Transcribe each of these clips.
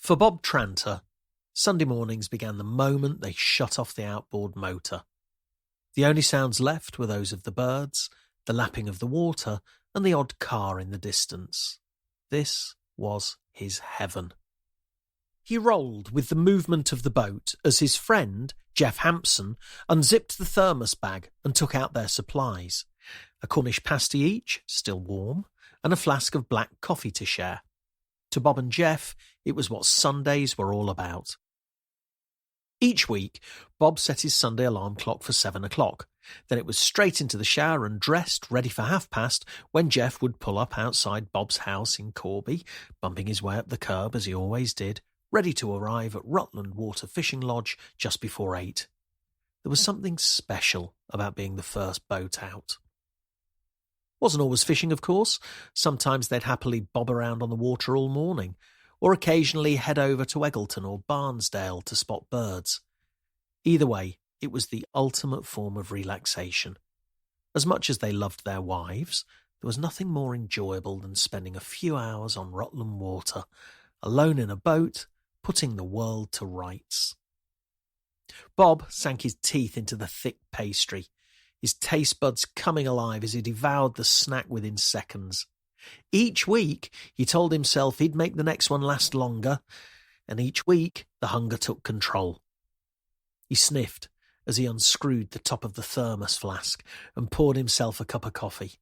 For Bob Tranter, Sunday mornings began the moment they shut off the outboard motor. The only sounds left were those of the birds, the lapping of the water, and the odd car in the distance. This was his heaven. He rolled with the movement of the boat as his friend, Jeff Hampson, unzipped the thermos bag and took out their supplies. A Cornish pasty each, still warm, and a flask of black coffee to share. To Bob and Jeff, it was what Sundays were all about. Each week, Bob set his Sunday alarm clock for 7 o'clock. Then it was straight into the shower and dressed, ready for past, when Jeff would pull up outside Bob's house in Corby, bumping his way up the curb as he always did, ready to arrive at Rutland Water Fishing Lodge just before 8. There was something special about being the first boat out. Wasn't always fishing, of course. Sometimes they'd happily bob around on the water all morning, or occasionally head over to Eggleton or Barnsdale to spot birds. Either way, it was the ultimate form of relaxation. As much as they loved their wives, there was nothing more enjoyable than spending a few hours on Rutland Water, alone in a boat, putting the world to rights. Bob sank his teeth into the thick pastry, his taste buds coming alive as he devoured the snack within seconds. Each week, he told himself he'd make the next one last longer, and each week the hunger took control. He sniffed as he unscrewed the top of the thermos flask and poured himself a cup of coffee,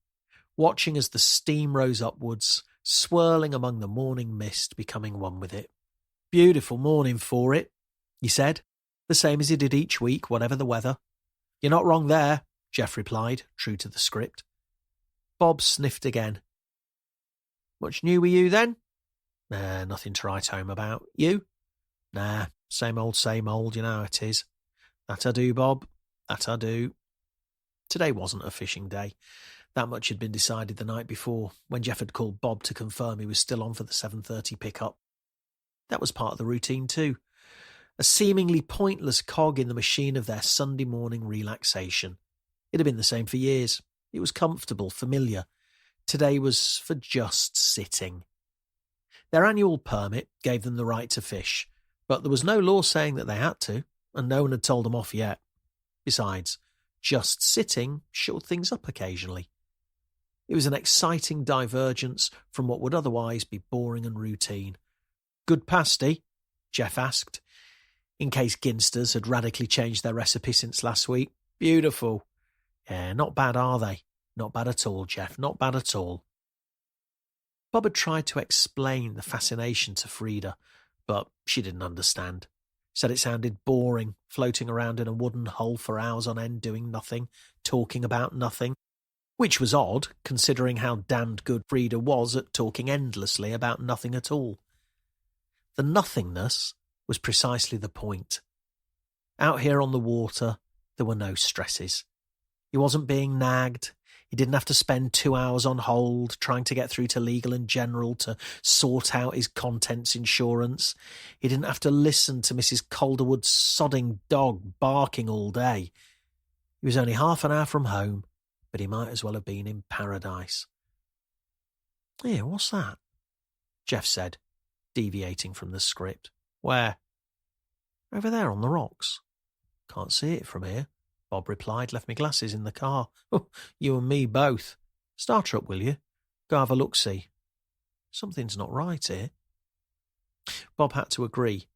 watching as the steam rose upwards, swirling among the morning mist, becoming one with it. "Beautiful morning for it," he said, the same as he did each week, whatever the weather. "You're not wrong there," Jeff replied, true to the script. Bob sniffed again. "Much new with you then?" Nothing to write home about. You?" "Nah, same old, you know how it is." "That I do, Bob, that I do." Today wasn't a fishing day. That much had been decided the night before, when Jeff had called Bob to confirm he was still on for the 7:30 pickup. That was part of the routine too. A seemingly pointless cog in the machine of their Sunday morning relaxation. It had been the same for years. It was comfortable, familiar. Today was for just sitting. Their annual permit gave them the right to fish, but there was no law saying that they had to, and no one had told them off yet. Besides, just sitting shored things up occasionally. It was an exciting divergence from what would otherwise be boring and routine. "Good pasty?" Jeff asked, in case Ginsters had radically changed their recipe since last week. "Beautiful." "Yeah, not bad, are they?" "Not bad at all, Jeff, not bad at all." Bob had tried to explain the fascination to Frida, but she didn't understand. Said it sounded boring, floating around in a wooden hull for hours on end doing nothing, talking about nothing. Which was odd, considering how damned good Frida was at talking endlessly about nothing at all. The nothingness was precisely the point. Out here on the water, there were no stresses. He wasn't being nagged. He didn't have to spend 2 hours on hold trying to get through to Legal and General to sort out his contents insurance. He didn't have to listen to Mrs. Calderwood's sodding dog barking all day. He was only half an hour from home, but he might as well have been in paradise. "Here, what's that?" Jeff said, deviating from the script. "Where?" "Over there on the rocks." "Can't see it from here," Bob replied. "Left me glasses in the car." "Oh, you and me both. Start her up, will you? Go have a look-see." "Something's not right here." Bob had to agree.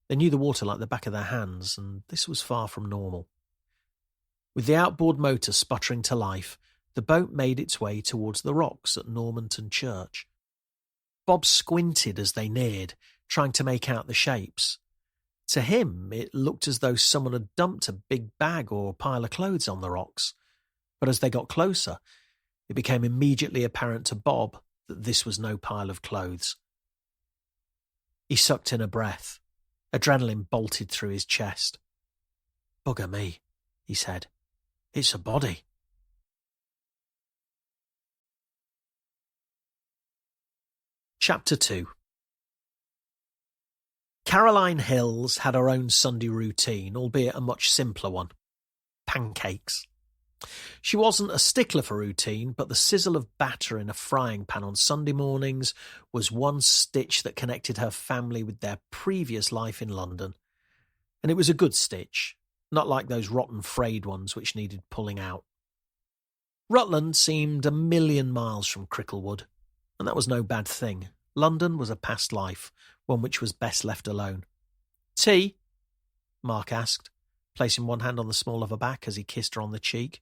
They knew the water like the back of their hands, and this was far from normal. With the outboard motor sputtering to life, the boat made its way towards the rocks at Normanton Church. Bob squinted as they neared, trying to make out the shapes. To him, it looked as though someone had dumped a big bag or pile of clothes on the rocks. But as they got closer, it became immediately apparent to Bob that this was no pile of clothes. He sucked in a breath. Adrenaline bolted through his chest. "Bugger me," he said. "It's a body." Chapter 2. Caroline Hills had her own Sunday routine, albeit a much simpler one. Pancakes. She wasn't a stickler for routine, but the sizzle of batter in a frying pan on Sunday mornings was one stitch that connected her family with their previous life in London. And it was a good stitch, not like those rotten frayed ones which needed pulling out. Rutland seemed a million miles from Cricklewood, and that was no bad thing. London was a past life, one which was best left alone. "Tea?" Mark asked, placing one hand on the small of her back as he kissed her on the cheek.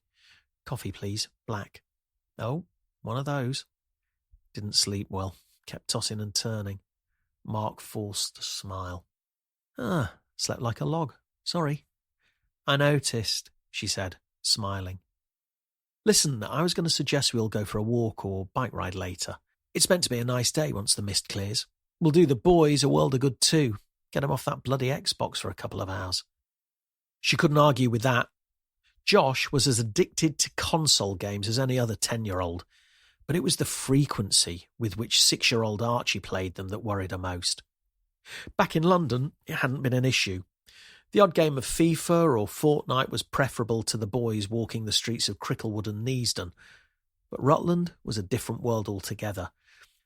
"Coffee, please, black." "Oh, one of those." Didn't sleep well, kept tossing and turning. Mark forced a smile. Slept like a log. Sorry." "I noticed," she said, smiling. "Listen, I was going to suggest we all go for a walk or bike ride later. It's meant to be a nice day once the mist clears. We'll do the boys a world of good too. Get them off that bloody Xbox for a couple of hours." She couldn't argue with that. Josh was as addicted to console games as any other 10-year-old, but it was the frequency with which 6-year-old Archie played them that worried her most. Back in London, it hadn't been an issue. The odd game of FIFA or Fortnite was preferable to the boys walking the streets of Cricklewood and Neasden. But Rutland was a different world altogether,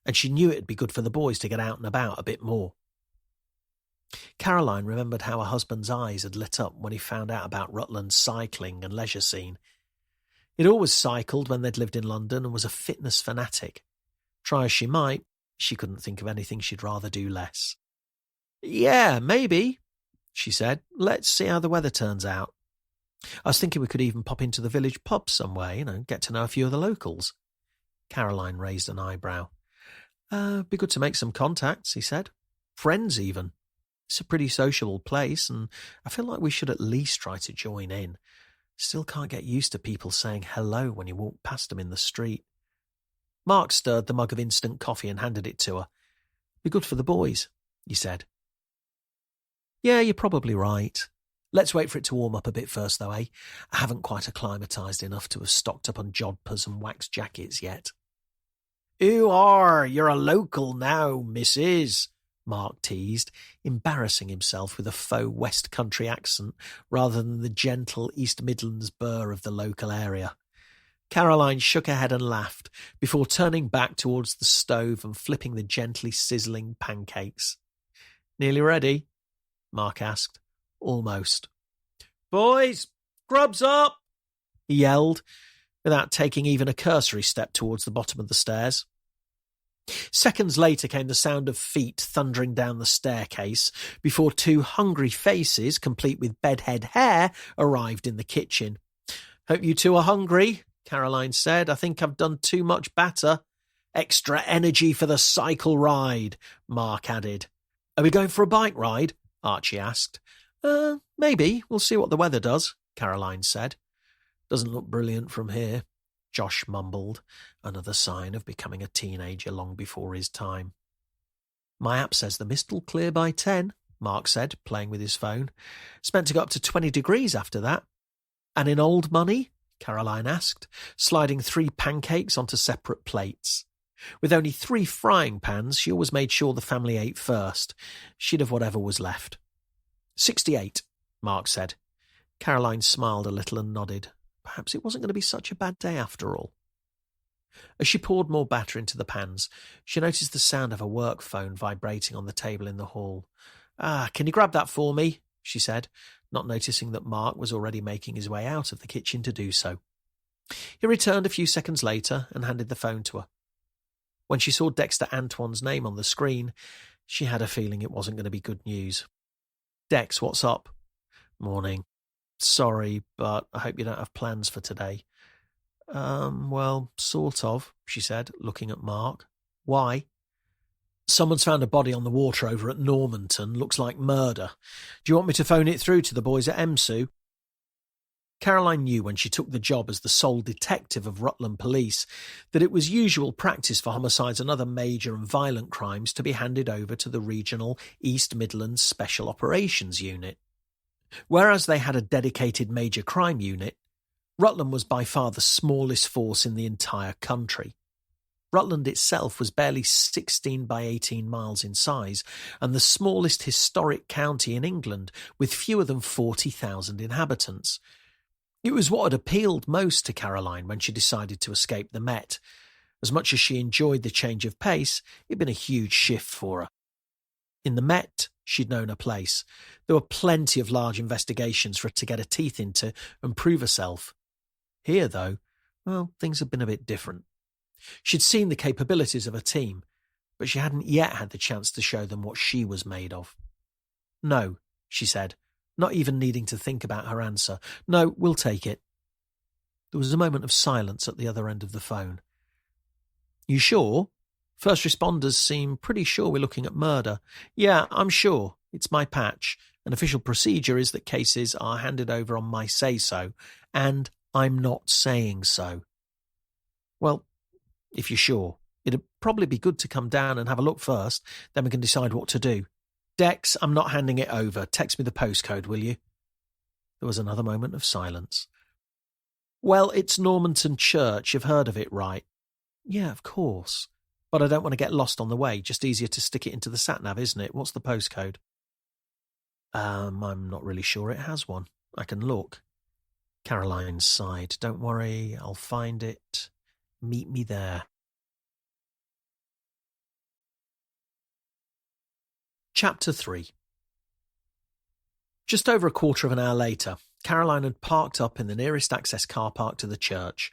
and she knew it'd be good for the boys to get out and about a bit more. Caroline remembered how her husband's eyes had lit up when he found out about Rutland's cycling and leisure scene. He'd always cycled when they'd lived in London and was a fitness fanatic. Try as she might, she couldn't think of anything she'd rather do less. "Yeah, maybe," she said. "Let's see how the weather turns out. I was thinking we could even pop into the village pub somewhere, get to know a few of the locals." Caroline raised an eyebrow. Be good to make some contacts," he said. "Friends, even. It's a pretty sociable place, and I feel like we should at least try to join in. Still can't get used to people saying hello when you walk past them in the street." Mark stirred the mug of instant coffee and handed it to her. "Be good for the boys," he said. "Yeah, you're probably right. Let's wait for it to warm up a bit first, though, eh? I haven't quite acclimatised enough to have stocked up on jodhpurs and wax jackets yet." You're a local now, missus," Mark teased, embarrassing himself with a faux West Country accent rather than the gentle East Midlands burr of the local area. Caroline shook her head and laughed before turning back towards the stove and flipping the gently sizzling pancakes. "Nearly ready?" Mark asked. "Almost." "Boys, grubs up!" he yelled, without taking even a cursory step towards the bottom of the stairs. Seconds later came the sound of feet thundering down the staircase before two hungry faces, complete with bedhead hair, arrived in the kitchen. "Hope you two are hungry," Caroline said. "I think I've done too much batter." "Extra energy for the cycle ride," Mark added. "Are we going for a bike ride?" Archie asked. Maybe. We'll see what the weather does," Caroline said. "Doesn't look brilliant from here," Josh mumbled, another sign of becoming a teenager long before his time. "My app says the mist will clear by 10, Mark said, playing with his phone. "It's meant to go up to 20 degrees after that." "And in old money?" Caroline asked, sliding 3 pancakes onto separate plates. With only 3 frying pans, she always made sure the family ate first. She'd have whatever was left. 68, Mark said. Caroline smiled a little and nodded. Perhaps it wasn't going to be such a bad day after all. As she poured more batter into the pans, she noticed the sound of a work phone vibrating on the table in the hall. Can you grab that for me?" she said, not noticing that Mark was already making his way out of the kitchen to do so. He returned a few seconds later and handed the phone to her. When she saw Dexter Antoine's name on the screen, she had a feeling it wasn't going to be good news. "Dex, what's up?" "Morning. Sorry, but I hope you don't have plans for today." Well, sort of," she said, looking at Mark. "Why?" "Someone's found a body on the water over at Normanton. Looks like murder. Do you want me to phone it through to the boys at EMSU?" Caroline knew when she took the job as the sole detective of Rutland Police that it was usual practice for homicides and other major and violent crimes to be handed over to the regional East Midlands Special Operations Unit. Whereas they had a dedicated major crime unit, Rutland was by far the smallest force in the entire country. Rutland itself was barely 16 by 18 miles in size and the smallest historic county in England with fewer than 40,000 inhabitants. It was what had appealed most to Caroline when she decided to escape the Met. As much as she enjoyed the change of pace, it had been a huge shift for her. In the Met, she'd known her place. There were plenty of large investigations for her to get her teeth into and prove herself. Here, though, well, things had been a bit different. She'd seen the capabilities of her team, but she hadn't yet had the chance to show them what she was made of. "No," she said, not even needing to think about her answer. "No, we'll take it." There was a moment of silence at the other end of the phone. "You sure? First responders seem pretty sure we're looking at murder." "Yeah, I'm sure. It's my patch. An official procedure is that cases are handed over on my say-so, and I'm not saying so." "Well, if you're sure, it'd probably be good to come down and have a look first, then we can decide what to do. Dex, I'm not handing it over. Text me the postcode, will you?" There was another moment of silence. "Well, it's Normanton Church. You've heard of it, right?" "Yeah, of course. But I don't want to get lost on the way. Just easier to stick it into the sat-nav, isn't it? What's the postcode?" I'm not really sure it has one. I can look." Caroline sighed. "Don't worry, I'll find it. Meet me there." Chapter 3. Just over a quarter of an hour later, Caroline had parked up in the nearest access car park to the church.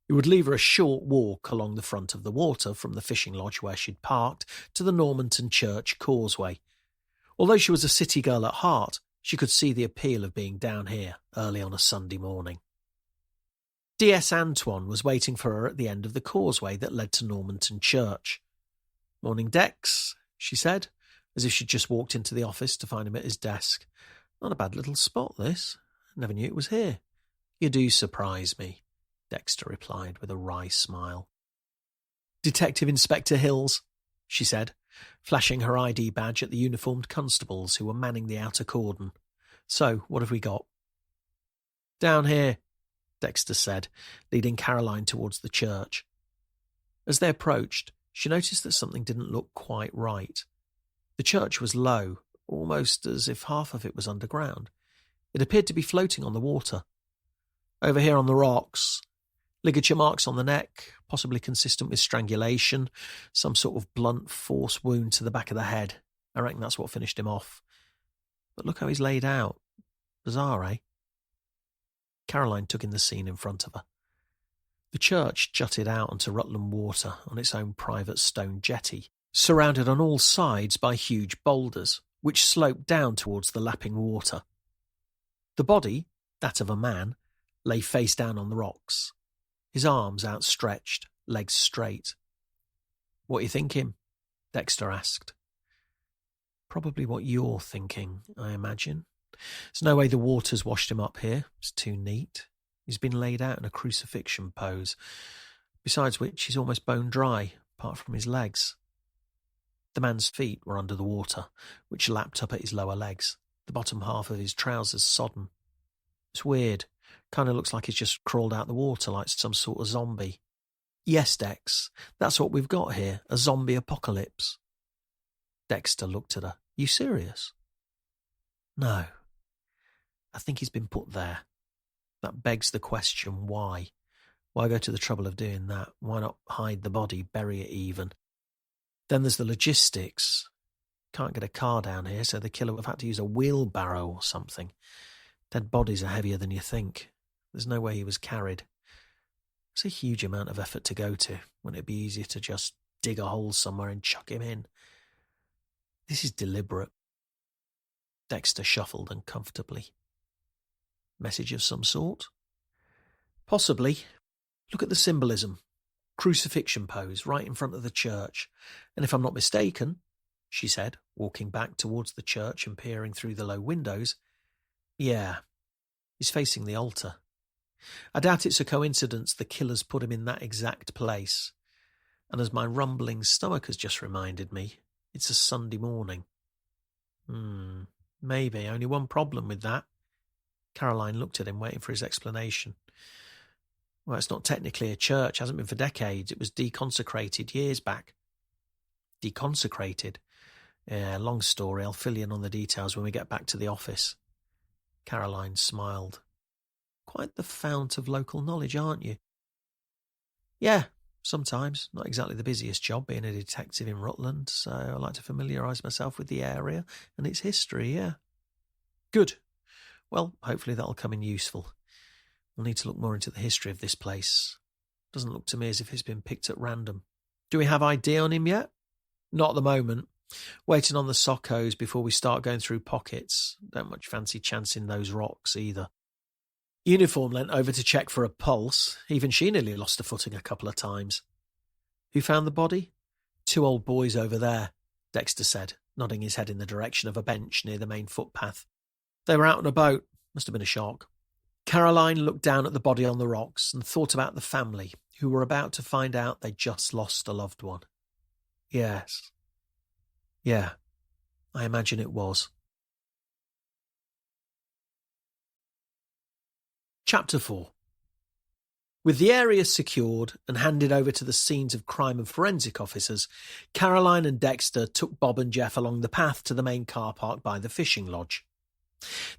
It would leave her a short walk along the front of the water from the fishing lodge where she'd parked to the Normanton Church causeway. Although she was a city girl at heart, she could see the appeal of being down here early on a Sunday morning. DS Antoine was waiting for her at the end of the causeway that led to Normanton Church. "Morning, Dex," she said, as if she'd just walked into the office to find him at his desk. "Not a bad little spot, this. Never knew it was here." "You do surprise me," Dexter replied with a wry smile. "Detective Inspector Hills," she said, flashing her ID badge at the uniformed constables who were manning the outer cordon. "So, what have we got?" "Down here," Dexter said, leading Caroline towards the church. As they approached, she noticed that something didn't look quite right. The church was low, almost as if half of it was underground. It appeared to be floating on the water. "Over here on the rocks. Ligature marks on the neck, possibly consistent with strangulation, some sort of blunt force wound to the back of the head. I reckon that's what finished him off. But look how he's laid out. Bizarre, eh?" Caroline took in the scene in front of her. The church jutted out onto Rutland water on its own private stone jetty, surrounded on all sides by huge boulders, which sloped down towards the lapping water. The body, that of a man, lay face down on the rocks, his arms outstretched, legs straight. "What are you thinking?" Dexter asked. "Probably what you're thinking, I imagine. There's no way the water's washed him up here. It's too neat. He's been laid out in a crucifixion pose, besides which he's almost bone dry, apart from his legs." The man's feet were under the water, which lapped up at his lower legs, the bottom half of his trousers sodden. "It's weird. Kind of looks like he's just crawled out the water like some sort of zombie." "Yes, Dex, that's what we've got here, a zombie apocalypse." Dexter looked at her. "You serious?" "No. I think he's been put there. That begs the question, why? Why go to the trouble of doing that? Why not hide the body, bury it even? Then there's the logistics. Can't get a car down here, so the killer would have had to use a wheelbarrow or something. Dead bodies are heavier than you think. There's no way he was carried. It's a huge amount of effort to go to. Wouldn't it be easier to just dig a hole somewhere and chuck him in? This is deliberate." Dexter shuffled uncomfortably. "Message of some sort?" "Possibly. Look at the symbolism. Crucifixion pose right in front of the church. And if I'm not mistaken," she said, walking back towards the church and peering through the low windows, "yeah, he's facing the altar. I doubt it's a coincidence the killer's put him in that exact place. And as my rumbling stomach has just reminded me, it's a Sunday morning." Maybe. Only one problem with that." Caroline looked at him, waiting for his explanation. "Well, it's not technically a church. Hasn't been for decades. It was deconsecrated years back." "Deconsecrated?" "Yeah, long story. I'll fill you in on the details when we get back to the office." Caroline smiled. Quite the fount of local knowledge, aren't you? Yeah, sometimes. Not exactly the busiest job, being a detective in Rutland, so I like to familiarise myself with the area and its history, yeah. Good. Well, hopefully that'll come in useful. We'll need to look more into the history of this place. Doesn't look to me as if it's been picked at random. Do we have ID on him yet? Not at the moment. Waiting on the soccos before we start going through pockets. Don't much fancy chancing those rocks either. Uniform leant over to check for a pulse. Even she nearly lost her footing a couple of times. Who found the body? 2 old boys over there, Dexter said, nodding his head in the direction of a bench near the main footpath. They were out on a boat. Must have been a shock. Caroline looked down at the body on the rocks and thought about the family, who were about to find out they'd just lost a loved one. Yes. Yeah, I imagine it was. Chapter 4. With the area secured and handed over to the scenes of crime and forensic officers, Caroline and Dexter took Bob and Jeff along the path to the main car park by the fishing lodge.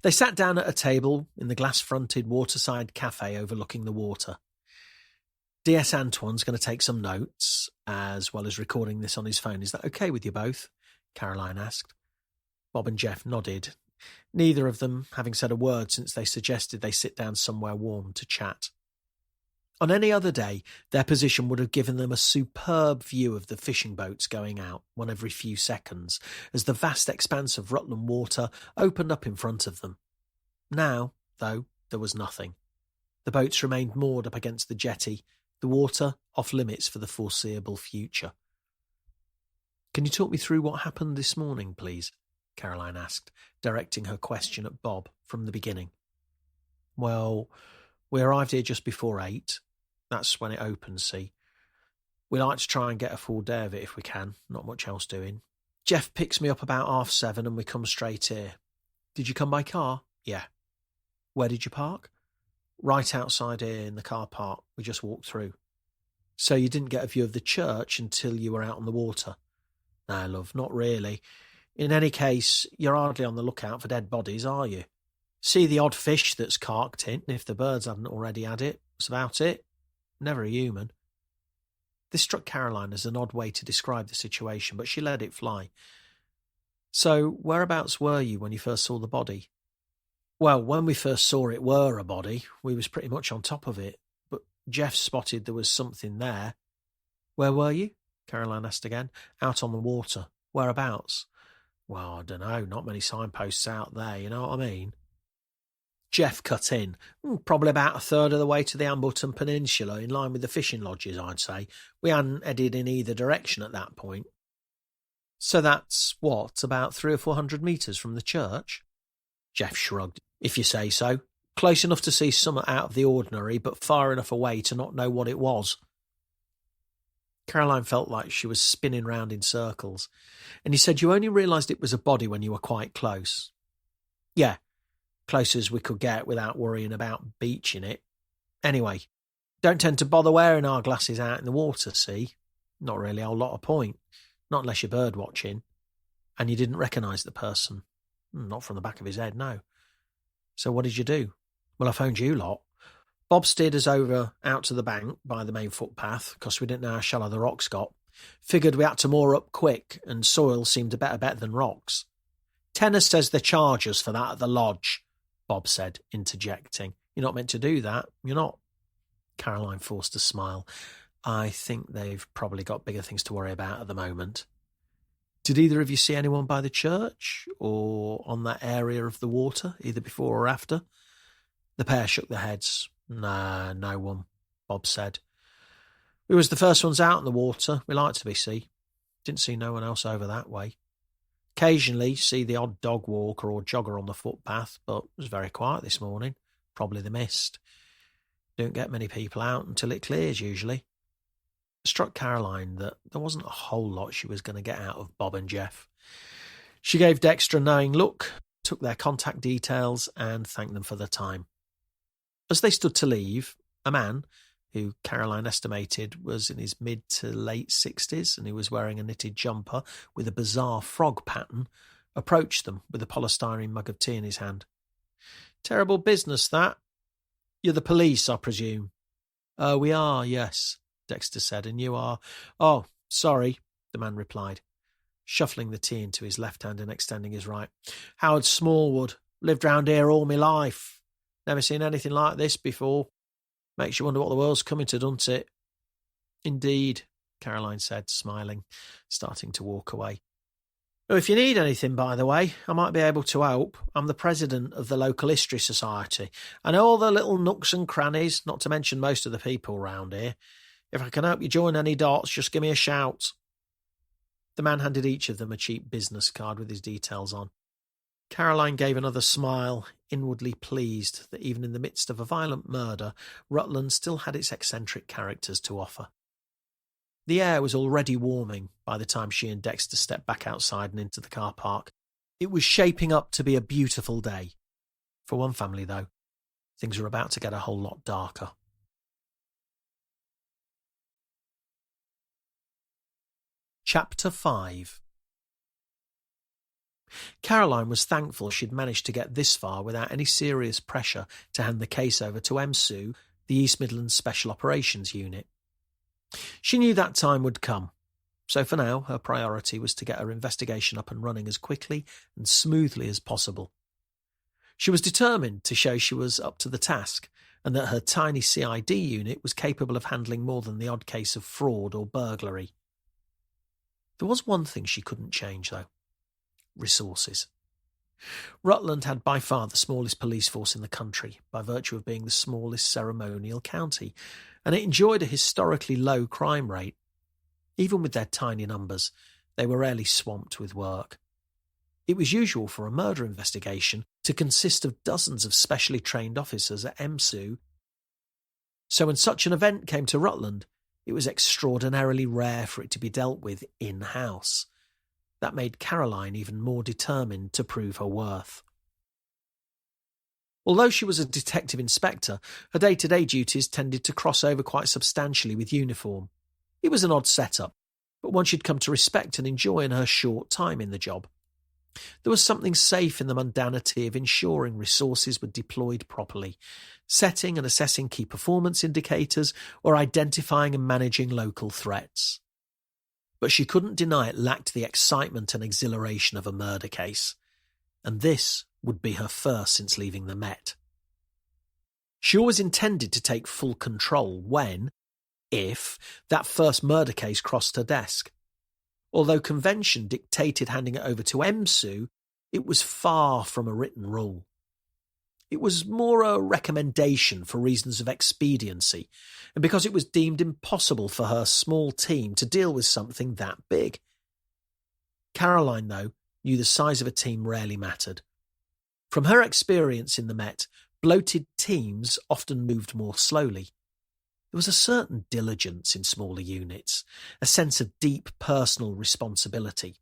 They sat down at a table in the glass-fronted waterside cafe overlooking the water. DS Antoine's going to take some notes, as well as recording this on his phone. Is that okay with you both? Caroline asked. Bob and Jeff nodded, neither of them having said a word since they suggested they sit down somewhere warm to chat. On any other day, their position would have given them a superb view of the fishing boats going out, one every few seconds, as the vast expanse of Rutland water opened up in front of them. Now, though, there was nothing. The boats remained moored up against the jetty, the water off limits for the foreseeable future. Can you talk me through what happened this morning, please? Caroline asked, directing her question at Bob from the beginning. Well, we arrived here just before 8. That's when it opens, see. We like to try and get a full day of it if we can, not much else doing. Jeff picks me up about 7:30 and we come straight here. Did you come by car? Yeah. Where did you park? Right outside here in the car park. We just walked through. So you didn't get a view of the church until you were out on the water? No, love, not really. In any case, you're hardly on the lookout for dead bodies, are you? See the odd fish that's carked in, if the birds hadn't already had it. That's about it. Never a human. This struck Caroline as an odd way to describe the situation, but she let it fly. So, whereabouts were you when you first saw the body? Well, when we first saw it were a body, we was pretty much on top of it, but Jeff spotted there was something there. Where were you? Caroline asked again. Out on the water. Whereabouts? Well, I don't know, not many signposts out there, you know what I mean? Jeff cut in. Probably about 1/3 of the way to the Ambleton Peninsula, in line with the fishing lodges, I'd say. We hadn't headed in either direction at that point. So that's, what, about 300 or 400 metres from the church? Jeff shrugged. If you say so. Close enough to see something out of the ordinary, but far enough away to not know what it was. Caroline felt like she was spinning round in circles. And he said you only realised it was a body when you were quite close. Yeah, close as we could get without worrying about beaching it. Anyway, don't tend to bother wearing our glasses out in the water, see? Not really a whole lot of point. Not unless you're bird watching. And you didn't recognise the person. Not from the back of his head, no. So what did you do? Well, I phoned you lot. Bob steered us over out to the bank by the main footpath, because we didn't know how shallow the rocks got. Figured we had to moor up quick, and soil seemed a better bet than rocks. Tenner says they charge us for that at the lodge, Bob said, interjecting. You're not meant to do that, you're not. Caroline forced a smile. I think they've probably got bigger things to worry about at the moment. Did either of you see anyone by the church, or on that area of the water, either before or after? The pair shook their heads. Nah, no one, Bob said. We was the first ones out in the water. We like to be, see. Didn't see no one else over that way. Occasionally see the odd dog walker or jogger on the footpath, but it was very quiet this morning. Probably the mist. Don't get many people out until it clears, usually. It struck Caroline that there wasn't a whole lot she was going to get out of Bob and Jeff. She gave Dexter a knowing look, took their contact details, and thanked them for their time. As they stood to leave, a man, who Caroline estimated was in his mid to late 60s and who was wearing a knitted jumper with a bizarre frog pattern, approached them with a polystyrene mug of tea in his hand. Terrible business, that. You're the police, I presume? We are, yes, Dexter said, and you are... Oh, sorry, the man replied, shuffling the tea into his left hand and extending his right. Howard Smallwood. Lived round here all my life. Never seen anything like this before. Makes you wonder what the world's coming to, doesn't it? Indeed, Caroline said, smiling, starting to walk away. Oh, if you need anything, by the way, I might be able to help. I'm the president of the local history society. I know all the little nooks and crannies, not to mention most of the people round here. If I can help you join any dots, just give me a shout. The man handed each of them a cheap business card with his details on. Caroline gave another smile, inwardly pleased that even in the midst of a violent murder, Rutland still had its eccentric characters to offer. The air was already warming by the time she and Dexter stepped back outside and into the car park. It was shaping up to be a beautiful day. For one family, though, things were about to get a whole lot darker. Chapter 5. Caroline was thankful she'd managed to get this far without any serious pressure to hand the case over to EMSU, the East Midlands Special Operations Unit. She knew that time would come, so for now her priority was to get her investigation up and running as quickly and smoothly as possible. She was determined to show she was up to the task and that her tiny CID unit was capable of handling more than the odd case of fraud or burglary. There was one thing she couldn't change, though. Resources. Rutland had by far the smallest police force in the country, by virtue of being the smallest ceremonial county, and it enjoyed a historically low crime rate. Even with their tiny numbers, they were rarely swamped with work. It was usual for a murder investigation to consist of dozens of specially trained officers at EMSU, so when such an event came to Rutland, it was extraordinarily rare for it to be dealt with in-house. That made Caroline even more determined to prove her worth. Although she was a detective inspector, her day-to-day duties tended to cross over quite substantially with uniform. It was an odd setup, but one she'd come to respect and enjoy in her short time in the job. There was something safe in the mundanity of ensuring resources were deployed properly, setting and assessing key performance indicators, or identifying and managing local threats. But she couldn't deny it lacked the excitement and exhilaration of a murder case, and this would be her first since leaving the Met. She always intended to take full control when, if, that first murder case crossed her desk. Although convention dictated handing it over to EMSU, it was far from a written rule. It was more a recommendation for reasons of expediency, and because it was deemed impossible for her small team to deal with something that big. Caroline, though, knew the size of a team rarely mattered. From her experience in the Met, bloated teams often moved more slowly. There was a certain diligence in smaller units, a sense of deep personal responsibility.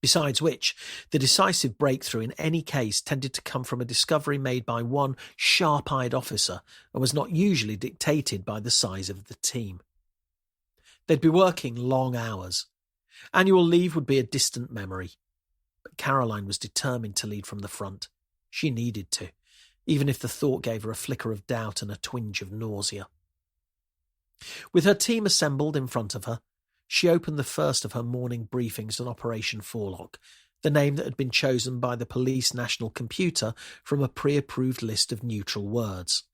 Besides which, the decisive breakthrough in any case tended to come from a discovery made by one sharp-eyed officer and was not usually dictated by the size of the team. They'd be working long hours. Annual leave would be a distant memory. But Caroline was determined to lead from the front. She needed to, even if the thought gave her a flicker of doubt and a twinge of nausea. With her team assembled in front of her, she opened the first of her morning briefings on Operation Forelock, the name that had been chosen by the police national computer from a pre-approved list of neutral words.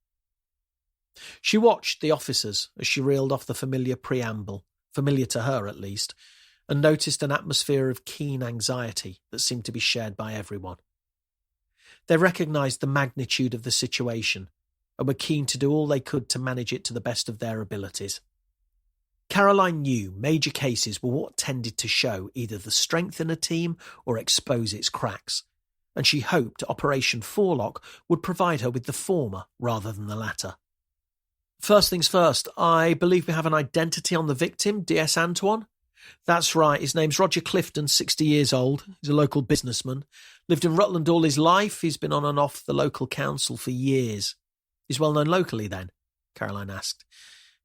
She watched the officers as she reeled off the familiar preamble, familiar to her at least, and noticed an atmosphere of keen anxiety that seemed to be shared by everyone. They recognised the magnitude of the situation and were keen to do all they could to manage it to the best of their abilities. Caroline knew major cases were what tended to show either the strength in a team or expose its cracks, and she hoped Operation Forelock would provide her with the former rather than the latter. First things first, I believe we have an identity on the victim, DS Antoine? That's right, his name's Roger Clifton, 60 years old. He's a local businessman. Lived in Rutland all his life. He's been on and off the local council for years. He's well known locally then? Caroline asked.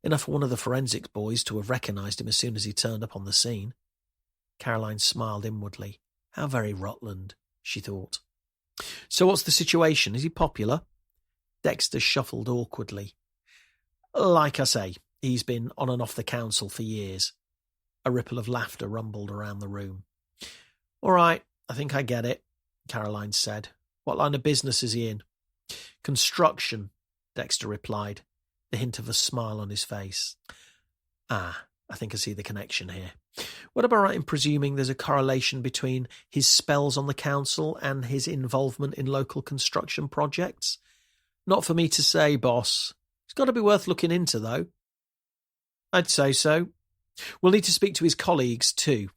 Enough for one of the forensics boys to have recognised him as soon as he turned up on the scene. Caroline smiled inwardly. How very Rutland, she thought. So what's the situation? Is he popular? Dexter shuffled awkwardly. Like I say, he's been on and off the council for years. A ripple of laughter rumbled around the room. All right, I think I get it, Caroline said. What line of business is he in? Construction, Dexter replied, the hint of a smile on his face. Ah, I think I see the connection here. What am I right in presuming there's a correlation between his spells on the council and his involvement in local construction projects? Not for me to say, boss. It's got to be worth looking into, though. I'd say so. We'll need to speak to his colleagues, too.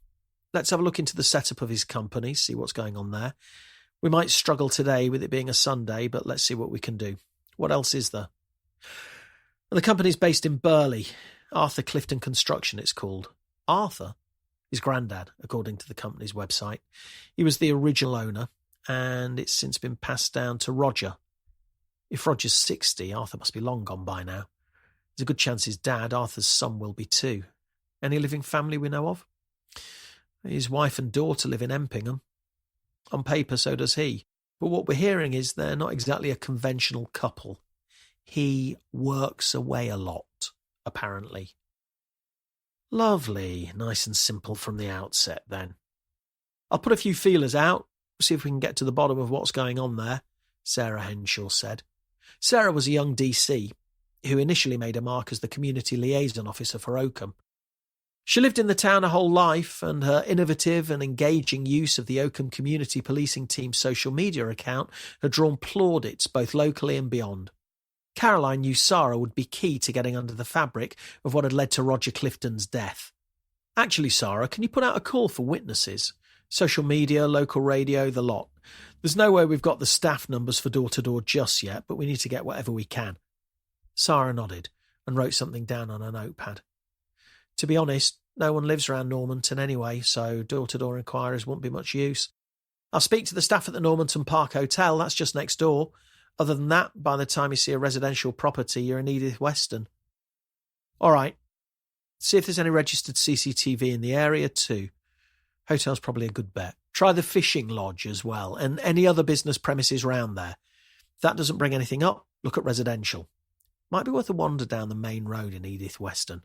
Let's have a look into the setup of his company, see what's going on there. We might struggle today with it being a Sunday, but let's see what we can do. What else is there? The company's based in Burley. Arthur Clifton Construction, it's called. Arthur? His granddad, according to the company's website. He was the original owner, and it's since been passed down to Roger. If Roger's 60, Arthur must be long gone by now. There's a good chance his dad, Arthur's son, will be too. Any living family we know of? His wife and daughter live in Empingham. On paper, so does he. But what we're hearing is they're not exactly a conventional couple. He works away a lot, apparently. Lovely. Nice and simple from the outset, then. I'll put a few feelers out, see if we can get to the bottom of what's going on there, Sarah Henshaw said. Sarah was a young DC who initially made a mark as the community liaison officer for Oakham. She lived in the town her whole life, and her innovative and engaging use of the Oakham Community Policing Team's social media account had drawn plaudits both locally and beyond. Caroline knew Sarah would be key to getting under the fabric of what had led to Roger Clifton's death. Actually, Sarah, can you put out a call for witnesses? Social media, local radio, the lot. There's no way we've got the staff numbers for door-to-door just yet, but we need to get whatever we can. Sarah nodded and wrote something down on a notepad. To be honest, no one lives around Normanton anyway, so door-to-door inquiries won't be much use. I'll speak to the staff at the Normanton Park Hotel, that's just next door. Other than that, by the time you see a residential property, you're in Edith Weston. All right. See if there's any registered CCTV in the area too. Hotel's probably a good bet. Try the fishing lodge as well, and any other business premises round there. If that doesn't bring anything up, look at residential. Might be worth a wander down the main road in Edith Weston.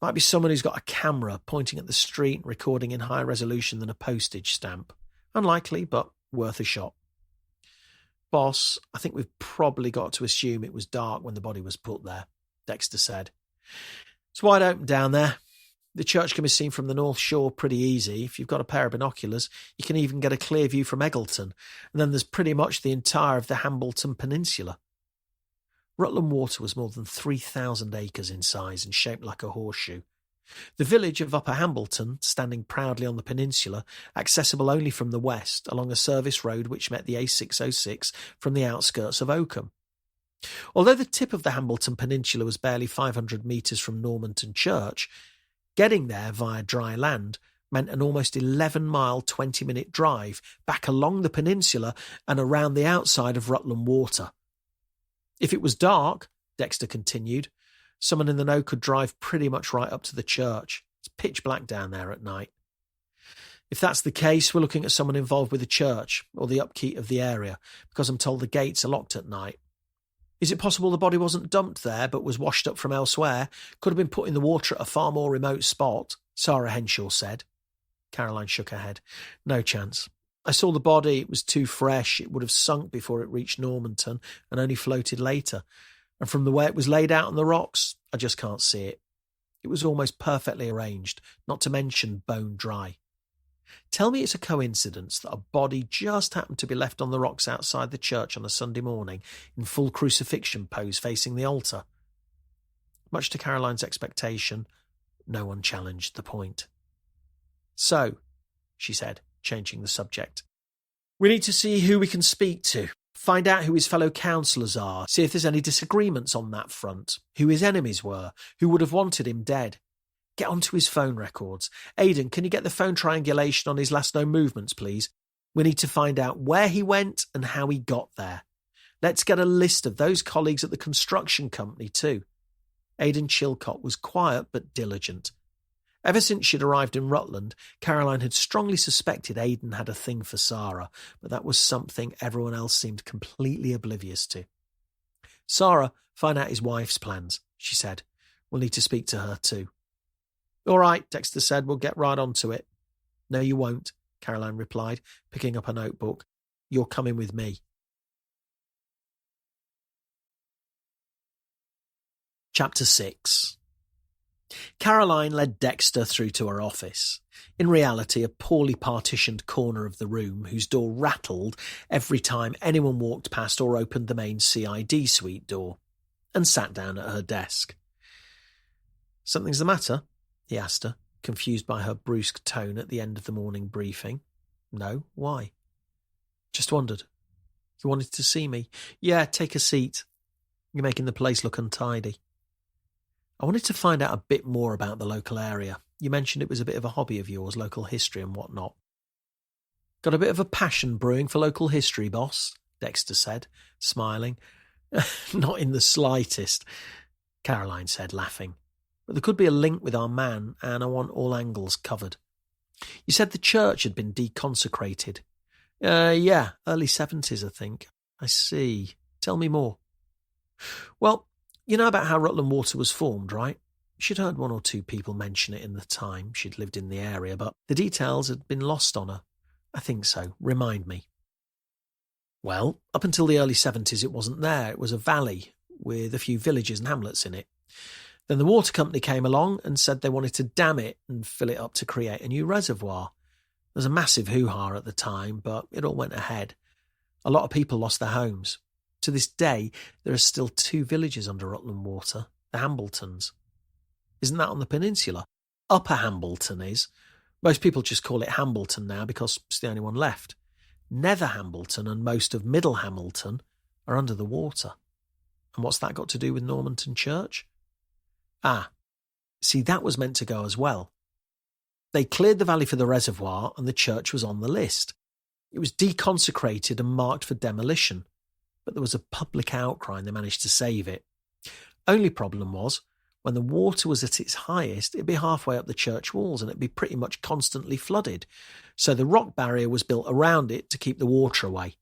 Might be someone who's got a camera pointing at the street and recording in higher resolution than a postage stamp. Unlikely, but worth a shot. Boss, I think we've probably got to assume it was dark when the body was put there, Dexter said. It's wide open down there. The church can be seen from the North Shore pretty easy. If you've got a pair of binoculars, you can even get a clear view from Eggleton, and then there's pretty much the entire of the Hambleton Peninsula. Rutland Water was more than 3,000 acres in size and shaped like a horseshoe. The village of Upper Hambleton, standing proudly on the peninsula, accessible only from the west, along a service road which met the A606 from the outskirts of Oakham. Although the tip of the Hambleton Peninsula was barely 500 metres from Normanton Church, getting there via dry land meant an almost 11-mile, 20-minute drive back along the peninsula and around the outside of Rutland Water. If it was dark, Dexter continued, someone in the know could drive pretty much right up to the church. It's pitch black down there at night. If that's the case, we're looking at someone involved with the church or the upkeep of the area, because I'm told the gates are locked at night. Is it possible the body wasn't dumped there but was washed up from elsewhere? Could have been put in the water at a far more remote spot, Sarah Henshaw said. Caroline shook her head. No chance. I saw the body. It was too fresh. It would have sunk before it reached Normanton and only floated later. And from the way it was laid out on the rocks, I just can't see it. It was almost perfectly arranged, not to mention bone dry. Tell me it's a coincidence that a body just happened to be left on the rocks outside the church on a Sunday morning in full crucifixion pose facing the altar. Much to Caroline's expectation, no one challenged the point. So, she said, changing the subject, we need to see who we can speak to, find out who his fellow councillors are, see if there's any disagreements on that front, who his enemies were, who would have wanted him dead. Get onto his phone records. Aidan, can you get the phone triangulation on his last known movements, please? We need to find out where he went and how he got there. Let's get a list of those colleagues at the construction company too. Aidan Chilcott was quiet but diligent. Ever since she'd arrived in Rutland, Caroline had strongly suspected Aidan had a thing for Sarah, but that was something everyone else seemed completely oblivious to. Sarah, find out his wife's plans, she said. We'll need to speak to her too. All right, Dexter said, we'll get right on to it. No, you won't, Caroline replied, picking up a notebook. You're coming with me. Chapter 6. Caroline led Dexter through to her office. In reality, a poorly partitioned corner of the room whose door rattled every time anyone walked past or opened the main CID suite door, and sat down at her desk. Something's the matter? He asked her, confused by her brusque tone at the end of the morning briefing. No, why? Just wondered. You wanted to see me? Yeah, take a seat. You're making the place look untidy. I wanted to find out a bit more about the local area. You mentioned it was a bit of a hobby of yours, local history and whatnot. Got a bit of a passion brewing for local history, boss, Dexter said, smiling. Not in the slightest, Caroline said, laughing. But there could be a link with our man, and I want all angles covered. You said the church had been deconsecrated. Yeah, early 70s, I think. I see. Tell me more. Well, you know about how Rutland Water was formed, right? She'd heard one or two people mention it in the time she'd lived in the area, but the details had been lost on her. I think so. Remind me. Well, up until the early 70s it wasn't there. It was a valley with a few villages and hamlets in it. Then the water company came along and said they wanted to dam it and fill it up to create a new reservoir. There was a massive hoo-ha at the time, but it all went ahead. A lot of people lost their homes. To this day, there are still 2 villages under Rutland Water, the Hambletons. Isn't that on the peninsula? Upper Hambleton is. Most people just call it Hambleton now because it's the only one left. Nether Hambleton and most of Middle Hamilton are under the water. And what's that got to do with Normanton Church? Ah, see, that was meant to go as well. They cleared the valley for the reservoir and the church was on the list. It was deconsecrated and marked for demolition, but there was a public outcry and they managed to save it. Only problem was, when the water was at its highest, it'd be halfway up the church walls and it'd be pretty much constantly flooded. So the rock barrier was built around it to keep the water away.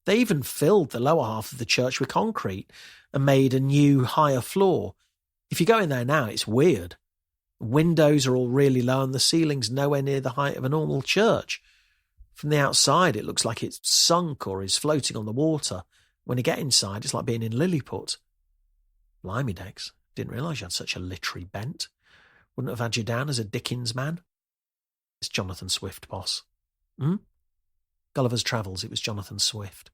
They even filled the lower half of the church with concrete and made a new, higher floor. If you go in there now, it's weird. Windows are all really low and the ceiling's nowhere near the height of a normal church. From the outside, it looks like it's sunk or is floating on the water. When you get inside, it's like being in Lilliput. Blimey, Dex. Didn't realise you had such a literary bent. Wouldn't have had you down as a Dickens man. It's Jonathan Swift, boss. Gulliver's Travels, it was Jonathan Swift.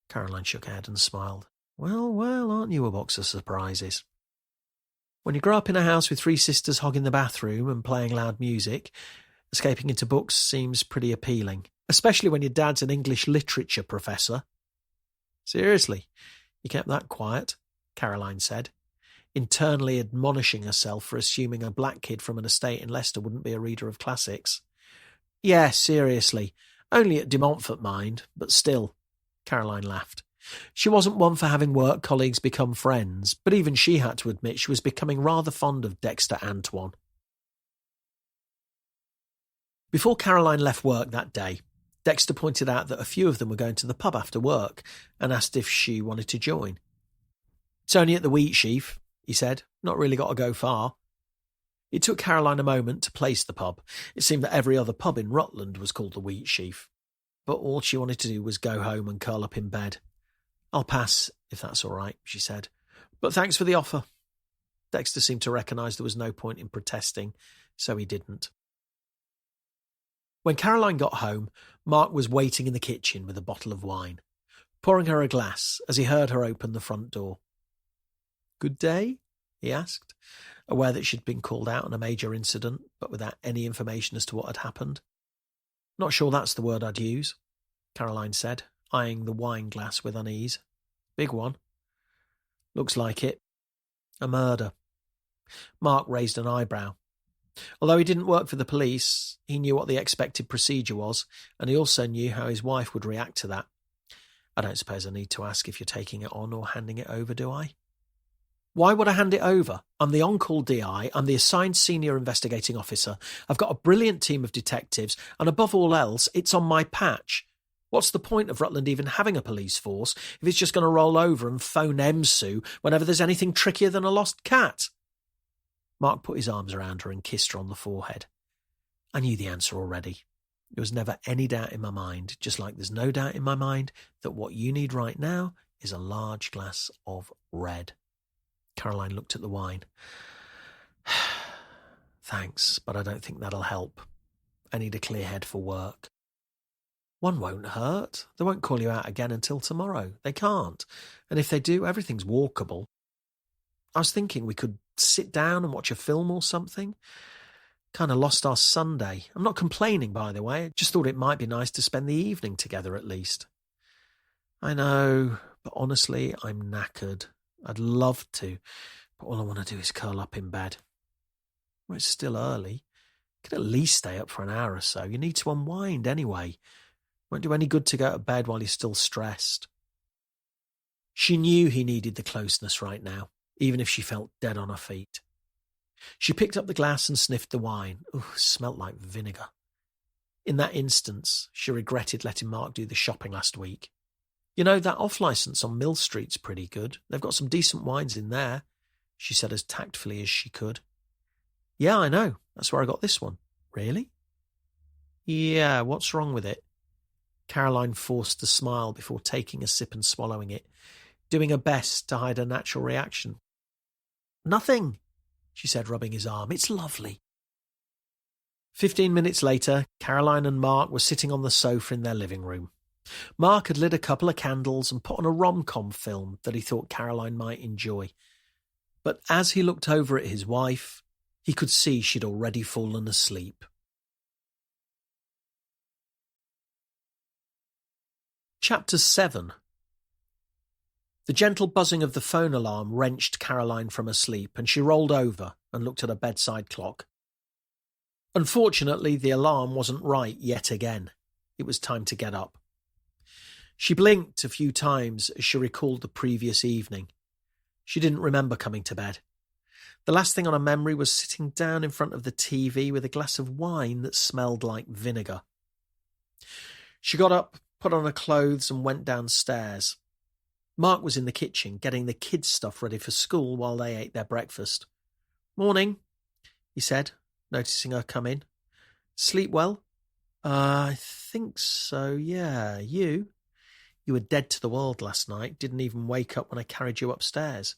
Caroline shook her head and smiled. Well, aren't you a box of surprises? When you grow up in a house with 3 sisters hogging the bathroom and playing loud music, escaping into books seems pretty appealing, especially when your dad's an English literature professor. Seriously, you kept that quiet, Caroline said, internally admonishing herself for assuming a black kid from an estate in Leicester wouldn't be a reader of classics. Yeah, seriously. Only at De Montfort, mind, but still. Caroline laughed. She wasn't one for having work colleagues become friends, but even she had to admit she was becoming rather fond of Dexter Antoine. Before Caroline left work that day, Dexter pointed out that a few of them were going to the pub after work and asked if she wanted to join. It's only at the Wheat Sheaf, he said. Not really got to go far. It took Caroline a moment to place the pub. It seemed that every other pub in Rutland was called the Wheat Sheaf. But all she wanted to do was go home and curl up in bed. I'll pass, if that's all right, she said. But thanks for the offer. Dexter seemed to recognise there was no point in protesting, so he didn't. When Caroline got home, Mark was waiting in the kitchen with a bottle of wine, pouring her a glass as he heard her open the front door. Good day? He asked, aware that she'd been called out on a major incident, but without any information as to what had happened. Not sure that's the word I'd use, Caroline said, eyeing the wine glass with unease. Big one. Looks like it. A murder. Mark raised an eyebrow. Although he didn't work for the police, he knew what the expected procedure was, and he also knew how his wife would react to that. I don't suppose I need to ask if you're taking it on or handing it over, do I? Why would I hand it over? I'm the on-call DI, I'm the assigned senior investigating officer, I've got a brilliant team of detectives, and above all else, it's on my patch. What's the point of Rutland even having a police force if it's just going to roll over and phone EMSU whenever there's anything trickier than a lost cat? Mark put his arms around her and kissed her on the forehead. I knew the answer already. There was never any doubt in my mind, just like there's no doubt in my mind that what you need right now is a large glass of red. Caroline looked at the wine. Thanks, but I don't think that'll help. I need a clear head for work. One won't hurt. They won't call you out again until tomorrow. They can't. And if they do, everything's walkable. I was thinking we could sit down and watch a film or something. Kind of lost our Sunday. I'm not complaining, by the way. I just thought it might be nice to spend the evening together at least. I know, but honestly, I'm knackered. I'd love to, but all I want to do is curl up in bed. Well, it's still early. You could at least stay up for an hour or so. You need to unwind anyway. Won't do any good to go to bed while you're still stressed. She knew he needed the closeness right now, even if she felt dead on her feet. She picked up the glass and sniffed the wine. Ooh, smelt like vinegar. In that instance, she regretted letting Mark do the shopping last week. You know, that off-licence on Mill Street's pretty good. They've got some decent wines in there, she said as tactfully as she could. Yeah, I know. That's where I got this one. Really? Yeah, what's wrong with it? Caroline forced a smile before taking a sip and swallowing it, doing her best to hide her natural reaction. Nothing, she said, rubbing his arm. It's lovely. 15 minutes later, Caroline and Mark were sitting on the sofa in their living room. Mark had lit a couple of candles and put on a rom-com film that he thought Caroline might enjoy. But as he looked over at his wife, he could see she'd already fallen asleep. Chapter 7. The gentle buzzing of the phone alarm wrenched Caroline from her sleep, and she rolled over and looked at her bedside clock. Unfortunately, the alarm wasn't right yet again. It was time to get up. She blinked a few times as she recalled the previous evening. She didn't remember coming to bed. The last thing on her memory was sitting down in front of the TV with a glass of wine that smelled like vinegar. She got up, put on her clothes and went downstairs. Mark was in the kitchen getting the kids' stuff ready for school while they ate their breakfast. Morning, he said, noticing her come in. Sleep well? I think so, yeah. You? You were dead to the world last night, didn't even wake up when I carried you upstairs.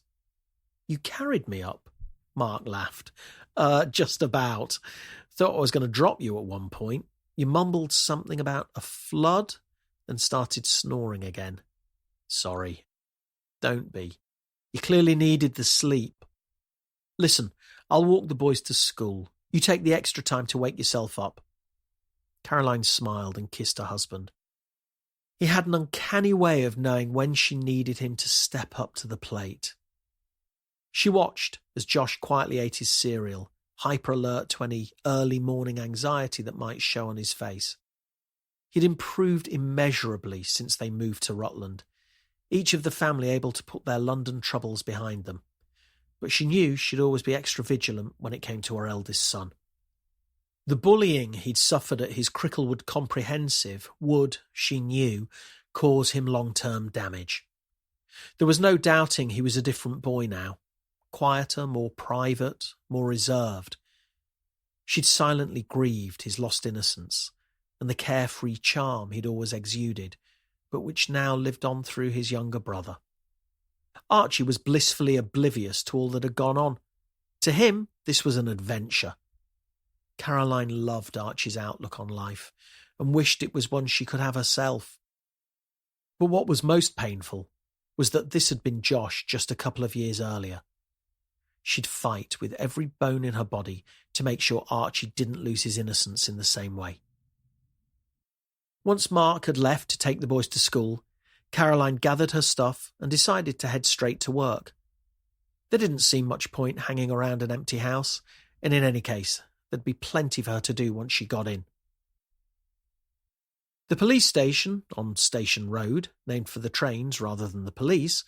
You carried me up? Mark laughed. Just about. Thought I was going to drop you at one point. You mumbled something about a flood and started snoring again. Sorry. Don't be. You clearly needed the sleep. Listen, I'll walk the boys to school. You take the extra time to wake yourself up. Caroline smiled and kissed her husband. He had an uncanny way of knowing when she needed him to step up to the plate. She watched as Josh quietly ate his cereal, hyper alert to any early morning anxiety that might show on his face. He'd improved immeasurably since they moved to Rutland, each of the family able to put their London troubles behind them. But she knew she'd always be extra vigilant when it came to her eldest son. The bullying he'd suffered at his Cricklewood Comprehensive would, she knew, cause him long-term damage. There was no doubting he was a different boy now, quieter, more private, more reserved. She'd silently grieved his lost innocence and the carefree charm he'd always exuded, but which now lived on through his younger brother. Archie was blissfully oblivious to all that had gone on. To him, this was an adventure. Caroline loved Archie's outlook on life and wished it was one she could have herself. But what was most painful was that this had been Josh just a couple of years earlier. She'd fight with every bone in her body to make sure Archie didn't lose his innocence in the same way. Once Mark had left to take the boys to school, Caroline gathered her stuff and decided to head straight to work. There didn't seem much point hanging around an empty house, and in any case, there'd be plenty for her to do once she got in. The police station, on Station Road, named for the trains rather than the police,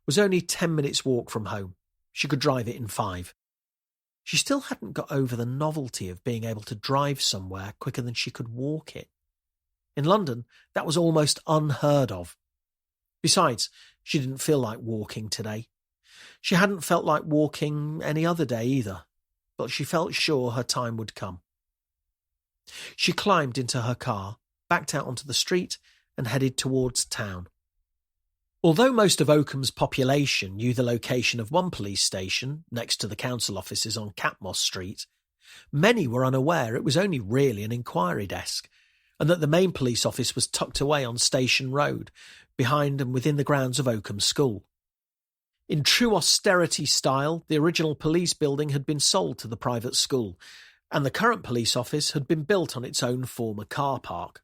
was only 10 minutes' walk from home. She could drive it in 5. She still hadn't got over the novelty of being able to drive somewhere quicker than she could walk it. In London, that was almost unheard of. Besides, she didn't feel like walking today. She hadn't felt like walking any other day either, but she felt sure her time would come. She climbed into her car, backed out onto the street, and headed towards town. Although most of Oakham's population knew the location of one police station next to the council offices on Catmos Street, many were unaware it was only really an inquiry desk, and that the main police office was tucked away on Station Road, behind and within the grounds of Oakham School. In true austerity style, the original police building had been sold to the private school, and the current police office had been built on its own former car park.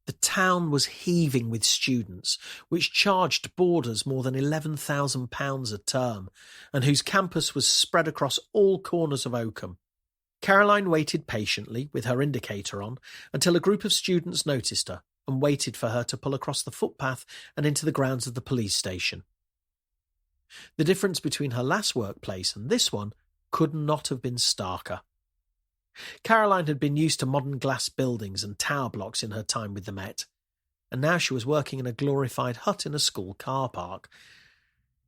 The town was heaving with students, which charged boarders more than £11,000 a term, and whose campus was spread across all corners of Oakham. Caroline waited patiently, with her indicator on, until a group of students noticed her and waited for her to pull across the footpath and into the grounds of the police station. The difference between her last workplace and this one could not have been starker. Caroline had been used to modern glass buildings and tower blocks in her time with the Met, and now she was working in a glorified hut in a school car park.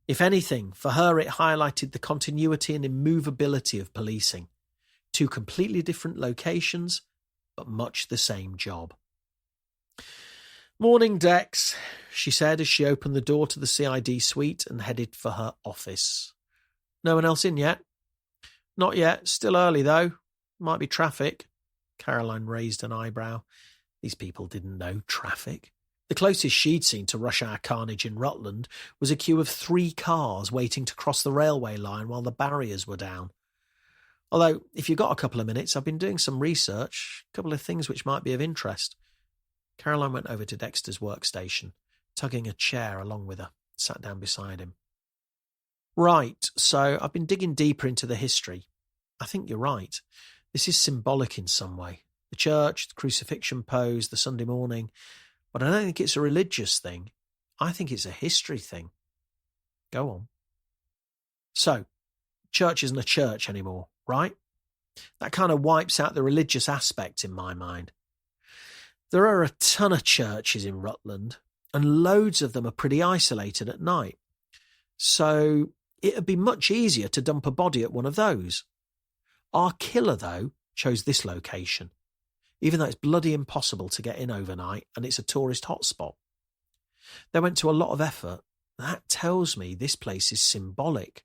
If anything, for her it highlighted the continuity and immovability of policing. Two completely different locations, but much the same job. "Morning, Dex," she said as she opened the door to the CID suite and headed for her office. "No one else in yet?" "Not yet. Still early, though. Might be traffic." Caroline raised an eyebrow. These people didn't know traffic. The closest she'd seen to rush hour carnage in Rutland was a queue of 3 cars waiting to cross the railway line while the barriers were down. "Although, if you've got a couple of minutes, I've been doing some research, a couple of things which might be of interest." Caroline went over to Dexter's workstation, tugging a chair along with her, sat down beside him. "Right, so I've been digging deeper into the history. I think you're right. This is symbolic in some way. The church, the crucifixion pose, the Sunday morning. But I don't think it's a religious thing. I think it's a history thing." "Go on." "So, church isn't a church anymore, right? That kind of wipes out the religious aspect in my mind. There are a ton of churches in Rutland, and loads of them are pretty isolated at night. So it'd be much easier to dump a body at one of those. Our killer, though, chose this location, even though it's bloody impossible to get in overnight and it's a tourist hotspot. They went to a lot of effort. That tells me this place is symbolic.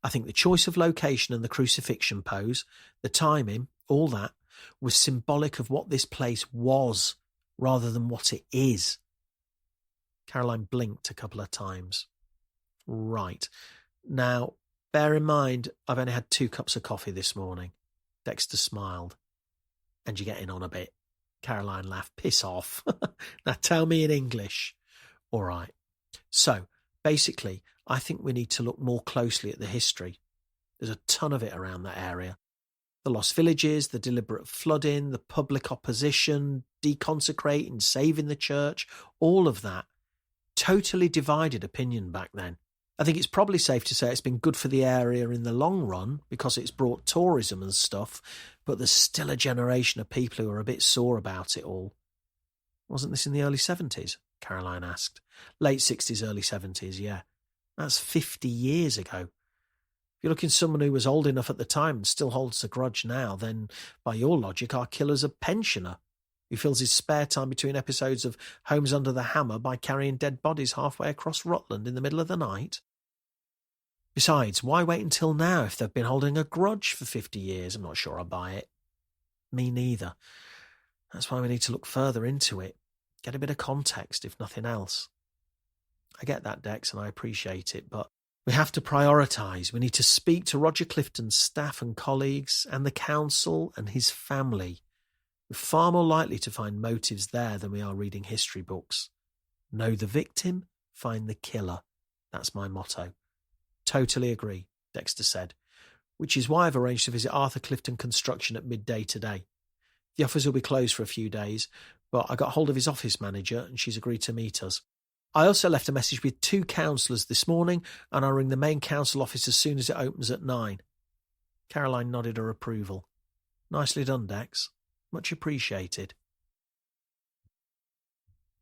I think the choice of location and the crucifixion pose, the timing, all that, was symbolic of what this place was, rather than what it is." Caroline blinked a couple of times. "Right. Now, bear in mind, I've only had 2 cups of coffee this morning." Dexter smiled. "And you're getting on a bit." Caroline laughed. "Piss off." "Now tell me in English." "All right. So, basically, I think we need to look more closely at the history. There's a ton of it around that area. The lost villages, the deliberate flooding, the public opposition, deconsecrating, saving the church, all of that. Totally divided opinion back then. I think it's probably safe to say it's been good for the area in the long run because it's brought tourism and stuff, but there's still a generation of people who are a bit sore about it all." "Wasn't this in the early 70s? Caroline asked. "Late 60s, early 70s, yeah. That's 50 years ago. If you're looking for someone who was old enough at the time and still holds a grudge now, then by your logic, our killer's a pensioner who fills his spare time between episodes of Homes Under the Hammer by carrying dead bodies halfway across Rutland in the middle of the night. Besides, why wait until now if they've been holding a grudge for 50 years? I'm not sure I buy it." "Me neither. That's why we need to look further into it. Get a bit of context, if nothing else." "I get that, Dex, and I appreciate it, but we have to prioritise. We need to speak to Roger Clifton's staff and colleagues and the council and his family. We're far more likely to find motives there than we are reading history books. Know the victim, find the killer. That's my motto." "Totally agree," Dexter said, "which is why I've arranged to visit Arthur Clifton Construction at midday today. The office will be closed for a few days, but I got hold of his office manager and she's agreed to meet us. I also left a message with 2 councillors this morning, and I'll ring the main council office as soon as it opens at 9. Caroline nodded her approval. "Nicely done, Dex. Much appreciated."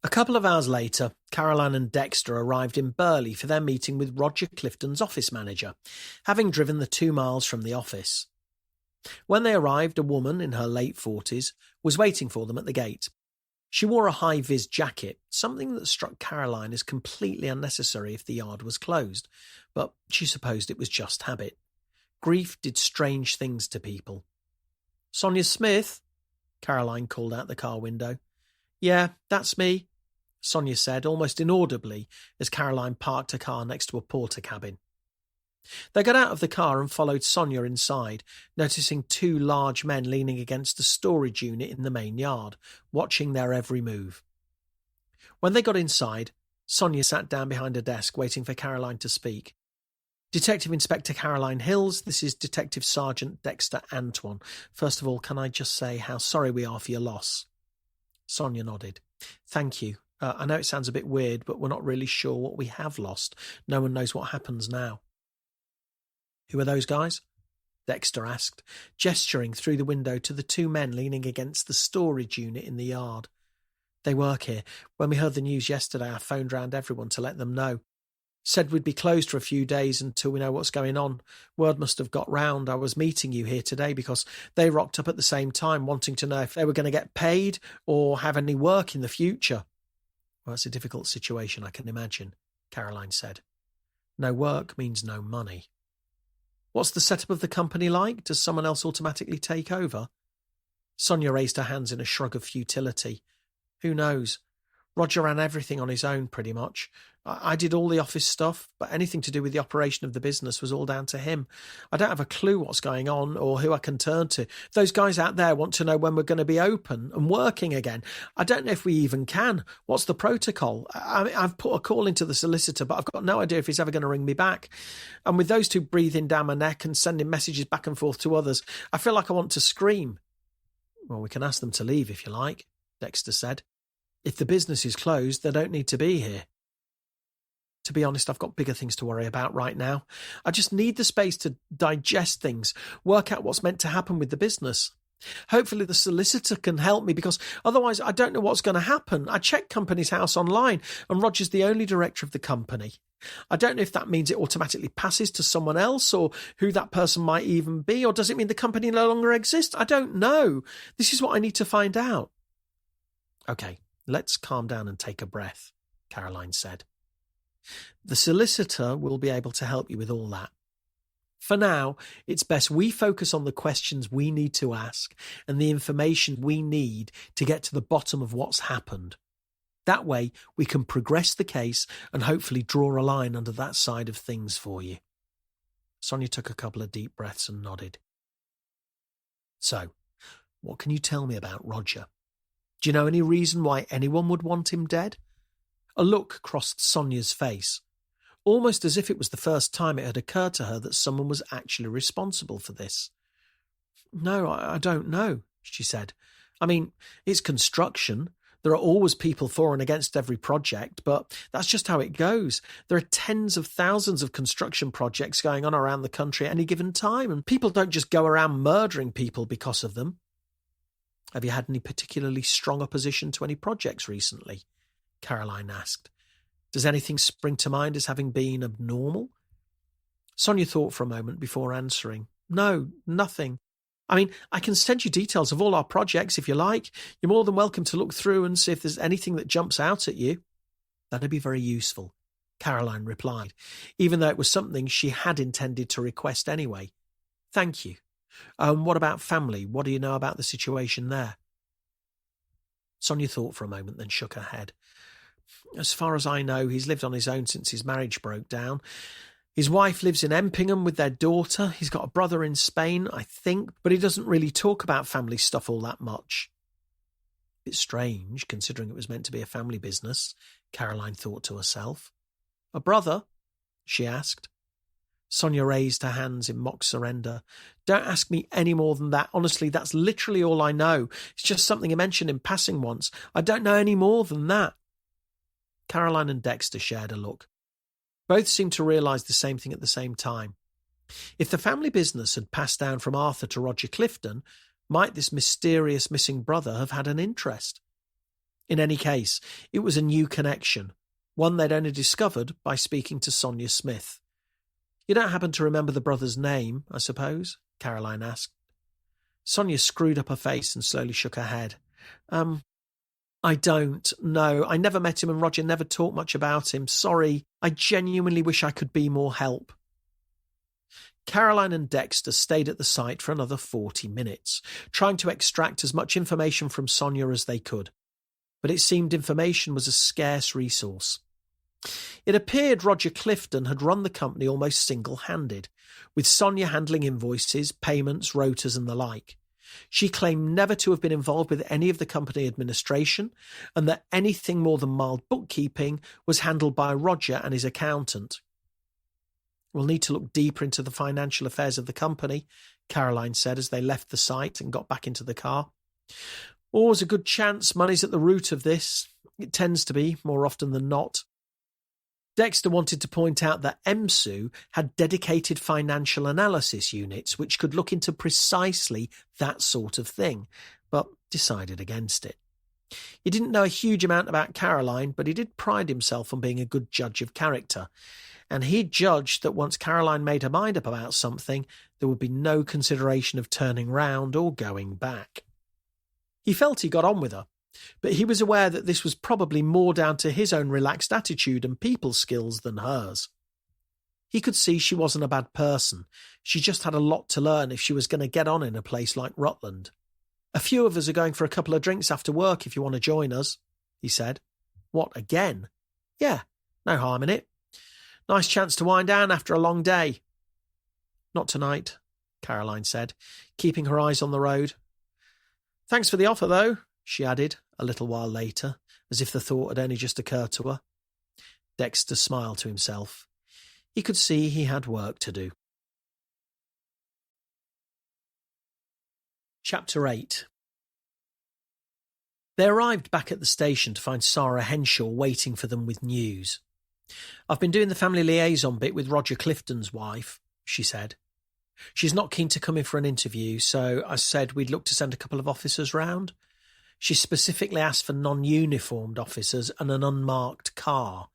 A couple of hours later, Caroline and Dexter arrived in Burley for their meeting with Roger Clifton's office manager, having driven the 2 miles from the office. When they arrived, a woman in her late 40s was waiting for them at the gate. She wore a high-vis jacket, something that struck Caroline as completely unnecessary if the yard was closed, but she supposed it was just habit. Grief did strange things to people. "Sonia Smith?" Caroline called out the car window. "Yeah, that's me," Sonia said, almost inaudibly, as Caroline parked her car next to a porter cabin. They got out of the car and followed Sonia inside, noticing 2 large men leaning against a storage unit in the main yard, watching their every move. When they got inside, Sonia sat down behind her desk, waiting for Caroline to speak. "Detective Inspector Caroline Hills, this is Detective Sergeant Dexter Antoine. First of all, can I just say how sorry we are for your loss?" Sonia nodded. "Thank you. I know it sounds a bit weird, but we're not really sure what we have lost. No one knows what happens now." "Who are those guys?" Dexter asked, gesturing through the window to the 2 men leaning against the storage unit in the yard. "They work here. When we heard the news yesterday, I phoned round everyone to let them know. Said we'd be closed for a few days until we know what's going on. Word must have got round I was meeting you here today because they rocked up at the same time, wanting to know if they were going to get paid or have any work in the future." "Well, it's a difficult situation, I can imagine," Caroline said. "No work means no money." "What's the setup of the company like? Does someone else automatically take over?" Sonia raised her hands in a shrug of futility. "Who knows? Roger ran everything on his own, pretty much. I did all the office stuff, but anything to do with the operation of the business was all down to him. I don't have a clue what's going on or who I can turn to. Those guys out there want to know when we're going to be open and working again. I don't know if we even can. What's the protocol? I've put a call into the solicitor, but I've got no idea if he's ever going to ring me back. And with those 2 breathing down my neck and sending messages back and forth to others, I feel like I want to scream." "Well, we can ask them to leave if you like," Dexter said. "If the business is closed, they don't need to be here." "To be honest, I've got bigger things to worry about right now. I just need the space to digest things, work out what's meant to happen with the business. Hopefully the solicitor can help me because otherwise I don't know what's going to happen. I checked Company's House online and Roger's the only director of the company. I don't know if that means it automatically passes to someone else or who that person might even be, or does it mean the company no longer exists? I don't know. This is what I need to find out." "Okay, let's calm down and take a breath," Caroline said. "The solicitor will be able to help you with all that. For now, it's best we focus on the questions we need to ask and the information we need to get to the bottom of what's happened. That way, we can progress the case and hopefully draw a line under that side of things for you." Sonia took a couple of deep breaths and nodded. "So, what can you tell me about Roger? Do you know any reason why anyone would want him dead?" A look crossed Sonia's face, almost as if it was the first time it had occurred to her that someone was actually responsible for this. "No, I don't know," she said. "I mean, it's construction. There are always people for and against every project, but that's just how it goes. There are tens of thousands of construction projects going on around the country at any given time, and people don't just go around murdering people because of them." "Have you had any particularly strong opposition to any projects recently?" Caroline asked. "Does anything spring to mind as having been abnormal?" Sonia thought for a moment before answering. "No, nothing. I mean, I can send you details of all our projects if you like. You're more than welcome to look through and see if there's anything that jumps out at you." "That'd be very useful," Caroline replied, even though it was something she had intended to request anyway. "Thank you. What about family? What do you know about the situation there?" Sonia thought for a moment, then shook her head. "As far as I know, he's lived on his own since his marriage broke down. His wife lives in Empingham with their daughter. He's got a brother in Spain, I think, but he doesn't really talk about family stuff all that much." Bit strange, considering it was meant to be a family business, Caroline thought to herself. "A brother?" she asked. Sonia raised her hands in mock surrender. "Don't ask me any more than that. Honestly, that's literally all I know. It's just something he mentioned in passing once. I don't know any more than that." Caroline and Dexter shared a look. Both seemed to realise the same thing at the same time. If the family business had passed down from Arthur to Roger Clifton, might this mysterious missing brother have had an interest? In any case, it was a new connection, one they'd only discovered by speaking to Sonia Smith. "You don't happen to remember the brother's name, I suppose?" Caroline asked. Sonia screwed up her face and slowly shook her head. I don't. No, I never met him and Roger never talked much about him. Sorry, I genuinely wish I could be more help." Caroline and Dexter stayed at the site for another 40 minutes, trying to extract as much information from Sonia as they could. But it seemed information was a scarce resource. It appeared Roger Clifton had run the company almost single-handed, with Sonia handling invoices, payments, rotas and the like. She claimed never to have been involved with any of the company administration, and that anything more than mild bookkeeping was handled by Roger and his accountant. "We'll need to look deeper into the financial affairs of the company," Caroline said as they left the site and got back into the car. "Always a good chance money's at the root of this. It tends to be, more often than not." Dexter wanted to point out that EMSU had dedicated financial analysis units which could look into precisely that sort of thing, but decided against it. He didn't know a huge amount about Caroline, but he did pride himself on being a good judge of character, and he judged that once Caroline made her mind up about something, there would be no consideration of turning round or going back. He felt he got on with her, but he was aware that this was probably more down to his own relaxed attitude and people skills than hers. He could see she wasn't a bad person. She just had a lot to learn if she was going to get on in a place like Rutland. "A few of us are going for a couple of drinks after work if you want to join us," he said. "What, again?" "Yeah, no harm in it. Nice chance to wind down after a long day." "Not tonight," Caroline said, keeping her eyes on the road. "Thanks for the offer, though," she added a little while later, as if the thought had only just occurred to her. Dexter smiled to himself. He could see he had work to do. Chapter 8. They arrived back at the station to find Sarah Henshaw waiting for them with news. "I've been doing the family liaison bit with Roger Clifton's wife," she said. "She's not keen to come in for an interview, so I said we'd look to send a couple of officers round. She specifically asked for non-uniformed officers and an unmarked car."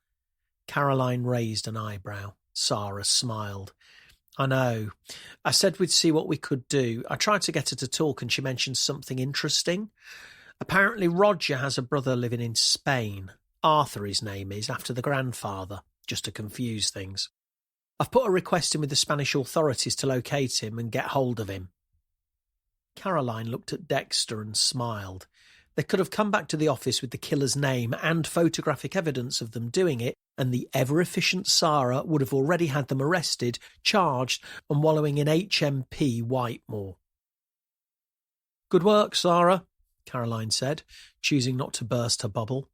Caroline raised an eyebrow. Sarah smiled. "I know. I said we'd see what we could do. I tried to get her to talk and she mentioned something interesting. Apparently Roger has a brother living in Spain. Arthur his name is, after the grandfather, just to confuse things. I've put a request in with the Spanish authorities to locate him and get hold of him." Caroline looked at Dexter and smiled. They could have come back to the office with the killer's name and photographic evidence of them doing it, and the ever-efficient Sarah would have already had them arrested, charged, and wallowing in HMP Whitemore. "Good work, Sarah," Caroline said, choosing not to burst her bubble.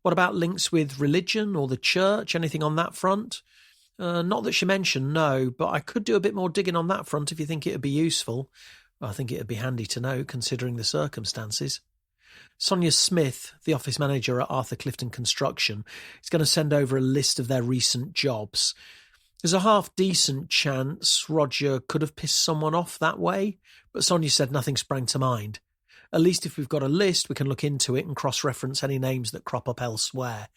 "What about links with religion or the church? Anything on that front?" Not that she mentioned, no, but I could do a bit more digging on that front if you think it would be useful. I think it would be handy to know, considering the circumstances." Sonia Smith, the office manager at Arthur Clifton Construction, is going to send over a list of their recent jobs. There's a half-decent chance Roger could have pissed someone off that way, but Sonia said nothing sprang to mind. At least if we've got a list, we can look into it and cross-reference any names that crop up elsewhere.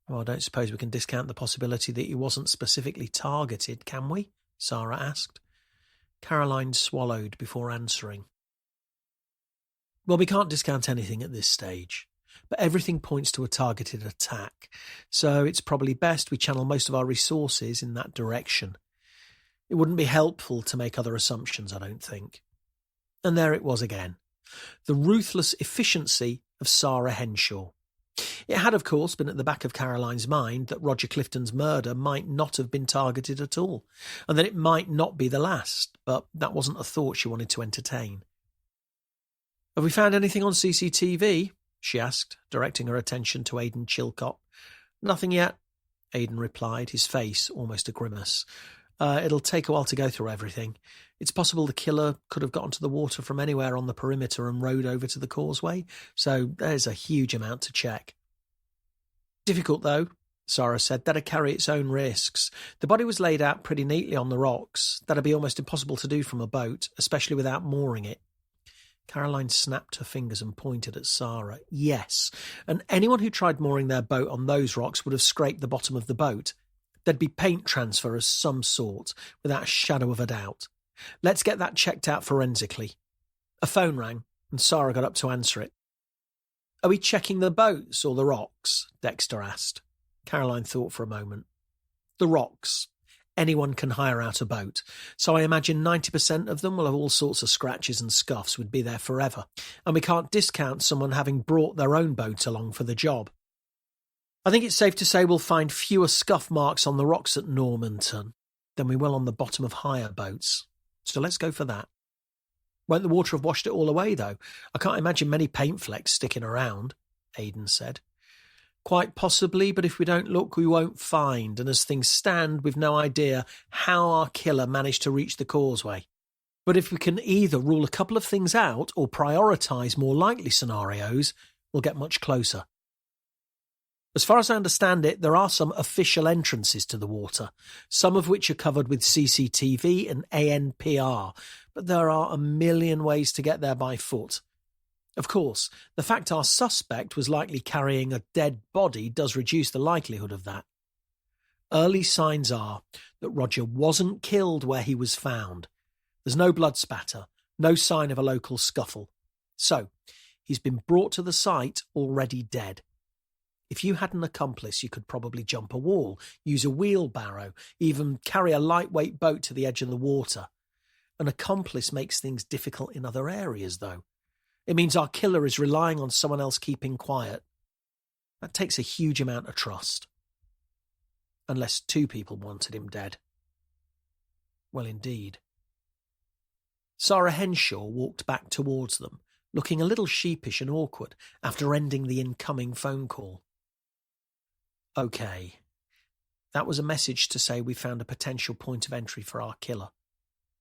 "Well, I don't suppose we can discount the possibility that he wasn't specifically targeted, can we?" Sarah asked. Caroline swallowed before answering. "Well, we can't discount anything at this stage, but everything points to a targeted attack, so it's probably best we channel most of our resources in that direction. It wouldn't be helpful to make other assumptions, I don't think." And there it was again. The ruthless efficiency of Sarah Henshaw. It had, of course, been at the back of Caroline's mind that Roger Clifton's murder might not have been targeted at all, and that it might not be the last, but that wasn't a thought she wanted to entertain. "Have we found anything on CCTV?" she asked, directing her attention to Aidan Chilcott. "Nothing yet," Aidan replied, his face almost a grimace. It'll take a while to go through everything. It's possible the killer could have gotten to the water from anywhere on the perimeter and rowed over to the causeway, so there's a huge amount to check." "Difficult, though," Sarah said. "That'd carry its own risks. The body was laid out pretty neatly on the rocks. That'd be almost impossible to do from a boat, especially without mooring it." Caroline snapped her fingers and pointed at Sarah. Yes, and anyone who tried mooring their boat on those rocks would have scraped the bottom of the boat. There'd be paint transfer of some sort, without a shadow of a doubt. Let's get that checked out forensically. A phone rang, and Sarah got up to answer it. Are we checking the boats or the rocks? Dexter asked. Caroline thought for a moment. The rocks. Anyone can hire out a boat, so I imagine 90% of them will have all sorts of scratches and scuffs, would be there forever, and we can't discount someone having brought their own boat along for the job. I think it's safe to say we'll find fewer scuff marks on the rocks at Normanton than we will on the bottom of hire boats, so let's go for that. Won't the water have washed it all away, though? I can't imagine many paint flecks sticking around, Aidan said. Quite possibly, but if we don't look, we won't find, and as things stand, we've no idea how our killer managed to reach the causeway. But if we can either rule a couple of things out or prioritise more likely scenarios, we'll get much closer. As far as I understand it, there are some official entrances to the water, some of which are covered with CCTV and ANPR, but there are a million ways to get there by foot. Of course, the fact our suspect was likely carrying a dead body does reduce the likelihood of that. Early signs are that Roger wasn't killed where he was found. There's no blood spatter, no sign of a local scuffle. So, he's been brought to the site already dead. If you had an accomplice, you could probably jump a wall, use a wheelbarrow, even carry a lightweight boat to the edge of the water. An accomplice makes things difficult in other areas, though. It means our killer is relying on someone else keeping quiet. That takes a huge amount of trust. Unless two people wanted him dead. Well, indeed. Sarah Henshaw walked back towards them, looking a little sheepish and awkward after ending the incoming phone call. Okay. That was a message to say we found a potential point of entry for our killer.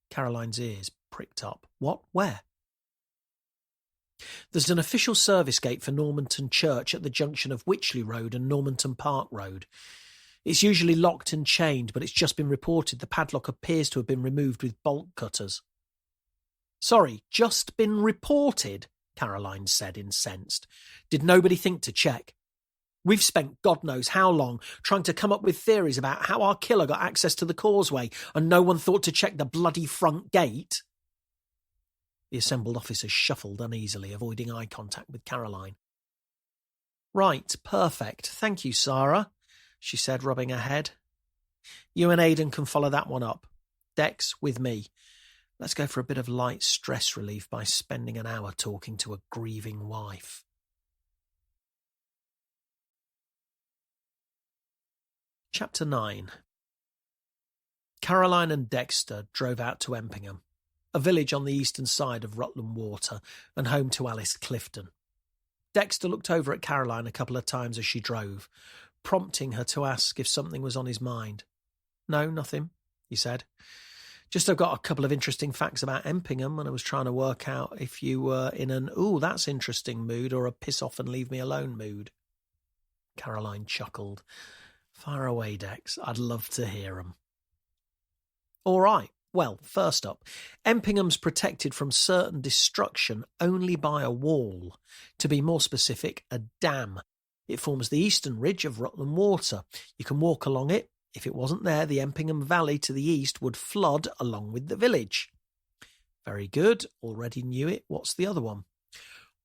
Caroline's ears pricked up. What? Where? There's an official service gate for Normanton Church at the junction of Wychley Road and Normanton Park Road. It's usually locked and chained, but it's just been reported the padlock appears to have been removed with bolt cutters. Sorry, just been reported, Caroline said, incensed. Did nobody think to check? We've spent God knows how long trying to come up with theories about how our killer got access to the causeway, and no one thought to check the bloody front gate. The assembled officers shuffled uneasily, avoiding eye contact with Caroline. Right, perfect. Thank you, Sarah, she said, rubbing her head. You and Aidan can follow that one up. Dex, with me. Let's go for a bit of light stress relief by spending an hour talking to a grieving wife. Chapter 9. Caroline and Dexter drove out to Empingham, a village on the eastern side of Rutland Water and home to Alice Clifton. Dexter looked over at Caroline a couple of times as she drove, prompting her to ask if something was on his mind. No, nothing, he said. Just I've got a couple of interesting facts about Empingham, and I was trying to work out if you were in an "ooh, that's interesting" mood or a piss off and leave me alone mood. Caroline chuckled. Fire away, Dex. I'd love to hear 'em. All right. Well, first up, Empingham's protected from certain destruction only by a wall. To be more specific, a dam. It forms the eastern ridge of Rutland Water. You can walk along it. If it wasn't there, the Empingham Valley to the east would flood along with the village. Very good. Already knew it. What's the other one?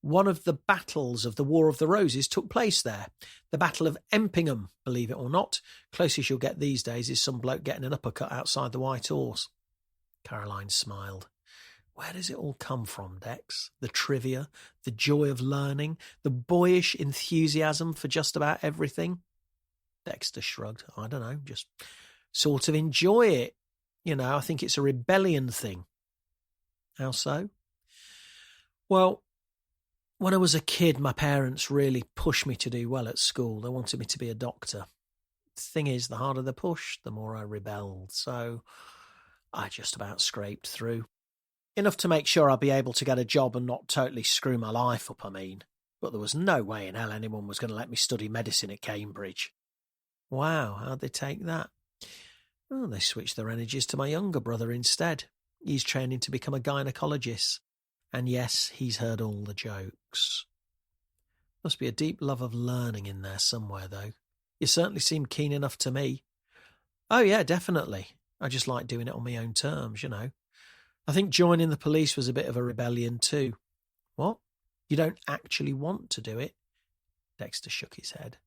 One of the battles of the War of the Roses took place there. The Battle of Empingham, believe it or not. Closest you'll get these days is some bloke getting an uppercut outside the White Horse. Caroline smiled. Where does it all come from, Dex? The trivia, the joy of learning, the boyish enthusiasm for just about everything? Dexter shrugged. I don't know, just sort of enjoy it. You know, I think it's a rebellion thing. How so? Well, when I was a kid, my parents really pushed me to do well at school. They wanted me to be a doctor. The thing is, the harder the push, the more I rebelled. So I just about scraped through. Enough to make sure I'd be able to get a job and not totally screw my life up, I mean. But there was no way in hell anyone was going to let me study medicine at Cambridge. Wow, how'd they take that? Well, they switched their energies to my younger brother instead. He's training to become a gynecologist. And yes, he's heard all the jokes. Must be a deep love of learning in there somewhere, though. You certainly seem keen enough to me. Oh, yeah, definitely. I just like doing it on my own terms, you know. I think joining the police was a bit of a rebellion too. What? You don't actually want to do it? Dexter shook his head.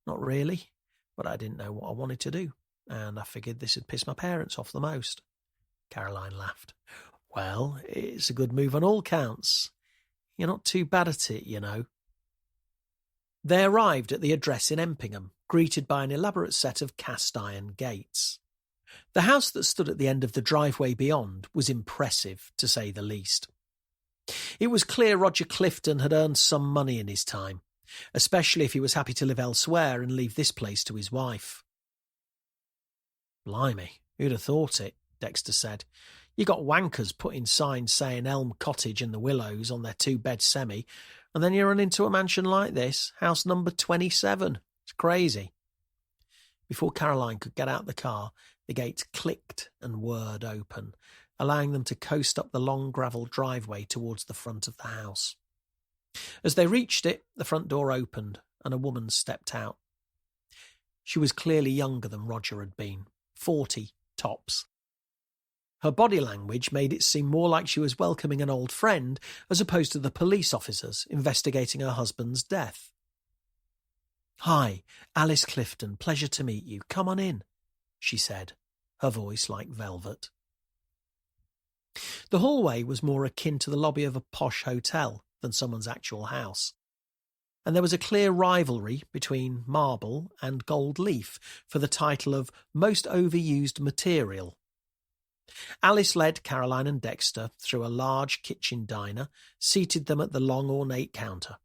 Not really, but I didn't know what I wanted to do, and I figured this would piss my parents off the most. Caroline laughed. Well, it's a good move on all counts. You're not too bad at it, you know. They arrived at the address in Empingham, greeted by an elaborate set of cast-iron gates. The house that stood at the end of the driveway beyond was impressive, to say the least. It was clear Roger Clifton had earned some money in his time, especially if he was happy to live elsewhere and leave this place to his wife. Blimey, who'd have thought it, Dexter said. You got wankers putting signs saying Elm Cottage and the Willows on their two-bed semi, and then you run into a mansion like this, house number 27. It's crazy. Before Caroline could get out the car, the gates clicked and whirred open, allowing them to coast up the long gravel driveway towards the front of the house. As they reached it, the front door opened and a woman stepped out. She was clearly younger than Roger had been, 40 tops. Her body language made it seem more like she was welcoming an old friend as opposed to the police officers investigating her husband's death. Hi, Alice Clifton, pleasure to meet you. Come on in, she said, her voice like velvet. The hallway was more akin to the lobby of a posh hotel than someone's actual house, and there was a clear rivalry between Marble and Gold Leaf for the title of Most Overused Material. Alice led Caroline and Dexter through a large kitchen diner, seated them at the long ornate counter.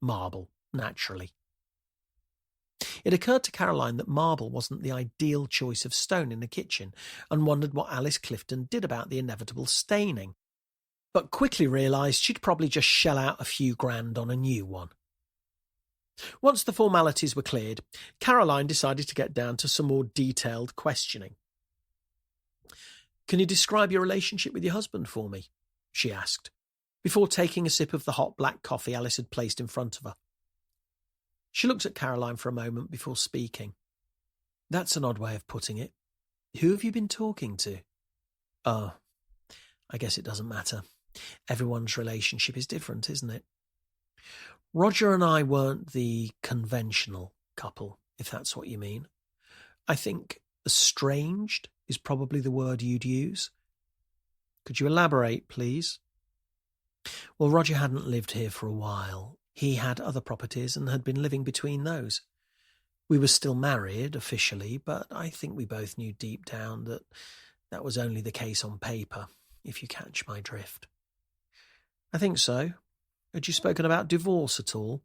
Marble, naturally. It occurred to Caroline that marble wasn't the ideal choice of stone in the kitchen, and wondered what Alice Clifton did about the inevitable staining, but quickly realised she'd probably just shell out a few grand on a new one. Once the formalities were cleared, Caroline decided to get down to some more detailed questioning. Can you describe your relationship with your husband for me? She asked, before taking a sip of the hot black coffee Alice had placed in front of her. She looked at Caroline for a moment before speaking. That's an odd way of putting it. Who have you been talking to? Oh, I guess it doesn't matter. Everyone's relationship is different, isn't it? Roger and I weren't the conventional couple, if that's what you mean. I think estranged is probably the word you'd use. Could you elaborate, please? Well, Roger hadn't lived here for a while. He had other properties and had been living between those. We were still married, officially, but I think we both knew deep down that that was only the case on paper, if you catch my drift. I think so. Had you spoken about divorce at all?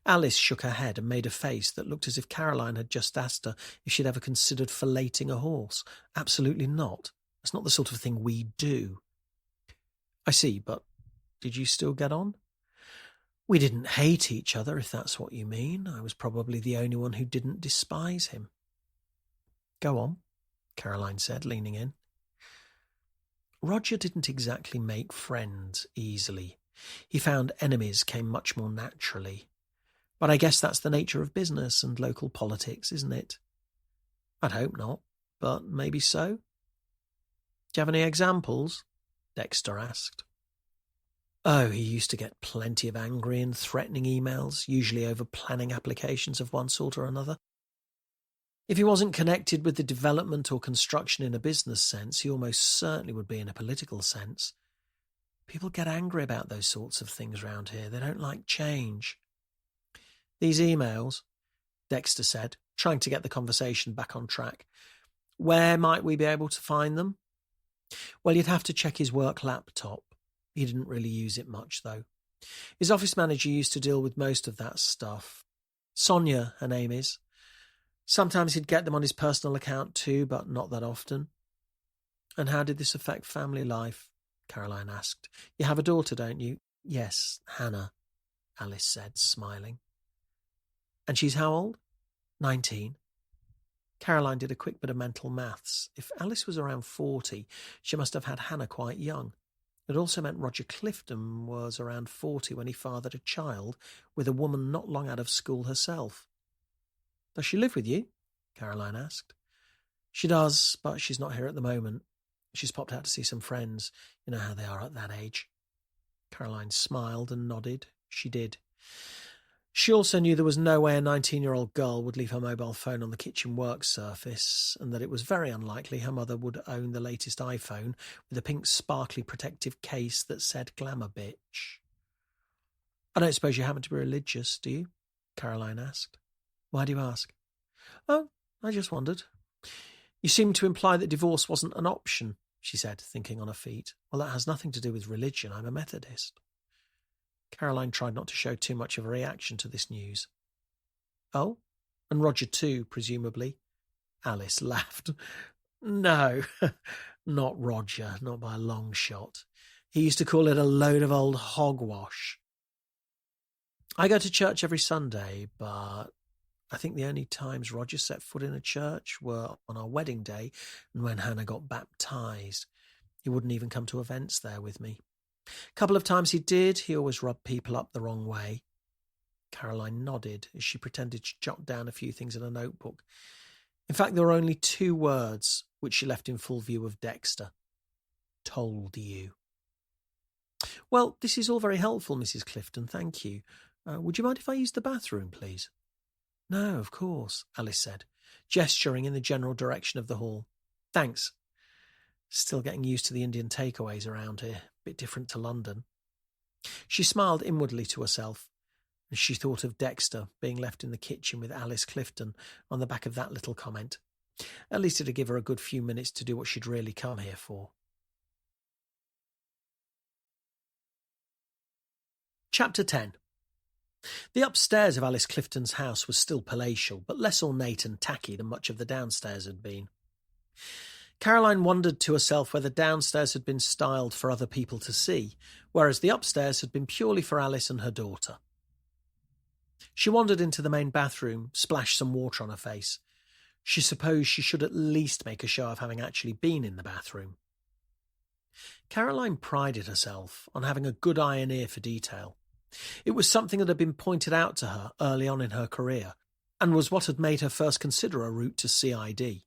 Alice shook her head and made a face that looked as if Caroline had just asked her if she'd ever considered filleting a horse. Absolutely not. That's not the sort of thing we do. I see, but did you still get on? We didn't hate each other, if that's what you mean. I was probably the only one who didn't despise him. Go on, Caroline said, leaning in. Roger didn't exactly make friends easily. He found enemies came much more naturally. But I guess that's the nature of business and local politics, isn't it? I'd hope not, but maybe so. Do you have any examples? Dexter asked. Oh, he used to get plenty of angry and threatening emails, usually over planning applications of one sort or another. If he wasn't connected with the development or construction in a business sense, he almost certainly would be in a political sense. People get angry about those sorts of things round here. They don't like change. These emails, Dexter said, trying to get the conversation back on track. Where might we be able to find them? Well, you'd have to check his work laptop. He didn't really use it much, though. His office manager used to deal with most of that stuff. Sonia, her name is. Sometimes he'd get them on his personal account too, but not that often. And how did this affect family life? Caroline asked. You have a daughter, don't you? Yes, Hannah, Alice said, smiling. And she's how old? 19. Caroline did a quick bit of mental maths. If Alice was around 40, she must have had Hannah quite young. It also meant Roger Clifton was around 40 when he fathered a child with a woman not long out of school herself. "Does she live with you?" Caroline asked. "She does, but she's not here at the moment. She's popped out to see some friends. You know how they are at that age." Caroline smiled and nodded. She did. She also knew there was no way a 19-year-old girl would leave her mobile phone on the kitchen work surface, and that it was very unlikely her mother would own the latest iPhone with a pink sparkly protective case that said "Glamour Bitch." "I don't suppose you happen to be religious, do you?" Caroline asked. "Why do you ask?" "Oh, I just wondered. You seemed to imply that divorce wasn't an option," she said, thinking on her feet. "Well, that has nothing to do with religion. I'm a Methodist." Caroline tried not to show too much of a reaction to this news. "Oh, and Roger too, presumably." Alice laughed. "No, not Roger, not by a long shot. He used to call it a load of old hogwash. I go to church every Sunday, but I think the only times Roger set foot in a church were on our wedding day and when Hannah got baptised. He wouldn't even come to events there with me. A couple of times he did. He always rubbed people up the wrong way." Caroline nodded as she pretended to jot down a few things in a notebook. In fact, there were only 2 words which she left in full view of Dexter. "Told you." "Well, this is all very helpful, Mrs. Clifton, thank you. Would you mind if I use the bathroom, please?" "No, of course," Alice said, gesturing in the general direction of the hall. "Thanks. Still getting used to the Indian takeaways around here. Bit different to London." She smiled inwardly to herself as she thought of Dexter being left in the kitchen with Alice Clifton on the back of that little comment. At least it'd give her a good few minutes to do what she'd really come here for. Chapter 10. The upstairs of Alice Clifton's house was still palatial, but less ornate and tacky than much of the downstairs had been. Caroline wondered to herself whether downstairs had been styled for other people to see, whereas the upstairs had been purely for Alice and her daughter. She wandered into the main bathroom, splashed some water on her face. She supposed she should at least make a show of having actually been in the bathroom. Caroline prided herself on having a good eye and ear for detail. It was something that had been pointed out to her early on in her career, and was what had made her first consider a route to CID.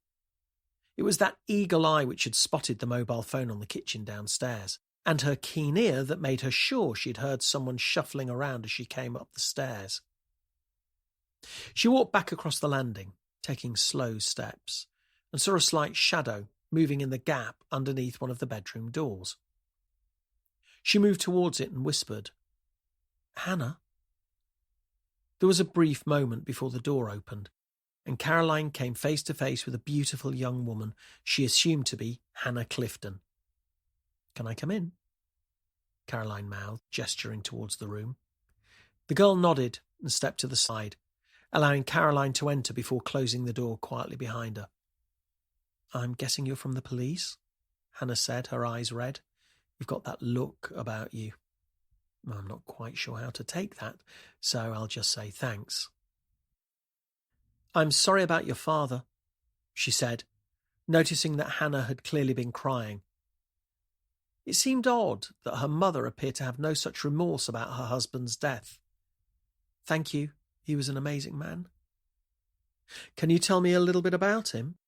It was that eagle eye which had spotted the mobile phone on the kitchen downstairs, and her keen ear that made her sure she'd heard someone shuffling around as she came up the stairs. She walked back across the landing, taking slow steps, and saw a slight shadow moving in the gap underneath one of the bedroom doors. She moved towards it and whispered, "Hannah?" There was a brief moment before the door opened, and Caroline came face to face with a beautiful young woman she assumed to be Hannah Clifton. "Can I come in?" Caroline mouthed, gesturing towards the room. The girl nodded and stepped to the side, allowing Caroline to enter before closing the door quietly behind her. "I'm guessing you're from the police?" Hannah said, her eyes red. "You've got that look about you." "I'm not quite sure how to take that, so I'll just say thanks." "I'm sorry about your father," she said, noticing that Hannah had clearly been crying. It seemed odd that her mother appeared to have no such remorse about her husband's death. "Thank you. He was an amazing man." "Can you tell me a little bit about him?"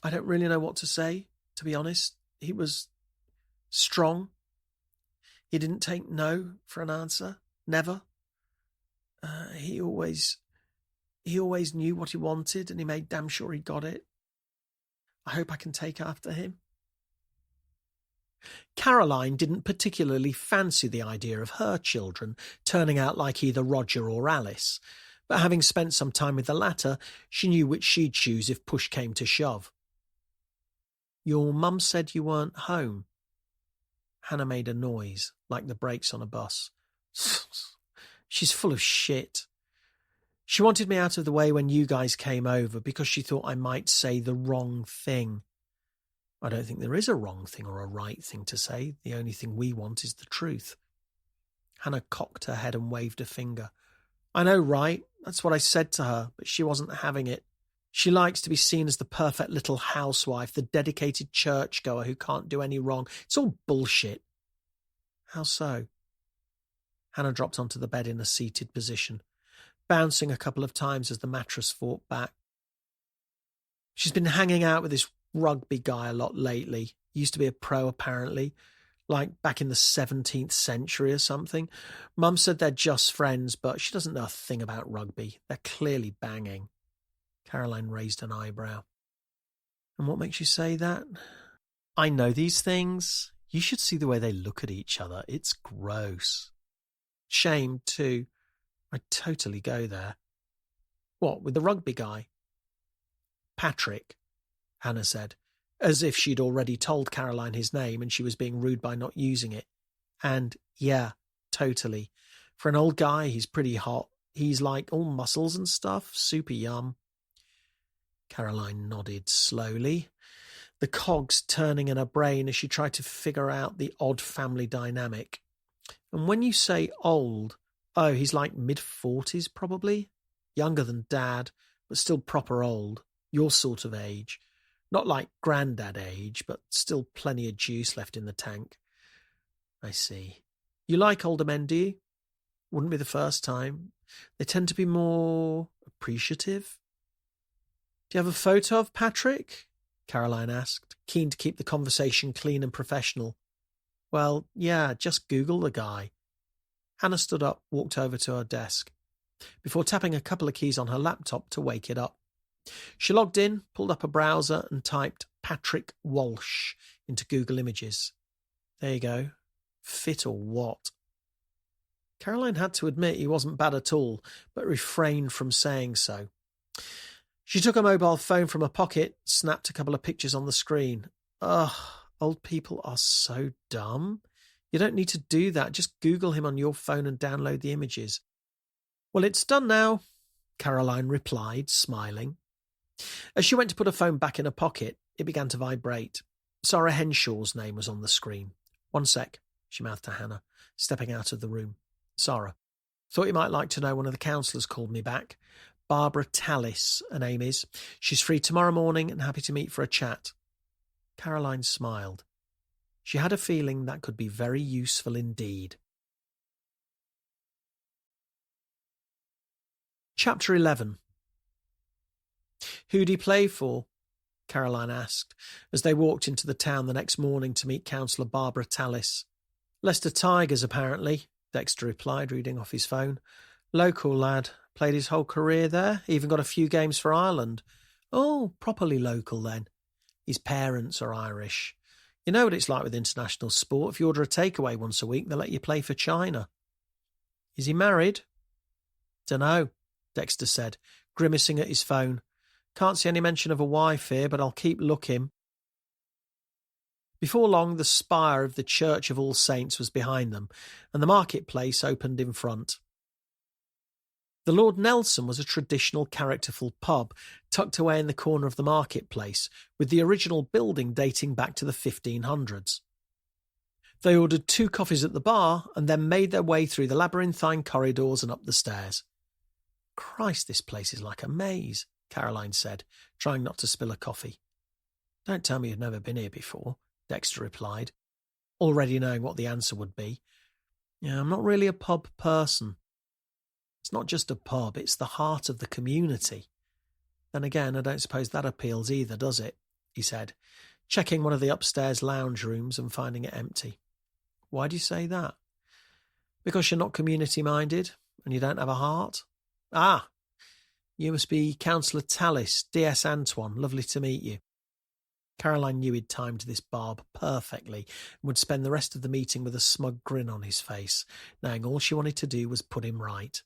"I don't really know what to say, to be honest. He was strong. He didn't take no for an answer. Never. He always knew what he wanted, and he made damn sure he got it. I hope I can take after him." Caroline didn't particularly fancy the idea of her children turning out like either Roger or Alice, but having spent some time with the latter, she knew which she'd choose if push came to shove. "Your mum said you weren't home." Hannah made a noise, like the brakes on a bus. "She's full of shit. She wanted me out of the way when you guys came over because she thought I might say the wrong thing. I don't think there is a wrong thing or a right thing to say. The only thing we want is the truth." Hannah cocked her head and waved a finger. "I know, right? That's what I said to her, but she wasn't having it. She likes to be seen as the perfect little housewife, the dedicated churchgoer who can't do any wrong. It's all bullshit. How so? Hannah dropped onto the bed in a seated position, bouncing a couple of times as the mattress fought back. She's been hanging out with this rugby guy a lot lately. He used to be a pro, apparently, like back in the 17th century or something. Mum said they're just friends, but she doesn't know a thing about rugby. They're clearly banging. Caroline raised an eyebrow. And what makes you say that? I know these things. You should see the way they look at each other. It's gross. Shame, too. I'd totally go there. What, with the rugby guy? Patrick, Hannah said, as if she'd already told Caroline his name and she was being rude by not using it. And, yeah, totally. For an old guy, he's pretty hot. He's like all muscles and stuff, super yum. Caroline nodded slowly, the cogs turning in her brain as she tried to figure out the odd family dynamic. And when you say old, oh, he's like mid-40s probably? Younger than Dad, but still proper old. Your sort of age. Not like Grandad age, but still plenty of juice left in the tank. I see. You like older men, do you? Wouldn't be the first time. They tend to be more appreciative. Do you have a photo of Patrick? Caroline asked, keen to keep the conversation clean and professional. Well, yeah, just Google the guy. Hannah stood up, walked over to her desk, before tapping a couple of keys on her laptop to wake it up. She logged in, pulled up a browser and typed Patrick Walsh into Google Images. There you go. Fit or what? Caroline had to admit he wasn't bad at all, but refrained from saying so. She took a mobile phone from her pocket, snapped a couple of pictures on the screen. Ugh, old people are so dumb. You don't need to do that. Just Google him on your phone and download the images. Well, it's done now, Caroline replied, smiling. As she went to put her phone back in her pocket, it began to vibrate. Sarah Henshaw's name was on the screen. One sec, she mouthed to Hannah, stepping out of the room. Sarah, thought you might like to know one of the counsellors called me back. Barbara Tallis, her name is. She's free tomorrow morning and happy to meet for a chat. Caroline smiled. She had a feeling that could be very useful indeed. Chapter 11. Who'd he play for? Caroline asked, as they walked into the town the next morning to meet Counsellor Barbara Tallis. Leicester Tigers, apparently, Dexter replied, reading off his phone. Local lad. Played his whole career there, even got a few games for Ireland. Oh, properly local then. His parents are Irish. You know what it's like with international sport. If you order a takeaway once a week, they'll let you play for China. Is he married? Dunno, Dexter said, grimacing at his phone. Can't see any mention of a wife here, but I'll keep looking. Before long, the spire of the Church of All Saints was behind them, and the marketplace opened in front. The Lord Nelson was a traditional characterful pub tucked away in the corner of the marketplace, with the original building dating back to the 1500s. They ordered 2 coffees at the bar and then made their way through the labyrinthine corridors and up the stairs. Christ, this place is like a maze, Caroline said, trying not to spill her coffee. Don't tell me you've never been here before, Dexter replied, already knowing what the answer would be. Yeah, I'm not really a pub person. It's not just a pub, it's the heart of the community. Then again, I don't suppose that appeals either, does it? He said, checking one of the upstairs lounge rooms and finding it empty. Why do you say that? Because you're not community-minded and you don't have a heart? Ah, you must be Counsellor Tallis, DS Antoine. Lovely to meet you. Caroline knew he'd timed this barb perfectly and would spend the rest of the meeting with a smug grin on his face, knowing all she wanted to do was put him right.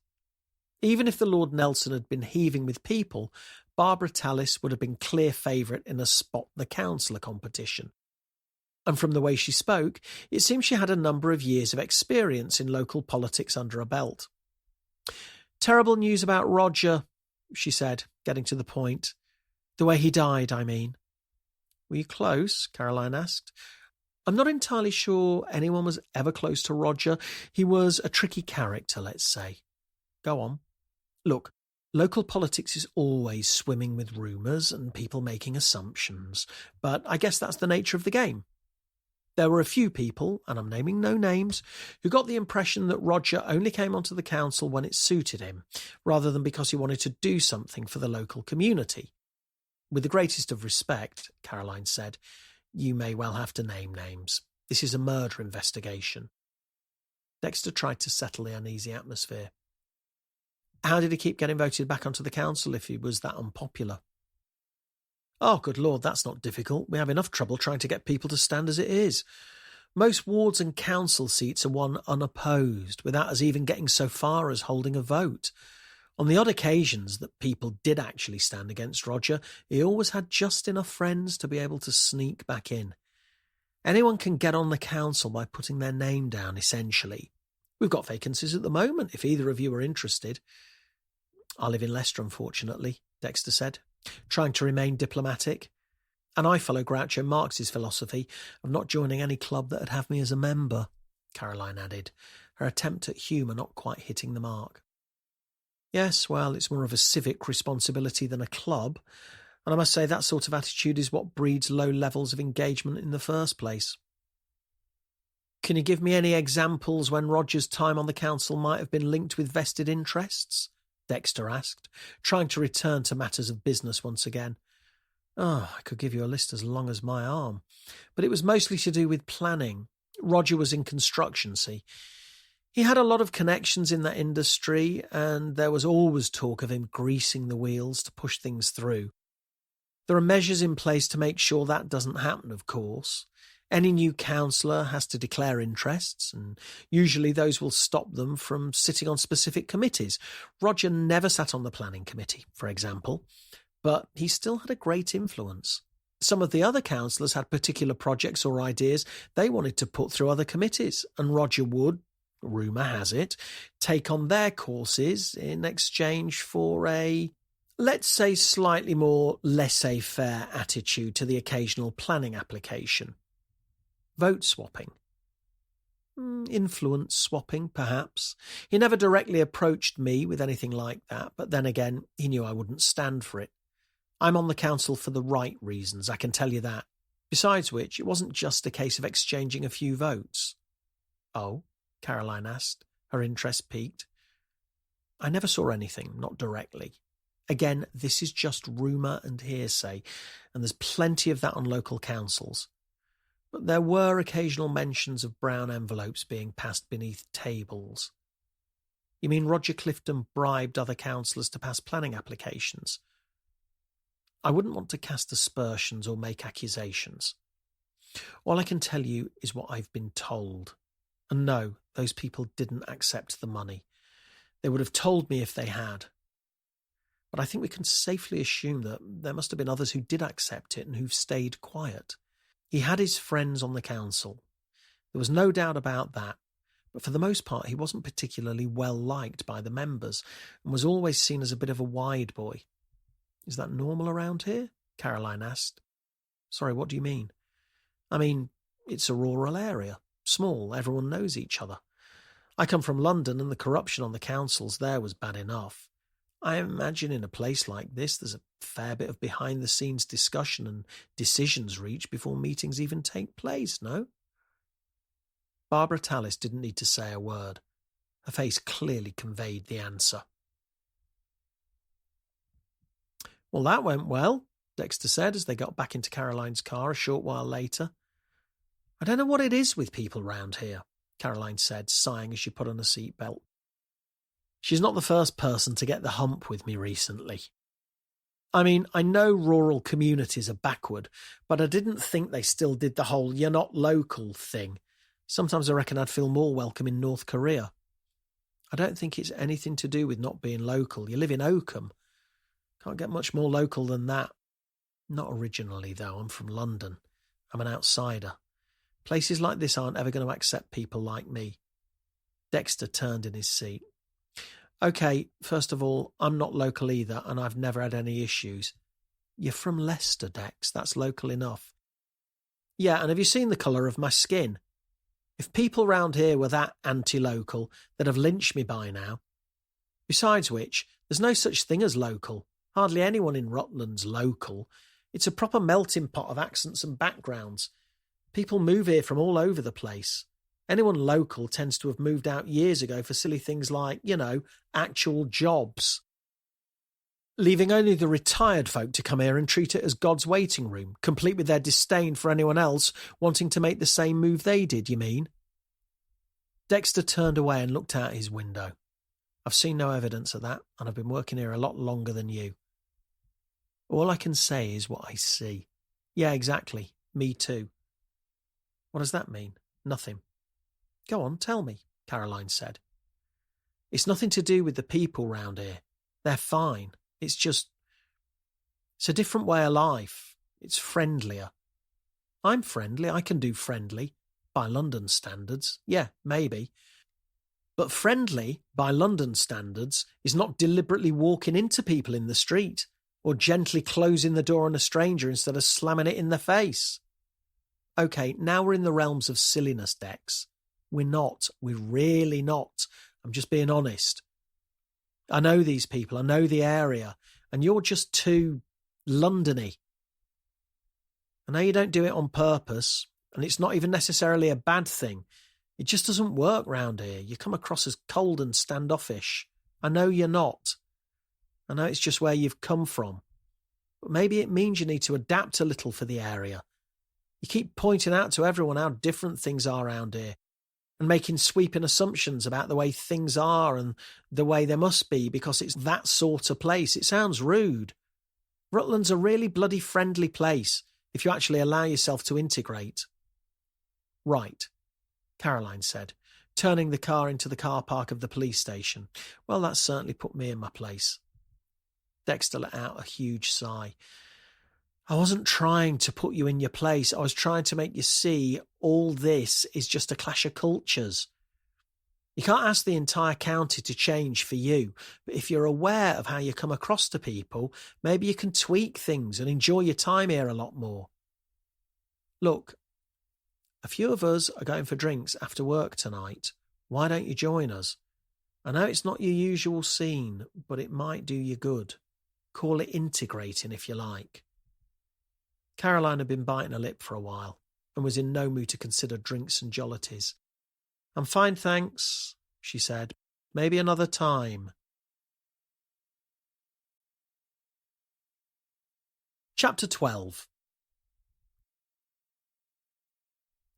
Even if the Lord Nelson had been heaving with people, Barbara Tallis would have been clear favourite in a Spot the Counsellor competition. And from the way she spoke, it seemed she had a number of years of experience in local politics under her belt. Terrible news about Roger, she said, getting to the point. The way he died, I mean. Were you close? Caroline asked. I'm not entirely sure anyone was ever close to Roger. He was a tricky character, let's say. Go on. Look, Local politics is always swimming with rumours and people making assumptions, but I guess that's the nature of the game. There were a few people, and I'm naming no names, who got the impression that Roger only came onto the council when it suited him, rather than because he wanted to do something for the local community. With the greatest of respect, Caroline said, you may well have to name names. This is a murder investigation. Dexter tried to settle the uneasy atmosphere. How did he keep getting voted back onto the council if he was that unpopular? Oh, good Lord, that's not difficult. We have enough trouble trying to get people to stand as it is. Most wards and council seats are won unopposed, without us even getting so far as holding a vote. On the odd occasions that people did actually stand against Roger, he always had just enough friends to be able to sneak back in. Anyone can get on the council by putting their name down, essentially. We've got vacancies at the moment, if either of you are interested. I live in Leicester, unfortunately, Dexter said, trying to remain diplomatic. And I follow Groucho Marx's philosophy of not joining any club that would have me as a member, Caroline added, her attempt at humour not quite hitting the mark. Yes, well, it's more of a civic responsibility than a club, and I must say that sort of attitude is what breeds low levels of engagement in the first place. Can you give me any examples when Roger's time on the council might have been linked with vested interests? Dexter asked, trying to return to matters of business once again. Oh, I could give you a list as long as my arm, but it was mostly to do with planning. Roger was in construction, see. He had a lot of connections in that industry, and there was always talk of him greasing the wheels to push things through. There are measures in place to make sure that doesn't happen, of course. Any new councillor has to declare interests, and usually those will stop them from sitting on specific committees. Roger never sat on the planning committee, for example, but he still had a great influence. Some of the other councillors had particular projects or ideas they wanted to put through other committees, and Roger would, rumour has it, take on their courses in exchange for a, let's say, slightly more laissez-faire attitude to the occasional planning application. Vote swapping. Influence swapping, perhaps. He never directly approached me with anything like that, but then again, he knew I wouldn't stand for it. I'm on the council for the right reasons, I can tell you that. Besides which, it wasn't just a case of exchanging a few votes. Oh? Caroline asked, her interest piqued. I never saw anything, not directly. Again, this is just rumour and hearsay, and there's plenty of that on local councils. But there were occasional mentions of brown envelopes being passed beneath tables. You mean Roger Clifton bribed other councillors to pass planning applications? I wouldn't want to cast aspersions or make accusations. All I can tell you is what I've been told. And no, those people didn't accept the money. They would have told me if they had. But I think we can safely assume that there must have been others who did accept it and who've stayed quiet. He had his friends on the council. There was no doubt about that, but for the most part he wasn't particularly well liked by the members and was always seen as a bit of a wide boy. Is that normal around here? Caroline asked. Sorry, what do you mean? I mean, it's a rural area. Small, everyone knows each other. I come from London and the corruption on the councils there was bad enough. I imagine in a place like this there's a fair bit of behind-the-scenes discussion and decisions reached before meetings even take place, no? Barbara Tallis didn't need to say a word. Her face clearly conveyed the answer. Well, that went well, Dexter said as they got back into Caroline's car a short while later. I don't know what it is with people round here, Caroline said, sighing as she put on a seatbelt. She's not the first person to get the hump with me recently. I mean, I know rural communities are backward, but I didn't think they still did the whole "you're not local" thing. Sometimes I reckon I'd feel more welcome in North Korea. I don't think it's anything to do with not being local. You live in Oakham. Can't get much more local than that. Not originally, though. I'm from London. I'm an outsider. Places like this aren't ever going to accept people like me. Dexter turned in his seat. OK, first of all, I'm not local either, and I've never had any issues. You're from Leicester, Dex. That's local enough. Yeah, and have you seen the colour of my skin? If people round here were that anti-local, they'd have lynched me by now. Besides which, There's no such thing as local. Hardly anyone in Rutland's local. It's a proper melting pot of accents and backgrounds. People move here from all over the place. Anyone local tends to have moved out years ago for silly things like, actual jobs. Leaving only the retired folk to come here and treat it as God's waiting room, complete with their disdain for anyone else wanting to make the same move they did, you mean? Dexter turned away and looked out his window. I've seen no evidence of that, and I've been working here a lot longer than you. All I can say is what I see. Yeah, exactly. Me too. What does that mean? Nothing. Go on, tell me, Caroline said. It's nothing to do with the people round here. They're fine. It's a different way of life. It's friendlier. I'm friendly. I can do friendly. By London standards. Yeah, maybe. But friendly, by London standards, is not deliberately walking into people in the street or gently closing the door on a stranger instead of slamming it in the face. Okay, now we're in the realms of silliness, Dex. We're not. We're really not. I'm just being honest. I know these people. I know the area. And you're just too London-y. I know you don't do it on purpose, and it's not even necessarily a bad thing. It just doesn't work round here. You come across as cold and standoffish. I know you're not. I know it's just where you've come from. But maybe it means you need to adapt a little for the area. You keep pointing out to everyone how different things are around here and making sweeping assumptions about the way things are and the way they must be because it's that sort of place. It sounds rude. Rutland's a really bloody friendly place if you actually allow yourself to integrate. Right, Caroline said, turning the car into the car park of the police station. Well, that certainly put me in my place. Dexter let out a huge sigh. I wasn't trying to put you in your place. I was trying to make you see all this is just a clash of cultures. You can't ask the entire county to change for you, but if you're aware of how you come across to people, maybe you can tweak things and enjoy your time here a lot more. Look, a few of us are going for drinks after work tonight. Why don't you join us? I know it's not your usual scene, but it might do you good. Call it integrating if you like. Caroline had been biting her lip for a while and was in no mood to consider drinks and jollities. I'm fine, thanks, she said. Maybe another time. Chapter 12.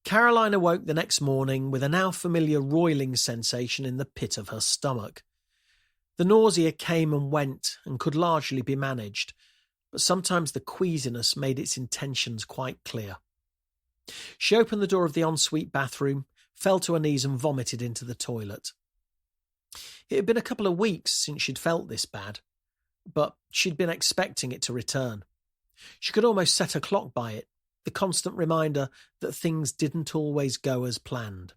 Caroline awoke the next morning with a now familiar roiling sensation in the pit of her stomach. The nausea came and went and could largely be managed, but sometimes the queasiness made its intentions quite clear. She opened the door of the ensuite bathroom, fell to her knees and vomited into the toilet. It had been a couple of weeks since she'd felt this bad, but she'd been expecting it to return. She could almost set a clock by it, the constant reminder that things didn't always go as planned.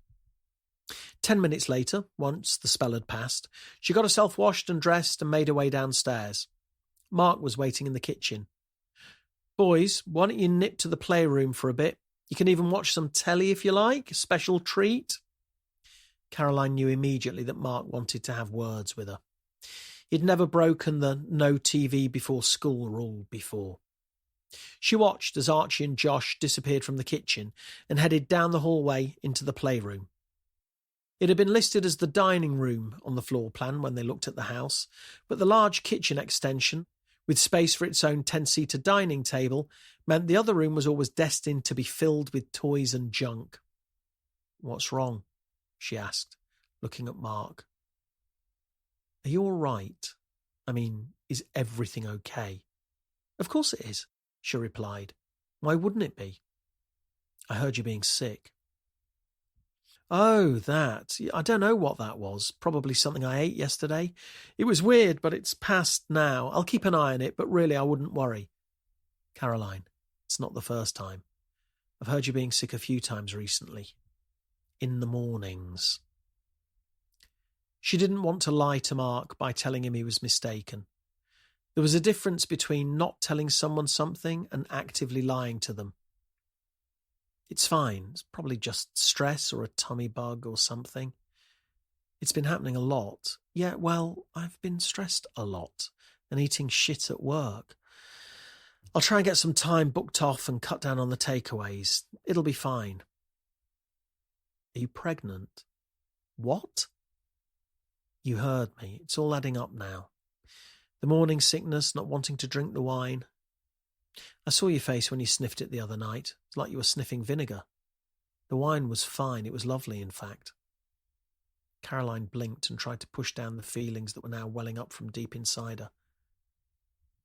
10 minutes later, once the spell had passed, she got herself washed and dressed and made her way downstairs. Mark was waiting in the kitchen. Boys, why don't you nip to the playroom for a bit? You can even watch some telly if you like, a special treat. Caroline knew immediately that Mark wanted to have words with her. He'd never broken the no TV before school rule before. She watched as Archie and Josh disappeared from the kitchen and headed down the hallway into the playroom. It had been listed as the dining room on the floor plan when they looked at the house, but the large kitchen extension, with space for its own 10-seater dining table, meant the other room was always destined to be filled with toys and junk. What's wrong? She asked, looking at Mark. Are you all right? I mean, is everything okay? Of course it is, she replied. Why wouldn't it be? I heard you being sick. Oh, that. I don't know what that was. Probably something I ate yesterday. It was weird, but it's past now. I'll keep an eye on it, but really I wouldn't worry. Caroline, it's not the first time. I've heard you being sick a few times recently. In the mornings. She didn't want to lie to Mark by telling him he was mistaken. There was a difference between not telling someone something and actively lying to them. It's fine. It's probably just stress or a tummy bug or something. It's been happening a lot. Yeah, well, I've been stressed a lot and eating shit at work. I'll try and get some time booked off and cut down on the takeaways. It'll be fine. Are you pregnant? What? You heard me. It's all adding up now. The morning sickness, not wanting to drink the wine. I saw your face when you sniffed it the other night. It's like you were sniffing vinegar. The wine was fine. It was lovely, in fact. Caroline blinked and tried to push down the feelings that were now welling up from deep inside her.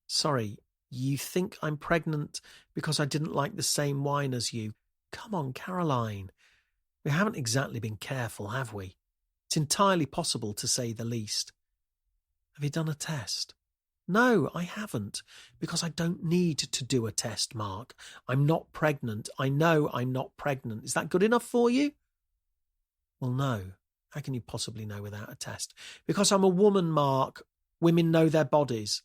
Sorry, you think I'm pregnant because I didn't like the same wine as you? Come on, Caroline. We haven't exactly been careful, have we? It's entirely possible, to say the least. Have you done a test? No, I haven't, because I don't need to do a test, Mark. I'm not pregnant. I know I'm not pregnant. Is that good enough for you? Well, no. How can you possibly know without a test? Because I'm a woman, Mark. Women know their bodies.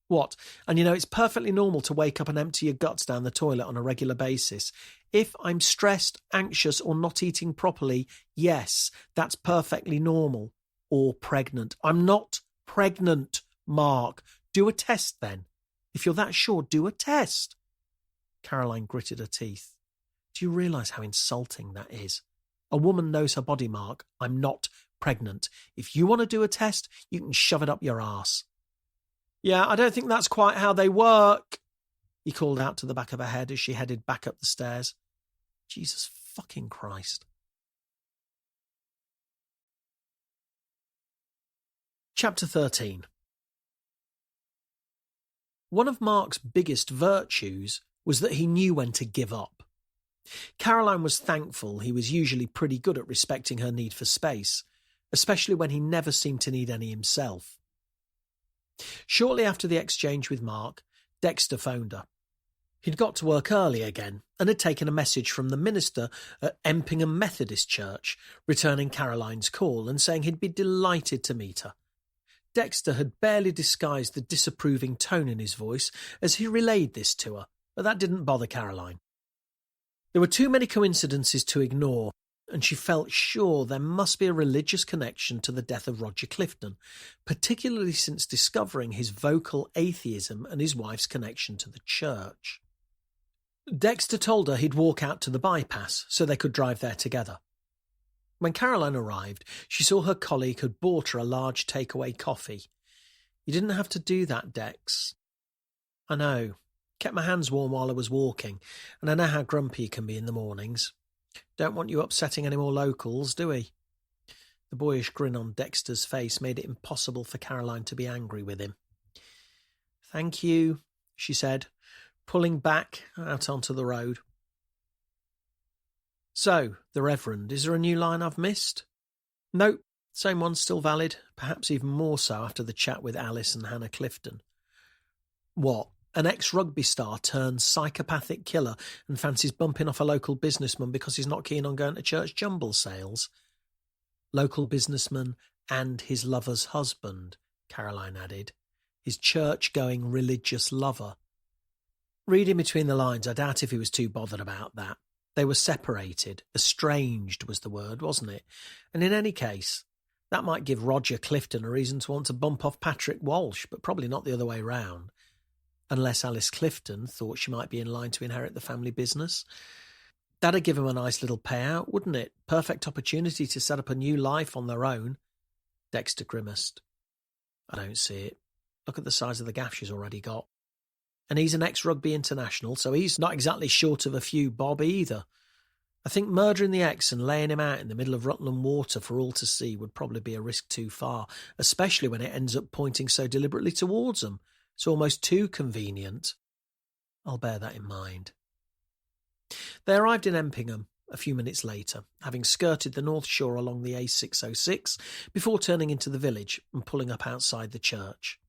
What? And it's perfectly normal to wake up and empty your guts down the toilet on a regular basis. If I'm stressed, anxious, or not eating properly, yes, that's perfectly normal. Or pregnant. I'm not pregnant, Mark. Do a test then. If you're that sure, do a test. Caroline gritted her teeth. Do you realise how insulting that is? A woman knows her body, Mark. I'm not pregnant. If you want to do a test, you can shove it up your arse. Yeah, I don't think that's quite how they work, he called out to the back of her head as she headed back up the stairs. Jesus fucking Christ. Chapter 13. One of Mark's biggest virtues was that he knew when to give up. Caroline was thankful he was usually pretty good at respecting her need for space, especially when he never seemed to need any himself. Shortly after the exchange with Mark, Dexter phoned her. He'd got to work early again and had taken a message from the minister at Empingham Methodist Church, returning Caroline's call and saying he'd be delighted to meet her. Dexter had barely disguised the disapproving tone in his voice as he relayed this to her, but that didn't bother Caroline. There were too many coincidences to ignore, and she felt sure there must be a religious connection to the death of Roger Clifton, particularly since discovering his vocal atheism and his wife's connection to the church. Dexter told her he'd walk out to the bypass so they could drive there together. When Caroline arrived, she saw her colleague had bought her a large takeaway coffee. You didn't have to do that, Dex. I know. Kept my hands warm while I was walking, and I know how grumpy you can be in the mornings. Don't want you upsetting any more locals, do we? The boyish grin on Dexter's face made it impossible for Caroline to be angry with him. Thank you, she said, pulling back out onto the road. So, the Reverend, is there a new line I've missed? Nope, same one's still valid, perhaps even more so after the chat with Alice and Hannah Clifton. What? An ex-rugby star turns psychopathic killer and fancies bumping off a local businessman because he's not keen on going to church jumble sales. Local businessman and his lover's husband, Caroline added. His church-going religious lover. Reading between the lines, I doubt if he was too bothered about that. They were separated. Estranged was the word, wasn't it? And in any case, that might give Roger Clifton a reason to want to bump off Patrick Walsh, but probably not the other way round. Unless Alice Clifton thought she might be in line to inherit the family business. That'd give him a nice little payout, wouldn't it? Perfect opportunity to set up a new life on their own. Dexter grimaced. I don't see it. Look at the size of the gaff she's already got. And he's an ex-rugby international, so he's not exactly short of a few bob either. I think murdering the ex and laying him out in the middle of Rutland water for all to see would probably be a risk too far, especially when it ends up pointing so deliberately towards them. It's almost too convenient. I'll bear that in mind. They arrived in Empingham a few minutes later, having skirted the north shore along the A606 before turning into the village and pulling up outside the church.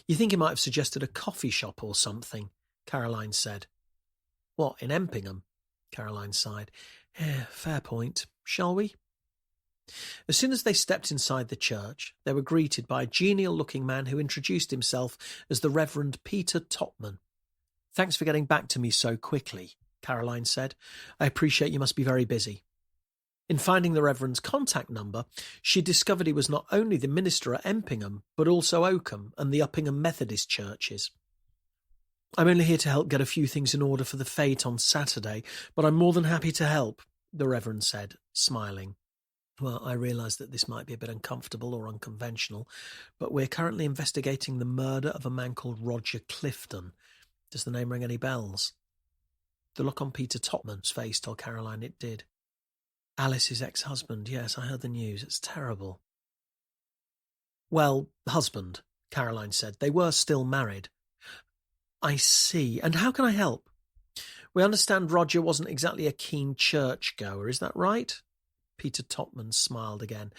You think he might have suggested a coffee shop or something, Caroline said. What, in Empingham? Caroline sighed. Yeah, fair point. Shall we? As soon as they stepped inside the church, they were greeted by a genial-looking man who introduced himself as the Reverend Peter Topman. Thanks for getting back to me so quickly, Caroline said. I appreciate you must be very busy. In finding the Reverend's contact number, she discovered he was not only the minister at Empingham, but also Oakham and the Uppingham Methodist churches. "I'm only here to help get a few things in order for the fete on Saturday, but I'm more than happy to help," the Reverend said, smiling. "Well, I realise that this might be a bit uncomfortable or unconventional, but we're currently investigating the murder of a man called Roger Clifton. Does the name ring any bells?" The look on Peter Topman's face told Caroline it did. "Alice's ex-husband, yes, I heard the news. It's terrible." "Well, husband," Caroline said. "They were still married." "I see. And how can I help? We understand Roger wasn't exactly a keen churchgoer, is that right?" Peter Topman smiled again.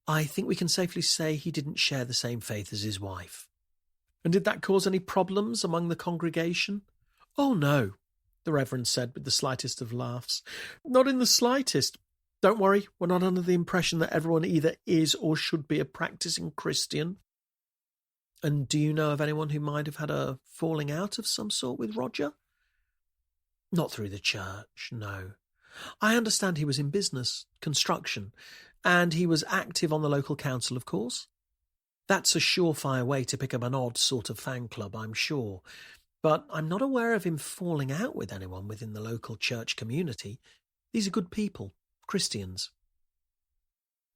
"I think we can safely say he didn't share the same faith as his wife." "And did that cause any problems among the congregation?" "Oh, no," the Reverend said with the slightest of laughs. "Not in the slightest. Don't worry, we're not under the impression that everyone either is or should be a practicing Christian." "And do you know of anyone who might have had a falling out of some sort with Roger?" "Not through the church, no. I understand he was in business, construction, and he was active on the local council, of course. That's a surefire way to pick up an odd sort of fan club, I'm sure. But I'm not aware of him falling out with anyone within the local church community. These are good people, Christians."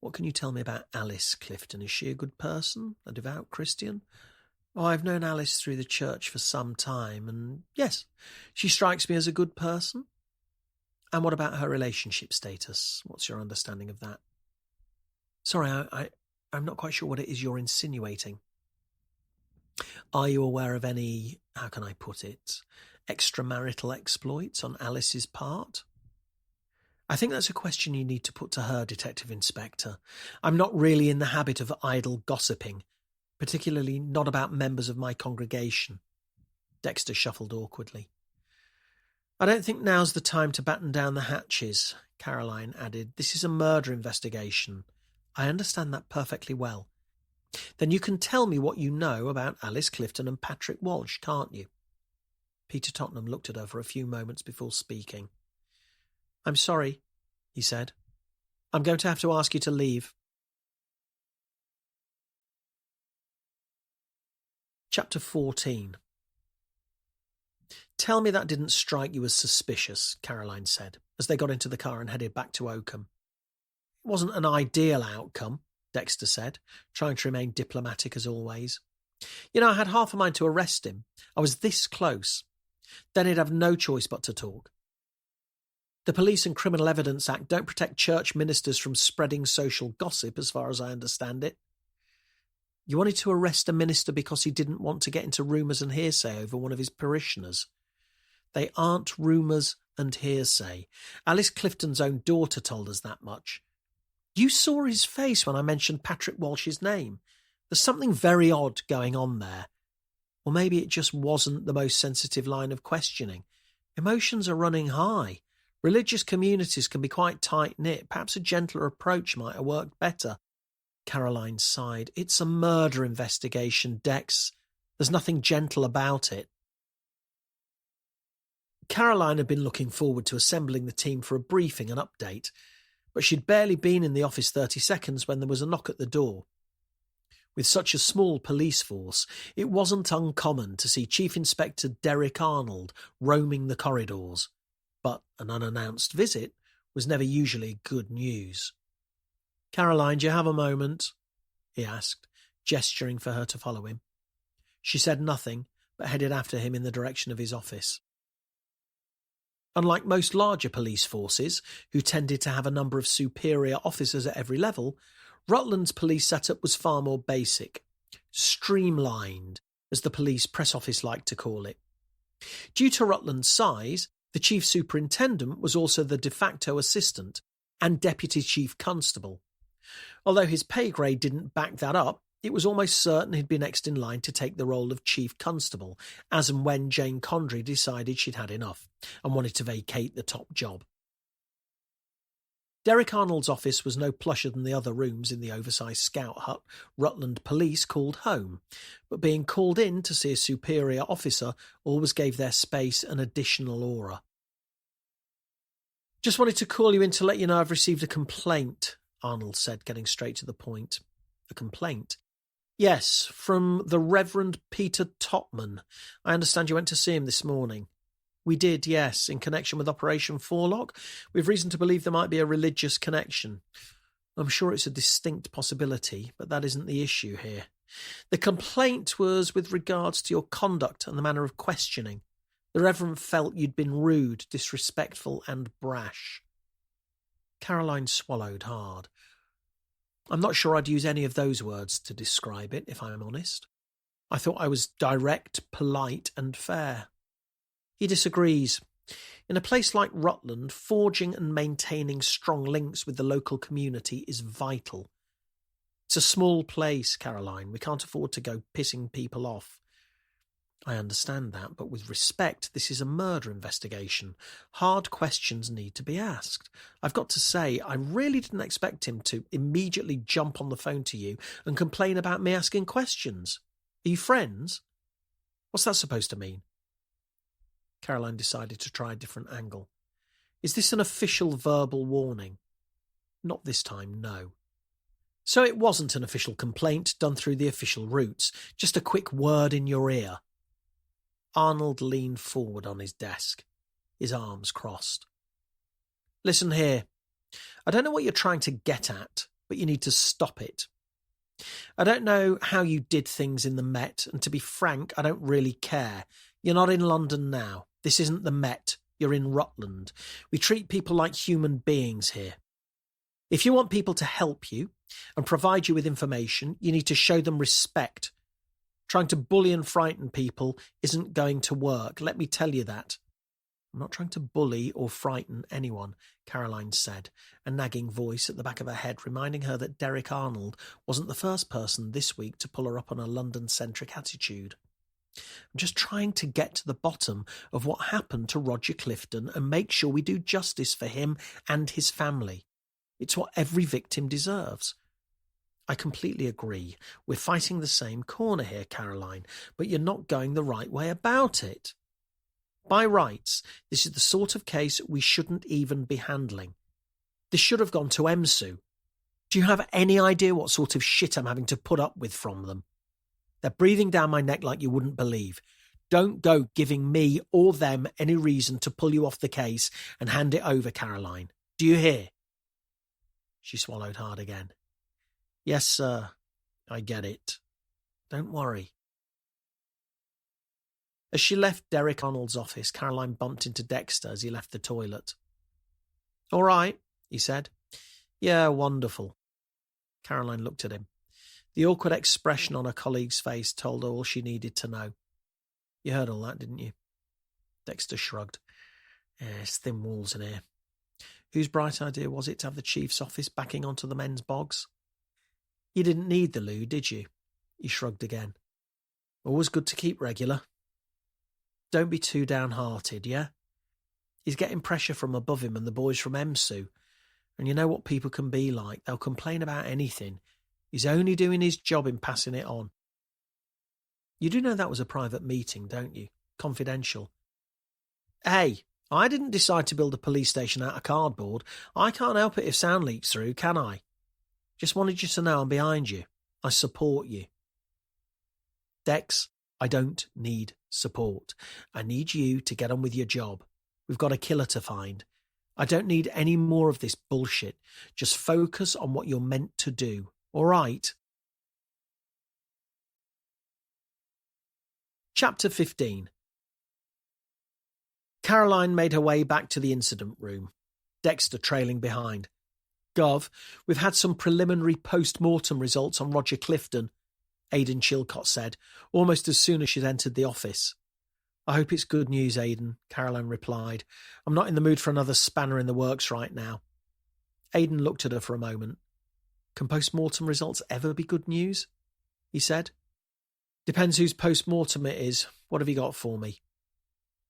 "What can you tell me about Alice Clifton? Is she a good person, a devout Christian?" "Oh, I've known Alice through the church for some time, and yes, she strikes me as a good person." "And what about her relationship status? What's your understanding of that?" "Sorry, I'm not quite sure what it is you're insinuating." "Are you aware of any, how can I put it, extramarital exploits on Alice's part?" "I think that's a question you need to put to her, Detective Inspector. I'm not really in the habit of idle gossiping, particularly not about members of my congregation." Dexter shuffled awkwardly. "I don't think now's the time to batten down the hatches," Caroline added. "This is a murder investigation. I understand that perfectly well. Then you can tell me what you know about Alice Clifton and Patrick Walsh, can't you?" Peter Tottenham looked at her for a few moments before speaking. "I'm sorry," he said. "I'm going to have to ask you to leave." Chapter 14. "Tell me that didn't strike you as suspicious," Caroline said, as they got into the car and headed back to Oakham. "It wasn't an ideal outcome," Dexter said, trying to remain diplomatic as always. "You know, I had half a mind to arrest him. I was this close. Then he'd have no choice but to talk. The Police and Criminal Evidence Act don't protect church ministers from spreading social gossip, as far as I understand it. You wanted to arrest a minister because he didn't want to get into rumours and hearsay over one of his parishioners. They aren't rumours and hearsay. Alice Clifton's own daughter told us that much. You saw his face when I mentioned Patrick Walsh's name. There's something very odd going on there. Or maybe it just wasn't the most sensitive line of questioning. Emotions are running high. Religious communities can be quite tight-knit. Perhaps a gentler approach might have worked better." Caroline sighed. "It's a murder investigation, Dex. There's nothing gentle about it." Caroline had been looking forward to assembling the team for a briefing and update, but she'd barely been in the office 30 seconds when there was a knock at the door. With such a small police force, it wasn't uncommon to see Chief Inspector Derek Arnold roaming the corridors, but an unannounced visit was never usually good news. "Caroline, do you have a moment?" he asked, gesturing for her to follow him. She said nothing, but headed after him in the direction of his office. Unlike most larger police forces, who tended to have a number of superior officers at every level, Rutland's police setup was far more basic, streamlined, as the police press office liked to call it. Due to Rutland's size, the chief superintendent was also the de facto assistant and deputy chief constable. Although his pay grade didn't back that up, it was almost certain he'd be next in line to take the role of chief constable, as and when Jane Condry decided she'd had enough and wanted to vacate the top job. Derek Arnold's office was no plusher than the other rooms in the oversized scout hut Rutland Police called home, but being called in to see a superior officer always gave their space an additional aura. Just wanted to call you in to let you know I've received a complaint, Arnold said, getting straight to the point. A complaint? Yes, from the Reverend Peter Topman. I understand you went to see him this morning. We did, yes, in connection with Operation Forelock. We've reason to believe there might be a religious connection. I'm sure it's a distinct possibility, but that isn't the issue here. The complaint was with regards to your conduct and the manner of questioning. The Reverend felt you'd been rude, disrespectful, and brash. Caroline swallowed hard. I'm not sure I'd use any of those words to describe it, if I'm honest. I thought I was direct, polite, and fair. He disagrees. In a place like Rutland, forging and maintaining strong links with the local community is vital. It's a small place, Caroline. We can't afford to go pissing people off. I understand that, but with respect, this is a murder investigation. Hard questions need to be asked. I've got to say, I really didn't expect him to immediately jump on the phone to you and complain about me asking questions. Are you friends? What's that supposed to mean? Caroline decided to try a different angle. Is this an official verbal warning? Not this time, no. So it wasn't an official complaint done through the official routes, just a quick word in your ear. Arnold leaned forward on his desk, his arms crossed. Listen here. I don't know what you're trying to get at, but you need to stop it. I don't know how you did things in the Met, and to be frank, I don't really care. You're not in London now. This isn't the Met. You're in Rutland. We treat people like human beings here. If you want people to help you and provide you with information, you need to show them respect. Trying to bully and frighten people isn't going to work. Let me tell you that. I'm not trying to bully or frighten anyone, Caroline said, a nagging voice at the back of her head reminding her that Derek Arnold wasn't the first person this week to pull her up on a London-centric attitude. I'm just trying to get to the bottom of what happened to Roger Clifton and make sure we do justice for him and his family. It's what every victim deserves. I completely agree. We're fighting the same corner here, Caroline, but you're not going the right way about it. By rights, this is the sort of case we shouldn't even be handling. This should have gone to EMSU. Do you have any idea what sort of shit I'm having to put up with from them? They're breathing down my neck like you wouldn't believe. Don't go giving me or them any reason to pull you off the case and hand it over, Caroline. Do you hear? She swallowed hard again. Yes, sir. I get it. Don't worry. As she left Derek Arnold's office, Caroline bumped into Dexter as he left the toilet. All right, he said. Yeah, wonderful. Caroline looked at him. The awkward expression on her colleague's face told her all she needed to know. You heard all that, didn't you? Dexter shrugged. It's thin walls in here. Whose bright idea was it to have the chief's office backing onto the men's bogs? You didn't need the loo, did you? He shrugged again. Always good to keep regular. Don't be too downhearted, yeah? He's getting pressure from above him and the boys from EMSU. And you know what people can be like. They'll complain about anything. He's only doing his job in passing it on. You do know that was a private meeting, don't you? Confidential. Hey, I didn't decide to build a police station out of cardboard. I can't help it if sound leaks through, can I? Just wanted you to know I'm behind you. I support you. Dex, I don't need support. I need you to get on with your job. We've got a killer to find. I don't need any more of this bullshit. Just focus on what you're meant to do. All right? Chapter 15. Caroline made her way back to the incident room, Dexter trailing behind. Gov, we've had some preliminary post-mortem results on Roger Clifton, Aidan Chilcott said, almost as soon as she'd entered the office. I hope it's good news, Aidan, Caroline replied. I'm not in the mood for another spanner in the works right now. Aidan looked at her for a moment. Can post-mortem results ever be good news? He said. Depends whose post-mortem it is. What have you got for me?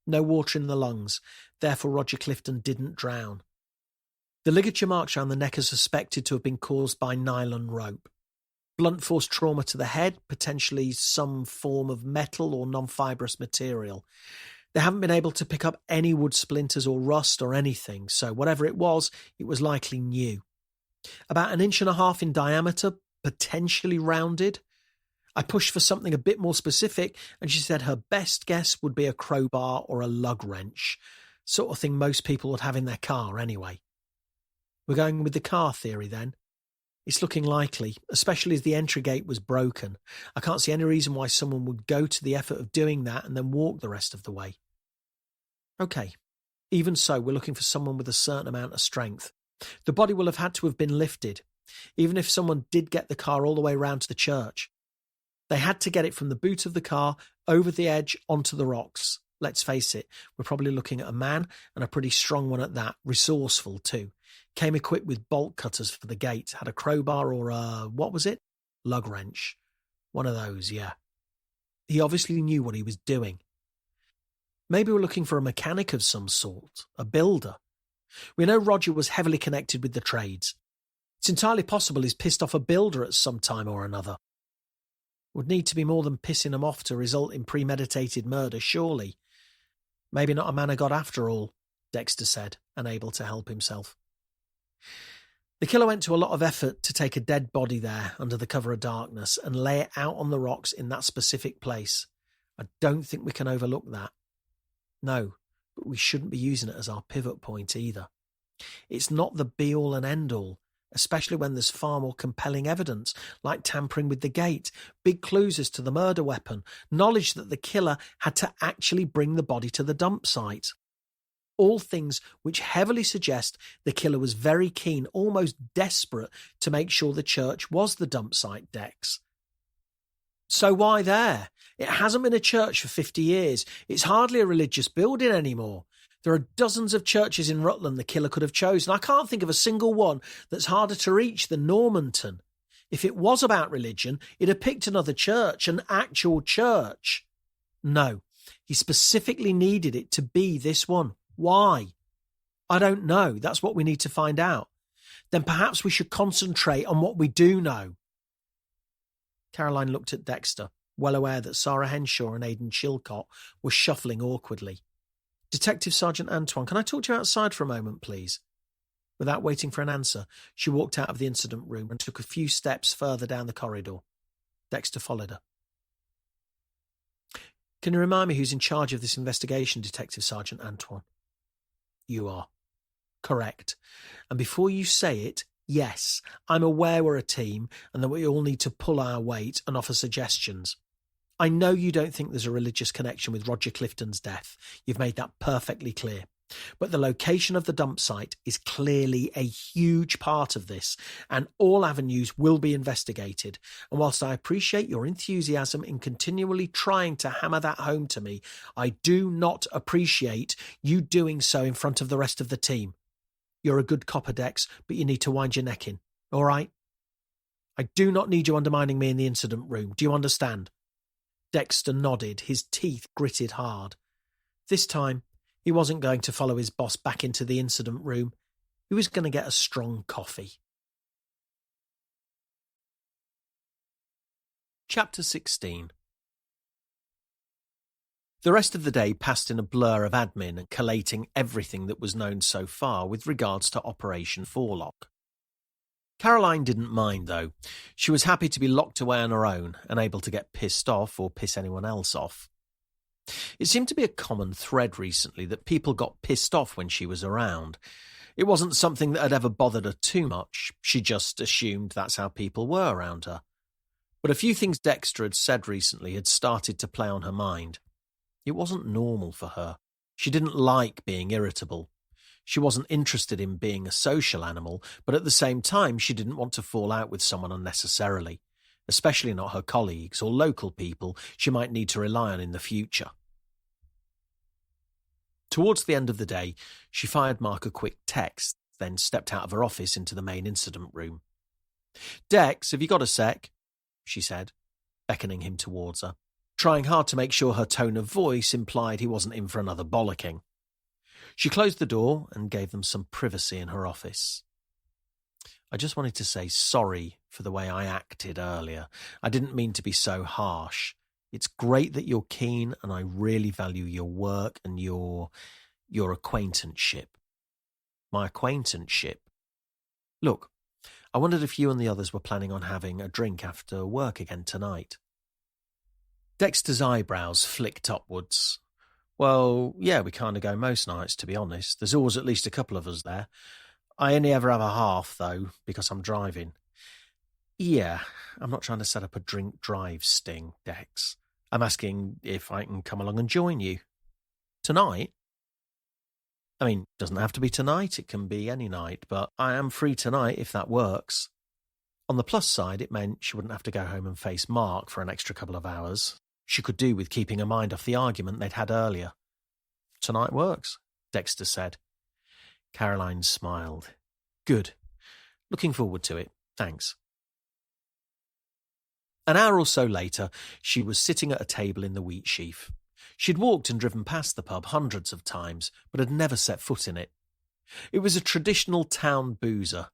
No water in the lungs, therefore Roger Clifton didn't drown. The ligature marks around the neck are suspected to have been caused by nylon rope. Blunt force trauma to the head, potentially some form of metal or non-fibrous material. They haven't been able to pick up any wood splinters or rust or anything, so whatever it was likely new. About 1.5 inches in diameter, potentially rounded. I pushed for something a bit more specific, and she said her best guess would be a crowbar or a lug wrench, sort of thing most people would have in their car anyway. We're going with the car theory then. It's looking likely, especially as the entry gate was broken. I can't see any reason why someone would go to the effort of doing that and then walk the rest of the way. Okay, even so, we're looking for someone with a certain amount of strength. The body will have had to have been lifted, even if someone did get the car all the way round to the church. They had to get it from the boot of the car, over the edge, onto the rocks. Let's face it, we're probably looking at a man, and a pretty strong one at that, resourceful too. Came equipped with bolt cutters for the gate, had a crowbar or what was it? Lug wrench. One of those, yeah. He obviously knew what he was doing. Maybe we're looking for a mechanic of some sort, a builder. We know Roger was heavily connected with the trades. It's entirely possible he's pissed off a builder at some time or another. Would need to be more than pissing him off to result in premeditated murder, surely. Maybe not a man of God after all, Dexter said, unable to help himself. The killer went to a lot of effort to take a dead body there under the cover of darkness and lay it out on the rocks in that specific place. I don't think we can overlook that. No, but we shouldn't be using it as our pivot point either. It's not the be-all and end-all, especially when there's far more compelling evidence, like tampering with the gate, big clues as to the murder weapon, knowledge that the killer had to actually bring the body to the dump site. All things which heavily suggest the killer was very keen, almost desperate, to make sure the church was the dump site, Dex. So why there? It hasn't been a church for 50 years. It's hardly a religious building anymore. There are dozens of churches in Rutland the killer could have chosen. I can't think of a single one that's harder to reach than Normanton. If it was about religion, it'd have picked another church, an actual church. No, he specifically needed it to be this one. Why? I don't know. That's what we need to find out. Then perhaps we should concentrate on what we do know. Caroline looked at Dexter, well aware that Sarah Henshaw and Aidan Chilcott were shuffling awkwardly. Detective Sergeant Antoine, can I talk to you outside for a moment, please? Without waiting for an answer, she walked out of the incident room and took a few steps further down the corridor. Dexter followed her. Can you remind me who's in charge of this investigation, Detective Sergeant Antoine? You are. Correct. And before you say it, yes, I'm aware we're a team and that we all need to pull our weight and offer suggestions. I know you don't think there's a religious connection with Roger Clifton's death. You've made that perfectly clear. But the location of the dump site is clearly a huge part of this, and all avenues will be investigated. And whilst I appreciate your enthusiasm in continually trying to hammer that home to me, I do not appreciate you doing so in front of the rest of the team. You're a good copper, Dex, but you need to wind your neck in, all right? I do not need you undermining me in the incident room. Do you understand? Dexter nodded, his teeth gritted hard. This time, he wasn't going to follow his boss back into the incident room. He was going to get a strong coffee. Chapter 16. The rest of the day passed in a blur of admin and collating everything that was known so far with regards to Operation Forelock. Caroline didn't mind, though. She was happy to be locked away on her own and able to get pissed off or piss anyone else off. It seemed to be a common thread recently that people got pissed off when she was around. It wasn't something that had ever bothered her too much. She just assumed that's how people were around her. But a few things Dexter had said recently had started to play on her mind. It wasn't normal for her. She didn't like being irritable. She wasn't interested in being a social animal, but at the same time she didn't want to fall out with someone unnecessarily, especially not her colleagues or local people she might need to rely on in the future. Towards the end of the day, she fired Mark a quick text, then stepped out of her office into the main incident room. "Dex, have you got a sec?" she said, beckoning him towards her, trying hard to make sure her tone of voice implied he wasn't in for another bollocking. She closed the door and gave them some privacy in her office. "I just wanted to say sorry for the way I acted earlier. I didn't mean to be so harsh. It's great that you're keen, and I really value your work and your acquaintanceship. My acquaintanceship? Look, I wondered if you and the others were planning on having a drink after work again tonight. Dexter's eyebrows flicked upwards. Well, yeah, we kind of go most nights, to be honest. There's always at least a couple of us there. I only ever have a half, though, because I'm driving. Yeah, I'm not trying to set up a drink drive sting, Dex. I'm asking if I can come along and join you. Tonight? I mean, it doesn't have to be tonight, it can be any night, but I am free tonight if that works. On the plus side, it meant she wouldn't have to go home and face Mark for an extra couple of hours. She could do with keeping her mind off the argument they'd had earlier. Tonight works, Dexter said. Caroline smiled. Good. Looking forward to it. Thanks. An hour or so later, she was sitting at a table in the wheat sheaf. She'd walked and driven past the pub hundreds of times, but had never set foot in it. It was a traditional town boozer,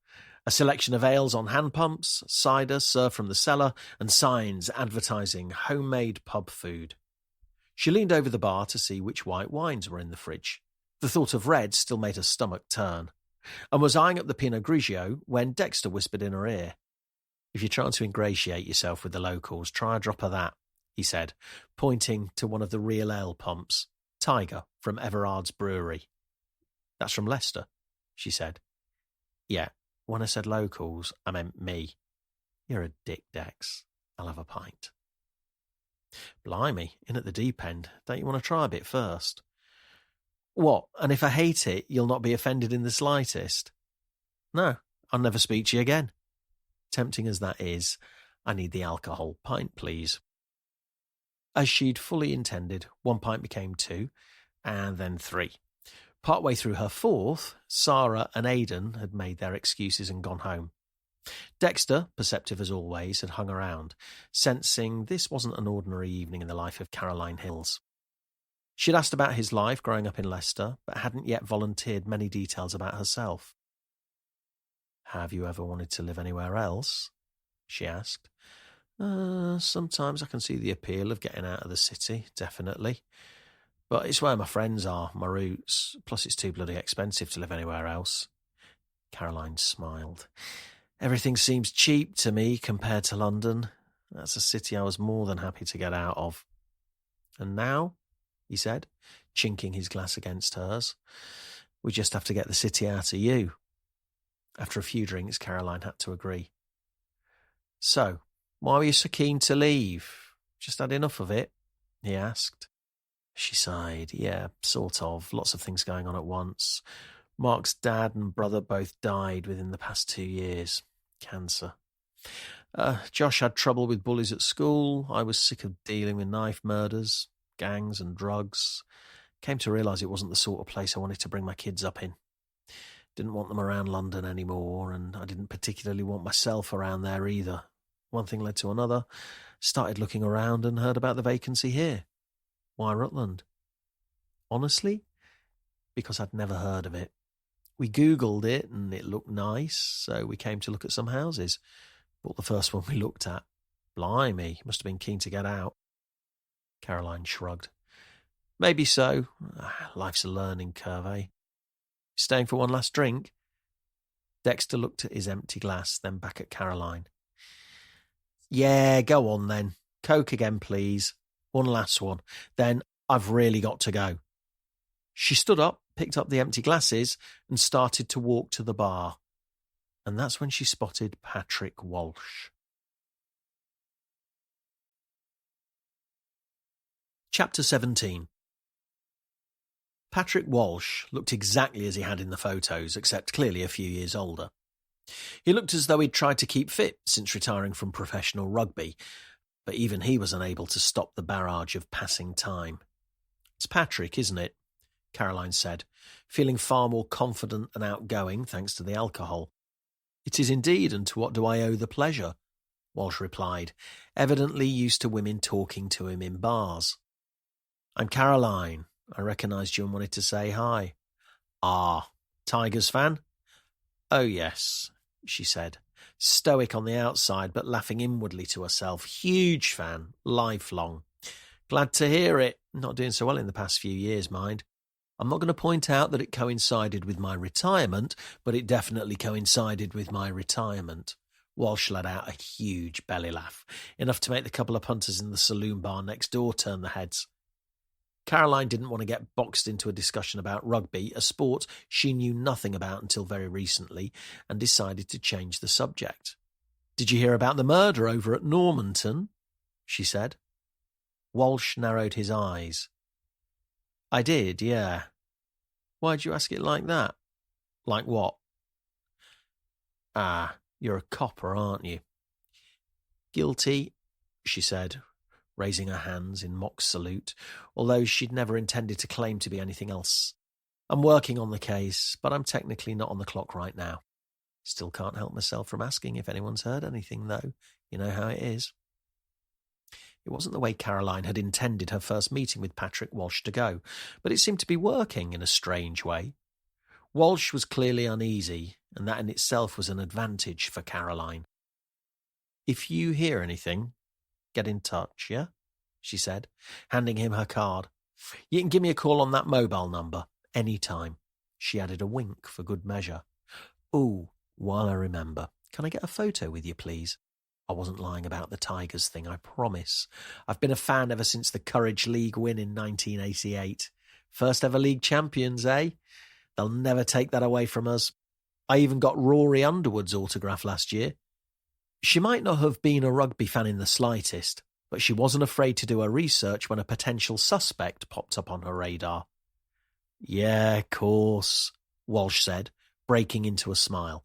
a selection of ales on hand pumps, cider served from the cellar, and signs advertising homemade pub food. She leaned over the bar to see which white wines were in the fridge. The thought of red still made her stomach turn, and was eyeing up the Pinot Grigio when Dexter whispered in her ear. If you're trying to ingratiate yourself with the locals, try a drop of that, he said, pointing to one of the real ale pumps, Tiger from Everard's Brewery. That's from Leicester, she said. Yeah, when I said locals, I meant me. You're a dick, Dex. I'll have a pint. Blimey, in at the deep end. Don't you want to try a bit first? What, and if I hate it, you'll not be offended in the slightest? No, I'll never speak to you again. Tempting as that is, I need the alcohol. Pint, please. As she'd fully intended, 1 pint became 2, and then 3. Partway through her 4th, Sarah and Aidan had made their excuses and gone home. Dexter, perceptive as always, had hung around, sensing this wasn't an ordinary evening in the life of Caroline Hills. She'd asked about his life growing up in Leicester, but hadn't yet volunteered many details about herself. Have you ever wanted to live anywhere else? She asked. Sometimes I can see the appeal of getting out of the city, definitely. But it's where my friends are, my roots, plus it's too bloody expensive to live anywhere else. Caroline smiled. Everything seems cheap to me compared to London. That's a city I was more than happy to get out of. And now, he said, chinking his glass against hers, we just have to get the city out of you. After a few drinks, Caroline had to agree. So, why were you so keen to leave? Just had enough of it? He asked. She sighed. Yeah, sort of. Lots of things going on at once. Mark's dad and brother both died within the past 2 years. Cancer. Josh had trouble with bullies at school. I was sick of dealing with knife murders, gangs and drugs. Came to realise it wasn't the sort of place I wanted to bring my kids up in. Didn't want them around London anymore, and I didn't particularly want myself around there either. One thing led to another. Started looking around and heard about the vacancy here. Why Rutland? Honestly, because I'd never heard of it. We Googled it and it looked nice, so we came to look at some houses. Bought the first one we looked at. Blimey, must have been keen to get out. Caroline shrugged. Maybe so. Life's a learning curve, eh? Staying for one last drink? Dexter looked at his empty glass, then back at Caroline. Yeah, go on then. Coke again, please. One last one. Then I've really got to go. She stood up, picked up the empty glasses, and started to walk to the bar. And that's when she spotted Patrick Walsh. Chapter 17. Patrick Walsh looked exactly as he had in the photos, except clearly a few years older. He looked as though he'd tried to keep fit since retiring from professional rugby, but even he was unable to stop the barrage of passing time. It's Patrick, isn't it? Caroline said, feeling far more confident and outgoing thanks to the alcohol. It is indeed, and to what do I owe the pleasure? Walsh replied, evidently used to women talking to him in bars. I'm Caroline. I recognised you and wanted to say hi. Ah, Tigers fan? Oh yes, she said, stoic on the outside but laughing inwardly to herself. Huge fan, lifelong. Glad to hear it. Not doing so well in the past few years, mind. I'm not going to point out that it coincided with my retirement, but it definitely coincided with my retirement. Walsh let out a huge belly laugh, enough to make the couple of punters in the saloon bar next door turn their heads. Caroline didn't want to get boxed into a discussion about rugby, a sport she knew nothing about until very recently, and decided to change the subject. "Did you hear about the murder over at Normanton?" she said. Walsh narrowed his eyes. "I did, yeah." "Why'd you ask it like that?" "Like what?" "Ah, you're a copper, aren't you?" "Guilty," she said, raising her hands in mock salute, although she'd never intended to claim to be anything else. "I'm working on the case, but I'm technically not on the clock right now. Still can't help myself from asking if anyone's heard anything, though. You know how it is." It wasn't the way Caroline had intended her first meeting with Patrick Walsh to go, but it seemed to be working in a strange way. Walsh was clearly uneasy, and that in itself was an advantage for Caroline. "If you hear anything, get in touch, yeah?" she said, handing him her card. "You can give me a call on that mobile number, any time." She added a wink for good measure. "Ooh, while I remember, can I get a photo with you, please? I wasn't lying about the Tigers thing, I promise. I've been a fan ever since the Courage League win in 1988. First ever league champions, eh? They'll never take that away from us. I even got Rory Underwood's autograph last year." She might not have been a rugby fan in the slightest, but she wasn't afraid to do her research when a potential suspect popped up on her radar. "Yeah, course," Walsh said, breaking into a smile.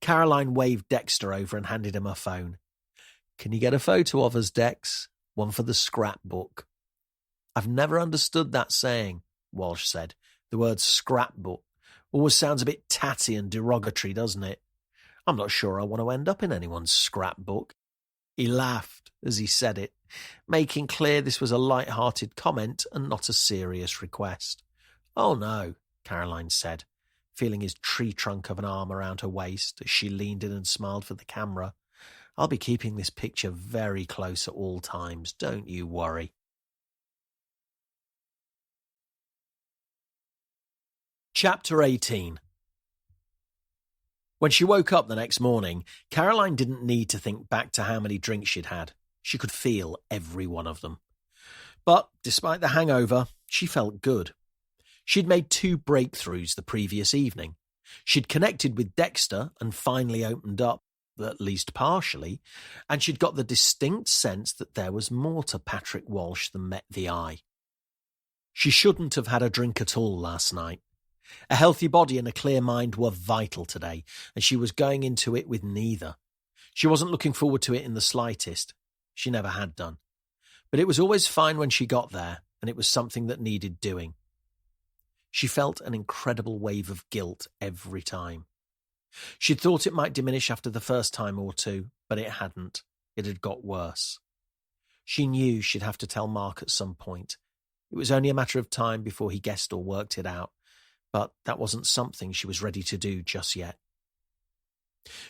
Caroline waved Dexter over and handed him her phone. "Can you get a photo of us, Dex? One for the scrapbook." "I've never understood that saying," Walsh said. "The word scrapbook always sounds a bit tatty and derogatory, doesn't it? I'm not sure I want to end up in anyone's scrapbook." He laughed as he said it, making clear this was a light-hearted comment and not a serious request. "Oh no," Caroline said, feeling his tree trunk of an arm around her waist as she leaned in and smiled for the camera. "I'll be keeping this picture very close at all times, don't you worry." Chapter 18. When she woke up the next morning, Caroline didn't need to think back to how many drinks she'd had. She could feel every one of them. But despite the hangover, she felt good. She'd made 2 breakthroughs the previous evening. She'd connected with Dexter and finally opened up, at least partially, and she'd got the distinct sense that there was more to Patrick Walsh than met the eye. She shouldn't have had a drink at all last night. A healthy body and a clear mind were vital today, and she was going into it with neither. She wasn't looking forward to it in the slightest. She never had done. But it was always fine when she got there, and it was something that needed doing. She felt an incredible wave of guilt every time. She'd thought it might diminish after the first time or two, but it hadn't. It had got worse. She knew she'd have to tell Mark at some point. It was only a matter of time before he guessed or worked it out, but that wasn't something she was ready to do just yet.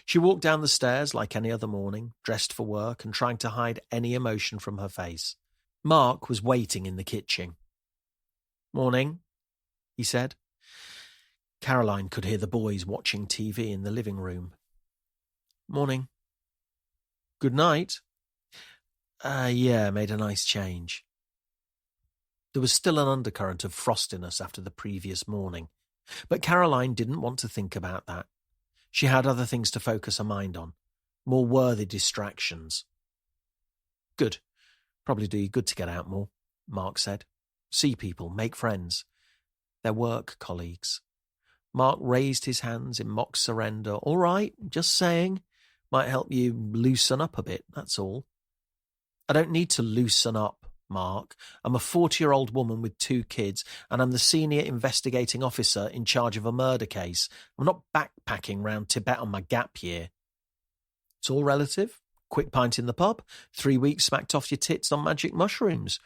She walked down the stairs like any other morning, dressed for work and trying to hide any emotion from her face. Mark was waiting in the kitchen. "Morning," he said. Caroline could hear the boys watching TV in the living room. "Morning." "Good night." Yeah, made a nice change." There was still an undercurrent of frostiness after the previous morning, but Caroline didn't want to think about that. She had other things to focus her mind on, more worthy distractions. "Good. Probably do you good to get out more," Mark said. "See people, make friends. They're work colleagues." Mark raised his hands in mock surrender. "All right, just saying. Might help you loosen up a bit, that's all." "I don't need to loosen up, Mark. I'm a 40-year-old woman with 2 kids, and I'm the senior investigating officer in charge of a murder case. I'm not backpacking round Tibet on my gap year." "It's all relative. Quick pint in the pub, 3 weeks smacked off your tits on magic mushrooms.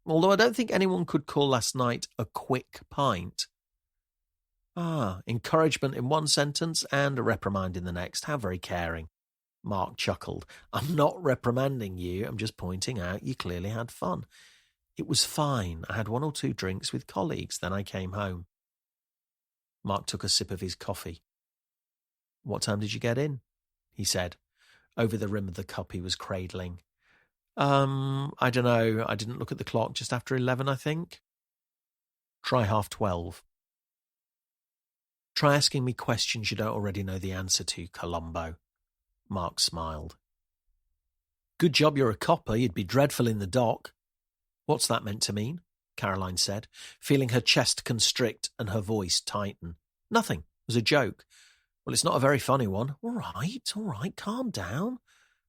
Although I don't think anyone could call last night a quick pint." "Encouragement in one sentence and a reprimand in the next. How very caring." Mark chuckled. I'm not reprimanding you. I'm just pointing out you clearly had fun. It was fine. I had 1 or 2 drinks with colleagues, then I came home. Mark took a sip of his coffee. What time did you get in? He said, over the rim of the cup he was cradling. I don't know. I didn't look at the clock. Just after 11, I think. Try 12:30. Try asking me questions you don't already know the answer to, Columbo. Mark smiled. Good job you're a copper. You'd be dreadful in the dock. What's that meant to mean? Caroline said, feeling her chest constrict and her voice tighten. Nothing. It was a joke. Well, it's not a very funny one. All right, calm down.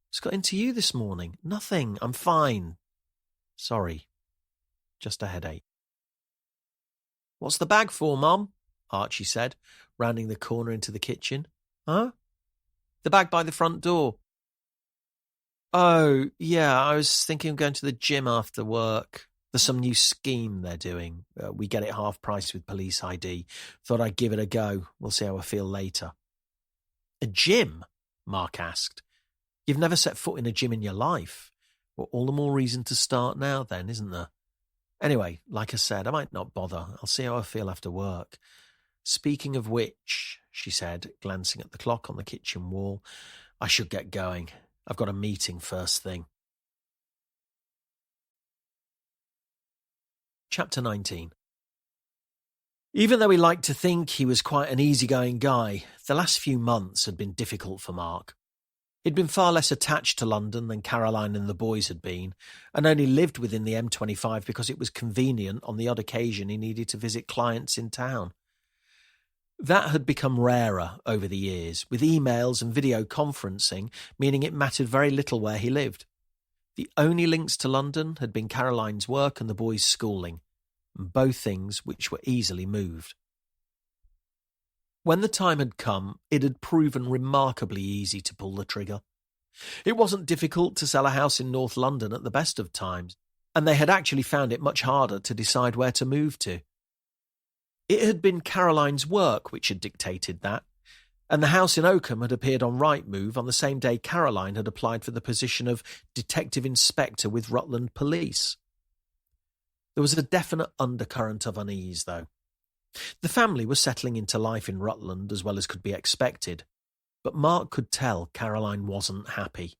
What's got into you this morning? Nothing. I'm fine. Sorry. Just a headache. What's the bag for, Mum? Archie said, rounding the corner into the kitchen. Huh? The bag by the front door. Oh, yeah, I was thinking of going to the gym after work. There's some new scheme they're doing. We get it half price with police ID. Thought I'd give it a go. We'll see how I feel later. A gym? Mark asked. You've never set foot in a gym in your life. Well, all the more reason to start now then, isn't there? Anyway, like I said, I might not bother. I'll see how I feel after work. Speaking of which, she said, glancing at the clock on the kitchen wall, I should get going. I've got a meeting first thing. Chapter 19. Even though he liked to think he was quite an easygoing guy, the last few months had been difficult for Mark. He'd been far less attached to London than Caroline and the boys had been, and only lived within the M25 because it was convenient on the odd occasion he needed to visit clients in town. That had become rarer over the years, with emails and video conferencing meaning it mattered very little where he lived. The only links to London had been Caroline's work and the boys' schooling, both things which were easily moved. When the time had come, it had proven remarkably easy to pull the trigger. It wasn't difficult to sell a house in North London at the best of times, and they had actually found it much harder to decide where to move to. It had been Caroline's work which had dictated that, and the house in Oakham had appeared on Rightmove on the same day Caroline had applied for the position of Detective Inspector with Rutland Police. There was a definite undercurrent of unease, though. The family was settling into life in Rutland as well as could be expected, but Mark could tell Caroline wasn't happy.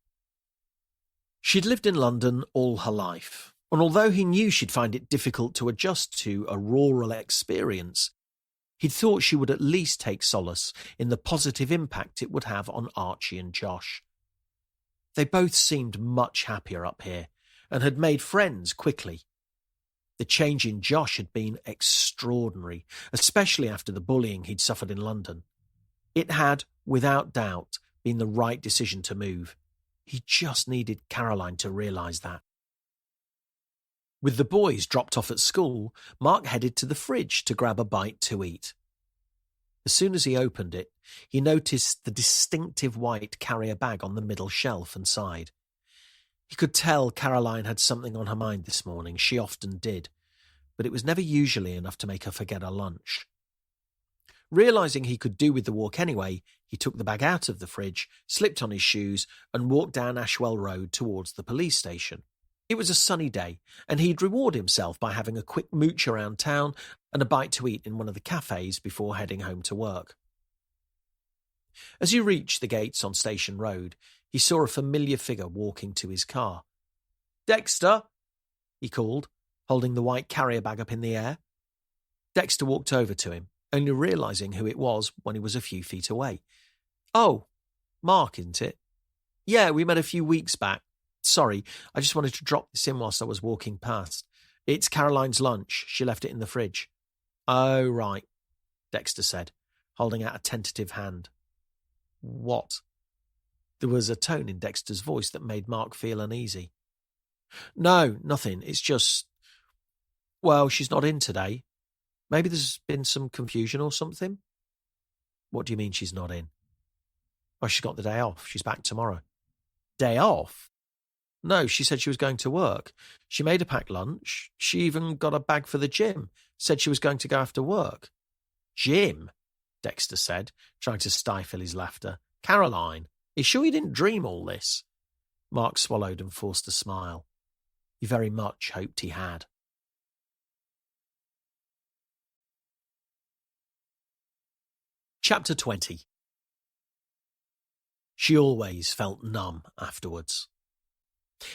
She'd lived in London all her life, and although he knew she'd find it difficult to adjust to a rural experience, he'd thought she would at least take solace in the positive impact it would have on Archie and Josh. They both seemed much happier up here, and had made friends quickly. The change in Josh had been extraordinary, especially after the bullying he'd suffered in London. It had, without doubt, been the right decision to move. He just needed Caroline to realise that. With the boys dropped off at school, Mark headed to the fridge to grab a bite to eat. As soon as he opened it, he noticed the distinctive white carrier bag on the middle shelf and sighed. He could tell Caroline had something on her mind this morning. She often did, but it was never usually enough to make her forget her lunch. Realising he could do with the walk anyway, he took the bag out of the fridge, slipped on his shoes, and walked down Ashwell Road towards the police station. It was a sunny day, and he'd reward himself by having a quick mooch around town and a bite to eat in one of the cafes before heading home to work. As he reached the gates on Station Road, he saw a familiar figure walking to his car. "Dexter!" he called, holding the white carrier bag up in the air. Dexter walked over to him, only realising who it was when he was a few feet away. "Oh, Mark, isn't it? Yeah, we met a few weeks back. Sorry, I just wanted to drop this in whilst I was walking past. It's Caroline's lunch. She left it in the fridge." "Oh, right," Dexter said, holding out a tentative hand. "What?" There was a tone in Dexter's voice that made Mark feel uneasy. "No, nothing. It's just... Well, she's not in today. Maybe there's been some confusion or something." "What do you mean she's not in?" "Well, she's got the day off. She's back tomorrow." "Day off?" "No, she said she was going to work. She made a packed lunch. She even got a bag for the gym. Said she was going to go after work." "Gym?" Dexter said, trying to stifle his laughter. "Caroline." You sure you didn't dream all this? Mark swallowed and forced a smile. He very much hoped he had. Chapter 20. She always felt numb afterwards.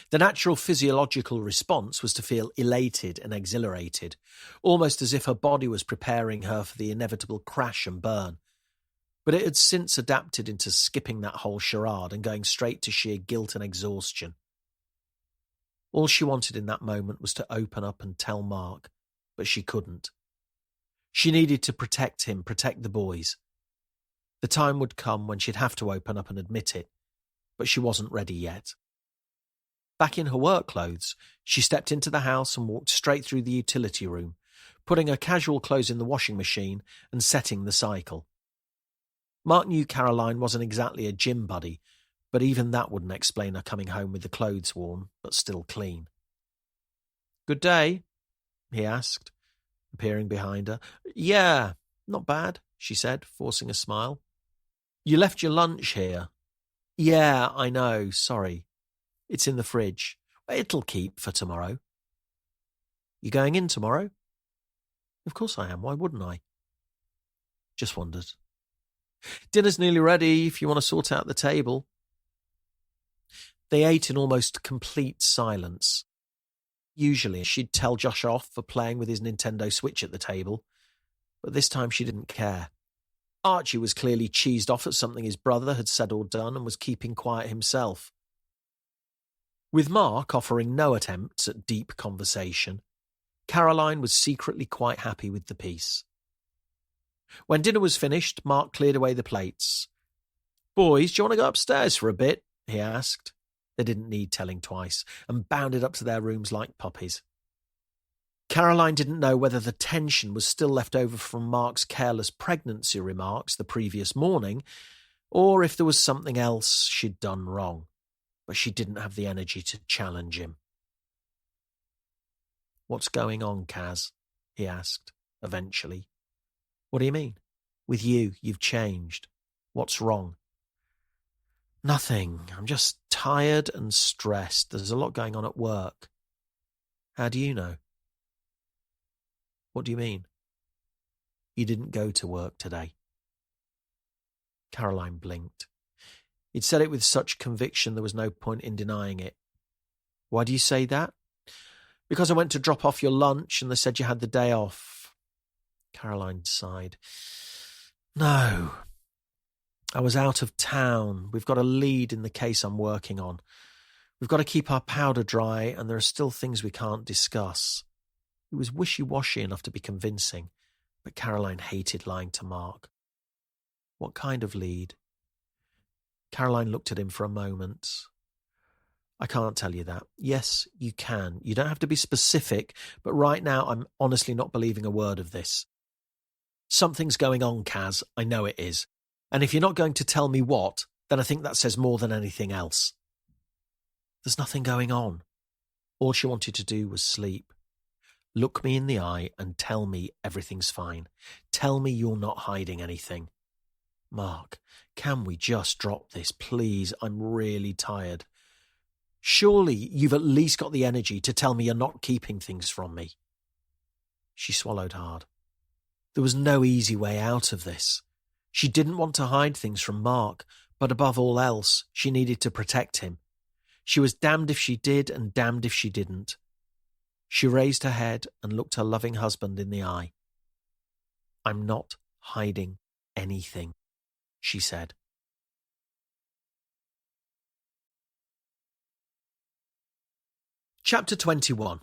The natural physiological response was to feel elated and exhilarated, almost as if her body was preparing her for the inevitable crash and burn. But it had since adapted into skipping that whole charade and going straight to sheer guilt and exhaustion. All she wanted in that moment was to open up and tell Mark, but she couldn't. She needed to protect him, protect the boys. The time would come when she'd have to open up and admit it, but she wasn't ready yet. Back in her work clothes, she stepped into the house and walked straight through the utility room, putting her casual clothes in the washing machine and setting the cycle. Mark knew Caroline wasn't exactly a gym buddy, but even that wouldn't explain her coming home with the clothes worn, but still clean. "Good day?" he asked, appearing behind her. "Yeah, not bad," she said, forcing a smile. "You left your lunch here." "Yeah, I know, sorry. It's in the fridge. It'll keep for tomorrow." "You going in tomorrow?" "Of course I am. Why wouldn't I?" "Just wondered." "Dinner's nearly ready if you want to sort out the table." They ate in almost complete silence. Usually she'd tell Josh off for playing with his Nintendo Switch at the table, but this time she didn't care. Archie was clearly cheesed off at something his brother had said or done and was keeping quiet himself. With Mark offering no attempts at deep conversation, Caroline was secretly quite happy with the peace. When dinner was finished, Mark cleared away the plates. "Boys, do you want to go upstairs for a bit?" he asked. They didn't need telling twice, and bounded up to their rooms like puppies. Caroline didn't know whether the tension was still left over from Mark's careless pregnancy remarks the previous morning, or if there was something else she'd done wrong, but she didn't have the energy to challenge him. "What's going on, Kaz?" he asked, eventually. "What do you mean? With you, you've changed. What's wrong?" "Nothing. I'm just tired and stressed. There's a lot going on at work." "How do you know?" "What do you mean?" "You didn't go to work today." Caroline blinked. He'd said it with such conviction there was no point in denying it. "Why do you say that?" "Because I went to drop off your lunch and they said you had the day off." Caroline sighed. "No. I was out of town. We've got a lead in the case I'm working on. We've got to keep our powder dry, and there are still things we can't discuss." It was wishy-washy enough to be convincing, but Caroline hated lying to Mark. "What kind of lead?" Caroline looked at him for a moment. "I can't tell you that." "Yes, you can. You don't have to be specific, but right now I'm honestly not believing a word of this." "Something's going on, Kaz. I know it is. And if you're not going to tell me what, then I think that says more than anything else." "There's nothing going on." All she wanted to do was sleep. "Look me in the eye and tell me everything's fine. Tell me you're not hiding anything." "Mark, can we just drop this, please? I'm really tired." "Surely you've at least got the energy to tell me you're not keeping things from me." She swallowed hard. There was no easy way out of this. She didn't want to hide things from Mark, but above all else, she needed to protect him. She was damned if she did and damned if she didn't. She raised her head and looked her loving husband in the eye. "I'm not hiding anything," she said. Chapter 21.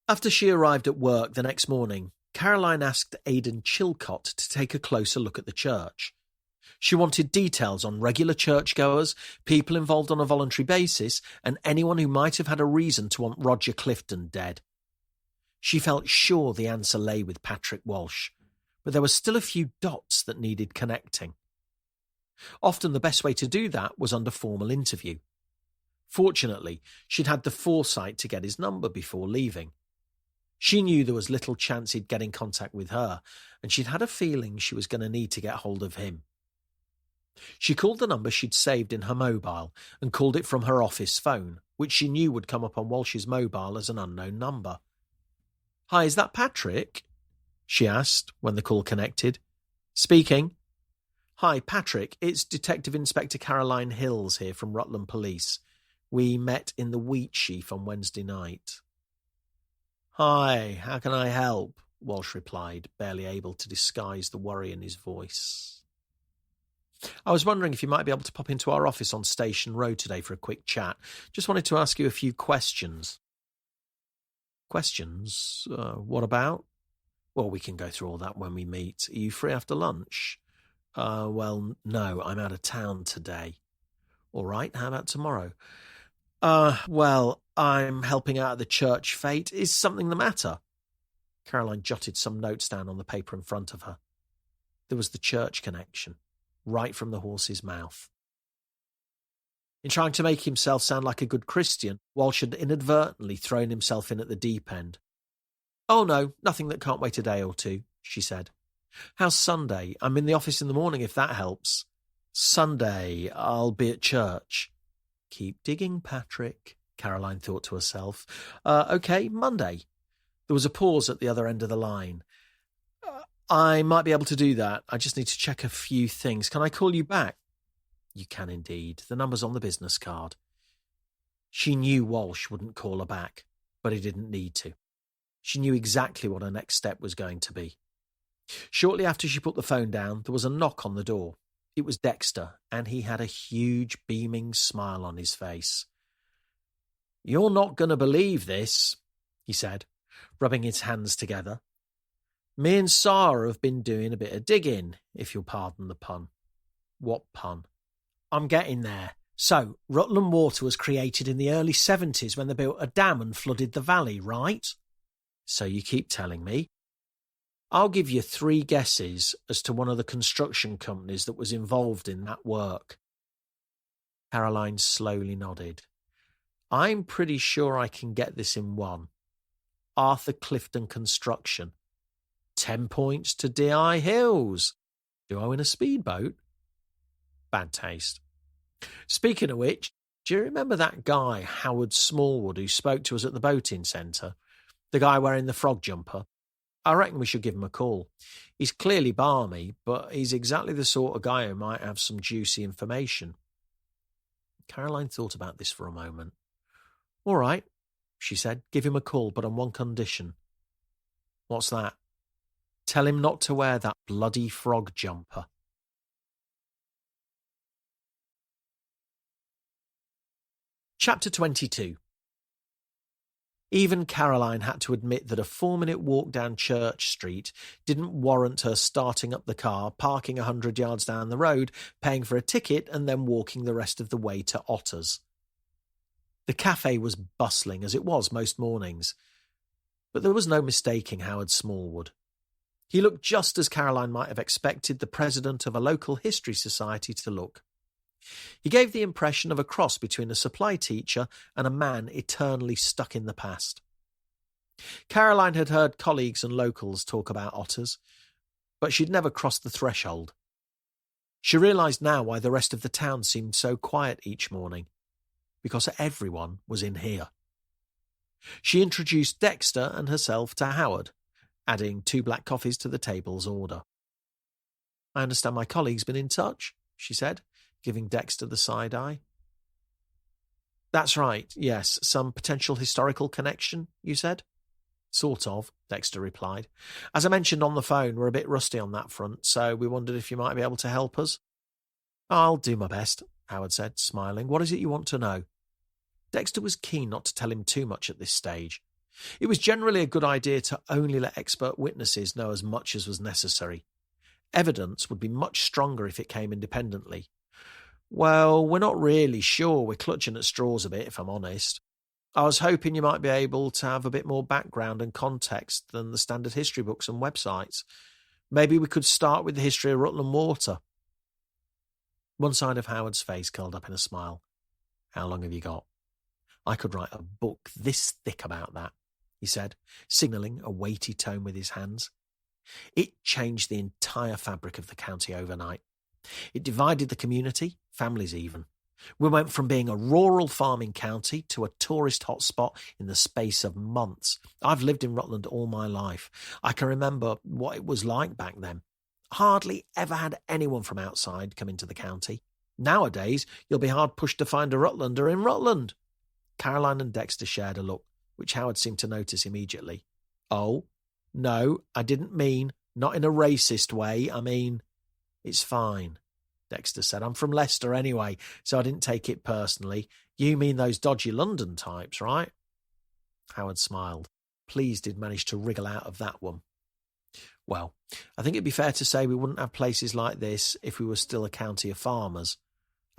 After she arrived at work the next morning, Caroline asked Aidan Chilcott to take a closer look at the church. She wanted details on regular churchgoers, people involved on a voluntary basis, and anyone who might have had a reason to want Roger Clifton dead. She felt sure the answer lay with Patrick Walsh, but there were still a few dots that needed connecting. Often the best way to do that was under formal interview. Fortunately, she'd had the foresight to get his number before leaving. She knew there was little chance he'd get in contact with her, and she'd had a feeling she was going to need to get hold of him. She called the number she'd saved in her mobile and called it from her office phone, which she knew would come up on Walsh's mobile as an unknown number. "Hi, is that Patrick?" she asked when the call connected. "Speaking." "Hi, Patrick. It's Detective Inspector Caroline Hills here from Rutland Police. We met in the wheat sheaf on Wednesday night." "Hi, how can I help?" Walsh replied, barely able to disguise the worry in his voice. "I was wondering if you might be able to pop into our office on Station Road today for a quick chat. Just wanted to ask you a few questions." "Questions? What about?" "Well, we can go through all that when we meet. Are you free after lunch?" Well, no, I'm out of town today." "All right, how about tomorrow?" Well, I'm helping out at the church fete. Is something the matter?" Caroline jotted some notes down on the paper in front of her. There was the church connection, right from the horse's mouth. In trying to make himself sound like a good Christian, Walsh had inadvertently thrown himself in at the deep end. "Oh no, nothing that can't wait a day or two," she said. "How's Sunday? I'm in the office in the morning if that helps." "Sunday, I'll be at church." "Keep digging, Patrick," Caroline thought to herself. Okay, Monday." There was a pause at the other end of the line. "I might be able to do that. I just need to check a few things. Can I call you back?" "You can indeed. The number's on the business card." She knew Walsh wouldn't call her back, but he didn't need to. She knew exactly what her next step was going to be. Shortly after she put the phone down, there was a knock on the door. It was Dexter, and he had a huge, beaming smile on his face. "You're not going to believe this," he said, rubbing his hands together. "Me and Sarah have been doing a bit of digging, if you'll pardon the pun." "What pun?" "I'm getting there. So, Rutland Water was created in the early 70s when they built a dam and flooded the valley, right?" "So you keep telling me." "I'll give you 3 guesses as to one of the construction companies that was involved in that work." Caroline slowly nodded. "I'm pretty sure I can get this in one. Arthur Clifton Construction. 10 points to D.I. Hills. Do I win a speedboat?" Bad taste. "Speaking of which, do you remember that guy, Howard Smallwood, who spoke to us at the boating centre? The guy wearing the frog jumper? I reckon we should give him a call. He's clearly balmy, but he's exactly the sort of guy who might have some juicy information." Caroline thought about this for a moment. "All right," she said, "give him a call, but on one condition." "What's that?" "Tell him not to wear that bloody frog jumper." Chapter 22. Even Caroline had to admit that a 4-minute walk down Church Street didn't warrant her starting up the car, parking 100 yards down the road, paying for a ticket, and then walking the rest of the way to Otter's. The cafe was bustling, as it was most mornings, but there was no mistaking Howard Smallwood. He looked just as Caroline might have expected the president of a local history society to look. He gave the impression of a cross between a supply teacher and a man eternally stuck in the past. Caroline had heard colleagues and locals talk about otters, but she'd never crossed the threshold. She realised now why the rest of the town seemed so quiet each morning, because everyone was in here. She introduced Dexter and herself to Howard, adding 2 black coffees to the table's order. "I understand my colleague's been in touch," she said, giving Dexter the side eye. "That's right, yes. Some potential historical connection, you said?" "Sort of," Dexter replied. "As I mentioned on the phone, we're a bit rusty on that front, so we wondered if you might be able to help us." "I'll do my best," Howard said, smiling. "What is it you want to know?" Dexter was keen not to tell him too much at this stage. It was generally a good idea to only let expert witnesses know as much as was necessary. Evidence would be much stronger if it came independently. "Well, we're not really sure. We're clutching at straws a bit, if I'm honest. I was hoping you might be able to have a bit more background and context than the standard history books and websites. Maybe we could start with the history of Rutland Water." One side of Howard's face curled up in a smile. "How long have you got?" "I could write a book this thick about that," he said, signalling a weighty tome with his hands. "It changed the entire fabric of the county overnight. It divided the community, families even. We went from being a rural farming county to a tourist hotspot in the space of months. I've lived in Rutland all my life. I can remember what it was like back then. Hardly ever had anyone from outside come into the county. Nowadays, you'll be hard pushed to find a Rutlander in Rutland. Caroline and Dexter shared a look, which Howard seemed to notice immediately. Oh, no, I didn't mean, not in a racist way, I mean, it's fine, Dexter said. I'm from Leicester anyway, so I didn't take it personally. You mean those dodgy London types, right? Howard smiled, pleased he'd managed to wriggle out of that one. Well, I think it'd be fair to say we wouldn't have places like this if we were still a county of farmers.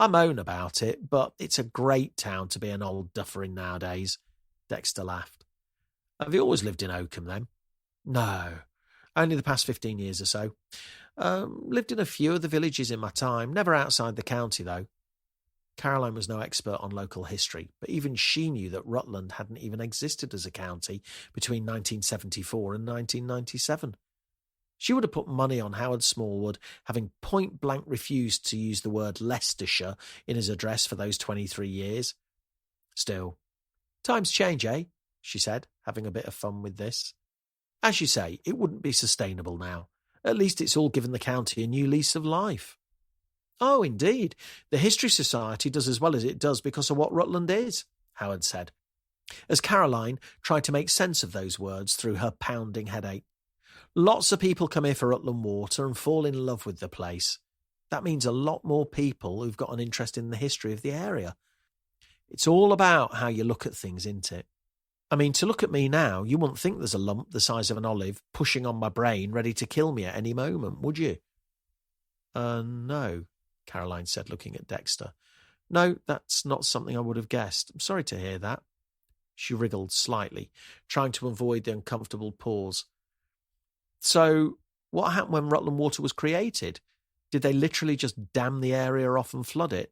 I moan about it, but it's a great town to be an old duffer in nowadays. Dexter laughed. Have you always lived in Oakham, then? No, only the past 15 years or so. Lived in a few of the villages in my time, never outside the county, though. Caroline was no expert on local history, but even she knew that Rutland hadn't even existed as a county between 1974 and 1997. She would have put money on Howard Smallwood having point-blank refused to use the word Leicestershire in his address for those 23 years. Still, times change, eh? She said, having a bit of fun with this. As you say, it wouldn't be sustainable now. At least it's all given the county a new lease of life. Oh, indeed. The History Society does as well as it does because of what Rutland is, Howard said, as Caroline tried to make sense of those words through her pounding headache. Lots of people come here for Rutland water and fall in love with the place. That means a lot more people who've got an interest in the history of the area. It's all about how you look at things, isn't it? I mean, to look at me now, you wouldn't think there's a lump the size of an olive pushing on my brain ready to kill me at any moment, would you? No, Caroline said, looking at Dexter. No, that's not something I would have guessed. I'm sorry to hear that. She wriggled slightly, trying to avoid the uncomfortable pause. So, what happened when Rutland Water was created? Did they literally just dam the area off and flood it?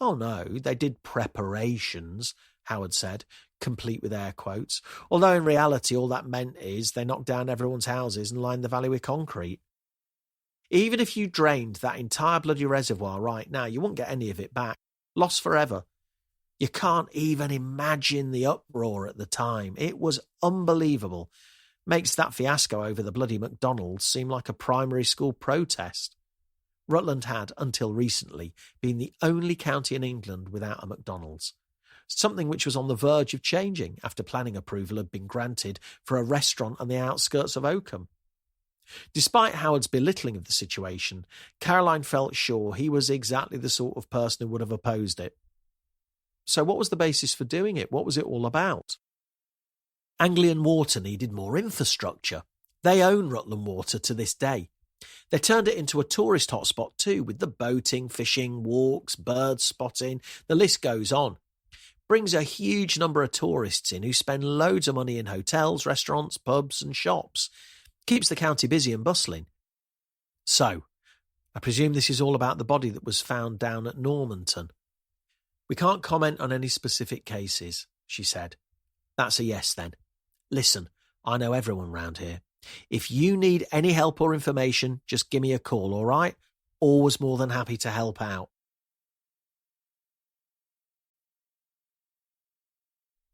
Oh no, they did preparations, Howard said, complete with air quotes, although in reality all that meant is they knocked down everyone's houses and lined the valley with concrete. Even if you drained that entire bloody reservoir right now, you wouldn't get any of it back. Lost forever. You can't even imagine the uproar at the time. It was unbelievable. Makes that fiasco over the bloody McDonald's seem like a primary school protest. Rutland had, until recently, been the only county in England without a McDonald's, something which was on the verge of changing after planning approval had been granted for a restaurant on the outskirts of Oakham. Despite Howard's belittling of the situation, Caroline felt sure he was exactly the sort of person who would have opposed it. So what was the basis for doing it? What was it all about? Anglian Water needed more infrastructure. They own Rutland Water to this day. They turned it into a tourist hotspot too, with the boating, fishing, walks, bird spotting, the list goes on. Brings a huge number of tourists in who spend loads of money in hotels, restaurants, pubs and shops. Keeps the county busy and bustling. So, I presume this is all about the body that was found down at Normanton. We can't comment on any specific cases, she said. That's a yes then. Listen, I know everyone round here. If you need any help or information, just give me a call, all right? Always more than happy to help out.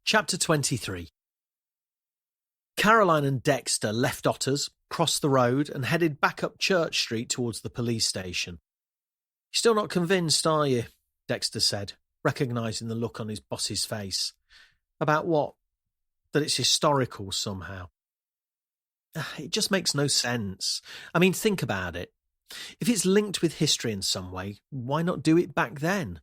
Chapter 23. Caroline and Dexter left Otters, crossed the road and headed back up Church Street towards the police station. You're still not convinced, are you? Dexter said, recognising the look on his boss's face. About what? That it's historical somehow. It just makes no sense. I mean, think about it. If it's linked with history in some way, why not do it back then?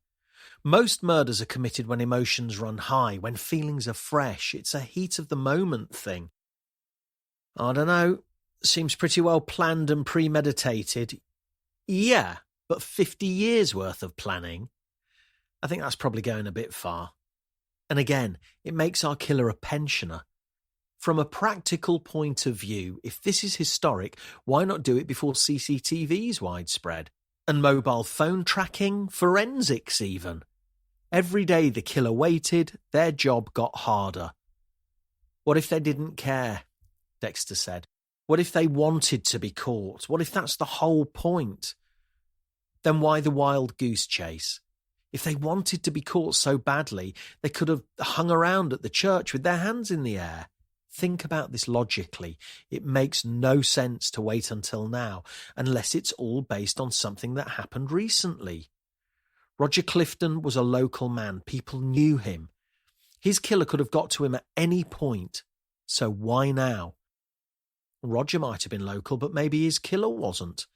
Most murders are committed when emotions run high, when feelings are fresh. It's a heat of the moment thing. I don't know. Seems pretty well planned and premeditated. Yeah, but 50 years worth of planning? I think that's probably going a bit far. And again, it makes our killer a pensioner. From a practical point of view, if this is historic, why not do it before CCTV is widespread? And mobile phone tracking, forensics even. Every day the killer waited, their job got harder. What if they didn't care? Dexter said. What if they wanted to be caught? What if that's the whole point? Then why the wild goose chase? If they wanted to be caught so badly, they could have hung around at the church with their hands in the air. Think about this logically. It makes no sense to wait until now, unless it's all based on something that happened recently. Roger Clifton was a local man. People knew him. His killer could have got to him at any point. So why now? Roger might have been local, but maybe his killer wasn't.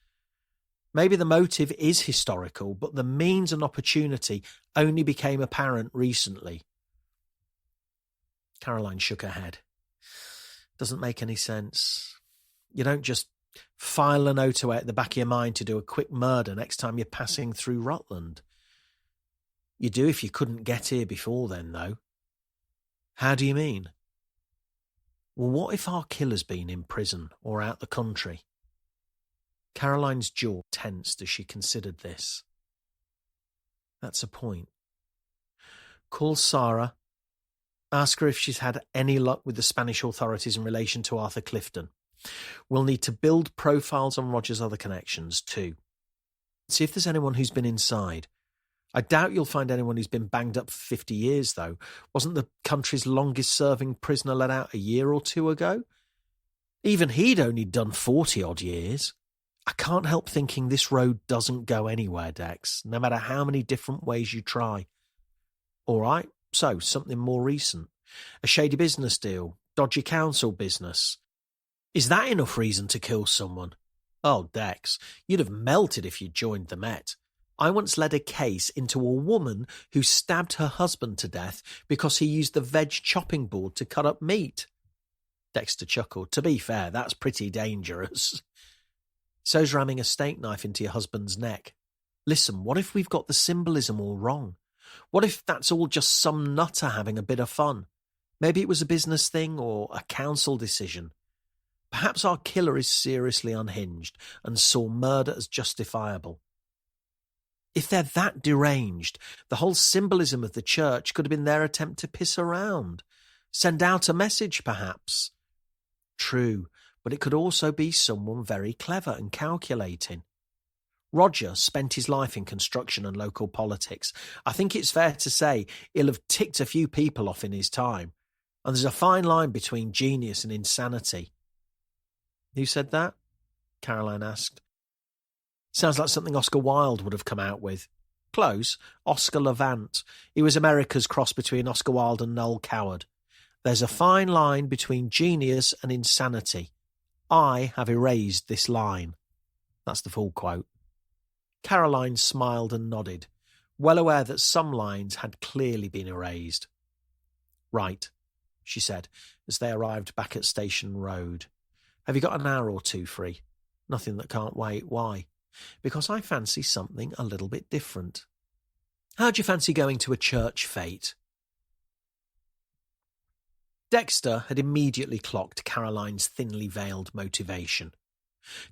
Maybe the motive is historical, but the means and opportunity only became apparent recently. Caroline shook her head. Doesn't make any sense. You don't just file a note away at the back of your mind to do a quick murder next time you're passing through Rutland. You do if you couldn't get here before then, though. How do you mean? Well, what if our killer's been in prison or out the country? Caroline's jaw tensed as she considered this. That's a point. Call Sarah. Ask her if she's had any luck with the Spanish authorities in relation to Arthur Clifton. We'll need to build profiles on Roger's other connections too. See if there's anyone who's been inside. I doubt you'll find anyone who's been banged up for 50 years, though. Wasn't the country's longest-serving prisoner let out a year or two ago? Even he'd only done 40-odd years. I can't help thinking this road doesn't go anywhere, Dex, no matter how many different ways you try. All right, so something more recent. A shady business deal, dodgy council business. Is that enough reason to kill someone? Oh, Dex, you'd have melted if you'd joined the Met. I once led a case into a woman who stabbed her husband to death because he used the veg chopping board to cut up meat. Dexter chuckled. To be fair, that's pretty dangerous. So's ramming a steak knife into your husband's neck. Listen, what if we've got the symbolism all wrong? What if that's all just some nutter having a bit of fun? Maybe it was a business thing or a council decision. Perhaps our killer is seriously unhinged and saw murder as justifiable. If they're that deranged, the whole symbolism of the church could have been their attempt to piss around. Send out a message, perhaps. True, but it could also be someone very clever and calculating. Roger spent his life in construction and local politics. I think it's fair to say he'll have ticked a few people off in his time. And there's a fine line between genius and insanity. Who said that? Caroline asked. Sounds like something Oscar Wilde would have come out with. Close. Oscar Levant. He was America's cross between Oscar Wilde and Noel Coward. There's a fine line between genius and insanity. I have erased this line. That's the full quote. Caroline smiled and nodded, well aware that some lines had clearly been erased. Right, she said, as they arrived back at Station Road. Have you got an hour or two free? Nothing that can't wait. Why? Because I fancy something a little bit different. How'd you fancy going to a church fete? Dexter had immediately clocked Caroline's thinly veiled motivation.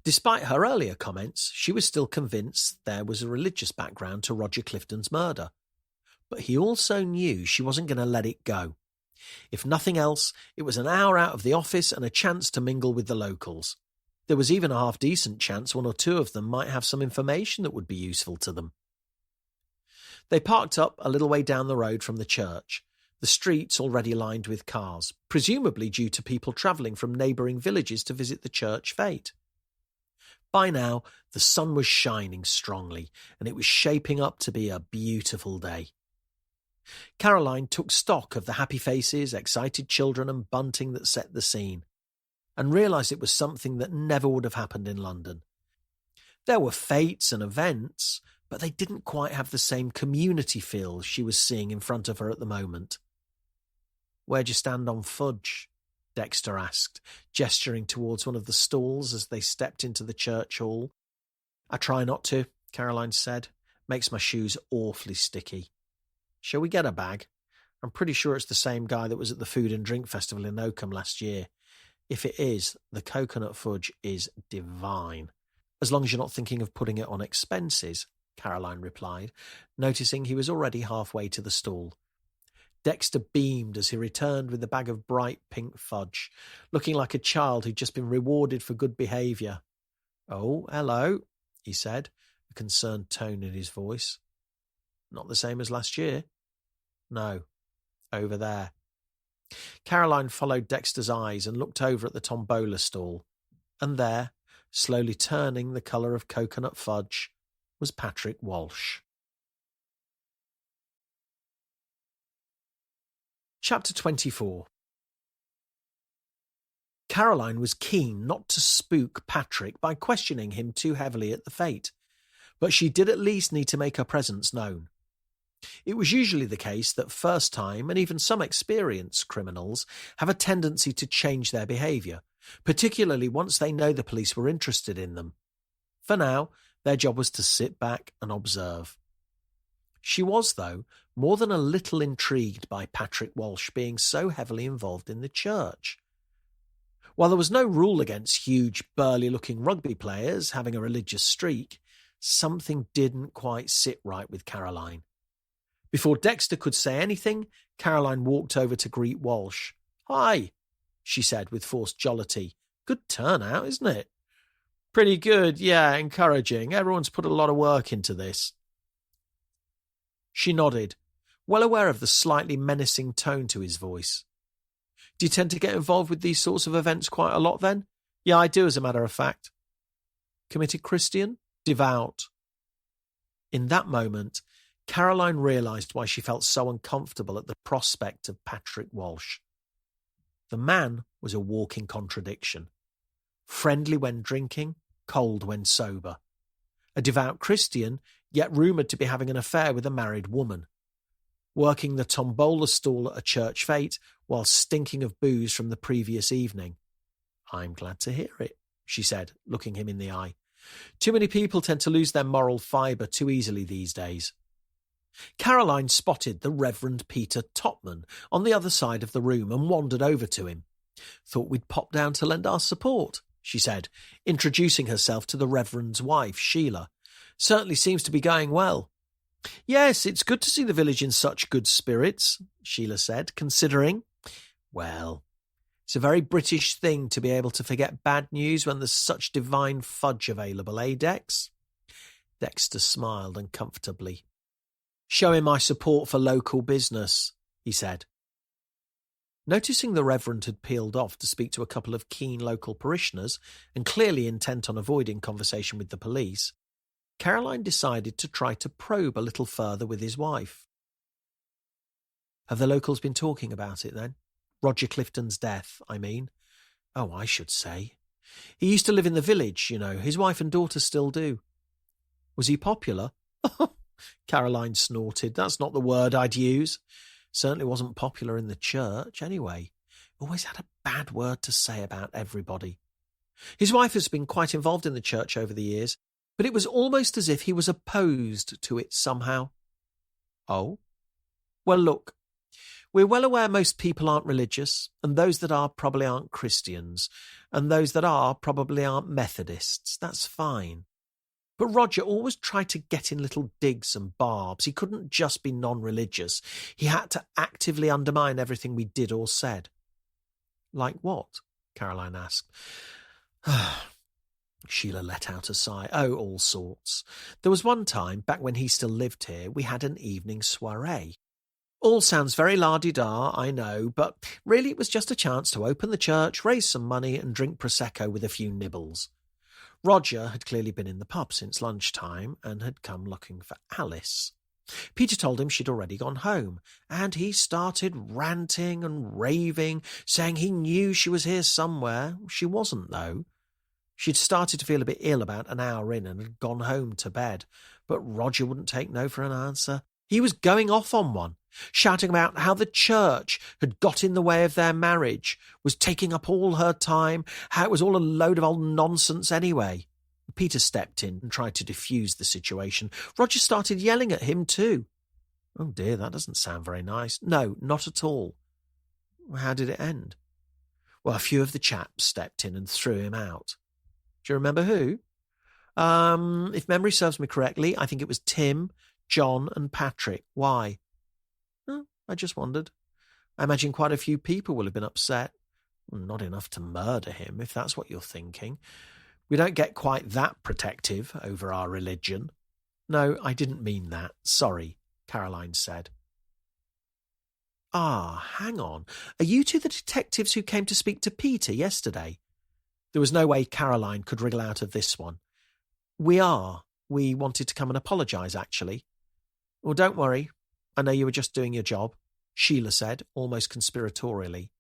Despite her earlier comments, she was still convinced there was a religious background to Roger Clifton's murder. But he also knew she wasn't going to let it go. If nothing else, it was an hour out of the office and a chance to mingle with the locals. There was even a half-decent chance one or two of them might have some information that would be useful to them. They parked up a little way down the road from the church, the streets already lined with cars, presumably due to people travelling from neighbouring villages to visit the church fete. By now, the sun was shining strongly, and it was shaping up to be a beautiful day. Caroline took stock of the happy faces, excited children and bunting that set the scene, and realised it was something that never would have happened in London. There were fetes and events, but they didn't quite have the same community feel she was seeing in front of her at the moment. Where'd you stand on fudge? Dexter asked, gesturing towards one of the stalls as they stepped into the church hall. I try not to, Caroline said. Makes my shoes awfully sticky. Shall we get a bag? I'm pretty sure it's the same guy that was at the Food and Drink Festival in Oakham last year. If it is, the coconut fudge is divine. As long as you're not thinking of putting it on expenses, Caroline replied, noticing he was already halfway to the stall. Dexter beamed as he returned with the bag of bright pink fudge, looking like a child who'd just been rewarded for good behaviour. Oh, hello, he said, a concerned tone in his voice. Not the same as last year? No, over there. Caroline followed Dexter's eyes and looked over at the tombola stall, and there, slowly turning the colour of coconut fudge, was Patrick Walsh. Chapter 24. Caroline was keen not to spook Patrick by questioning him too heavily at the fete, but she did at least need to make her presence known. It was usually the case that first-time and even some experienced criminals have a tendency to change their behaviour, particularly once they know the police were interested in them. For now, their job was to sit back and observe. She was, though, more than a little intrigued by Patrick Walsh being so heavily involved in the church. While there was no rule against huge, burly-looking rugby players having a religious streak, something didn't quite sit right with Caroline. Before Dexter could say anything, Caroline walked over to greet Walsh. "Hi," she said with forced jollity. "Good turnout, isn't it?" "Pretty good, yeah, encouraging. Everyone's put a lot of work into this." She nodded, well aware of the slightly menacing tone to his voice. "Do you tend to get involved with these sorts of events quite a lot then?" "Yeah, I do, as a matter of fact." "Committed Christian?" "Devout." In that moment, Caroline realised why she felt so uncomfortable at the prospect of Patrick Walsh. The man was a walking contradiction. Friendly when drinking, cold when sober. A devout Christian, yet rumoured to be having an affair with a married woman. Working the tombola stall at a church fete while stinking of booze from the previous evening. "I'm glad to hear it," she said, looking him in the eye. "Too many people tend to lose their moral fibre too easily these days." Caroline spotted the Reverend Peter Topman on the other side of the room and wandered over to him. "Thought we'd pop down to lend our support," she said, introducing herself to the Reverend's wife, Sheila. "Certainly seems to be going well." "Yes, it's good to see the village in such good spirits," Sheila said, considering. "Well, it's a very British thing to be able to forget bad news when there's such divine fudge available, eh, Dex?" Dexter smiled uncomfortably. "Showing my support for local business," he said. Noticing the Reverend had peeled off to speak to a couple of keen local parishioners and clearly intent on avoiding conversation with the police, Caroline decided to try to probe a little further with his wife. "Have the locals been talking about it then? Roger Clifton's death, I mean." "Oh, I should say. He used to live in the village, you know. His wife and daughter still do." "Was he popular?" Caroline snorted. "That's not the word I'd use. Certainly wasn't popular in the church, anyway. Always had a bad word to say about everybody. His wife has been quite involved in the church over the years, but it was almost as if he was opposed to it somehow." "Oh? Well, look, we're well aware most people aren't religious, and those that are probably aren't Christians, and those that are probably aren't Methodists. That's fine. But Roger always tried to get in little digs and barbs. He couldn't just be non-religious. He had to actively undermine everything we did or said." "Like what?" Caroline asked. Sheila let out a sigh. "Oh, all sorts. There was one time, back when he still lived here, we had an evening soiree. All sounds very la-di-da, I know, but really it was just a chance to open the church, raise some money and drink Prosecco with a few nibbles. Roger had clearly been in the pub since lunchtime and had come looking for Alice. Peter told him she'd already gone home, and he started ranting and raving, saying he knew she was here somewhere. She wasn't, though. She'd started to feel a bit ill about an hour in and had gone home to bed, but Roger wouldn't take no for an answer. He was going off on one, shouting about how the church had got in the way of their marriage, was taking up all her time, how it was all a load of old nonsense anyway. Peter stepped in and tried to defuse the situation. Roger started yelling at him too. "Oh dear, that doesn't sound very nice." "No, not at all." "How did it end?" "Well, a few of the chaps stepped in and threw him out." "Do you remember who?" If memory serves me correctly, I think it was Tim, John and Patrick." "Why?" "Oh, I just wondered. I imagine quite a few people will have been upset." "Not enough to murder him, if that's what you're thinking. We don't get quite that protective over our religion." No, I didn't mean that. Sorry, Caroline said. Ah, hang on. Are you two the detectives who came to speak to Peter yesterday? There was no way Caroline could wriggle out of this one. We are. We wanted to come and apologise, actually. Well, don't worry. I know you were just doing your job, Sheila said, almost conspiratorially.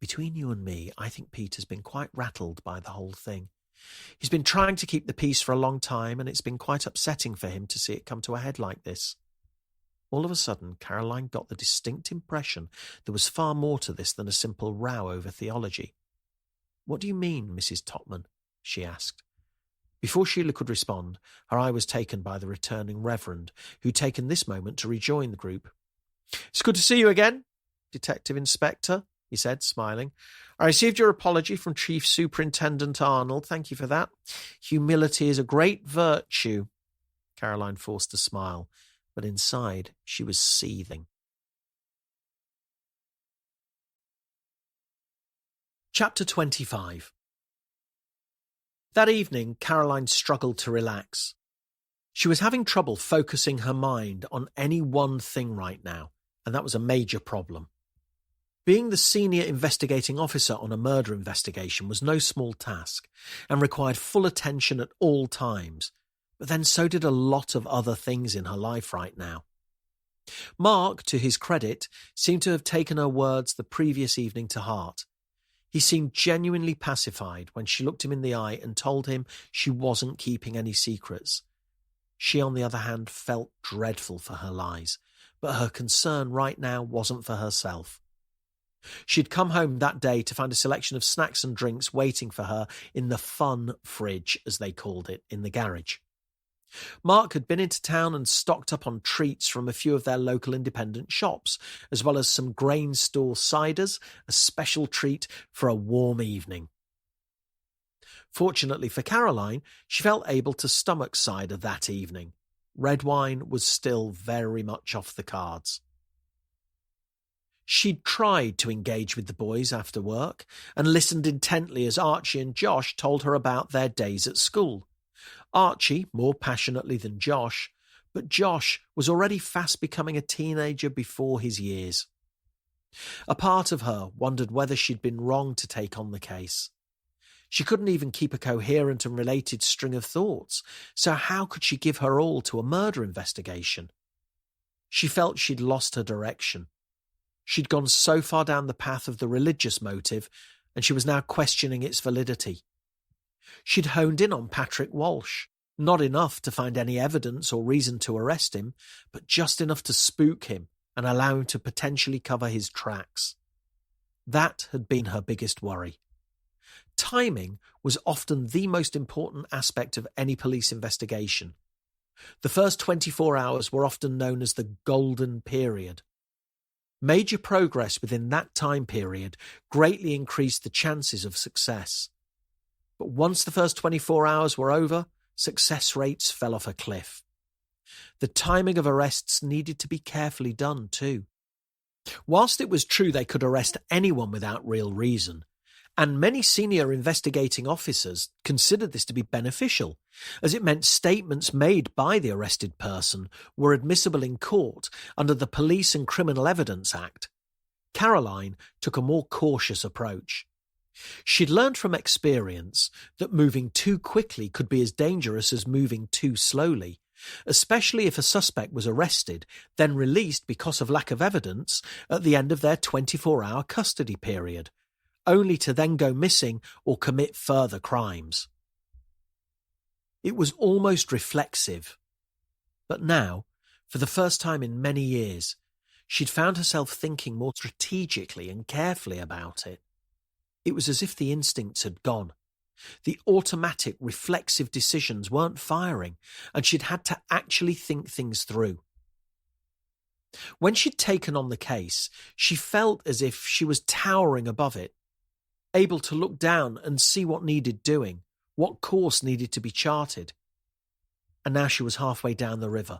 Between you and me, I think Peter's been quite rattled by the whole thing. He's been trying to keep the peace for a long time, and it's been quite upsetting for him to see it come to a head like this. All of a sudden, Caroline got the distinct impression there was far more to this than a simple row over theology. What do you mean, Mrs. Topman? She asked. Before Sheila could respond, her eye was taken by the returning Reverend, who'd taken this moment to rejoin the group. It's good to see you again, Detective Inspector, he said, smiling. I received your apology from Chief Superintendent Arnold. Thank you for that. Humility is a great virtue. Caroline forced a smile, but inside she was seething. Chapter 25. That evening, Caroline struggled to relax. She was having trouble focusing her mind on any one thing right now, and that was a major problem. Being the senior investigating officer on a murder investigation was no small task and required full attention at all times, but then so did a lot of other things in her life right now. Mark, to his credit, seemed to have taken her words the previous evening to heart. He seemed genuinely pacified when she looked him in the eye and told him she wasn't keeping any secrets. She, on the other hand, felt dreadful for her lies, but her concern right now wasn't for herself. She'd come home that day to find a selection of snacks and drinks waiting for her in the fun fridge, as they called it, in the garage. Mark had been into town and stocked up on treats from a few of their local independent shops, as well as some grain store ciders, a special treat for a warm evening. Fortunately for Caroline, she felt able to stomach cider that evening. Red wine was still very much off the cards. She'd tried to engage with the boys after work and listened intently as Archie and Josh told her about their days at school. Archie more passionately than Josh, but Josh was already fast becoming a teenager before his years. A part of her wondered whether she'd been wrong to take on the case. She couldn't even keep a coherent and related string of thoughts, so how could she give her all to a murder investigation? She felt she'd lost her direction. She'd gone so far down the path of the religious motive, and she was now questioning its validity. She'd honed in on Patrick Walsh, not enough to find any evidence or reason to arrest him, but just enough to spook him and allow him to potentially cover his tracks. That had been her biggest worry. Timing was often the most important aspect of any police investigation. The first 24 hours were often known as the golden period. Major progress within that time period greatly increased the chances of success. But once the first 24 hours were over, success rates fell off a cliff. The timing of arrests needed to be carefully done too. Whilst it was true they could arrest anyone without real reason, and many senior investigating officers considered this to be beneficial, as it meant statements made by the arrested person were admissible in court under the Police and Criminal Evidence Act. Caroline took a more cautious approach. She'd learned from experience that moving too quickly could be as dangerous as moving too slowly, especially if a suspect was arrested, then released because of lack of evidence at the end of their 24-hour custody period, only to then go missing or commit further crimes. It was almost reflexive. But now, for the first time in many years, she'd found herself thinking more strategically and carefully about it. It was as if the instincts had gone. The automatic, reflexive decisions weren't firing, and she'd had to actually think things through. When she'd taken on the case, she felt as if she was towering above it, able to look down and see what needed doing, what course needed to be charted. And now she was halfway down the river,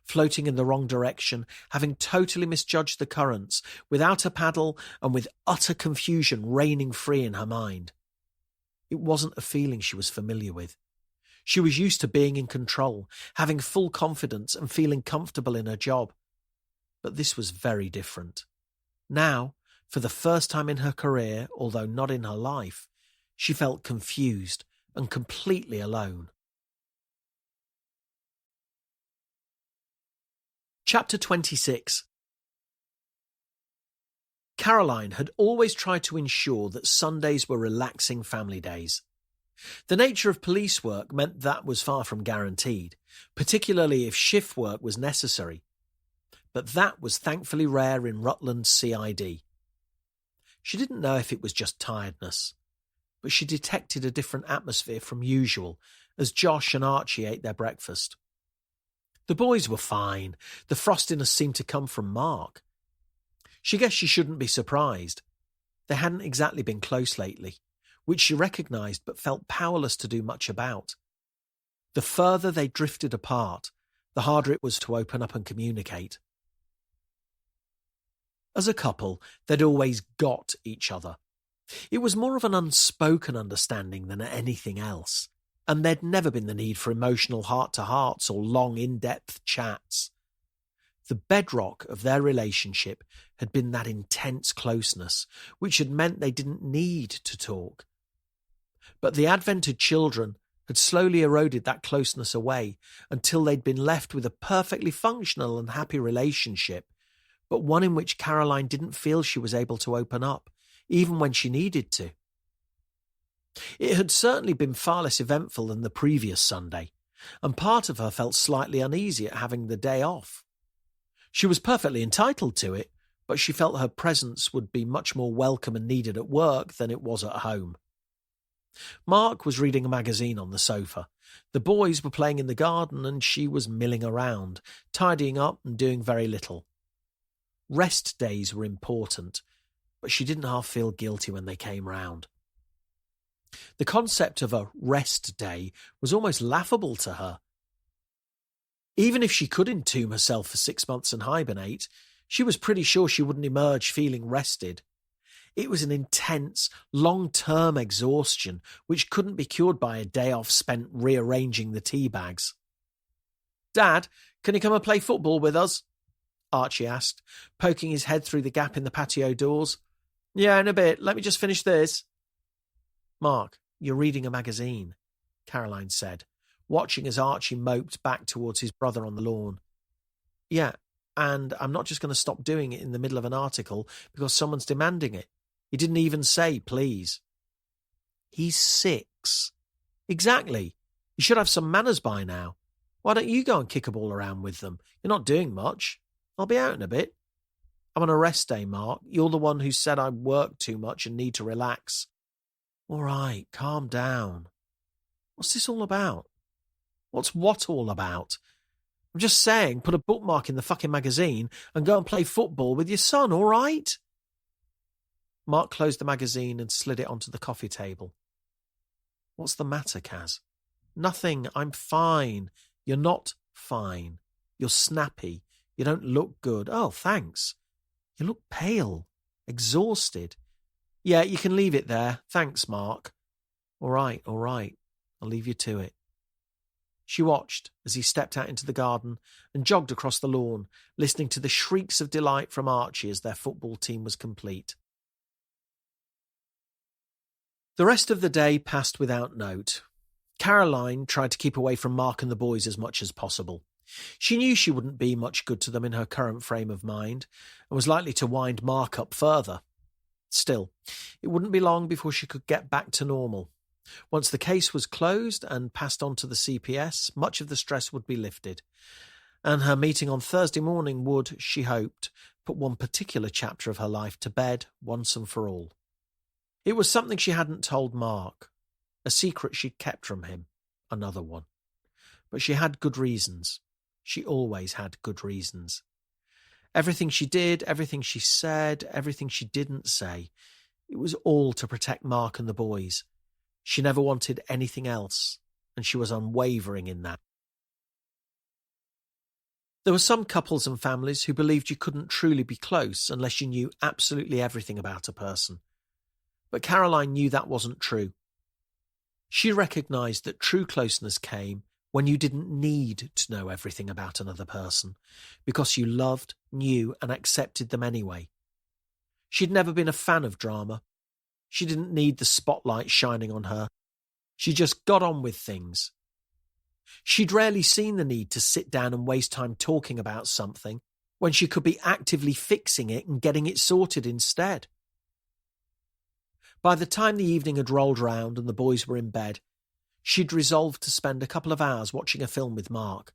floating in the wrong direction, having totally misjudged the currents, without a paddle and with utter confusion reigning free in her mind. It wasn't a feeling she was familiar with. She was used to being in control, having full confidence and feeling comfortable in her job. But this was very different. Now, for the first time in her career, although not in her life, she felt confused and completely alone. Chapter 26. Caroline had always tried to ensure that Sundays were relaxing family days. The nature of police work meant that was far from guaranteed, particularly if shift work was necessary. But that was thankfully rare in Rutland's CID. She didn't know if it was just tiredness, but she detected a different atmosphere from usual as Josh and Archie ate their breakfast. The boys were fine. The frostiness seemed to come from Mark. She guessed she shouldn't be surprised. They hadn't exactly been close lately, which she recognised but felt powerless to do much about. The further they drifted apart, the harder it was to open up and communicate. As a couple, they'd always got each other. It was more of an unspoken understanding than anything else, and there'd never been the need for emotional heart-to-hearts or long, in-depth chats. The bedrock of their relationship had been that intense closeness, which had meant they didn't need to talk. But the advent of children had slowly eroded that closeness away until they'd been left with a perfectly functional and happy relationship, but one in which Caroline didn't feel she was able to open up, even when she needed to. It had certainly been far less eventful than the previous Sunday, and part of her felt slightly uneasy at having the day off. She was perfectly entitled to it, but she felt her presence would be much more welcome and needed at work than it was at home. Mark was reading a magazine on the sofa. The boys were playing in the garden and she was milling around, tidying up and doing very little. Rest days were important, but she didn't half feel guilty when they came round. The concept of a rest day was almost laughable to her. Even if she could entomb herself for 6 months and hibernate, she was pretty sure she wouldn't emerge feeling rested. It was an intense, long-term exhaustion which couldn't be cured by a day off spent rearranging the tea bags. "Dad, can you come and play football with us?" Archie asked, poking his head through the gap in the patio doors. "Yeah, in a bit. Let me just finish this." "Mark, you're reading a magazine," Caroline said, watching as Archie moped back towards his brother on the lawn. "Yeah, and I'm not just going to stop doing it in the middle of an article because someone's demanding it. He didn't even say please." "He's 6. "Exactly. You should have some manners by now. Why don't you go and kick a ball around with them? You're not doing much. I'll be out in a bit." "I'm on a rest day, Mark. You're the one who said I work too much and need to relax." "All right, calm down. What's this all about?" "What's what all about?" "I'm just saying, put a bookmark in the fucking magazine and go and play football with your son, all right?" Mark closed the magazine and slid it onto the coffee table. "What's the matter, Kaz?" "Nothing, I'm fine." "You're not fine. You're snappy. You don't look good." "Oh, thanks." "You look pale, exhausted." "Yeah, you can leave it there. Thanks, Mark." All right. I'll leave you to it." She watched as he stepped out into the garden and jogged across the lawn, listening to the shrieks of delight from Archie as their football team was complete. The rest of the day passed without note. Caroline tried to keep away from Mark and the boys as much as possible. She knew she wouldn't be much good to them in her current frame of mind, and was likely to wind Mark up further. Still, it wouldn't be long before she could get back to normal. Once the case was closed and passed on to the CPS, much of the stress would be lifted, and her meeting on Thursday morning would, she hoped, put one particular chapter of her life to bed once and for all. It was something she hadn't told Mark, a secret she'd kept from him, another one. But she had good reasons. She always had good reasons. Everything she did, everything she said, everything she didn't say, it was all to protect Mark and the boys. She never wanted anything else, and she was unwavering in that. There were some couples and families who believed you couldn't truly be close unless you knew absolutely everything about a person. But Caroline knew that wasn't true. She recognised that true closeness came when you didn't need to know everything about another person, because you loved, knew and accepted them anyway. She'd never been a fan of drama. She didn't need the spotlight shining on her. She just got on with things. She'd rarely seen the need to sit down and waste time talking about something when she could be actively fixing it and getting it sorted instead. By the time the evening had rolled round and the boys were in bed, she'd resolved to spend a couple of hours watching a film with Mark.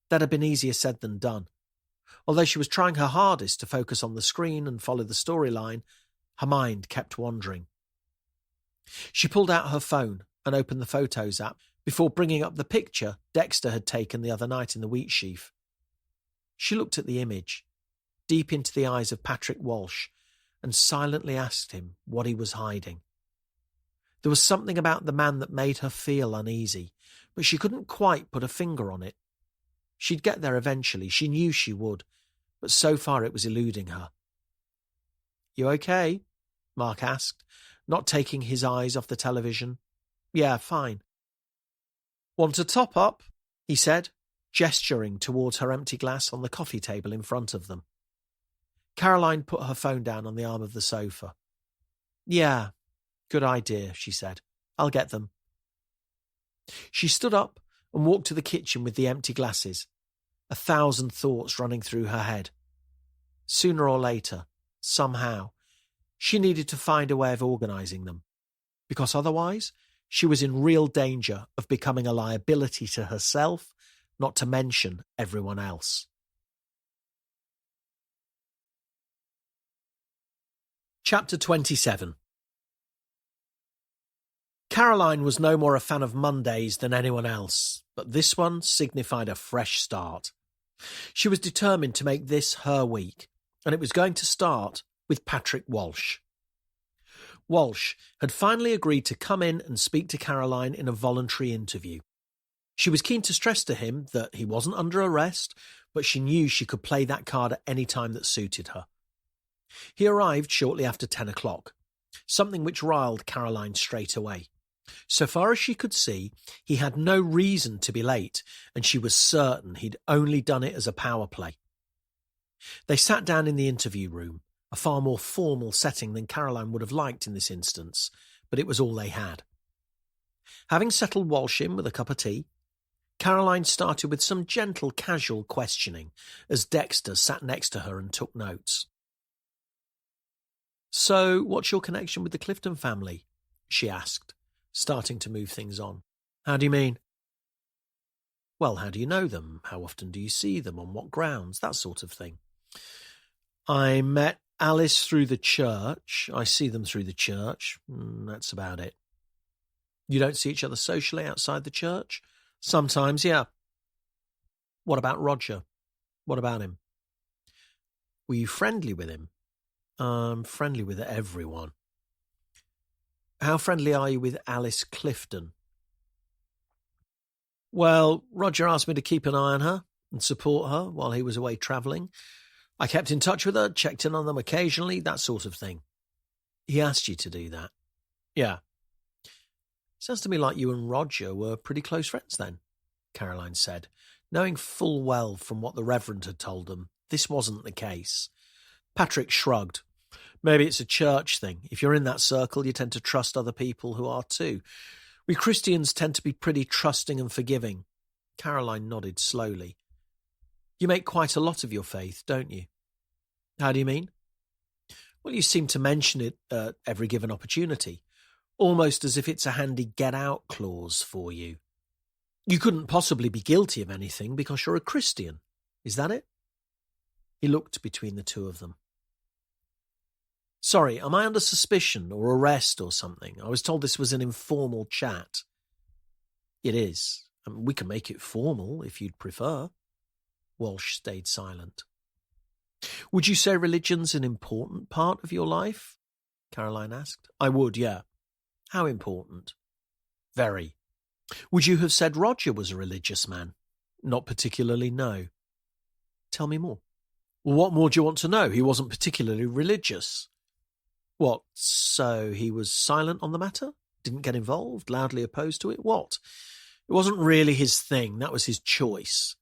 That had been easier said than done. Although she was trying her hardest to focus on the screen and follow the storyline, her mind kept wandering. She pulled out her phone and opened the Photos app before bringing up the picture Dexter had taken the other night in the wheat sheaf. She looked at the image, deep into the eyes of Patrick Walsh, and silently asked him what he was hiding. There was something about the man that made her feel uneasy, but she couldn't quite put a finger on it. She'd get there eventually, she knew she would, but so far it was eluding her. "You okay?" Mark asked, not taking his eyes off the television. "Yeah, fine." "Want a top-up?" he said, gesturing towards her empty glass on the coffee table in front of them. Caroline put her phone down on the arm of the sofa. "Yeah, good idea," she said. "I'll get them." She stood up and walked to the kitchen with the empty glasses, 1,000 thoughts running through her head. Sooner or later, somehow, she needed to find a way of organising them, because otherwise she was in real danger of becoming a liability to herself, not to mention everyone else. Chapter 27. Caroline was no more a fan of Mondays than anyone else, but this one signified a fresh start. She was determined to make this her week, and it was going to start with Patrick Walsh. Walsh had finally agreed to come in and speak to Caroline in a voluntary interview. She was keen to stress to him that he wasn't under arrest, but she knew she could play that card at any time that suited her. He arrived shortly after 10 o'clock, something which riled Caroline straight away. So far as she could see, he had no reason to be late, and she was certain he'd only done it as a power play. They sat down in the interview room, a far more formal setting than Caroline would have liked in this instance, but it was all they had. Having settled Walsh in with a cup of tea, Caroline started with some gentle, casual questioning as Dexter sat next to her and took notes. "So, what's your connection with the Clifton family?" she asked, starting to move things on. "How do you mean?" "Well, how do you know them? How often do you see them? On what grounds? That sort of thing." "I met Alice through the church. I see them through the church. That's about it." "You don't see each other socially outside the church?" "Sometimes, yeah." "What about Roger? What about him?" "Were you friendly with him?" "I'm friendly with everyone." "How friendly are you with Alice Clifton?" "Well, Roger asked me to keep an eye on her and support her while he was away travelling. I kept in touch with her, checked in on them occasionally, that sort of thing." "He asked you to do that?" "Yeah." "Sounds to me like you and Roger were pretty close friends then," Caroline said, knowing full well from what the Reverend had told them this wasn't the case. Patrick shrugged. "Maybe it's a church thing. If you're in that circle, you tend to trust other people who are too. We Christians tend to be pretty trusting and forgiving." Caroline nodded slowly. "You make quite a lot of your faith, don't you?" "How do you mean?" "Well, you seem to mention it at every given opportunity, almost as if it's a handy get-out clause for you. You couldn't possibly be guilty of anything because you're a Christian. Is that it?" He looked between the two of them. "Sorry, am I under suspicion or arrest or something? I was told this was an informal chat." "It is. We can make it formal if you'd prefer." Walsh stayed silent. "Would you say religion's an important part of your life?" Caroline asked. "I would, yeah." "How important?" "Very." "Would you have said Roger was a religious man?" "Not particularly, no." "Tell me more." "Well, what more do you want to know? He wasn't particularly religious." "What, so he was silent on the matter?" Didn't get involved? Loudly opposed to it? What? It wasn't really his thing. That was his choice.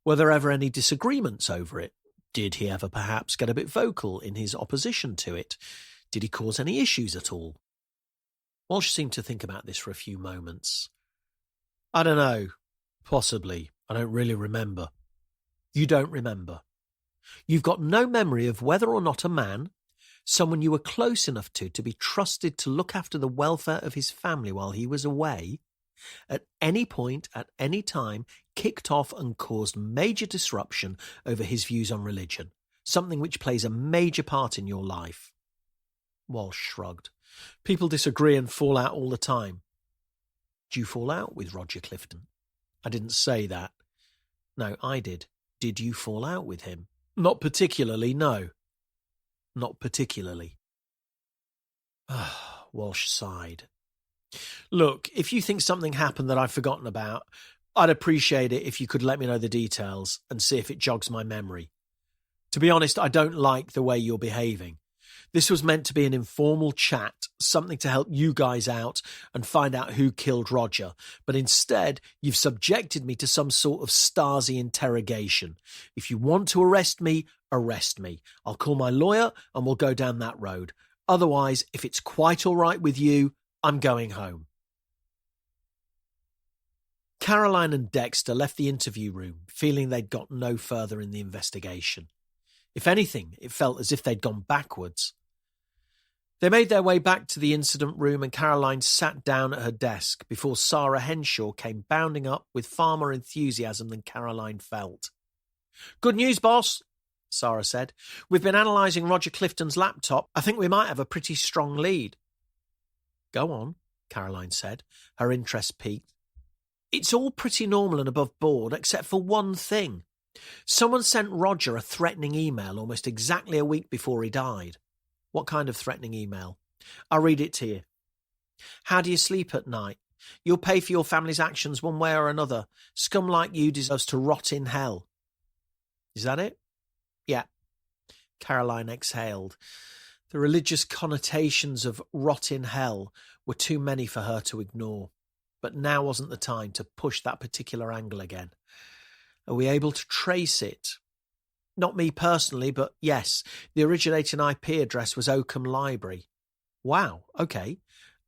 Were there ever any disagreements over it? Did he ever perhaps get a bit vocal in his opposition to it? Did he cause any issues at all? Walsh seemed to think about this for a few moments. I don't know. Possibly. I don't really remember. You don't remember. You've got no memory of whether or not a man, someone you were close enough to be trusted to look after the welfare of his family while he was away, at any point, at any time, kicked off and caused major disruption over his views on religion, something which plays a major part in your life. Walsh shrugged. People disagree and fall out all the time. Do you fall out with Roger Clifton? I didn't say that. No, I did. Did you fall out with him? Not particularly, no. Not particularly. Walsh sighed. Look, if you think something happened that I've forgotten about, I'd appreciate it if you could let me know the details and see if it jogs my memory. To be honest, I don't like the way you're behaving. This was meant to be an informal chat, something to help you guys out and find out who killed Roger, but instead you've subjected me to some sort of Stasi interrogation. If you want to arrest me, arrest me. I'll call my lawyer and we'll go down that road. Otherwise, if it's quite all right with you, I'm going home. Caroline and Dexter left the interview room, feeling they'd got no further in the investigation. If anything, it felt as if they'd gone backwards. They made their way back to the incident room and Caroline sat down at her desk before Sarah Henshaw came bounding up with far more enthusiasm than Caroline felt. Good news, boss, Sarah said. We've been analysing Roger Clifton's laptop. I think we might have a pretty strong lead. Go on, Caroline said, her interest piqued. It's all pretty normal and above board, except for one thing. Someone sent Roger a threatening email almost exactly a week before he died. What kind of threatening email? I'll read it to you. How do you sleep at night? You'll pay for your family's actions one way or another. Scum like you deserves to rot in hell. Is that it? Yeah. Caroline exhaled. The religious connotations of rot in hell were too many for her to ignore. But now wasn't the time to push that particular angle again. Are we able to trace it? Not me personally, but yes, the originating IP address was Oakham Library. Wow, okay.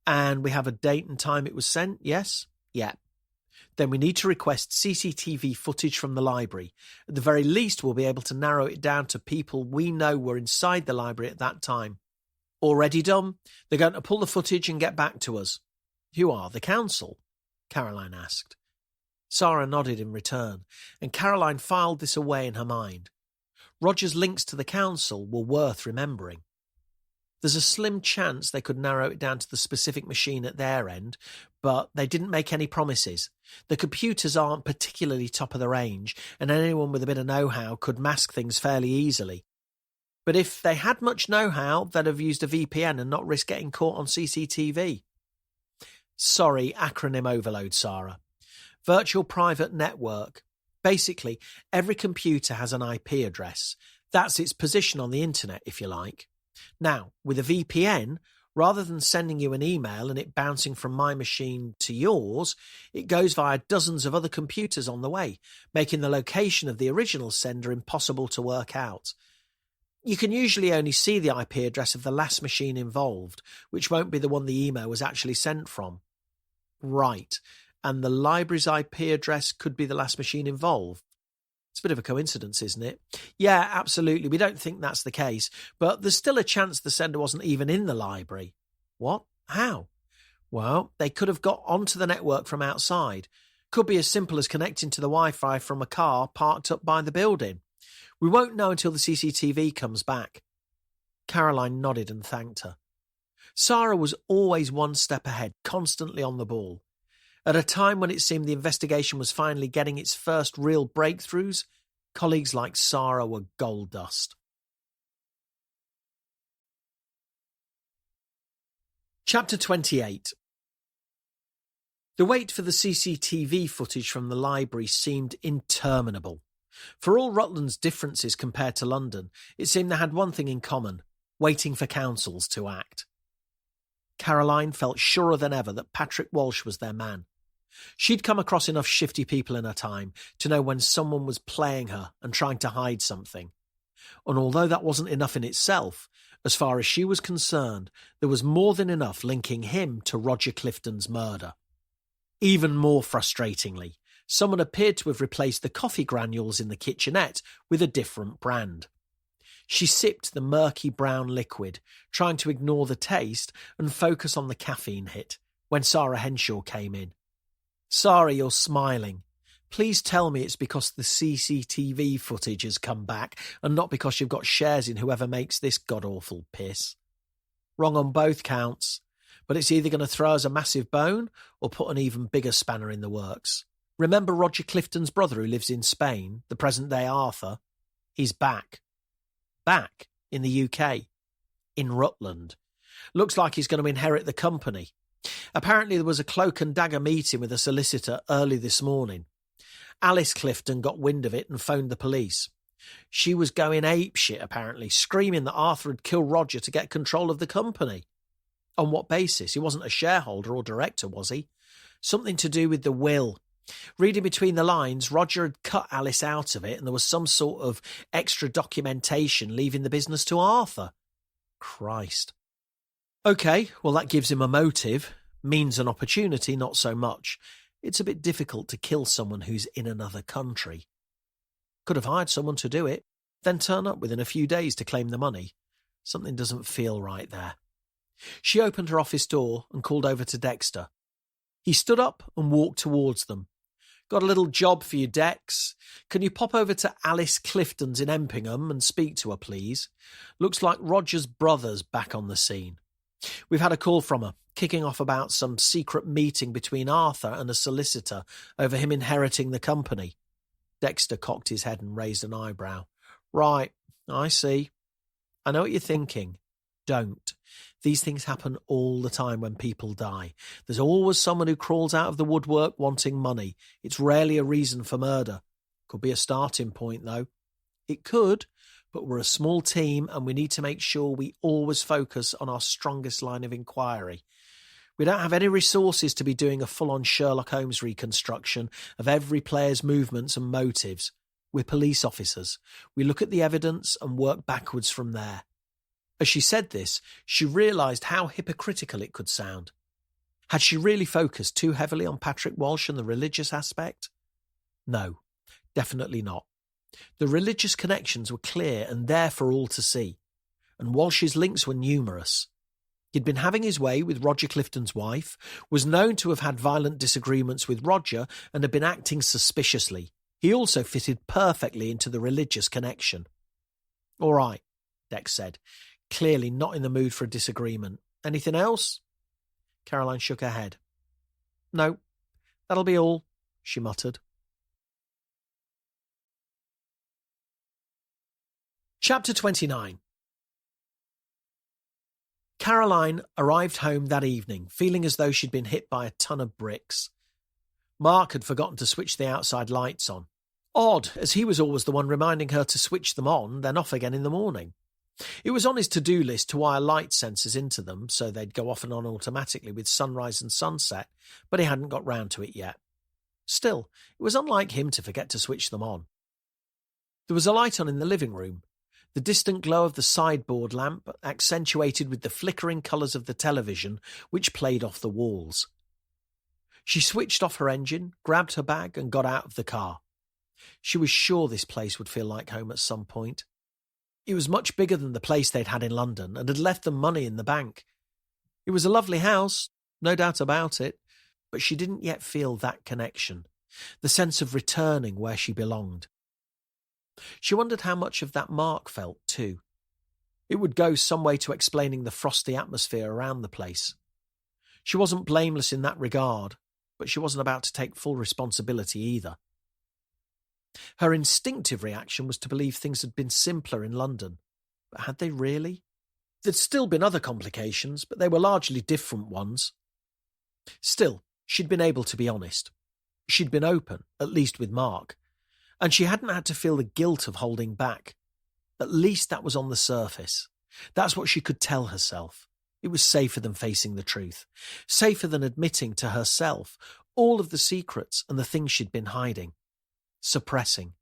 And we have a date and time it was sent, yes? Yeah. Then we need to request CCTV footage from the library. At the very least, we'll be able to narrow it down to people we know were inside the library at that time. Already done? They're going to pull the footage and get back to us. Who are the council? Caroline asked. Sarah nodded in return, and Caroline filed this away in her mind. Roger's links to the council were worth remembering. There's a slim chance they could narrow it down to the specific machine at their end, but they didn't make any promises. The computers aren't particularly top of the range, and anyone with a bit of know-how could mask things fairly easily. But if they had much know-how, they'd have used a VPN and not risk getting caught on CCTV. Sorry, acronym overload, Sarah. Virtual Private Network. Basically, every computer has an IP address. That's its position on the internet, if you like. Now, with a VPN, rather than sending you an email and it bouncing from my machine to yours, it goes via dozens of other computers on the way, making the location of the original sender impossible to work out. You can usually only see the IP address of the last machine involved, which won't be the one the email was actually sent from. Right. And the library's IP address could be the last machine involved. It's a bit of a coincidence, isn't it? Yeah, absolutely. We don't think that's the case, but there's still a chance the sender wasn't even in the library. What? How? Well, they could have got onto the network from outside. Could be as simple as connecting to the Wi-Fi from a car parked up by the building. We won't know until the CCTV comes back. Caroline nodded and thanked her. Sarah was always one step ahead, constantly on the ball. At a time when it seemed the investigation was finally getting its first real breakthroughs, colleagues like Sarah were gold dust. Chapter 28. The wait for the CCTV footage from the library seemed interminable. For all Rutland's differences compared to London, it seemed they had one thing in common: waiting for councils to act. Caroline felt surer than ever that Patrick Walsh was their man. She'd come across enough shifty people in her time to know when someone was playing her and trying to hide something. And although that wasn't enough in itself, as far as she was concerned, there was more than enough linking him to Roger Clifton's murder. Even more frustratingly, someone appeared to have replaced the coffee granules in the kitchenette with a different brand. She sipped the murky brown liquid, trying to ignore the taste and focus on the caffeine hit, when Sarah Henshaw came in. "Sarah, you're smiling. Please tell me it's because the CCTV footage has come back and not because you've got shares in whoever makes this god-awful piss." "Wrong on both counts, but it's either going to throw us a massive bone or put an even bigger spanner in the works. Remember Roger Clifton's brother who lives in Spain, the present-day Arthur? He's back. Back in the UK. In Rutland. Looks like he's going to inherit the company. Apparently there was a cloak and dagger meeting with a solicitor early this morning. Alice Clifton got wind of it and phoned the police. She was going apeshit, apparently, screaming that Arthur had killed Roger to get control of the company. On what basis? He wasn't a shareholder or director, was he? Something to do with the will. Reading between the lines, Roger had cut Alice out of it and there was some sort of extra documentation leaving the business to Arthur. Christ. OK, well that gives him a motive. Means an opportunity, not so much. It's a bit difficult to kill someone who's in another country. Could have hired someone to do it, then turn up within a few days to claim the money. Something doesn't feel right there. She opened her office door and called over to Dexter. He stood up and walked towards them. "Got a little job for you, Dex. Can you pop over to Alice Clifton's in Empingham and speak to her, please? Looks like Roger's brother's back on the scene. We've had a call from her, kicking off about some secret meeting between Arthur and a solicitor over him inheriting the company." Dexter cocked his head and raised an eyebrow. "Right, I see. I know what you're thinking. Don't. These things happen all the time when people die. There's always someone who crawls out of the woodwork wanting money. It's rarely a reason for murder. Could be a starting point, though. It could, but we're a small team and we need to make sure we always focus on our strongest line of inquiry. We don't have any resources to be doing a full-on Sherlock Holmes reconstruction of every player's movements and motives. We're police officers. We look at the evidence and work backwards from there." As she said this, she realised how hypocritical it could sound. Had she really focused too heavily on Patrick Walsh and the religious aspect? No, definitely not. The religious connections were clear and there for all to see, and Walsh's links were numerous. He'd been having his way with Roger Clifton's wife, was known to have had violent disagreements with Roger and had been acting suspiciously. He also fitted perfectly into the religious connection. "All right," Dex said, clearly not in the mood for a disagreement. "Anything else?" Caroline shook her head. "No, that'll be all," she muttered. Chapter 29. Caroline arrived home that evening, feeling as though she'd been hit by a ton of bricks. Mark had forgotten to switch the outside lights on. Odd, as he was always the one reminding her to switch them on, then off again in the morning. It was on his to-do list to wire light sensors into them so they'd go off and on automatically with sunrise and sunset, but he hadn't got round to it yet. Still, it was unlike him to forget to switch them on. There was a light on in the living room, the distant glow of the sideboard lamp accentuated with the flickering colours of the television which played off the walls. She switched off her engine, grabbed her bag and got out of the car. She was sure this place would feel like home at some point. It was much bigger than the place they'd had in London and had left them money in the bank. It was a lovely house, no doubt about it, but she didn't yet feel that connection, the sense of returning where she belonged. She wondered how much of that Mark felt too. It would go some way to explaining the frosty atmosphere around the place. She wasn't blameless in that regard, but she wasn't about to take full responsibility either. Her instinctive reaction was to believe things had been simpler in London. But had they really? There'd still been other complications, but they were largely different ones. Still, she'd been able to be honest. She'd been open, at least with Mark, and she hadn't had to feel the guilt of holding back. At least that was on the surface. That's what she could tell herself. It was safer than facing the truth, safer than admitting to herself all of the secrets and the things she'd been hiding, suppressing.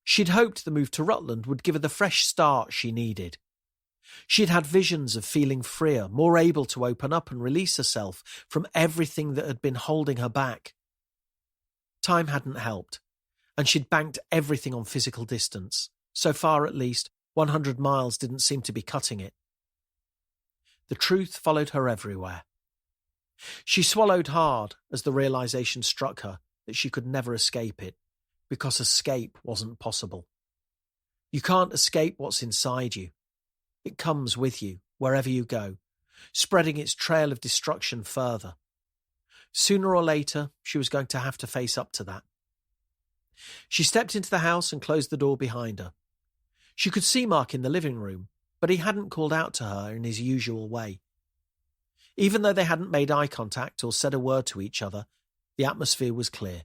She'd hoped the move to Rutland would give her the fresh start she needed. She'd had visions of feeling freer, more able to open up and release herself from everything that had been holding her back. Time hadn't helped, and she'd banked everything on physical distance. So far, at least, 100 miles didn't seem to be cutting it. The truth followed her everywhere. She swallowed hard as the realization struck her that she could never escape it, because escape wasn't possible. You can't escape what's inside you. It comes with you, wherever you go, spreading its trail of destruction further. Sooner or later, she was going to have to face up to that. She stepped into the house and closed the door behind her. She could see Mark in the living room, but he hadn't called out to her in his usual way. Even though they hadn't made eye contact or said a word to each other, the atmosphere was clear.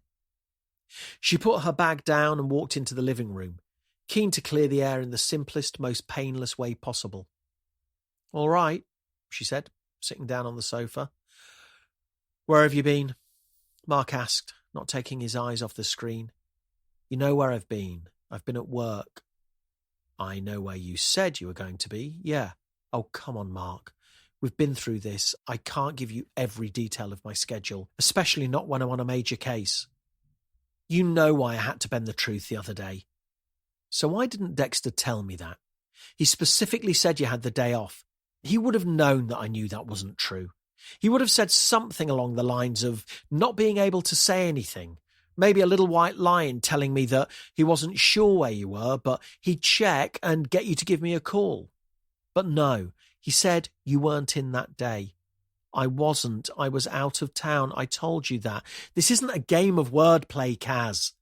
She put her bag down and walked into the living room, keen to clear the air in the simplest, most painless way possible. "All right," she said, sitting down on the sofa. "Where have you been?" Mark asked, not taking his eyes off the screen. "You know where I've been. I've been at work." "I know where you said you were going to be, yeah." "Oh, come on, Mark. We've been through this. I can't give you every detail of my schedule, especially not when I'm on a major case." "You know why I had to bend the truth the other day." "So why didn't Dexter tell me that? He specifically said you had the day off. He would have known that I knew that wasn't true. He would have said something along the lines of not being able to say anything. Maybe a little white line telling me that he wasn't sure where you were, but he'd check and get you to give me a call. But no, he said you weren't in that day. I wasn't. I was out of town. I told you that. This isn't a game of wordplay, Kaz."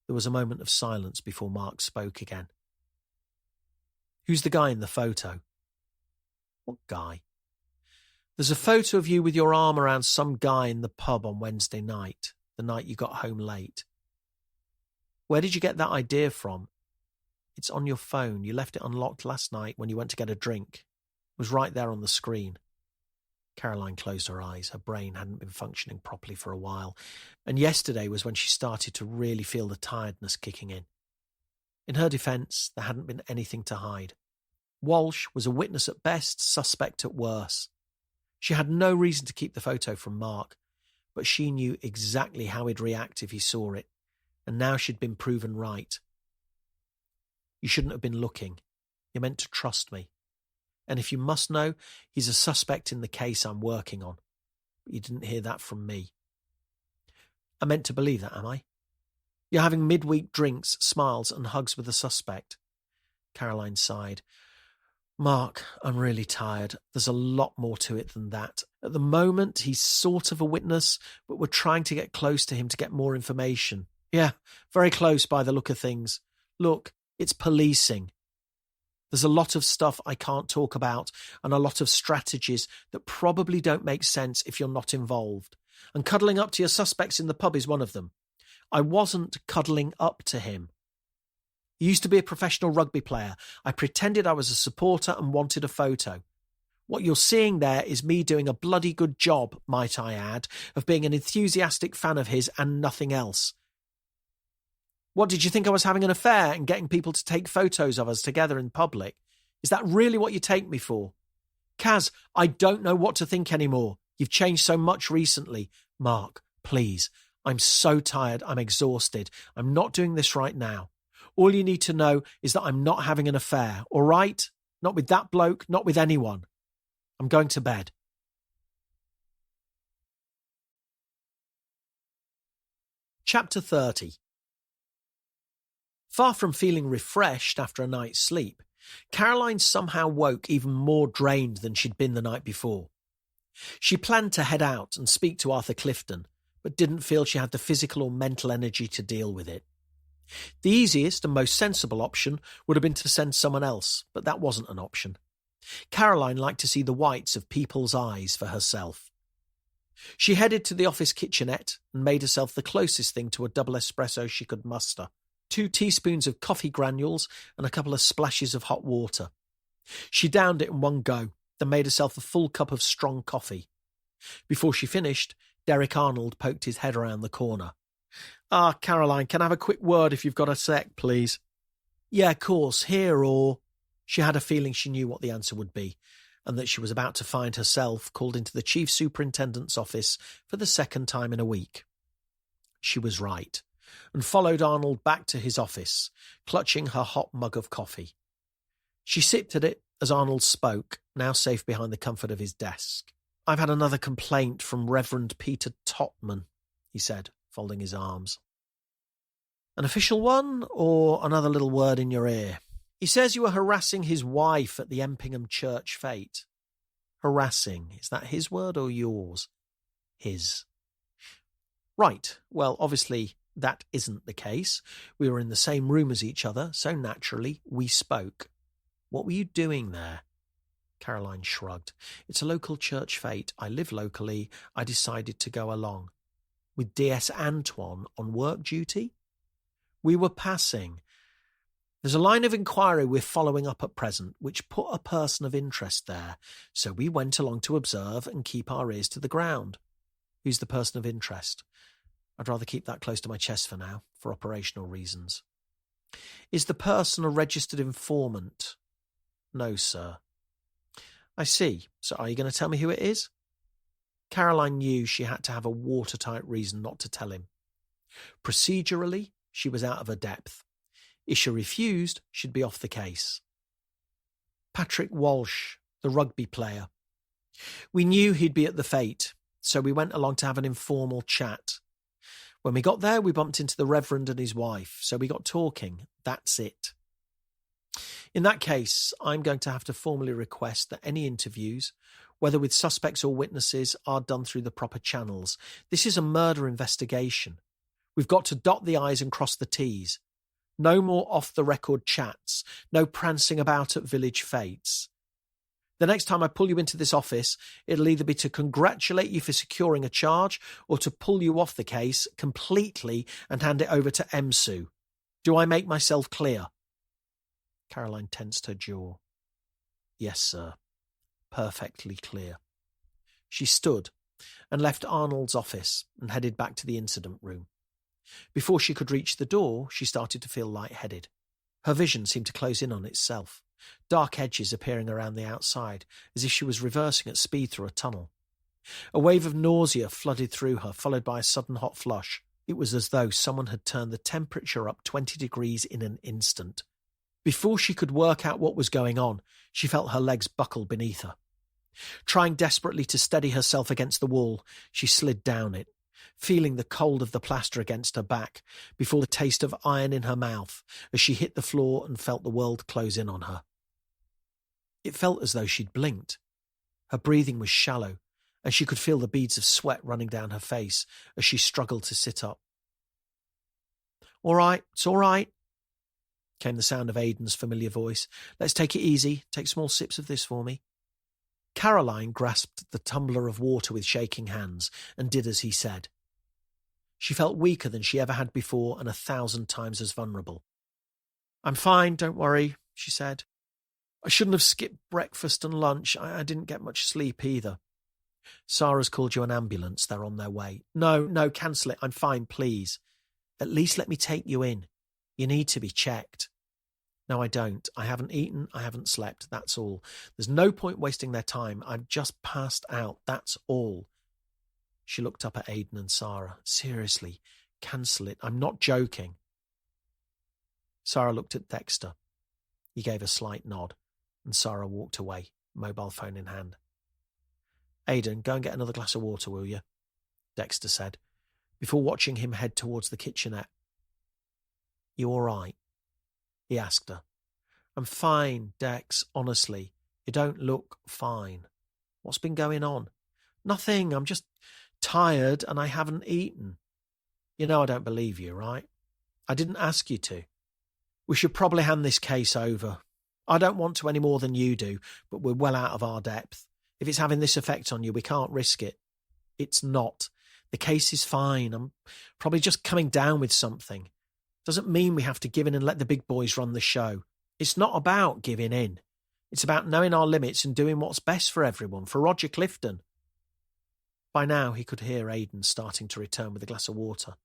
There was a moment of silence before Mark spoke again. "Who's the guy in the photo?" "What guy?" "There's a photo of you with your arm around some guy in the pub on Wednesday night, the night you got home late." "Where did you get that idea from?" "It's on your phone. You left it unlocked last night when you went to get a drink. It was right there on the screen." Caroline closed her eyes. Her brain hadn't been functioning properly for a while, and yesterday was when she started to really feel the tiredness kicking in. In her defence, there hadn't been anything to hide. Walsh was a witness at best, suspect at worst. She had no reason to keep the photo from Mark, but she knew exactly how he'd react if he saw it, and now she'd been proven right. "You shouldn't have been looking. You're meant to trust me. And if you must know, he's a suspect in the case I'm working on. But you didn't hear that from me." "I'm meant to believe that, am I? You're having midweek drinks, smiles and hugs with a suspect." Caroline sighed. "Mark, I'm really tired. There's a lot more to it than that. At the moment, he's sort of a witness, but we're trying to get close to him to get more information. Yeah, very close by the look of things. Look, it's policing. There's a lot of stuff I can't talk about and a lot of strategies that probably don't make sense if you're not involved. And cuddling up to your suspects in the pub is one of them. I wasn't cuddling up to him. He used to be a professional rugby player. I pretended I was a supporter and wanted a photo. What you're seeing there is me doing a bloody good job, might I add, of being an enthusiastic fan of his and nothing else. What, did you think I was having an affair and getting people to take photos of us together in public? Is that really what you take me for? Kaz, I don't know what to think anymore. You've changed so much recently. Mark, please. I'm so tired. I'm exhausted. I'm not doing this right now. All you need to know is that I'm not having an affair, all right? Not with that bloke, not with anyone. I'm going to bed." Chapter 30. Far from feeling refreshed after a night's sleep, Caroline somehow woke even more drained than she'd been the night before. She planned to head out and speak to Arthur Clifton, but didn't feel she had the physical or mental energy to deal with it. The easiest and most sensible option would have been to send someone else, but that wasn't an option. Caroline liked to see the whites of people's eyes for herself. She headed to the office kitchenette and made herself the closest thing to a double espresso she could muster. 2 teaspoons of coffee granules and a couple of splashes of hot water. She downed it in one go, then made herself a full cup of strong coffee. Before she finished, Derek Arnold poked his head around the corner. Caroline, can I have a quick word if you've got a sec, please? Yeah, of course, here or... She had a feeling she knew what the answer would be, and that she was about to find herself called into the chief superintendent's office for the second time in a week. She was right, and followed Arnold back to his office, clutching her hot mug of coffee. She sipped at it as Arnold spoke, now safe behind the comfort of his desk. I've had another complaint from Reverend Peter Totman, he said, folding his arms. An official one, or another little word in your ear? He says you were harassing his wife at the Empingham Church fete. Harassing, is that his word or yours? His. Right, well, obviously that isn't the case. We were in the same room as each other, so naturally we spoke. What were you doing there? Caroline shrugged. It's a local church fete. I live locally. I decided to go along. With DS Antoine on work duty? We were passing. There's a line of inquiry we're following up at present, which put a person of interest there, so we went along to observe and keep our ears to the ground. Who's the person of interest? I'd rather keep that close to my chest for now, for operational reasons. Is the person a registered informant? No, sir. I see. So are you going to tell me who it is? Caroline knew she had to have a watertight reason not to tell him. Procedurally, she was out of her depth. If she refused, she'd be off the case. Patrick Walsh, the rugby player. We knew he'd be at the fete, so we went along to have an informal chat. When we got there, we bumped into the Reverend and his wife, so we got talking. That's it. In that case, I'm going to have to formally request that any interviews, whether with suspects or witnesses, are done through the proper channels. This is a murder investigation. We've got to dot the I's and cross the T's. No more off-the-record chats. No prancing about at village fetes. The next time I pull you into this office, it'll either be to congratulate you for securing a charge or to pull you off the case completely and hand it over to EMSU. Do I make myself clear? Caroline tensed her jaw. Yes, sir. Perfectly clear. She stood and left Arnold's office and headed back to the incident room. Before she could reach the door, she started to feel lightheaded. Her vision seemed to close in on itself, dark edges appearing around the outside, as if she was reversing at speed through a tunnel. A wave of nausea flooded through her, followed by a sudden hot flush. It was as though someone had turned the temperature up 20 degrees in an instant. Before she could work out what was going on, she felt her legs buckle beneath her. Trying desperately to steady herself against the wall, she slid down it, feeling the cold of the plaster against her back, before the taste of iron in her mouth as she hit the floor and felt the world close in on her. It felt as though she'd blinked. Her breathing was shallow, and she could feel the beads of sweat running down her face as she struggled to sit up. "All right, it's all right," came the sound of Aidan's familiar voice. "Let's take it easy. Take small sips of this for me." Caroline grasped the tumbler of water with shaking hands and did as he said. She felt weaker than she ever had before and 1,000 times as vulnerable. "I'm fine, don't worry," she said. "I shouldn't have skipped breakfast and lunch. I didn't get much sleep either." "Sarah's called you an ambulance. They're on their way." No, cancel it. I'm fine, please. At least let me take you in. You need to be checked." "No, I don't. I haven't eaten. I haven't slept. That's all. There's no point wasting their time. I've just passed out. That's all." She looked up at Aidan and Sarah. "Seriously, cancel it. I'm not joking." Sarah looked at Dexter. He gave a slight nod, and Sarah walked away, mobile phone in hand. "Aidan, go and get another glass of water, will you?" Dexter said, before watching him head towards the kitchenette. "You all right?" he asked her. "I'm fine, Dex, honestly. You don't look fine. What's been going on?" "Nothing, I'm just tired and I haven't eaten." "You know I don't believe you, right? I didn't ask you to. We should probably hand this case over. I don't want to any more than you do, but we're well out of our depth. If it's having this effect on you, we can't risk it." "It's not. The case is fine. I'm probably just coming down with something. Doesn't mean we have to give in and let the big boys run the show. It's not about giving in. It's about knowing our limits and doing what's best for everyone, for Roger Clifton. By now he could hear Aidan starting to return with a glass of water.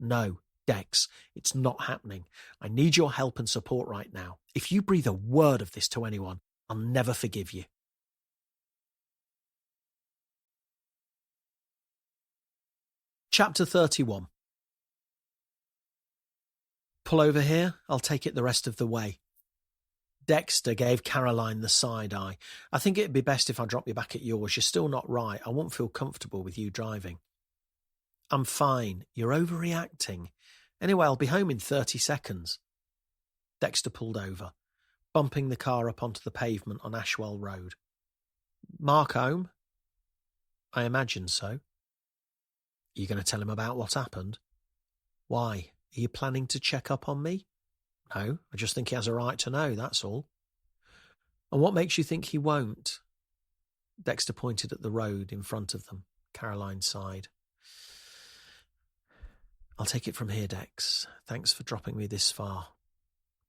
No, Dex, it's not happening. I need your help and support right now. If you breathe a word of this to anyone, I'll never forgive you. Chapter 31. Pull over here, I'll take it the rest of the way. Dexter gave Caroline the side eye. I think it'd be best if I drop you back at yours. You're still not right. I won't feel comfortable with you driving. I'm fine. You're overreacting. Anyway, I'll be home in 30 seconds. Dexter pulled over, bumping the car up onto the pavement on Ashwell Road. Mark home? I imagine so. Are you going to tell him about what happened? Why? Are you planning to check up on me? No, I just think he has a right to know, that's all. And what makes you think he won't? Dexter pointed at the road in front of them. Caroline sighed. I'll take it from here, Dex. Thanks for dropping me this far.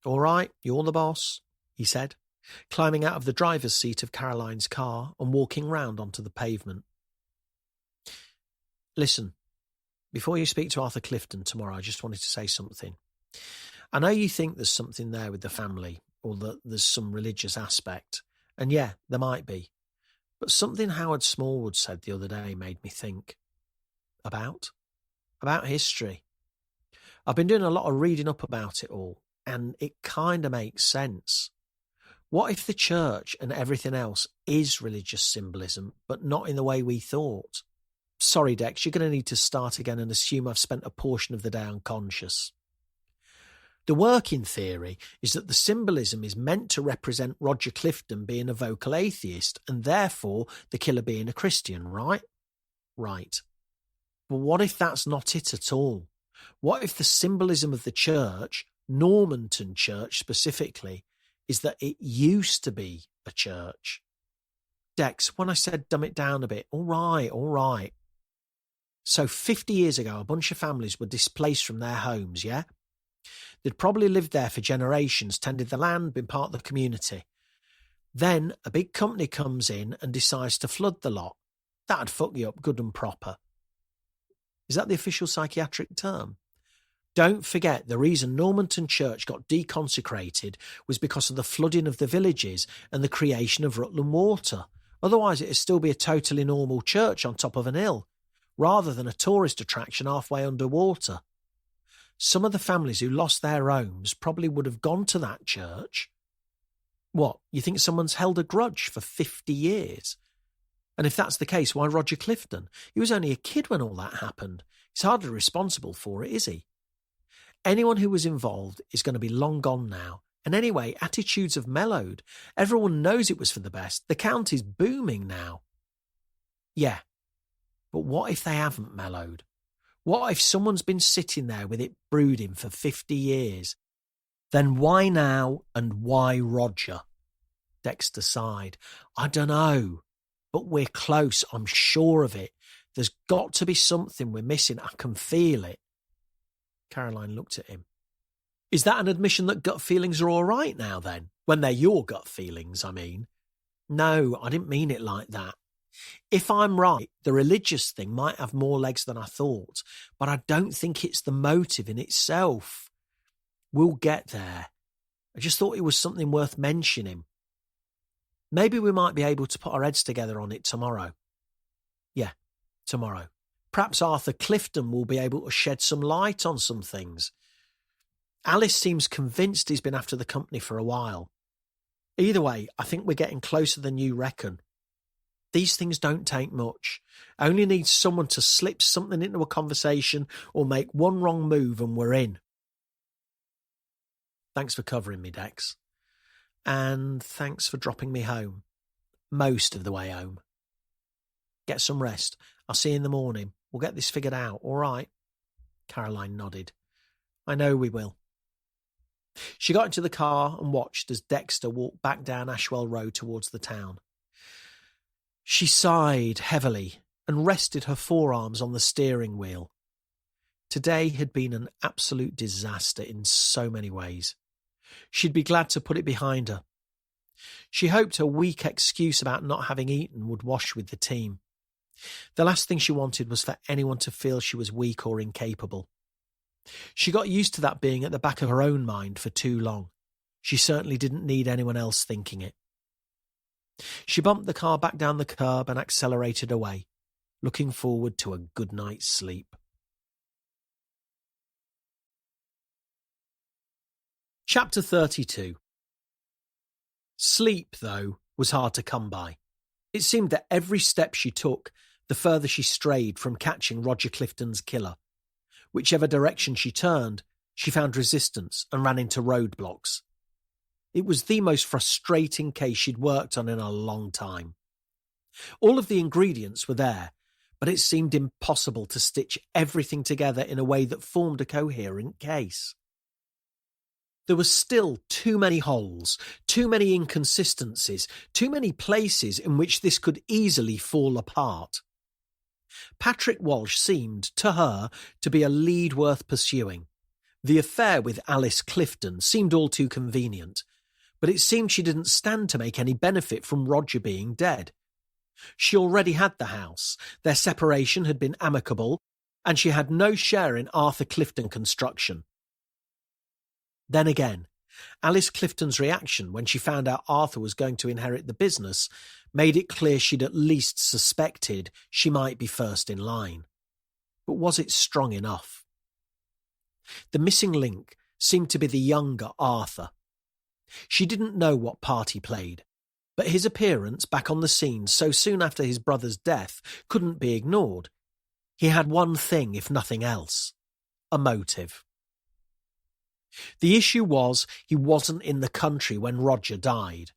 All right, you're the boss, he said, climbing out of the driver's seat of Caroline's car and walking round onto the pavement. Listen, before you speak to Arthur Clifton tomorrow, I just wanted to say something. I know you think there's something there with the family, or that there's some religious aspect, and yeah, there might be. But something Howard Smallwood said the other day made me think. About history. I've been doing a lot of reading up about it all, and it kind of makes sense. What if the church and everything else is religious symbolism, but not in the way we thought? Sorry, Dex, you're going to need to start again and assume I've spent a portion of the day unconscious. The working theory is that the symbolism is meant to represent Roger Clifton being a vocal atheist and therefore the killer being a Christian, right? Right. But what if that's not it at all? What if the symbolism of the church, Normanton Church specifically, is that it used to be a church? Dex, when I said dumb it down a bit, all right. So 50 years ago, a bunch of families were displaced from their homes, yeah? They'd probably lived there for generations, tended the land, been part of the community. Then a big company comes in and decides to flood the lot. That'd fuck you up good and proper. Is that the official psychiatric term? Don't forget, the reason Normanton Church got deconsecrated was because of the flooding of the villages and the creation of Rutland Water. Otherwise, it'd still be a totally normal church on top of an hill, rather than a tourist attraction halfway underwater. Some of the families who lost their homes probably would have gone to that church. What, you think someone's held a grudge for 50 years? And if that's the case, why Roger Clifton? He was only a kid when all that happened. He's hardly responsible for it, is he? Anyone who was involved is going to be long gone now. And anyway, attitudes have mellowed. Everyone knows it was for the best. The county's booming now. Yeah, but what if they haven't mellowed? What if someone's been sitting there with it brooding for 50 years? Then why now and why Roger? Dexter sighed. I don't know, but we're close, I'm sure of it. There's got to be something we're missing. I can feel it. Caroline looked at him. Is that an admission that gut feelings are all right now then? When they're your gut feelings, I mean. No, I didn't mean it like that. If I'm right, the religious thing might have more legs than I thought, but I don't think it's the motive in itself. We'll get there. I just thought it was something worth mentioning. Maybe we might be able to put our heads together on it tomorrow. Yeah, tomorrow. Perhaps Arthur Clifton will be able to shed some light on some things. Alice seems convinced he's been after the company for a while. Either way, I think we're getting closer than you reckon. These things don't take much. Only needs someone to slip something into a conversation or make one wrong move and we're in. Thanks for covering me, Dex. And thanks for dropping me home. Most of the way home. Get some rest. I'll see you in the morning. We'll get this figured out, all right? Caroline nodded. I know we will. She got into the car and watched as Dexter walked back down Ashwell Road towards the town. She sighed heavily and rested her forearms on the steering wheel. Today had been an absolute disaster in so many ways. She'd be glad to put it behind her. She hoped her weak excuse about not having eaten would wash with the team. The last thing she wanted was for anyone to feel she was weak or incapable. She got used to that being at the back of her own mind for too long. She certainly didn't need anyone else thinking it. She bumped the car back down the curb and accelerated away, looking forward to a good night's sleep. Chapter 32. Sleep, though, was hard to come by. It seemed that every step she took, the further she strayed from catching Roger Clifton's killer. Whichever direction she turned, she found resistance and ran into roadblocks. It was the most frustrating case she'd worked on in a long time. All of the ingredients were there, but it seemed impossible to stitch everything together in a way that formed a coherent case. There were still too many holes, too many inconsistencies, too many places in which this could easily fall apart. Patrick Walsh seemed, to her, to be a lead worth pursuing. The affair with Alice Clifton seemed all too convenient, but it seemed she didn't stand to make any benefit from Roger being dead. She already had the house, their separation had been amicable, and she had no share in Arthur Clifton construction. Then again, Alice Clifton's reaction when she found out Arthur was going to inherit the business made it clear she'd at least suspected she might be first in line. But was it strong enough? The missing link seemed to be the younger Arthur. She didn't know what part he played, but his appearance back on the scene so soon after his brother's death couldn't be ignored. He had one thing, if nothing else: a motive. The issue was he wasn't in the country when Roger died.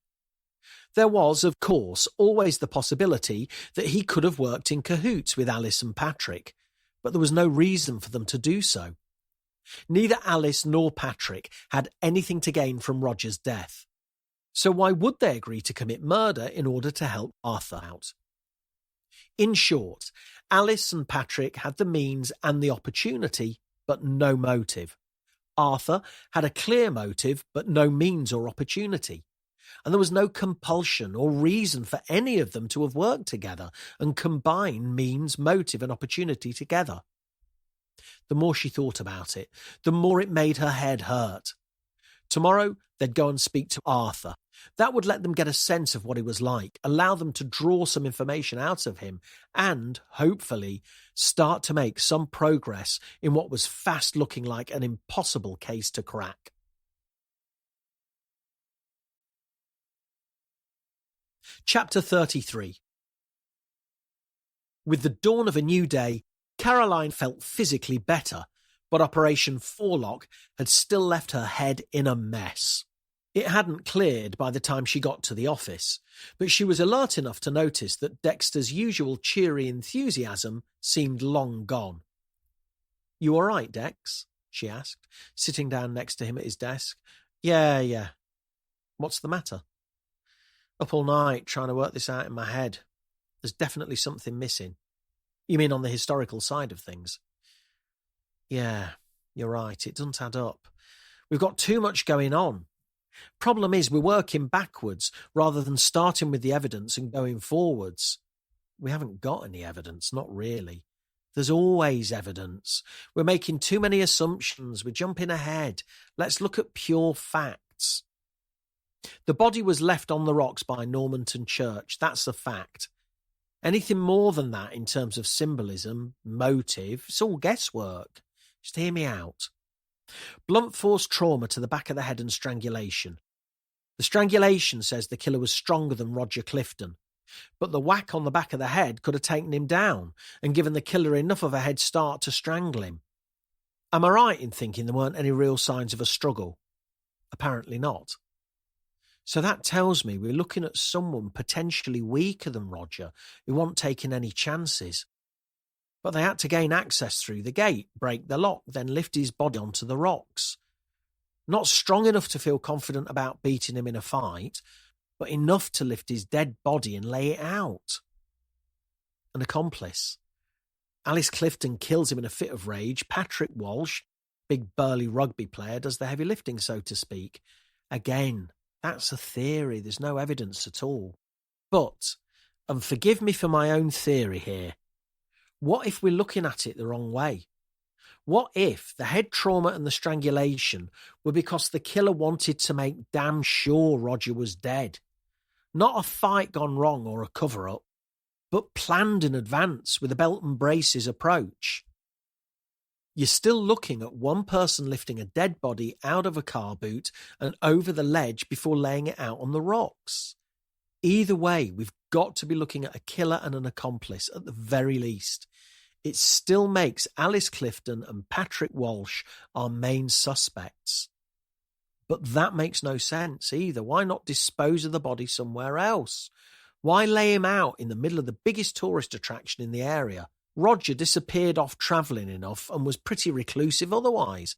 There was, of course, always the possibility that he could have worked in cahoots with Alice and Patrick, but there was no reason for them to do so. Neither Alice nor Patrick had anything to gain from Roger's death, so why would they agree to commit murder in order to help Arthur out? In short, Alice and Patrick had the means and the opportunity, but no motive. Arthur had a clear motive, but no means or opportunity. And there was no compulsion or reason for any of them to have worked together and combine means, motive and opportunity together. The more she thought about it, the more it made her head hurt. Tomorrow, they'd go and speak to Arthur. That would let them get a sense of what he was like, allow them to draw some information out of him, and, hopefully, start to make some progress in what was fast looking like an impossible case to crack. Chapter 33. With the dawn of a new day, Caroline felt physically better, but Operation Forelock had still left her head in a mess. It hadn't cleared by the time she got to the office, but she was alert enough to notice that Dexter's usual cheery enthusiasm seemed long gone. "You all right, Dex?" she asked, sitting down next to him at his desk. Yeah. What's the matter?" "Up all night trying to work this out in my head. There's definitely something missing." "You mean on the historical side of things?" "Yeah, you're right. It doesn't add up. We've got too much going on. Problem is, we're working backwards rather than starting with the evidence and going forwards. We haven't got any evidence, not really. There's always evidence. We're making too many assumptions. We're jumping ahead. Let's look at pure facts. The body was left on the rocks by Normanton Church. That's a fact. Anything more than that in terms of symbolism, motive, it's all guesswork. Just hear me out. Blunt force trauma to the back of the head and strangulation. The strangulation says the killer was stronger than Roger Clifton, but the whack on the back of the head could have taken him down and given the killer enough of a head start to strangle him. Am I right in thinking there weren't any real signs of a struggle? Apparently not. So that tells me we're looking at someone potentially weaker than Roger who wasn't taking any chances. But they had to gain access through the gate, break the lock, then lift his body onto the rocks. Not strong enough to feel confident about beating him in a fight, but enough to lift his dead body and lay it out. An accomplice. Alice Clifton kills him in a fit of rage. Patrick Walsh, big burly rugby player, does the heavy lifting, so to speak. Again, That's a theory. There's no evidence at all. But, and forgive me for my own theory here, what if we're looking at it the wrong way? What if the head trauma and the strangulation were because the killer wanted to make damn sure Roger was dead? Not a fight gone wrong or a cover-up, but planned in advance with a belt and braces approach. You're still looking at one person lifting a dead body out of a car boot and over the ledge before laying it out on the rocks. Either way, we've got to be looking at a killer and an accomplice at the very least. It still makes Alice Clifton and Patrick Walsh our main suspects. But that makes no sense either. Why not dispose of the body somewhere else? Why lay him out in the middle of the biggest tourist attraction in the area? Roger disappeared off travelling enough and was pretty reclusive otherwise.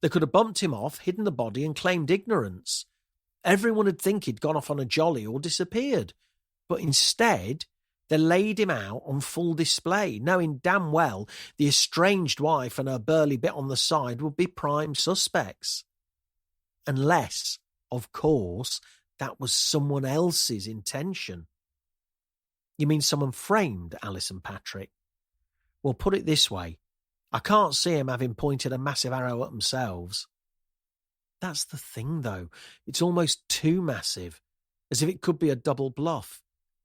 They could have bumped him off, hidden the body and claimed ignorance. Everyone would think he'd gone off on a jolly or disappeared. But instead, they laid him out on full display, knowing damn well the estranged wife and her burly bit on the side would be prime suspects. Unless, of course, that was someone else's intention. You mean someone framed Alice and Patrick? Well, put it this way. I can't see him having pointed a massive arrow at themselves. That's the thing, though. It's almost too massive, as if it could be a double bluff.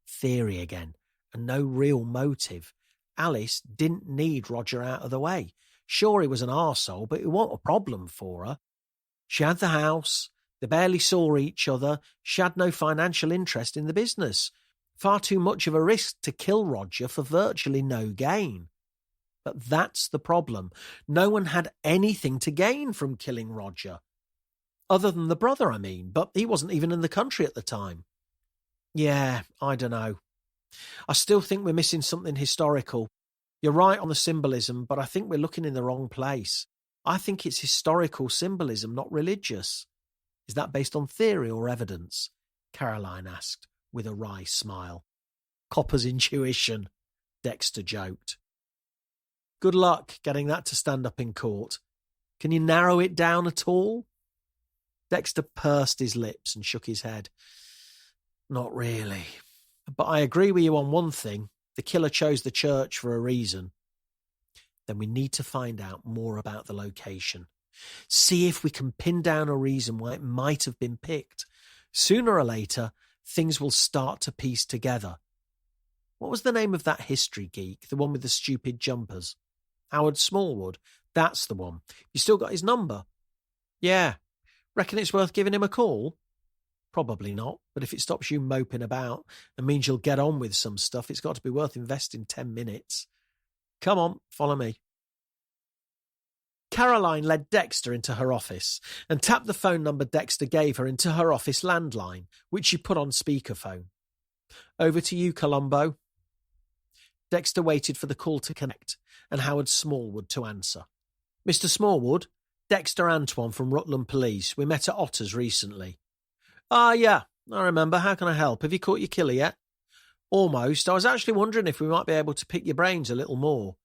Theory again, and no real motive. Alice didn't need Roger out of the way. Sure, he was an arsehole, but it wasn't a problem for her. She had the house, they barely saw each other, she had no financial interest in the business. Far too much of a risk to kill Roger for virtually no gain. But that's the problem. No one had anything to gain from killing Roger. Other than the brother, I mean, but he wasn't even in the country at the time. Yeah, I don't know. I still think we're missing something historical. You're right on the symbolism, but I think we're looking in the wrong place. I think it's historical symbolism, not religious. Is that based on theory or evidence? Caroline asked, with a wry smile. Copper's intuition, Dexter joked. Good luck getting that to stand up in court. Can you narrow it down at all? Dexter pursed his lips and shook his head. Not really. But I agree with you on one thing. The killer chose the church for a reason. Then we need to find out more about the location. See if we can pin down a reason why it might have been picked. Sooner or later, things will start to piece together. What was the name of that history geek, the one with the stupid jumpers? Howard Smallwood. That's the one. You still got his number? Yeah. Reckon it's worth giving him a call? Probably not, but if it stops you moping about and means you'll get on with some stuff, it's got to be worth investing 10 minutes. Come on, follow me. Caroline led Dexter into her office and tapped the phone number Dexter gave her into her office landline, which she put on speakerphone. Over to you, Columbo. Dexter waited for the call to connect and Howard Smallwood to answer. Mr. Smallwood, Dexter Antoine from Rutland Police. We met at Otter's recently. Ah, yeah, I remember. How can I help? Have you caught your killer yet? Almost. I was actually wondering if we might be able to pick your brains a little more.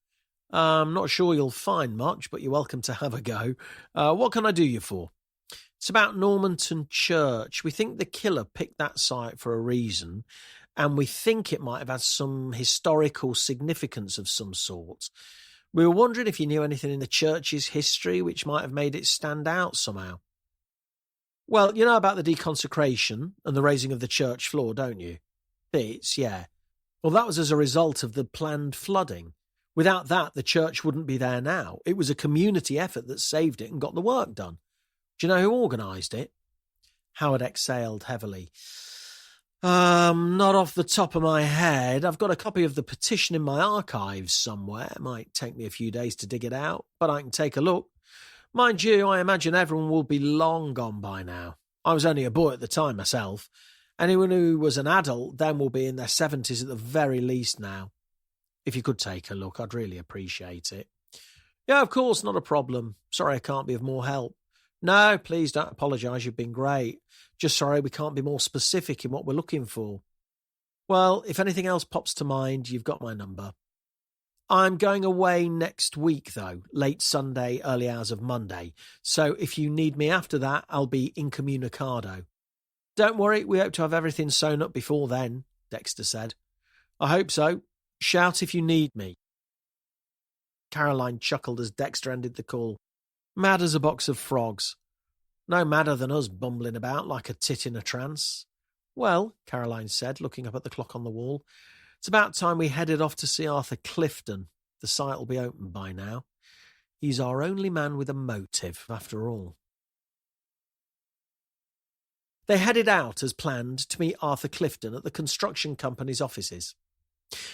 I'm not sure you'll find much, but you're welcome to have a go. What can I do you for? It's about Normanton Church. We think the killer picked that site for a reason, and we think it might have had some historical significance of some sort. We were wondering if you knew anything in the church's history which might have made it stand out somehow. Well, you know about the deconsecration and the raising of the church floor, don't you? Bits, yeah. Well, that was as a result of the planned flooding. Without that, the church wouldn't be there now. It was a community effort that saved it and got the work done. Do you know who organised it? Howard exhaled heavily. Not off the top of my head. I've got a copy of the petition in my archives somewhere. It might take me a few days to dig it out, but I can take a look. Mind you, I imagine everyone will be long gone by now. I was only a boy at the time myself. Anyone who was an adult then will be in their 70s at the very least now. If you could take a look, I'd really appreciate it. Yeah, of course, not a problem. Sorry I can't be of more help. No, please don't apologise, you've been great. Just sorry we can't be more specific in what we're looking for. Well, if anything else pops to mind, you've got my number. I'm going away next week, though, late Sunday, early hours of Monday. So if you need me after that, I'll be incommunicado. Don't worry, we hope to have everything sewn up before then, Dexter said. I hope so. Shout if you need me. Caroline chuckled as Dexter ended the call. Mad as a box of frogs. No madder than us bumbling about like a tit in a trance. Well, Caroline said, looking up at the clock on the wall, it's about time we headed off to see Arthur Clifton. The site will be open by now. He's our only man with a motive, after all. They headed out as planned to meet Arthur Clifton at the construction company's offices,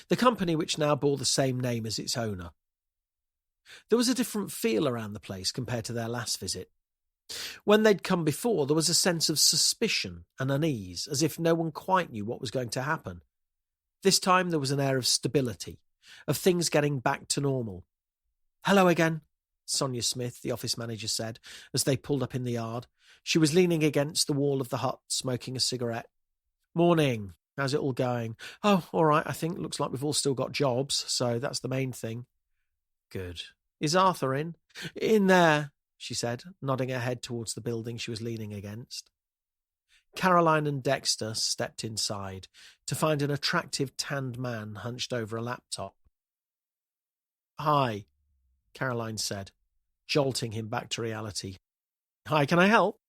the company which now bore the same name as its owner. There was a different feel around the place compared to their last visit. When they'd come before, there was a sense of suspicion and unease, as if no one quite knew what was going to happen. This time there was an air of stability, of things getting back to normal. Hello again, Sonia Smith, the office manager said, as they pulled up in the yard. She was leaning against the wall of the hut, smoking a cigarette. Morning. How's it all going? Oh, all right, I think. Looks like we've all still got jobs, so that's the main thing. Good. Is Arthur in? In there, she said, nodding her head towards the building she was leaning against. Caroline and Dexter stepped inside to find an attractive tanned man hunched over a laptop. Hi, Caroline said, jolting him back to reality. Hi, can I help?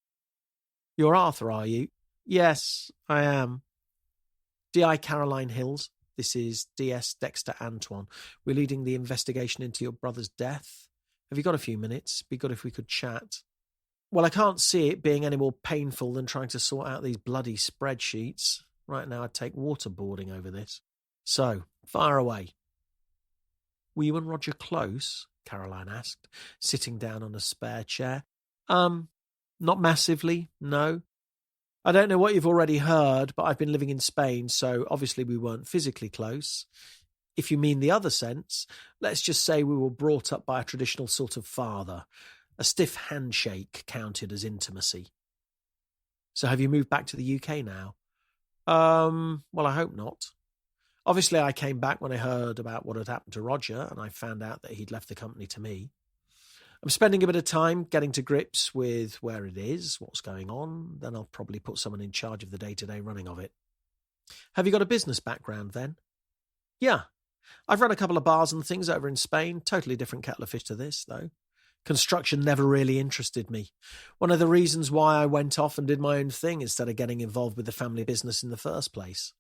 You're Arthur, are you? Yes, I am. D.I. Caroline Hills. This is D.S. Dexter Antoine. We're leading the investigation into your brother's death. Have you got a few minutes? Be good if we could chat. Well, I can't see it being any more painful than trying to sort out these bloody spreadsheets. Right now I'd take waterboarding over this. So, fire away. Were you and Roger close? Caroline asked, sitting down on a spare chair. Not massively, no. I don't know what you've already heard, but I've been living in Spain, so obviously we weren't physically close. If you mean the other sense, let's just say we were brought up by a traditional sort of father. A stiff handshake counted as intimacy. So have you moved back to the UK now? Well, I hope not. Obviously, I came back when I heard about what had happened to Roger, and I found out that he'd left the company to me. I'm spending a bit of time getting to grips with where it is, what's going on. Then I'll probably put someone in charge of the day-to-day running of it. Have you got a business background then? Yeah. I've run a couple of bars and things over in Spain. Totally different kettle of fish to this, though. Construction never really interested me. One of the reasons why I went off and did my own thing instead of getting involved with the family business in the first place.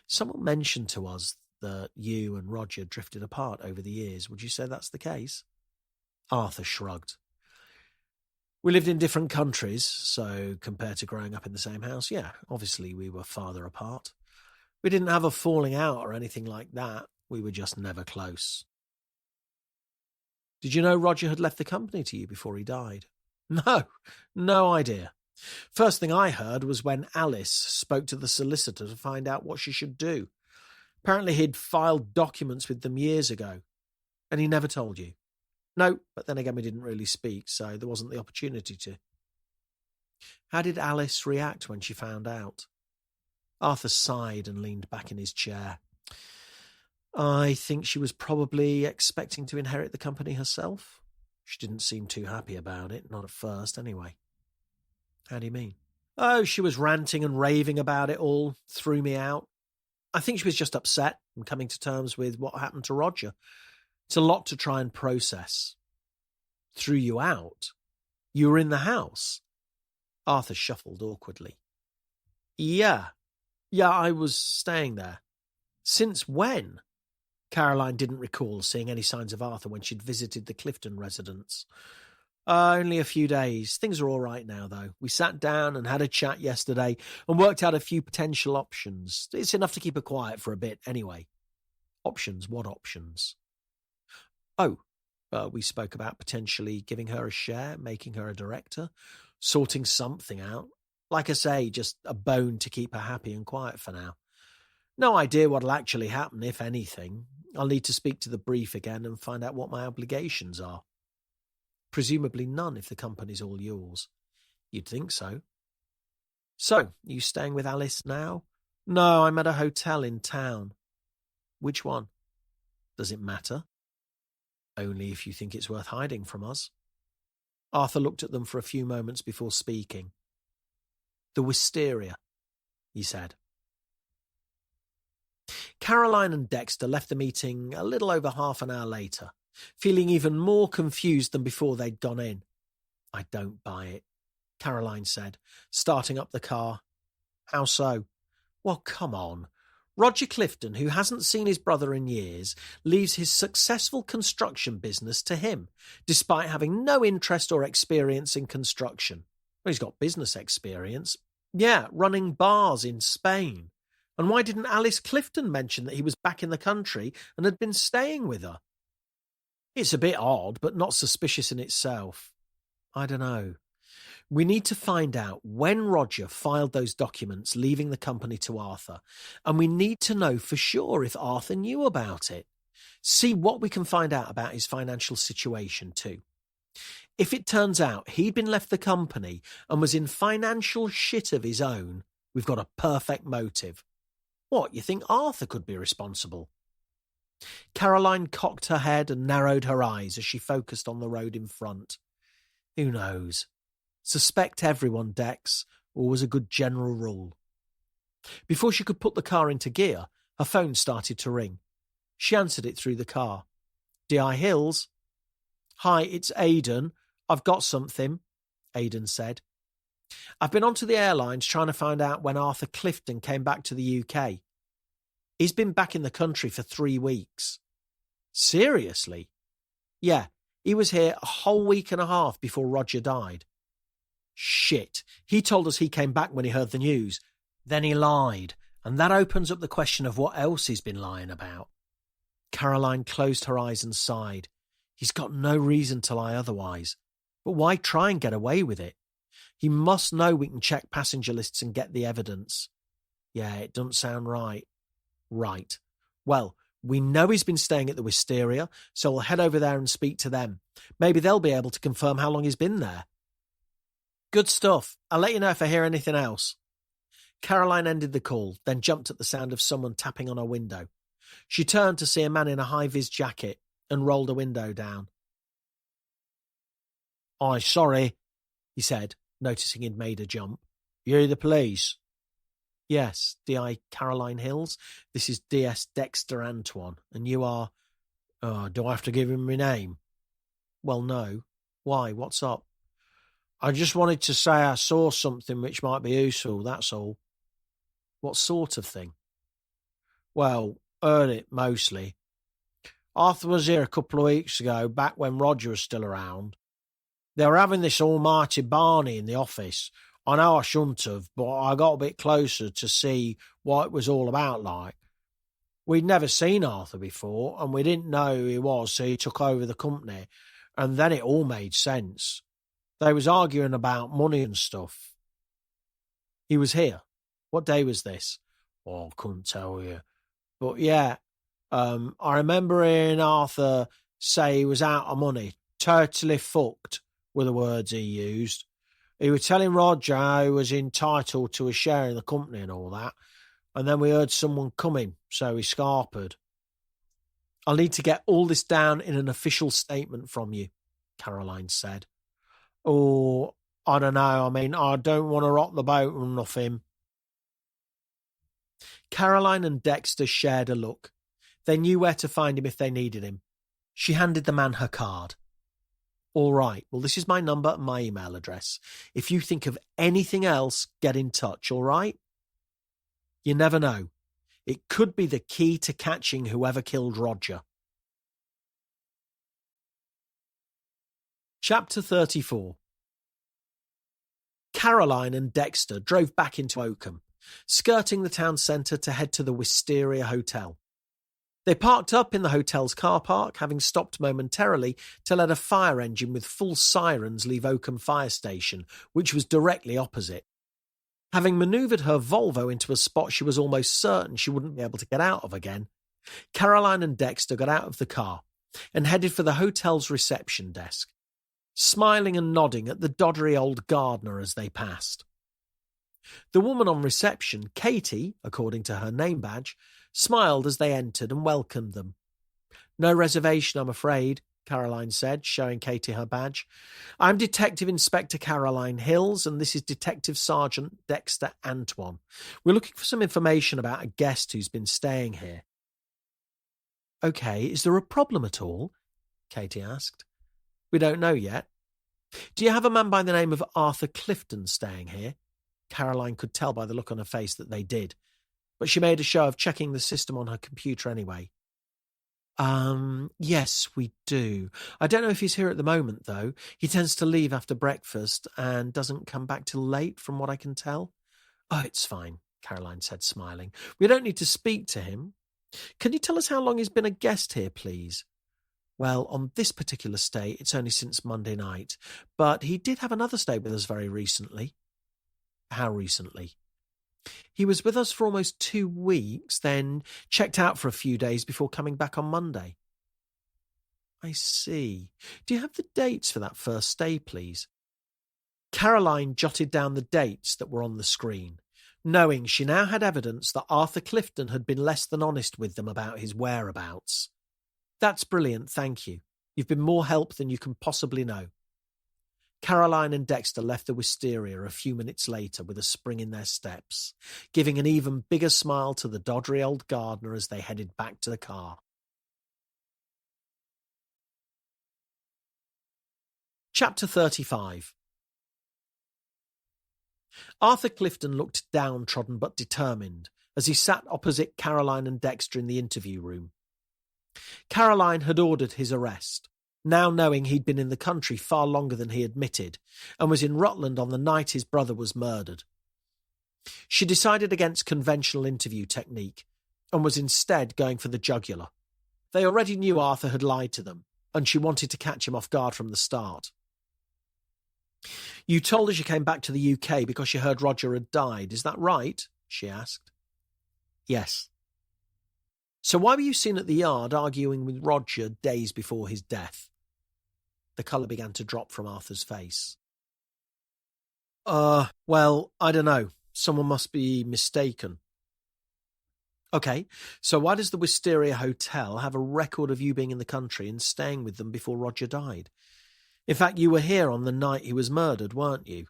Someone mentioned to us that you and Roger drifted apart over the years. Would you say that's the case? Arthur shrugged. We lived in different countries, so compared to growing up in the same house, yeah, obviously we were farther apart. We didn't have a falling out or anything like that. We were just never close. Did you know Roger had left the company to you before he died? No idea. First thing I heard was when Alice spoke to the solicitor to find out what she should do. Apparently he'd filed documents with them years ago, and he never told you. No, but then again we didn't really speak, so there wasn't the opportunity to. How did Alice react when she found out? Arthur sighed and leaned back in his chair. I think she was probably expecting to inherit the company herself. She didn't seem too happy about it, not at first anyway. How do you mean? Oh, she was ranting and raving about it all, threw me out. I think she was just upset and coming to terms with what happened to Roger. It's a lot to try and process. Threw you out? You were in the house? Arthur shuffled awkwardly. Yeah, I was staying there. Since when? Caroline didn't recall seeing any signs of Arthur when she'd visited the Clifton residence. Only a few days. Things are all right now, though. We sat down and had a chat yesterday and worked out a few potential options. It's enough to keep her quiet for a bit, anyway. Options? What options? We spoke about potentially giving her a share, making her a director, sorting something out. Like I say, just a bone to keep her happy and quiet for now. No idea what'll actually happen, if anything. I'll need to speak to the brief again and find out what my obligations are. Presumably none if the company's all yours. You'd think so. So, you staying with Alice now? No, I'm at a hotel in town. Which one? Does it matter? Only if you think it's worth hiding from us. Arthur looked at them for a few moments before speaking. The wisteria, he said. Caroline and Dexter left the meeting a little over half an hour later, feeling even more confused than before they'd gone in. I don't buy it, Caroline said, starting up the car. How so? Well, come on. Roger Clifton, who hasn't seen his brother in years, leaves his successful construction business to him, despite having no interest or experience in construction. Well, he's got business experience. Yeah, running bars in Spain. And why didn't Alice Clifton mention that he was back in the country and had been staying with her? It's a bit odd, but not suspicious in itself. I don't know. We need to find out when Roger filed those documents leaving the company to Arthur, and we need to know for sure if Arthur knew about it. See what we can find out about his financial situation too. If it turns out he'd been left the company and was in financial shit of his own, we've got a perfect motive. What, you think Arthur could be responsible? Caroline cocked her head and narrowed her eyes as she focused on the road in front. Who knows? Suspect everyone, Dex, always a good general rule. Before she could put the car into gear, her phone started to ring. She answered it through the car. D.I. Hills? Hi, it's Aidan. I've got something, Aidan said. I've been onto the airlines trying to find out when Arthur Clifton came back to the UK. He's been back in the country for 3 weeks. Seriously? Yeah, he was here a whole week and a half before Roger died. Shit, he told us he came back when he heard the news. Then he lied, and that opens up the question of what else he's been lying about. Caroline closed her eyes and sighed. He's got no reason to lie otherwise. But why try and get away with it? He must know we can check passenger lists and get the evidence. Yeah, it doesn't sound right. Right. Well, we know he's been staying at the Wisteria, so we'll head over there and speak to them. Maybe they'll be able to confirm how long he's been there. Good stuff. I'll let you know if I hear anything else. Caroline ended the call, then jumped at the sound of someone tapping on her window. She turned to see a man in a high-vis jacket and rolled a window down. "Aye, sorry," he said, noticing he'd made a jump. "You the police?" "Yes, D.I. Caroline Hills. This is D.S. Dexter Antoine, and you are—" do I have to give him my name?" "Well, no. Why, what's up?" "I just wanted to say I saw something which might be useful, that's all." "What sort of thing?" "Well, heard it, mostly. Arthur was here a couple of weeks ago, back when Roger was still around. They were having this almighty Barney in the office. I know I shouldn't have, but I got a bit closer to see what it was all about like. We'd never seen Arthur before, and we didn't know who he was, so he took over the company, and then it all made sense. They was arguing about money and stuff." "He was here? What day was this?" "Oh, I couldn't tell you. But yeah, I remember hearing Arthur say he was out of money. Totally fucked, were the words he used. He was telling Roger how he was entitled to a share in the company and all that. And then we heard someone coming, so he scarpered." "I'll need to get all this down in an official statement from you," Caroline said. "Oh, I don't know. I mean, I don't want to rock the boat or nothing." Caroline and Dexter shared a look. They knew where to find him if they needed him. She handed the man her card. "All right, well, this is my number and my email address. If you think of anything else, get in touch, all right? You never know. It could be the key to catching whoever killed Roger." Chapter 34. Caroline and Dexter drove back into Oakham, skirting the town centre to head to the Wisteria Hotel. They parked up in the hotel's car park, having stopped momentarily to let a fire engine with full sirens leave Oakham Fire Station, which was directly opposite. Having manoeuvred her Volvo into a spot she was almost certain she wouldn't be able to get out of again, Caroline and Dexter got out of the car and headed for the hotel's reception desk, smiling and nodding at the doddery old gardener as they passed. The woman on reception, Katie, according to her name badge, smiled as they entered and welcomed them. "No reservation, I'm afraid," Caroline said, showing Katie her badge. I'm Detective Inspector Caroline Hills, and this is Detective Sergeant Dexter Antoine. We're looking for some information about a guest who's been staying here. Okay, is there a problem at all? Katie asked. We don't know yet. Do you have a man by the name of Arthur Clifton staying here? Caroline could tell by the look on her face that they did, but she made a show of checking the system on her computer anyway. Yes, we do. I don't know if he's here at the moment, though. He tends to leave after breakfast and doesn't come back till late, from what I can tell. Oh, it's fine, Caroline said, smiling. We don't need to speak to him. Can you tell us how long he's been a guest here, please? Well, on this particular stay, it's only since Monday night, but he did have another stay with us very recently. How recently? He was with us for almost 2 weeks, then checked out for a few days before coming back on Monday. I see. Do you have the dates for that first stay, please? Caroline jotted down the dates that were on the screen, knowing she now had evidence that Arthur Clifton had been less than honest with them about his whereabouts. That's brilliant, thank you. You've been more help than you can possibly know. Caroline and Dexter left the wisteria a few minutes later with a spring in their steps, giving an even bigger smile to the doddery old gardener as they headed back to the car. Chapter 35. Arthur Clifton looked downtrodden but determined as he sat opposite Caroline and Dexter in the interview room. Caroline had ordered his arrest, now knowing he'd been in the country far longer than he admitted, and was in Rutland on the night his brother was murdered. She decided against conventional interview technique, and was instead going for the jugular. They already knew Arthur had lied to them, and she wanted to catch him off guard from the start. You told us you came back to the UK because you heard Roger had died, is that right? She asked. Yes. So why were you seen at the yard arguing with Roger days before his death? The colour began to drop from Arthur's face. Well, I don't know. Someone must be mistaken. Okay, so why does the Wisteria Hotel have a record of you being in the country and staying with them before Roger died? In fact, you were here on the night he was murdered, weren't you?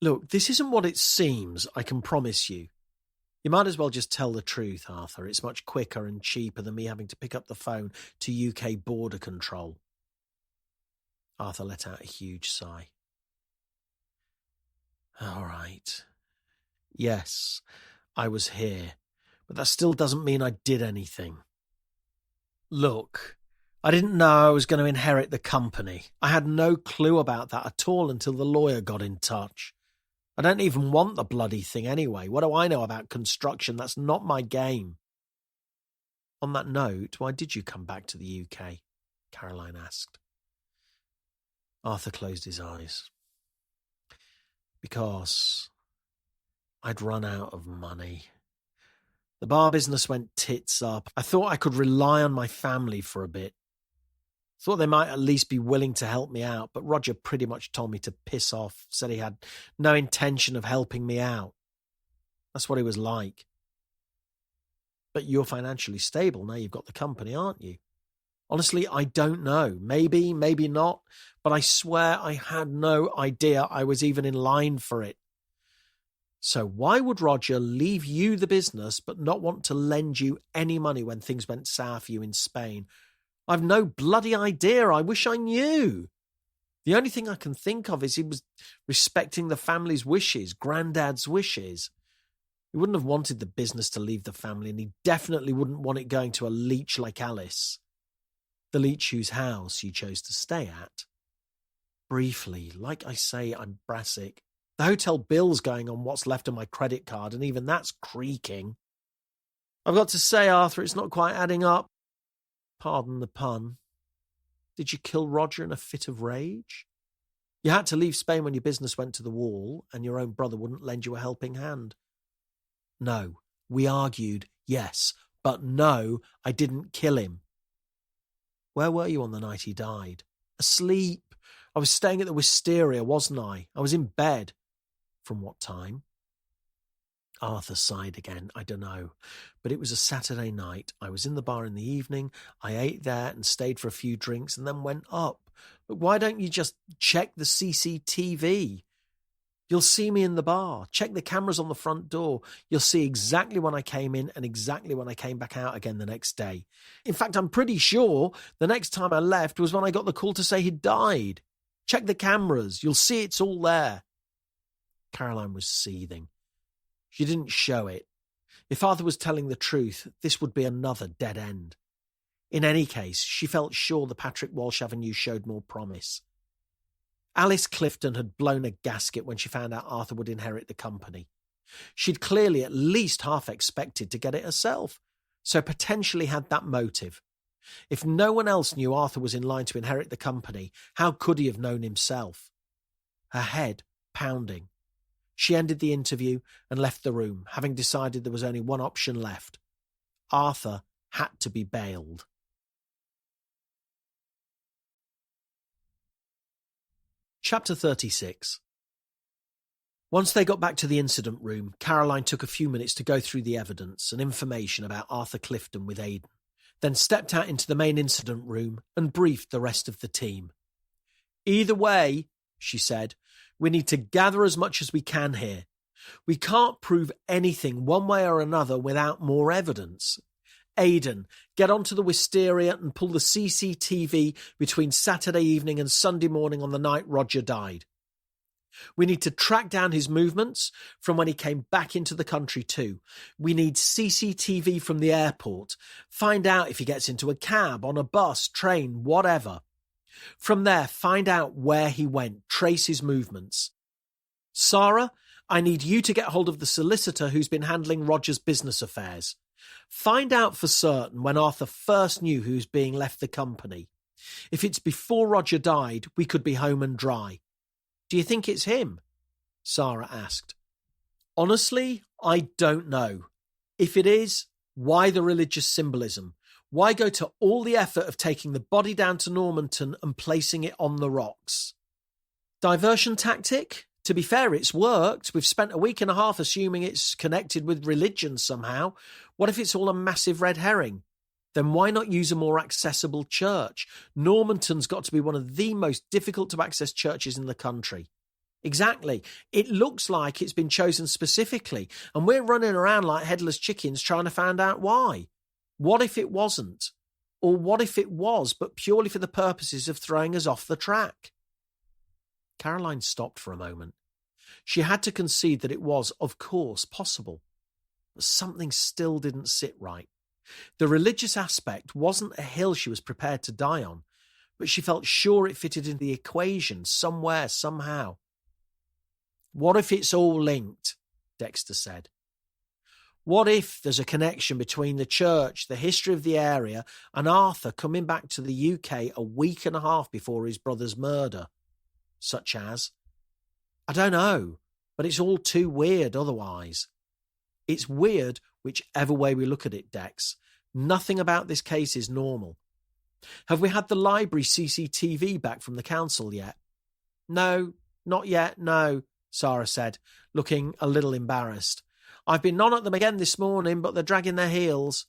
Look, this isn't what it seems, I can promise you. You might as well just tell the truth, Arthur. It's much quicker and cheaper than me having to pick up the phone to UK border control. Arthur let out a huge sigh. All right. Yes, I was here, but that still doesn't mean I did anything. Look, I didn't know I was going to inherit the company. I had no clue about that at all until the lawyer got in touch. I don't even want the bloody thing anyway. What do I know about construction? That's not my game. On that note, why did you come back to the UK? Caroline asked. Arthur closed his eyes. Because I'd run out of money. The bar business went tits up. I thought I could rely on my family for a bit. Thought they might at least be willing to help me out, but Roger pretty much told me to piss off, said he had no intention of helping me out. That's what he was like. But you're financially stable now you've got the company, aren't you? Honestly, I don't know. Maybe, maybe not, but I swear I had no idea I was even in line for it. So why would Roger leave you the business but not want to lend you any money when things went sour for you in Spain? I've no bloody idea. I wish I knew. The only thing I can think of is he was respecting the family's wishes, Grandad's wishes. He wouldn't have wanted the business to leave the family, and he definitely wouldn't want it going to a leech like Alice. The leech whose house you chose to stay at. Briefly, like I say, I'm brassic. The hotel bill's going on what's left of my credit card, and even that's creaking. I've got to say, Arthur, it's not quite adding up. Pardon the pun. Did you kill Roger in a fit of rage? You had to leave Spain when your business went to the wall, and your own brother wouldn't lend you a helping hand. No, we argued, yes, but no, I didn't kill him. Where were you on the night he died? Asleep. I was staying at the Wisteria, wasn't I? I was in bed. From what time? Arthur sighed again. I don't know. But it was a Saturday night. I was in the bar in the evening. I ate there and stayed for a few drinks and then went up. But why don't you just check the CCTV? You'll see me in the bar. Check the cameras on the front door. You'll see exactly when I came in and exactly when I came back out again the next day. In fact, I'm pretty sure the next time I left was when I got the call to say he'd died. Check the cameras. You'll see it's all there. Caroline was seething. She didn't show it. If Arthur was telling the truth, this would be another dead end. In any case, she felt sure the Patrick Walsh Avenue showed more promise. Alice Clifton had blown a gasket when she found out Arthur would inherit the company. She'd clearly at least half expected to get it herself, so potentially had that motive. If no one else knew Arthur was in line to inherit the company, how could he have known himself? Her head pounding. She ended the interview and left the room, having decided there was only one option left. Arthur had to be bailed. Chapter 36. Once they got back to the incident room, Caroline took a few minutes to go through the evidence and information about Arthur Clifton with Aidan, then stepped out into the main incident room and briefed the rest of the team. Either way, she said, we need to gather as much as we can here. We can't prove anything one way or another without more evidence. Aidan, get onto the wisteria and pull the CCTV between Saturday evening and Sunday morning on the night Roger died. We need to track down his movements from when he came back into the country too. We need CCTV from the airport. Find out if he gets into a cab, on a bus, train, whatever. From there, find out where he went, trace his movements. Sarah, I need you to get hold of the solicitor who's been handling Roger's business affairs. Find out for certain when Arthur first knew who was being left the company. If it's before Roger died, we could be home and dry. Do you think it's him? Sarah asked. Honestly, I don't know. If it is, why the religious symbolism? Why go to all the effort of taking the body down to Normanton and placing it on the rocks? Diversion tactic? To be fair, it's worked. We've spent a week and a half assuming it's connected with religion somehow. What if it's all a massive red herring? Then why not use a more accessible church? Normanton's got to be one of the most difficult to access churches in the country. Exactly. It looks like it's been chosen specifically, and we're running around like headless chickens trying to find out why. What if it wasn't? Or what if it was, but purely for the purposes of throwing us off the track? Caroline stopped for a moment. She had to concede that it was, of course, possible. But something still didn't sit right. The religious aspect wasn't a hill she was prepared to die on, but she felt sure it fitted into the equation somewhere, somehow. What if it's all linked? Dexter said. What if there's a connection between the church, the history of the area, and Arthur coming back to the UK a week and a half before his brother's murder? Such as? I don't know, but it's all too weird otherwise. It's weird whichever way we look at it, Dex. Nothing about this case is normal. Have we had the library CCTV back from the council yet? No, not yet, no, Sarah said, looking a little embarrassed. I've been on at them again this morning, but they're dragging their heels.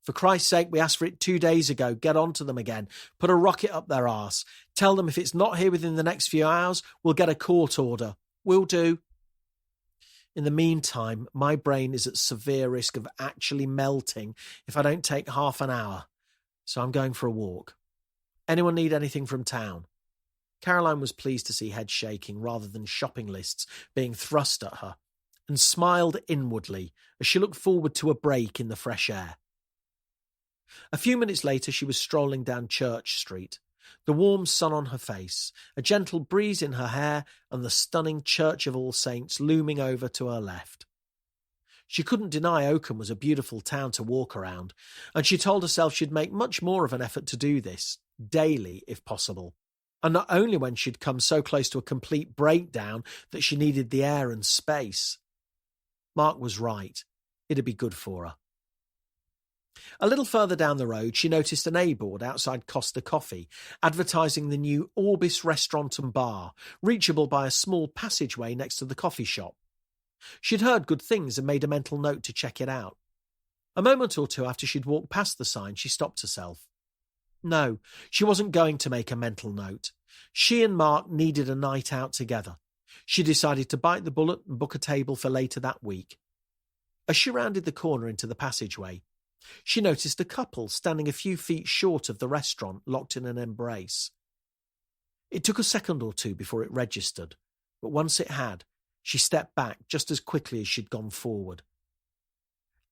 For Christ's sake, we asked for it 2 days ago. Get on to them again. Put a rocket up their arse. Tell them if it's not here within the next few hours, we'll get a court order. Will do. In the meantime, my brain is at severe risk of actually melting if I don't take half an hour. So I'm going for a walk. Anyone need anything from town? Caroline was pleased to see head shaking rather than shopping lists being thrust at her, and smiled inwardly as she looked forward to a break in the fresh air. A few minutes later, she was strolling down Church Street, the warm sun on her face, a gentle breeze in her hair, and the stunning Church of All Saints looming over to her left. She couldn't deny Oakham was a beautiful town to walk around, and she told herself she'd make much more of an effort to do this, daily if possible, and not only when she'd come so close to a complete breakdown that she needed the air and space. Mark was right. It'd be good for her. A little further down the road, she noticed an A-board outside Costa Coffee, advertising the new Orbis restaurant and bar, reachable by a small passageway next to the coffee shop. She'd heard good things and made a mental note to check it out. A moment or two after she'd walked past the sign, she stopped herself. No, she wasn't going to make a mental note. She and Mark needed a night out together. She decided to bite the bullet and book a table for later that week. As she rounded the corner into the passageway, she noticed a couple standing a few feet short of the restaurant, locked in an embrace. It took a second or two before it registered, but once it had, she stepped back just as quickly as she'd gone forward.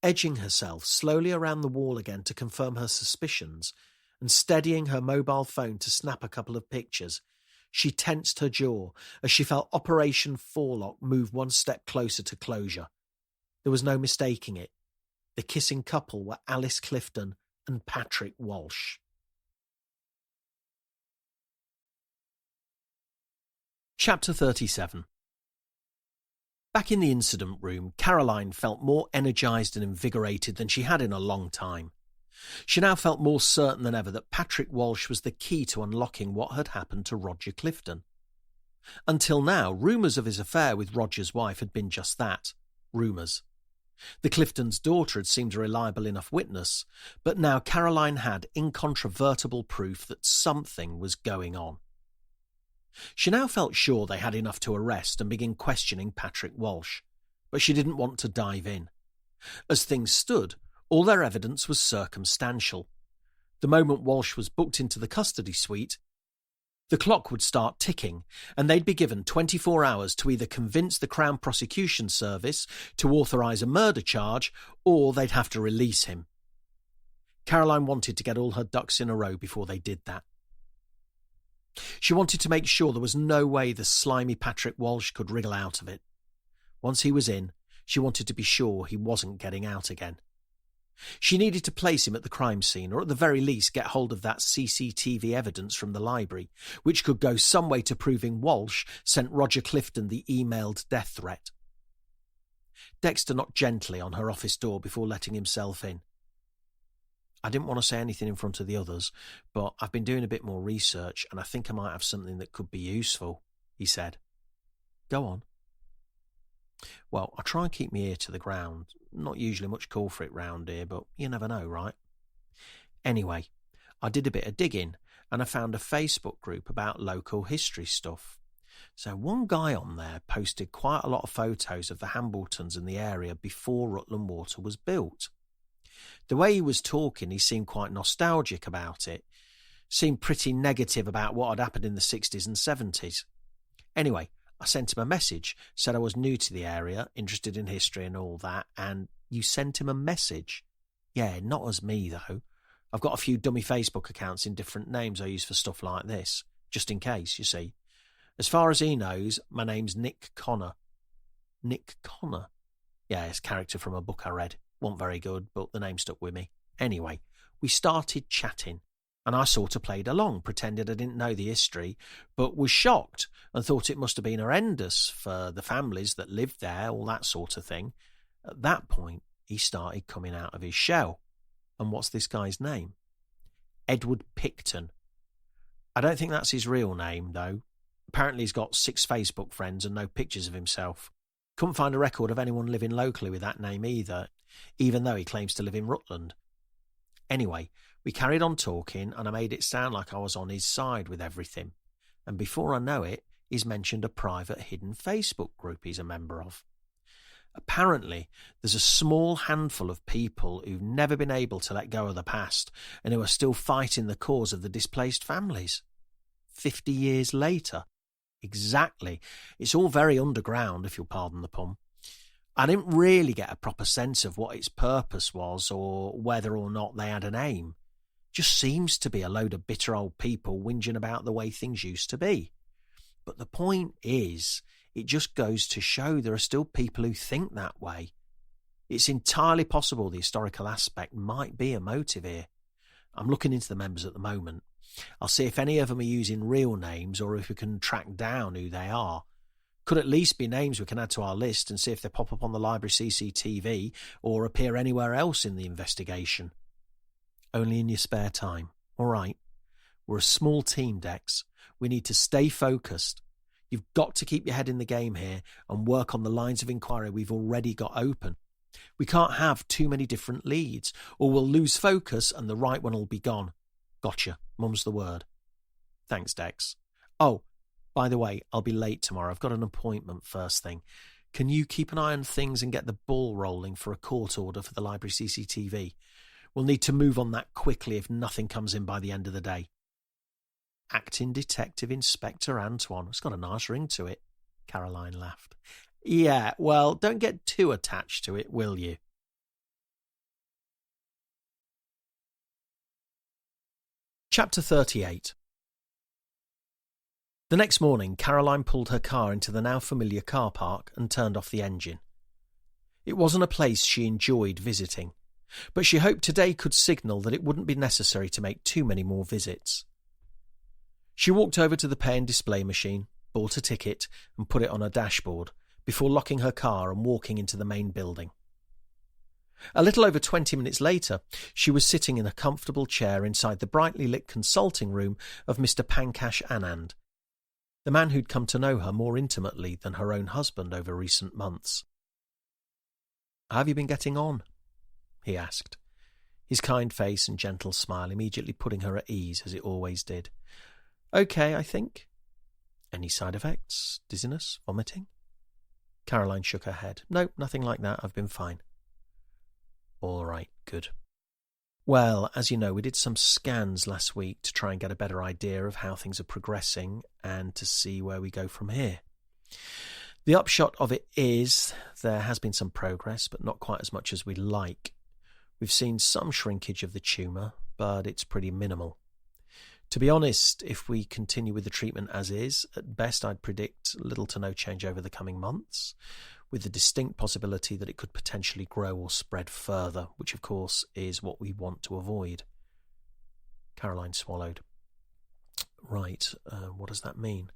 Edging herself slowly around the wall again to confirm her suspicions, and steadying her mobile phone to snap a couple of pictures, she tensed her jaw as she felt Operation Forelock move one step closer to closure. There was no mistaking it. The kissing couple were Alice Clifton and Patrick Walsh. Chapter 37. Back in the incident room, Caroline felt more energised and invigorated than she had in a long time. She now felt more certain than ever that Patrick Walsh was the key to unlocking what had happened to Roger Clifton. Until now, rumours of his affair with Roger's wife had been just that, rumours. The Cliftons' daughter had seemed a reliable enough witness, but now Caroline had incontrovertible proof that something was going on. She now felt sure they had enough to arrest and begin questioning Patrick Walsh, but she didn't want to dive in. As things stood, all their evidence was circumstantial. The moment Walsh was booked into the custody suite, the clock would start ticking, and they'd be given 24 hours to either convince the Crown Prosecution Service to authorise a murder charge, or they'd have to release him. Caroline wanted to get all her ducks in a row before they did that. She wanted to make sure there was no way the slimy Patrick Walsh could wriggle out of it. Once he was in, she wanted to be sure he wasn't getting out again. She needed to place him at the crime scene, or at the very least get hold of that CCTV evidence from the library, which could go some way to proving Walsh sent Roger Clifton the emailed death threat. Dexter knocked gently on her office door before letting himself in. I didn't want to say anything in front of the others, but I've been doing a bit more research and I think I might have something that could be useful, he said. Go on. Well, I try and keep my ear to the ground. Not usually much call for it round here, but you never know, right? Anyway, I did a bit of digging and I found a Facebook group about local history stuff. So one guy on there posted quite a lot of photos of the Hambletons in the area before Rutland Water was built. The way he was talking, he seemed quite nostalgic about it. Seemed pretty negative about what had happened in the 60s and 70s. Anyway, I sent him a message, said I was new to the area, interested in history and all that, and you sent him a message? Yeah, not as me, though. I've got a few dummy Facebook accounts in different names I use for stuff like this, just in case, you see. As far as he knows, my name's Nick Connor. Nick Connor? Yeah, it's a character from a book I read. Wasn't very good, but the name stuck with me. Anyway, we started chatting, and I sort of played along, pretended I didn't know the history, but was shocked and thought it must have been horrendous for the families that lived there, all that sort of thing. At that point, he started coming out of his shell. And what's this guy's name? Edward Picton. I don't think that's his real name, though. Apparently he's got 6 Facebook friends and no pictures of himself. Couldn't find a record of anyone living locally with that name either, even though he claims to live in Rutland. Anyway, we carried on talking and I made it sound like I was on his side with everything. And before I know it, he's mentioned a private hidden Facebook group he's a member of. Apparently, there's a small handful of people who've never been able to let go of the past and who are still fighting the cause of the displaced families. 50 years later. Exactly. It's all very underground, if you'll pardon the pun. I didn't really get a proper sense of what its purpose was or whether or not they had an aim. Just seems to be a load of bitter old people whinging about the way things used to be. But the point is, it just goes to show there are still people who think that way. It's entirely possible the historical aspect might be a motive here. I'm looking into the members at the moment. I'll see if any of them are using real names or if we can track down who they are. Could at least be names we can add to our list and see if they pop up on the library CCTV or appear anywhere else in the investigation. Only in your spare time. All right. We're a small team, Dex. We need to stay focused. You've got to keep your head in the game here and work on the lines of inquiry we've already got open. We can't have too many different leads, or we'll lose focus and the right one will be gone. Gotcha. Mum's the word. Thanks, Dex. Oh, by the way, I'll be late tomorrow. I've got an appointment first thing. Can you keep an eye on things and get the ball rolling for a court order for the library CCTV? We'll need to move on that quickly if nothing comes in by the end of the day. Acting Detective Inspector Antoine. It's got a nice ring to it. Caroline laughed. Yeah, well, don't get too attached to it, will you? Chapter 38. The next morning, Caroline pulled her car into the now familiar car park and turned off the engine. It wasn't a place she enjoyed visiting, but she hoped today could signal that it wouldn't be necessary to make too many more visits. She walked over to the pay and display machine, bought a ticket and put it on her dashboard before locking her car and walking into the main building. A little over 20 minutes later, she was sitting in a comfortable chair inside the brightly lit consulting room of Mr. Pankaj Anand, the man who'd come to know her more intimately than her own husband over recent months. "How have you been getting on?" he asked, his kind face and gentle smile immediately putting her at ease as it always did. "Okay, I think." "Any side effects? Dizziness? Vomiting?" Caroline shook her head. "No, nothing like that. I've been fine." "All right, good. Well, as you know, we did some scans last week to try and get a better idea of how things are progressing and to see where we go from here. The upshot of it is there has been some progress, but not quite as much as we'd like. We've seen some shrinkage of the tumour, but it's pretty minimal. To be honest, if we continue with the treatment as is, at best I'd predict little to no change over the coming months, with the distinct possibility that it could potentially grow or spread further, which of course is what we want to avoid." Caroline swallowed. "Right, what does that mean?"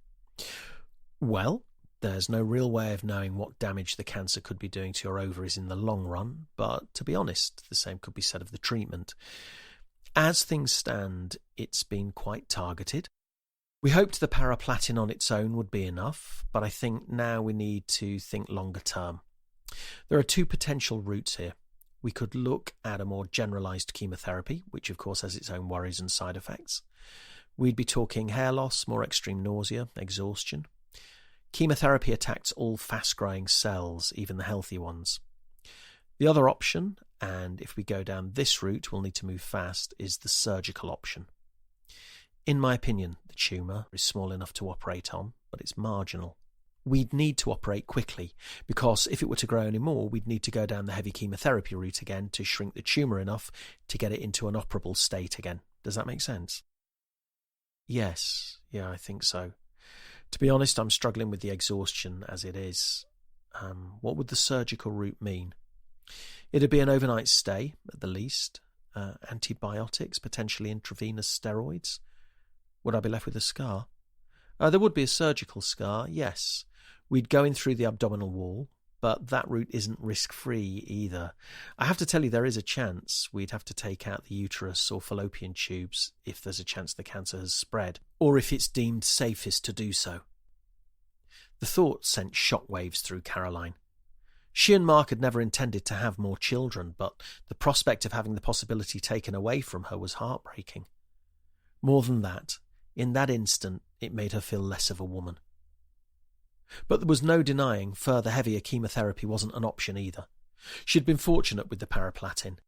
"Well, there's no real way of knowing what damage the cancer could be doing to your ovaries in the long run, but to be honest, the same could be said of the treatment. As things stand, it's been quite targeted. We hoped the paraplatin on its own would be enough, but I think now we need to think longer term. There are two potential routes here. We could look at a more generalised chemotherapy, which of course has its own worries and side effects. We'd be talking hair loss, more extreme nausea, exhaustion. Chemotherapy attacks all fast-growing cells, even the healthy ones. The other option, and if we go down this route we'll need to move fast, is the surgical option. In my opinion, the tumour is small enough to operate on, but it's marginal. We'd need to operate quickly, because if it were to grow any more, we'd need to go down the heavy chemotherapy route again to shrink the tumour enough to get it into an operable state again. Does that make sense?" Yes, I think so. To be honest, I'm struggling with the exhaustion as it is. What would the surgical route mean? It'd be an overnight stay, at the least. Antibiotics, potentially intravenous steroids. Would I be left with a scar? There would be a surgical scar, yes. We'd go in through the abdominal wall, but that route isn't risk-free either. I have to tell you, there is a chance we'd have to take out the uterus or fallopian tubes if there's a chance the cancer has spread, or if it's deemed safest to do so. The thought sent shockwaves through Caroline. She and Mark had never intended to have more children, but the prospect of having the possibility taken away from her was heartbreaking. More than that, in that instant, it made her feel less of a woman. But there was no denying further heavier chemotherapy wasn't an option either. She'd been fortunate with the paraplatin.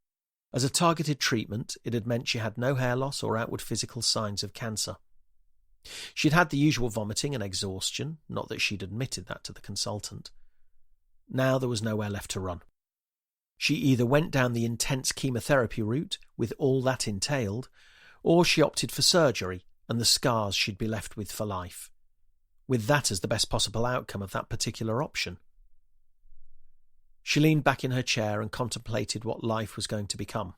As a targeted treatment, it had meant she had no hair loss or outward physical signs of cancer. She'd had the usual vomiting and exhaustion, not that she'd admitted that to the consultant. Now there was nowhere left to run. She either went down the intense chemotherapy route, with all that entailed, or she opted for surgery and the scars she'd be left with for life, with that as the best possible outcome of that particular option. She leaned back in her chair and contemplated what life was going to become.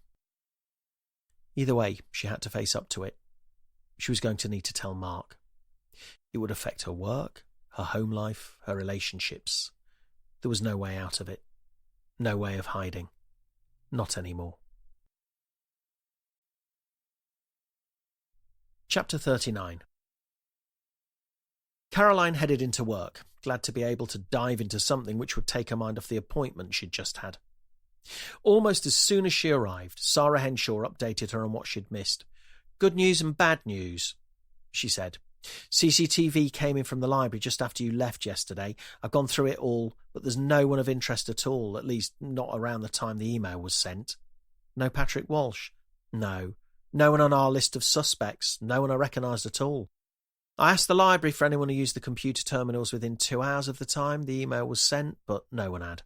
Either way, she had to face up to it. She was going to need to tell Mark. It would affect her work, her home life, her relationships. There was no way out of it. No way of hiding. Not anymore. Chapter 39. Caroline headed into work, glad to be able to dive into something which would take her mind off the appointment she'd just had. Almost as soon as she arrived, Sarah Henshaw updated her on what she'd missed. "Good news and bad news," she said. "CCTV came in from the library just after you left yesterday. I've gone through it all, but there's no one of interest at all, at least not around the time the email was sent." "No Patrick Walsh?" "No. No one on our list of suspects. No one I recognised at all. I asked the library for anyone who used the computer terminals within 2 hours of the time the email was sent, but no one had.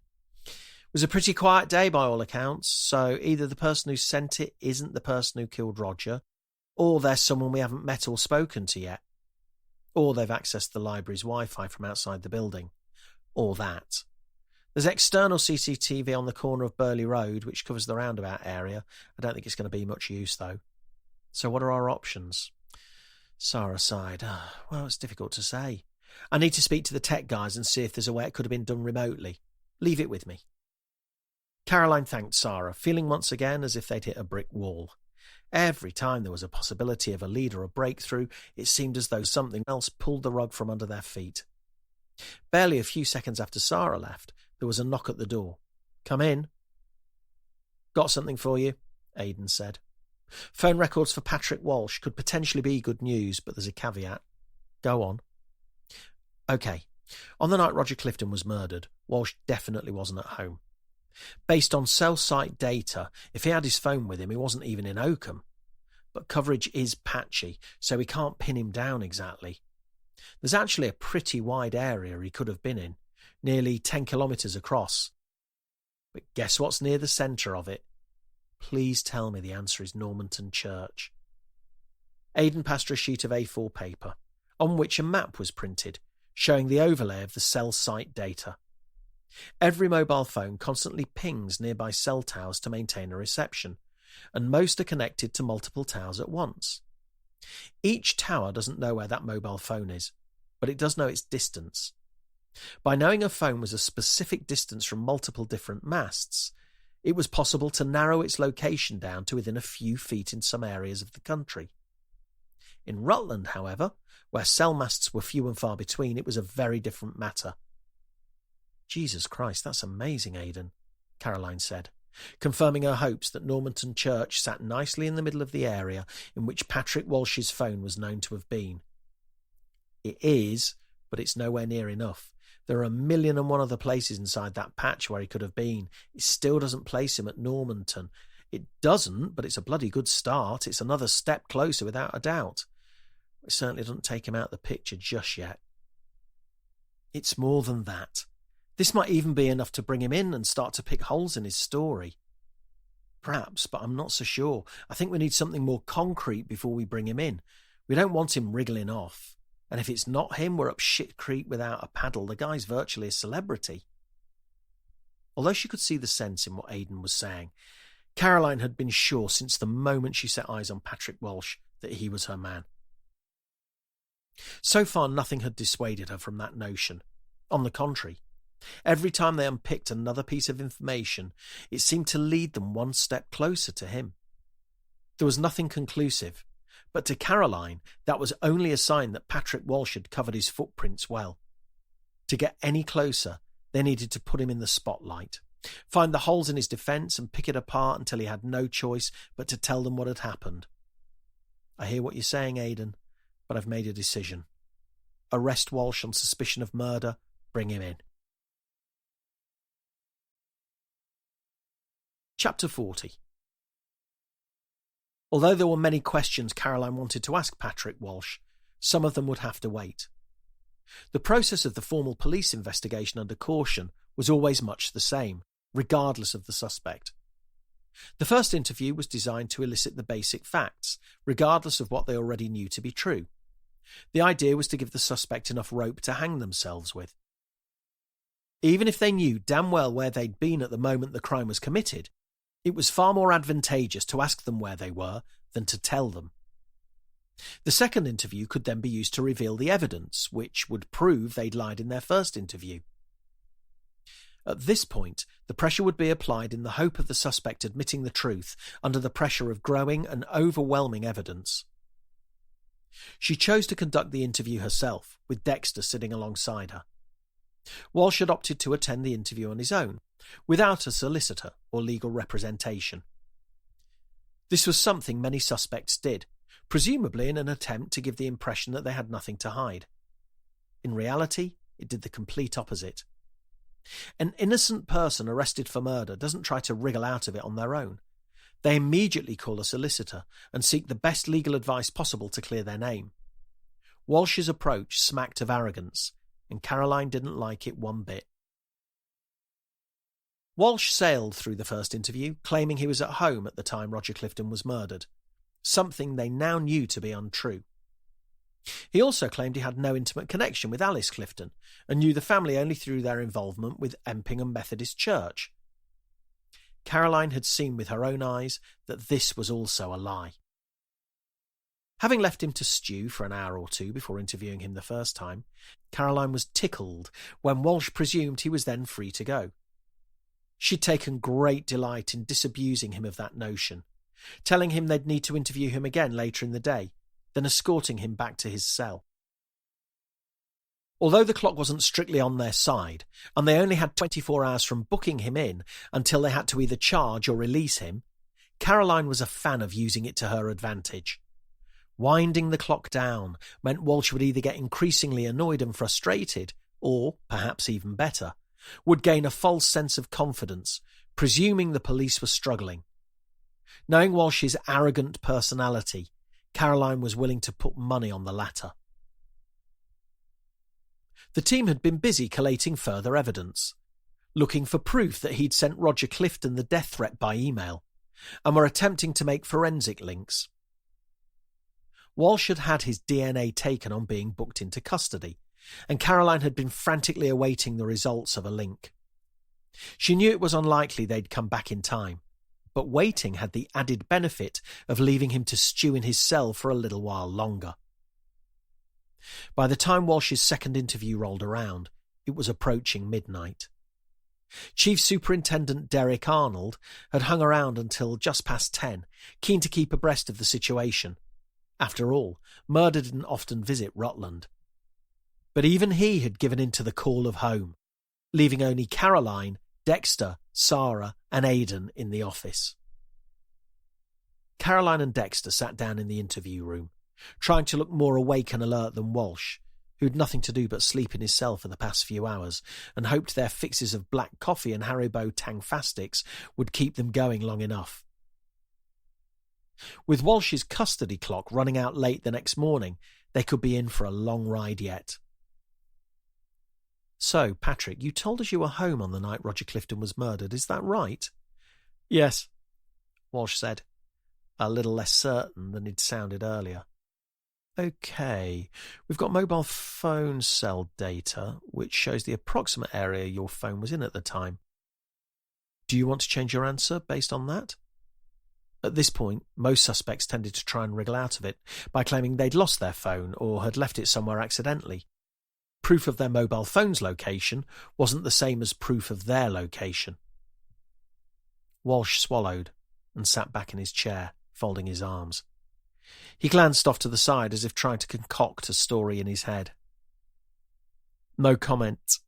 It was a pretty quiet day by all accounts, so either the person who sent it isn't the person who killed Roger, or there's someone we haven't met or spoken to yet. Or they've accessed the library's Wi-Fi from outside the building. Or that. There's external CCTV on the corner of Burley Road, which covers the roundabout area. I don't think it's going to be much use, though. So what are our options?" Sarah sighed. "Well, it's difficult to say. I need to speak to the tech guys and see if there's a way it could have been done remotely. Leave it with me." Caroline thanked Sarah, feeling once again as if they'd hit a brick wall. Every time there was a possibility of a lead or a breakthrough, it seemed as though something else pulled the rug from under their feet. Barely a few seconds after Sarah left, there was a knock at the door. "Come in." "Got something for you," Aidan said. "Phone records for Patrick Walsh could potentially be good news, but there's a caveat." "Go on." "OK. On the night Roger Clifton was murdered, Walsh definitely wasn't at home. Based on cell site data, if he had his phone with him, he wasn't even in Oakham. But coverage is patchy, so we can't pin him down exactly. There's actually a pretty wide area he could have been in, nearly 10 kilometres across. But guess what's near the centre of it? Please tell me the answer is Normanton Church." Aidan passed her a sheet of A4 paper, on which a map was printed, showing the overlay of the cell site data. Every mobile phone constantly pings nearby cell towers to maintain a reception, and most are connected to multiple towers at once. Each tower doesn't know where that mobile phone is, but it does know its distance. By knowing a phone was a specific distance from multiple different masts, it was possible to narrow its location down to within a few feet in some areas of the country. In Rutland, however, where cell masts were few and far between, it was a very different matter. "Jesus Christ, that's amazing, Aidan," Caroline said, confirming her hopes that Normanton Church sat nicely in the middle of the area in which Patrick Walsh's phone was known to have been. "It is, but it's nowhere near enough. There are 1,000,001 other places inside that patch where he could have been. It still doesn't place him at Normanton. It doesn't, but it's a bloody good start. It's another step closer without a doubt. It certainly doesn't take him out of the picture just yet." "It's more than that. This might even be enough to bring him in and start to pick holes in his story." "Perhaps, but I'm not so sure. I think we need something more concrete before we bring him in. We don't want him wriggling off. And if it's not him, we're up shit creek without a paddle. The guy's virtually a celebrity." Although she could see the sense in what Aidan was saying, Caroline had been sure since the moment she set eyes on Patrick Walsh that he was her man. So far, nothing had dissuaded her from that notion. On the contrary, every time they unpicked another piece of information, it seemed to lead them one step closer to him. There was nothing conclusive, but to Caroline, that was only a sign that Patrick Walsh had covered his footprints well. To get any closer, they needed to put him in the spotlight, find the holes in his defence and pick it apart until he had no choice but to tell them what had happened. "I hear what you're saying, Aidan, but I've made a decision. Arrest Walsh on suspicion of murder, bring him in." Chapter 40. Although there were many questions Caroline wanted to ask Patrick Walsh, some of them would have to wait. The process of the formal police investigation under caution was always much the same, regardless of the suspect. The first interview was designed to elicit the basic facts, regardless of what they already knew to be true. The idea was to give the suspect enough rope to hang themselves with. Even if they knew damn well where they'd been at the moment the crime was committed, it was far more advantageous to ask them where they were than to tell them. The second interview could then be used to reveal the evidence, which would prove they'd lied in their first interview. At this point, the pressure would be applied in the hope of the suspect admitting the truth under the pressure of growing and overwhelming evidence. She chose to conduct the interview herself, with Dexter sitting alongside her. Walsh had opted to attend the interview on his own, without a solicitor or legal representation. This was something many suspects did, presumably in an attempt to give the impression that they had nothing to hide. In reality, it did the complete opposite. An innocent person arrested for murder doesn't try to wriggle out of it on their own. They immediately call a solicitor and seek the best legal advice possible to clear their name. Walsh's approach smacked of arrogance, and Caroline didn't like it one bit. Walsh sailed through the first interview, claiming he was at home at the time Roger Clifton was murdered, something they now knew to be untrue. He also claimed he had no intimate connection with Alice Clifton and knew the family only through their involvement with Empingham Methodist Church. Caroline had seen with her own eyes that this was also a lie. Having left him to stew for an hour or two before interviewing him the first time, Caroline was tickled when Walsh presumed he was then free to go. She'd taken great delight in disabusing him of that notion, telling him they'd need to interview him again later in the day, then escorting him back to his cell. Although the clock wasn't strictly on their side, and they only had 24 hours from booking him in until they had to either charge or release him, Caroline was a fan of using it to her advantage. Winding the clock down meant Walsh would either get increasingly annoyed and frustrated, or, perhaps even better, would gain a false sense of confidence, presuming the police were struggling. Knowing Walsh's arrogant personality, Caroline was willing to put money on the latter. The team had been busy collating further evidence, looking for proof that he'd sent Roger Clifton the death threat by email, and were attempting to make forensic links. Walsh had had his DNA taken on being booked into custody, and Caroline had been frantically awaiting the results of a link. She knew it was unlikely they'd come back in time, but waiting had the added benefit of leaving him to stew in his cell for a little while longer. By the time Walsh's second interview rolled around, it was approaching midnight. Chief Superintendent Derek Arnold had hung around until just past 10, keen to keep abreast of the situation. After all, murder didn't often visit Rutland. But even he had given in to the call of home, leaving only Caroline, Dexter, Sarah and Aidan in the office. Caroline and Dexter sat down in the interview room, trying to look more awake and alert than Walsh, who'd nothing to do but sleep in his cell for the past few hours and hoped their fixes of black coffee and Haribo Tangfastics would keep them going long enough. With Walsh's custody clock running out late the next morning, they could be in for a long ride yet. So, Patrick, you told us you were home on the night Roger Clifton was murdered, is that right? Yes, Walsh said, a little less certain than he'd sounded earlier. OK, we've got mobile phone cell data, which shows the approximate area your phone was in at the time. Do you want to change your answer based on that? At this point, most suspects tended to try and wriggle out of it by claiming they'd lost their phone or had left it somewhere accidentally. Proof of their mobile phone's location wasn't the same as proof of their location. Walsh swallowed and sat back in his chair, folding his arms. He glanced off to the side as if trying to concoct a story in his head. No comment.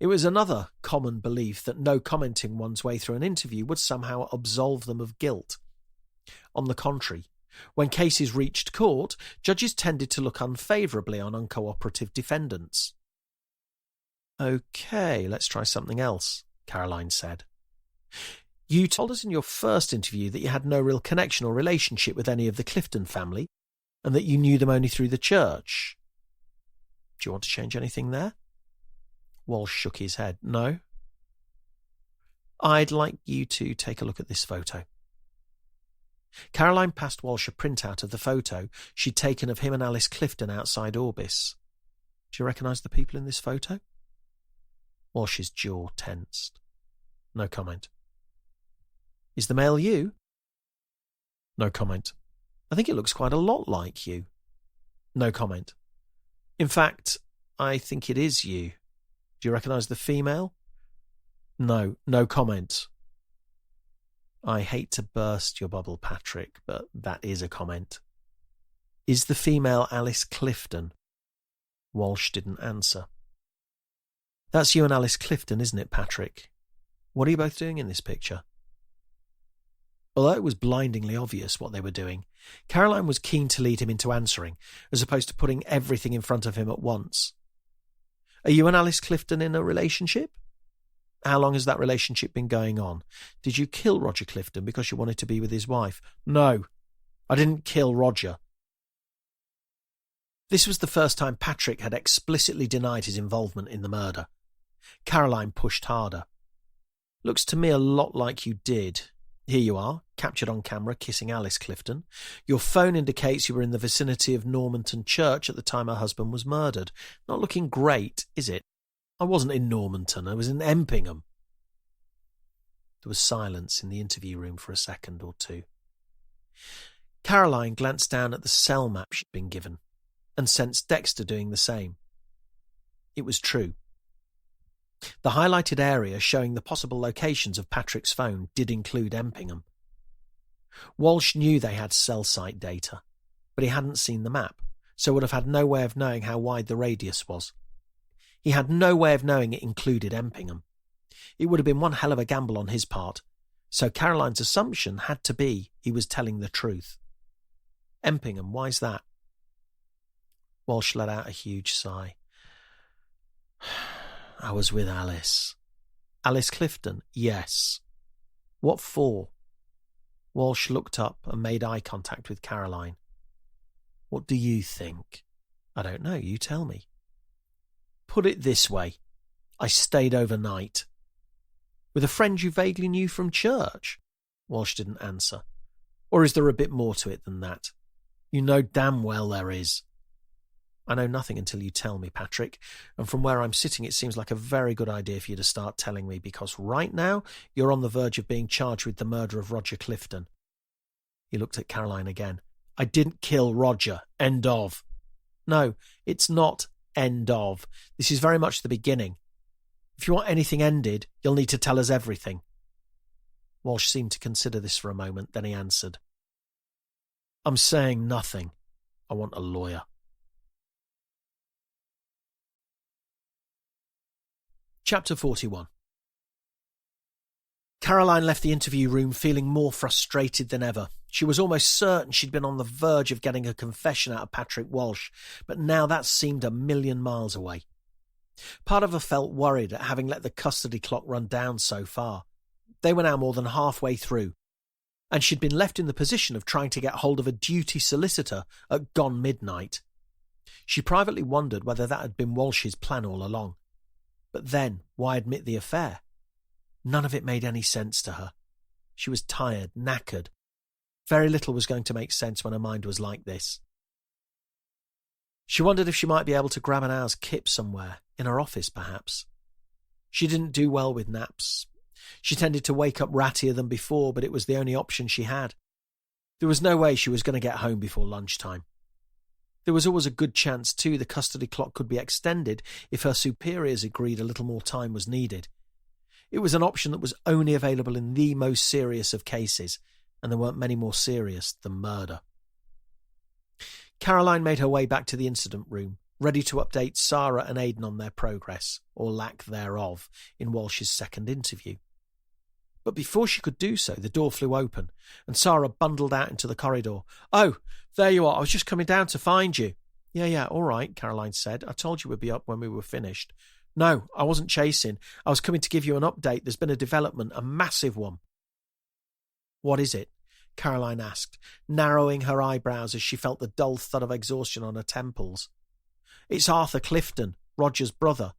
It was another common belief that no commenting one's way through an interview would somehow absolve them of guilt. On the contrary, when cases reached court, judges tended to look unfavourably on uncooperative defendants. OK, let's try something else, Caroline said. You told us in your first interview that you had no real connection or relationship with any of the Clifton family, and that you knew them only through the church. Do you want to change anything there? Walsh shook his head. No. I'd like you to take a look at this photo. Caroline passed Walsh a printout of the photo she'd taken of him and Alice Clifton outside Orbis. Do you recognise the people in this photo? Walsh's jaw tensed. No comment. Is the male you? No comment. I think it looks quite a lot like you. No comment. In fact, I think it is you. Do you recognise the female? No comment. I hate to burst your bubble, Patrick, but that is a comment. Is the female Alice Clifton? Walsh didn't answer. That's you and Alice Clifton, isn't it, Patrick? What are you both doing in this picture? Although it was blindingly obvious what they were doing, Caroline was keen to lead him into answering, as opposed to putting everything in front of him at once. Are you and Alice Clifton in a relationship? How long has that relationship been going on? Did you kill Roger Clifton because you wanted to be with his wife? No, I didn't kill Roger. This was the first time Patrick had explicitly denied his involvement in the murder. Caroline pushed harder. Looks to me a lot like you did. Here you are, captured on camera, kissing Alice Clifton. Your phone indicates you were in the vicinity of Normanton Church at the time her husband was murdered. Not looking great, is it? I wasn't in Normanton, I was in Empingham. There was silence in the interview room for a second or two. Caroline glanced down at the cell map she'd been given and sensed Dexter doing the same. It was true. The highlighted area showing the possible locations of Patrick's phone did include Empingham. Walsh knew they had cell site data, but he hadn't seen the map, so would have had no way of knowing how wide the radius was. He had no way of knowing it included Empingham. It would have been one hell of a gamble on his part, so Caroline's assumption had to be he was telling the truth. Empingham, why's that? Walsh let out a huge sigh. I was with Alice. Alice Clifton? Yes. What for? Walsh looked up and made eye contact with Caroline. What do you think? I don't know, you tell me. Put it this way. I stayed overnight. With a friend you vaguely knew from church? Walsh didn't answer. Or is there a bit more to it than that? You know damn well there is. I know nothing until you tell me, Patrick, and from where I'm sitting it seems like a very good idea for you to start telling me, because right now you're on the verge of being charged with the murder of Roger Clifton. He looked at Caroline again. I didn't kill Roger. End of. No, it's not end of. This is very much the beginning. If you want anything ended, you'll need to tell us everything. Walsh seemed to consider this for a moment, then he answered. I'm saying nothing. I want a lawyer. Chapter 41. Caroline left the interview room feeling more frustrated than ever. She was almost certain she'd been on the verge of getting a confession out of Patrick Walsh, but now that seemed a million miles away. Part of her felt worried at having let the custody clock run down so far. They were now more than halfway through, and she'd been left in the position of trying to get hold of a duty solicitor at gone midnight. She privately wondered whether that had been Walsh's plan all along. But then, why admit the affair? None of it made any sense to her. She was tired, knackered. Very little was going to make sense when her mind was like this. She wondered if she might be able to grab an hour's kip somewhere, in her office perhaps. She didn't do well with naps. She tended to wake up rattier than before, but it was the only option she had. There was no way she was going to get home before lunchtime. There was always a good chance, too, the custody clock could be extended if her superiors agreed a little more time was needed. It was an option that was only available in the most serious of cases, and there weren't many more serious than murder. Caroline made her way back to the incident room, ready to update Sarah and Aidan on their progress, or lack thereof, in Walsh's second interview. But before she could do so, the door flew open, and Sarah bundled out into the corridor. Oh, there you are. I was just coming down to find you. Yeah, all right, Caroline said. I told you we'd be up when we were finished. No, I wasn't chasing. I was coming to give you an update. There's been a development, a massive one. What is it? Caroline asked, narrowing her eyebrows as she felt the dull thud of exhaustion on her temples. It's Arthur Clifton, Roger's brother.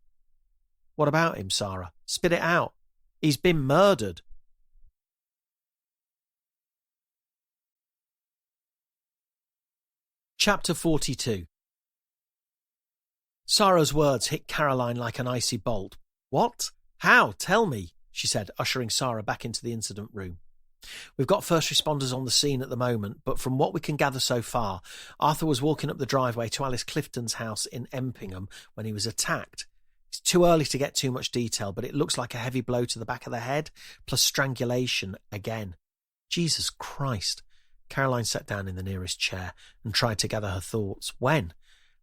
What about him, Sarah? Spit it out. He's been murdered. Chapter 42. Sarah's words hit Caroline like an icy bolt. What? How? Tell me, she said, ushering Sarah back into the incident room. We've got first responders on the scene at the moment, but from what we can gather so far, Arthur was walking up the driveway to Alice Clifton's house in Empingham when he was attacked. It's too early to get too much detail, but it looks like a heavy blow to the back of the head, plus strangulation again. Jesus Christ. Caroline sat down in the nearest chair and tried to gather her thoughts. When?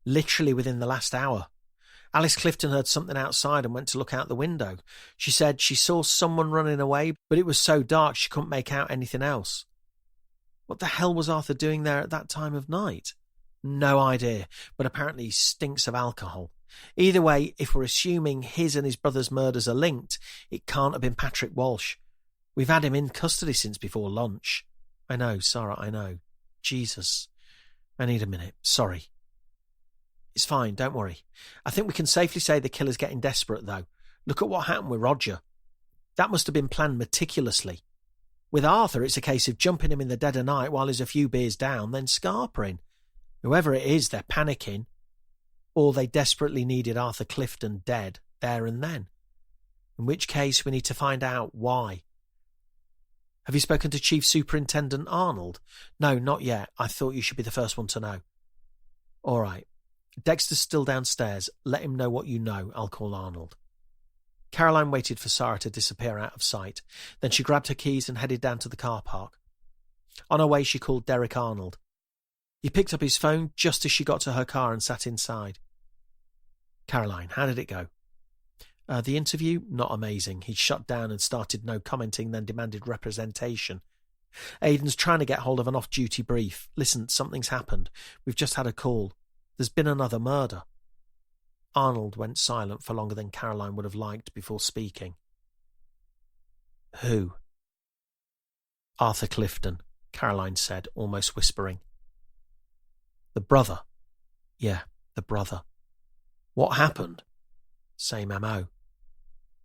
Literally within the last hour. Alice Clifton heard something outside and went to look out the window. She said she saw someone running away, but it was so dark she couldn't make out anything else. What the hell was Arthur doing there at that time of night? No idea, but apparently he stinks of alcohol. Either way, if we're assuming his and his brother's murders are linked, it can't have been Patrick Walsh. We've had him in custody since before lunch. I know, Sarah, I know. Jesus. I need a minute. Sorry. It's fine, don't worry. I think we can safely say the killer's getting desperate, though. Look at what happened with Roger. That must have been planned meticulously. With Arthur, it's a case of jumping him in the dead of night while he's a few beers down, then scarpering. Whoever it is, they're panicking. Or they desperately needed Arthur Clifton dead there and then. In which case, we need to find out why. Have you spoken to Chief Superintendent Arnold? No, not yet. I thought you should be the first one to know. All right. Dexter's still downstairs. Let him know what you know. I'll call Arnold. Caroline waited for Sarah to disappear out of sight. Then she grabbed her keys and headed down to the car park. On her way, she called Derek Arnold. He picked up his phone just as she got to her car and sat inside. Caroline, how did it go? The interview? Not amazing. He'd shut down and started no commenting, then demanded representation. Aidan's trying to get hold of an off-duty brief. Listen, something's happened. We've just had a call. There's been another murder. Arnold went silent for longer than Caroline would have liked before speaking. Who? Arthur Clifton, Caroline said, almost whispering. The brother. Yeah, the brother. What happened? Same MO.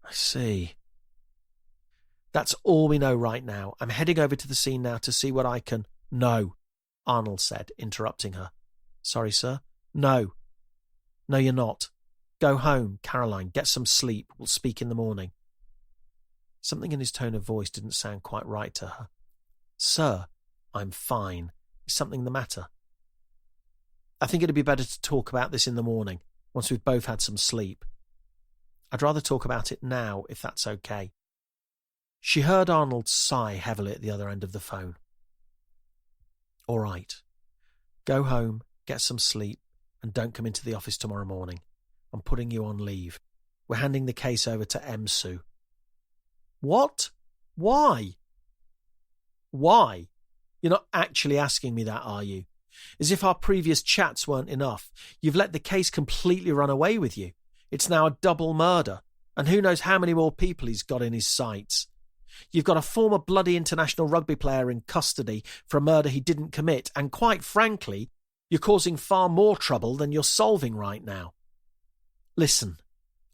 I see. That's all we know right now. I'm heading over to the scene now to see what I can... No, Arnold said, interrupting her. Sorry, sir? No. No, you're not. Go home, Caroline. Get some sleep. We'll speak in the morning. Something in his tone of voice didn't sound quite right to her. Sir, I'm fine. Is something the matter? I think it'd be better to talk about this in the morning, once we've both had some sleep. I'd rather talk about it now, if that's okay. She heard Arnold sigh heavily at the other end of the phone. All right. Go home, get some sleep, and don't come into the office tomorrow morning. I'm putting you on leave. We're handing the case over to MSU. What? Why? Why? You're not actually asking me that, are you? As if our previous chats weren't enough. You've let the case completely run away with you. It's now a double murder, and who knows how many more people he's got in his sights. You've got a former bloody international rugby player in custody for a murder he didn't commit, and quite frankly, you're causing far more trouble than you're solving right now. Listen,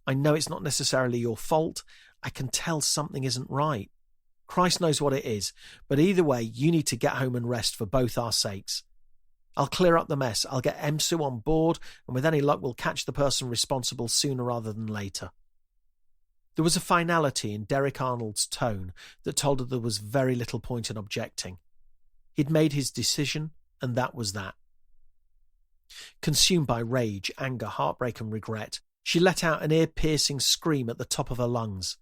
I know it's not necessarily your fault. I can tell something isn't right. Christ knows what it is, but either way, you need to get home and rest for both our sakes. I'll clear up the mess. I'll get MSU on board, and with any luck, we'll catch the person responsible sooner rather than later. There was a finality in Derek Arnold's tone that told her there was very little point in objecting. He'd made his decision, and that was that. Consumed by rage, anger, heartbreak, and regret, she let out an ear-piercing scream at the top of her lungs,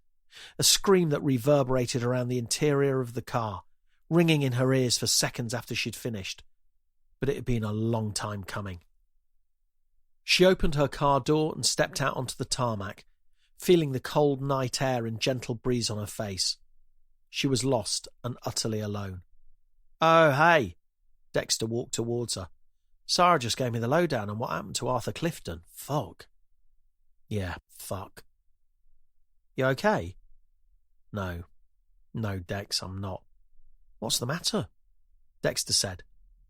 a scream that reverberated around the interior of the car, ringing in her ears for seconds after she'd finished. But it had been a long time coming. She opened her car door and stepped out onto the tarmac, feeling the cold night air and gentle breeze on her face. She was lost and utterly alone. Oh, hey! Dexter walked towards her. Sarah just gave me the lowdown on what happened to Arthur Clifton. Fuck. Yeah, fuck. You okay? No, Dex, I'm not. What's the matter? Dexter said,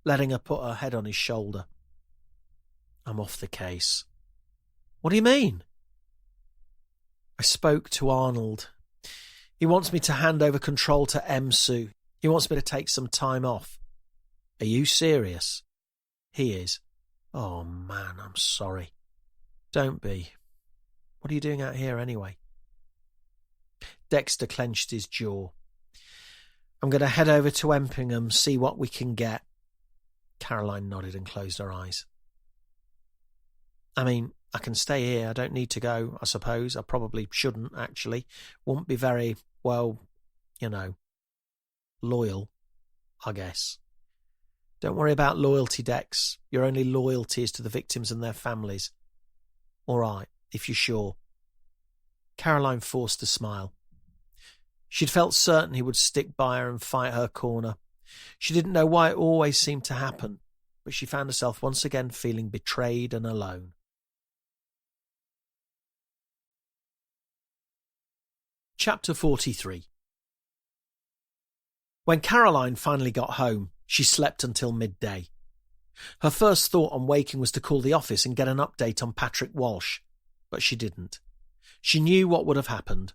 letting her put her head on his shoulder. I'm off the case. What do you mean? I spoke to Arnold. He wants me to hand over control to MSU. He wants me to take some time off. Are you serious? He is. Oh, man, I'm sorry. Don't be. What are you doing out here anyway? Dexter clenched his jaw. I'm going to head over to Empingham, see what we can get. Caroline nodded and closed her eyes. I mean, I can stay here. I don't need to go, I suppose. I probably shouldn't, actually. Won't be very, well, loyal, I guess. Don't worry about loyalty, Dex. Your only loyalty is to the victims and their families. All right, if you're sure. Caroline forced a smile. She'd felt certain he would stick by her and fight her corner. She didn't know why it always seemed to happen, but she found herself once again feeling betrayed and alone. Chapter 43. When Caroline finally got home, she slept until midday. Her first thought on waking was to call the office and get an update on Patrick Walsh, but she didn't. She knew what would have happened.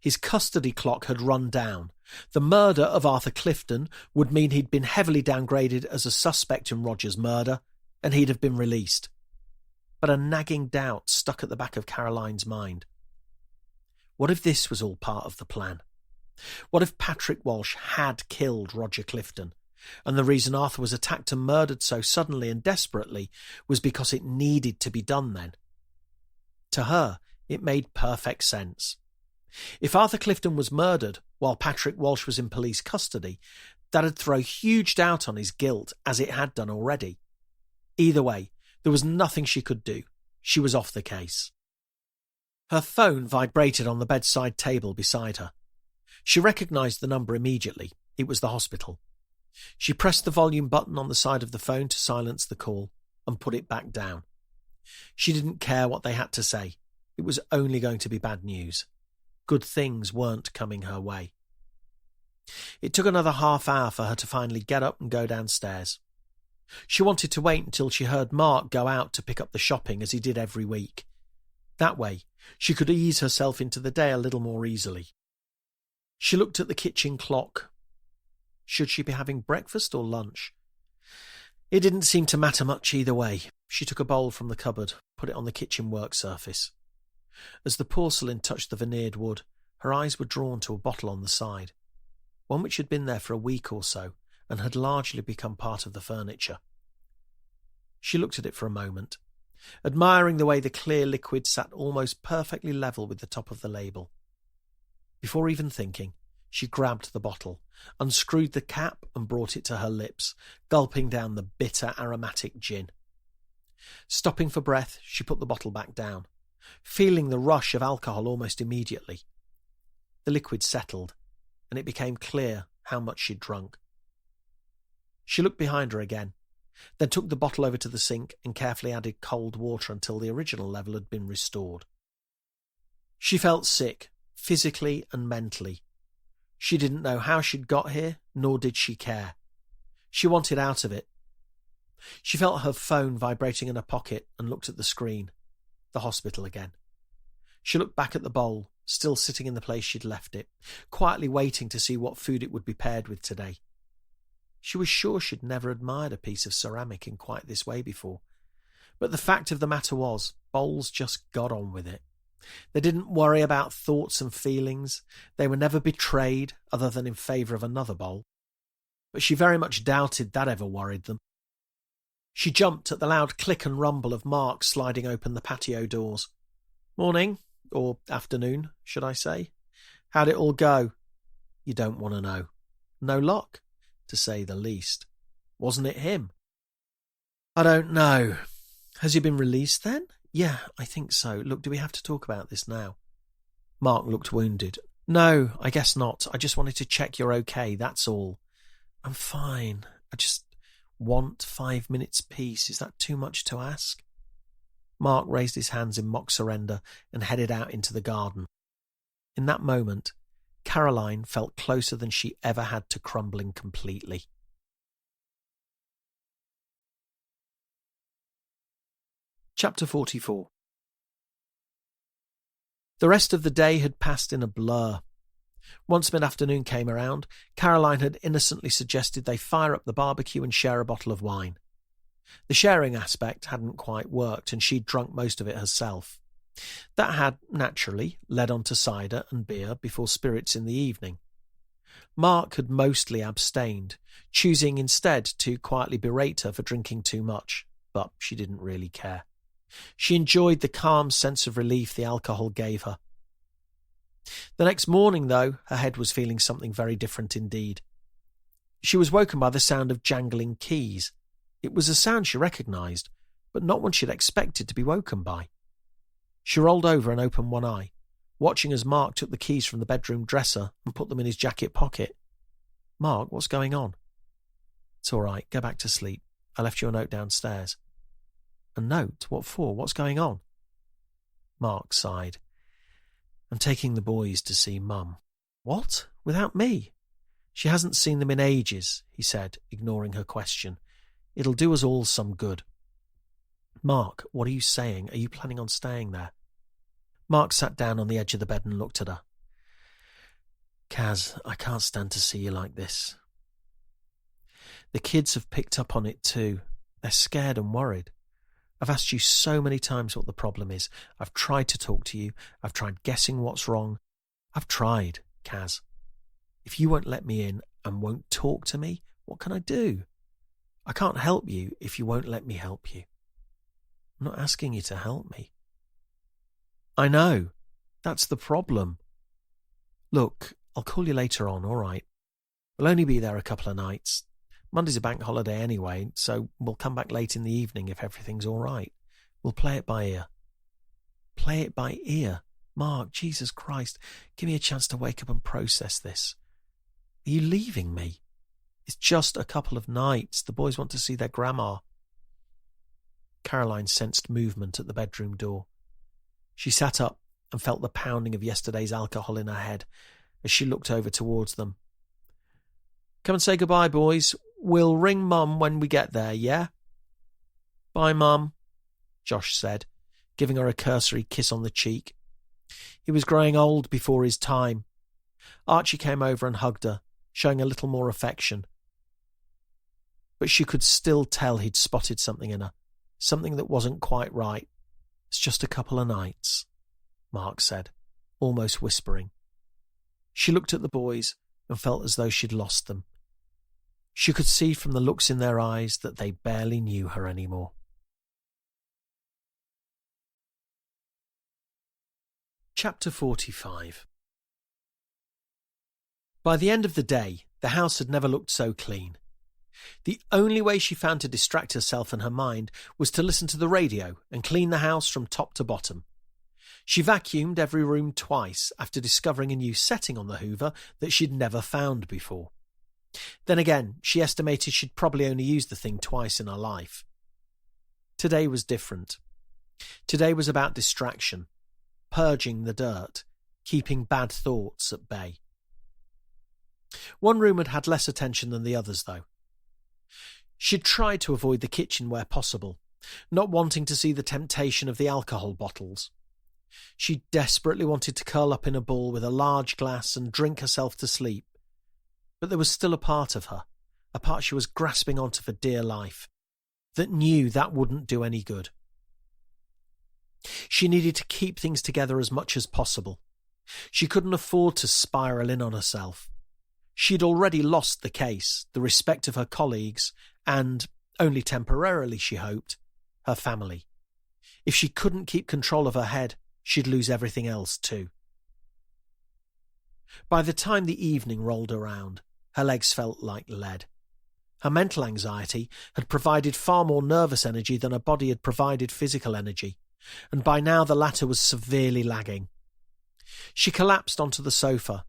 His custody clock had run down. The murder of Arthur Clifton would mean he'd been heavily downgraded as a suspect in Roger's murder, and he'd have been released. But a nagging doubt stuck at the back of Caroline's mind. What if this was all part of the plan? What if Patrick Walsh had killed Roger Clifton, and the reason Arthur was attacked and murdered so suddenly and desperately was because it needed to be done then? To her, it made perfect sense. If Arthur Clifton was murdered while Patrick Walsh was in police custody, that'd throw huge doubt on his guilt, as it had done already. Either way, there was nothing she could do. She was off the case. Her phone vibrated on the bedside table beside her. She recognised the number immediately. It was the hospital. She pressed the volume button on the side of the phone to silence the call and put it back down. She didn't care what they had to say. It was only going to be bad news. Good things weren't coming her way. It took another half hour for her to finally get up and go downstairs. She wanted to wait until she heard Mark go out to pick up the shopping as he did every week. That way, she could ease herself into the day a little more easily. She looked at the kitchen clock. Should she be having breakfast or lunch? It didn't seem to matter much either way. She took a bowl from the cupboard, put it on the kitchen work surface. As the porcelain touched the veneered wood, her eyes were drawn to a bottle on the side, one which had been there for a week or so and had largely become part of the furniture. She looked at it for a moment, admiring the way the clear liquid sat almost perfectly level with the top of the label. Before even thinking, she grabbed the bottle, unscrewed the cap and brought it to her lips, gulping down the bitter, aromatic gin. Stopping for breath, she put the bottle back down, feeling the rush of alcohol almost immediately. The liquid settled, and it became clear how much she'd drunk. She looked behind her again, then took the bottle over to the sink and carefully added cold water until the original level had been restored. She felt sick, physically and mentally. She didn't know how she'd got here, nor did she care. She wanted out of it. She felt her phone vibrating in her pocket and looked at the screen. The hospital again. She looked back at the bowl, still sitting in the place she'd left it, quietly waiting to see what food it would be paired with today. She was sure she'd never admired a piece of ceramic in quite this way before, but the fact of the matter was, bowls just got on with it. They didn't worry about thoughts and feelings. They were never betrayed, other than in favour of another bowl. But she very much doubted that ever worried them. She jumped at the loud click and rumble of Mark sliding open the patio doors. "Morning, or afternoon, should I say? How'd it all go?" "You don't want to know." "No luck, to say the least." "Wasn't it him?" "I don't know. Has he been released then?" "Yeah, I think so. Look, do we have to talk about this now?" Mark looked wounded. "No, I guess not. I just wanted to check you're okay, that's all." "I'm fine. I just want 5 minutes peace. Is that too much to ask?" Mark raised his hands in mock surrender and headed out into the garden. In that moment, Caroline felt closer than she ever had to crumbling completely. Chapter 44. The rest of the day had passed in a blur. Once mid-afternoon came around, Caroline had innocently suggested they fire up the barbecue and share a bottle of wine. The sharing aspect hadn't quite worked, and she'd drunk most of it herself. That had, naturally, led on to cider and beer before spirits in the evening. Mark had mostly abstained, choosing instead to quietly berate her for drinking too much, but she didn't really care. She enjoyed the calm sense of relief the alcohol gave her. The next morning, though, her head was feeling something very different indeed. She was woken by the sound of jangling keys. It was a sound she recognised, but not one she'd expected to be woken by. She rolled over and opened one eye, watching as Mark took the keys from the bedroom dresser and put them in his jacket pocket. "Mark, what's going on?" "It's all right. Go back to sleep. I left you a note downstairs." "A note? What for? What's going on?" Mark sighed. "I'm taking the boys to see Mum." "What? Without me?" "She hasn't seen them in ages," he said, ignoring her question. "It'll do us all some good." "Mark, what are you saying? Are you planning on staying there?" Mark sat down on the edge of the bed and looked at her. "Kaz, I can't stand to see you like this. The kids have picked up on it too. They're scared and worried. I've asked you so many times what the problem is. I've tried to talk to you. I've tried guessing what's wrong. I've tried, Kaz. If you won't let me in and won't talk to me, what can I do? I can't help you if you won't let me help you. I'm not asking you to help me." "I know. That's the problem. Look, I'll call you later on, all right? We'll only be there a couple of nights. Monday's a bank holiday anyway, so we'll come back late in the evening if everything's all right. We'll play it by ear." "Play it by ear? Mark, Jesus Christ, give me a chance to wake up and process this. Are you leaving me? It's just a couple of nights. The boys want to see their grandma." Caroline sensed movement at the bedroom door. She sat up and felt the pounding of yesterday's alcohol in her head as she looked over towards them. "Come and say goodbye, boys. We'll ring Mum when we get there, yeah?" "Bye, Mum," Josh said, giving her a cursory kiss on the cheek. He was growing old before his time. Archie came over and hugged her, showing a little more affection. But she could still tell he'd spotted something in her, something that wasn't quite right. "It's just a couple of nights," Mark said, almost whispering. She looked at the boys and felt as though she'd lost them. She could see from the looks in their eyes that they barely knew her anymore. Chapter 45. By the end of the day, the house had never looked so clean. The only way she found to distract herself and her mind was to listen to the radio and clean the house from top to bottom. She vacuumed every room twice after discovering a new setting on the Hoover that she'd never found before. Then again, she estimated she'd probably only used the thing twice in her life. Today was different. Today was about distraction, purging the dirt, keeping bad thoughts at bay. One room had had less attention than the others, though. She'd tried to avoid the kitchen where possible, not wanting to see the temptation of the alcohol bottles. She desperately wanted to curl up in a ball with a large glass and drink herself to sleep. But there was still a part of her, a part she was grasping onto for dear life, that knew that wouldn't do any good. She needed to keep things together as much as possible. She couldn't afford to spiral in on herself. She'd already lost the case, the respect of her colleagues, and, only temporarily she hoped, her family. If she couldn't keep control of her head, she'd lose everything else too. By the time the evening rolled around, her legs felt like lead. Her mental anxiety had provided far more nervous energy than her body had provided physical energy, and by now the latter was severely lagging. She collapsed onto the sofa,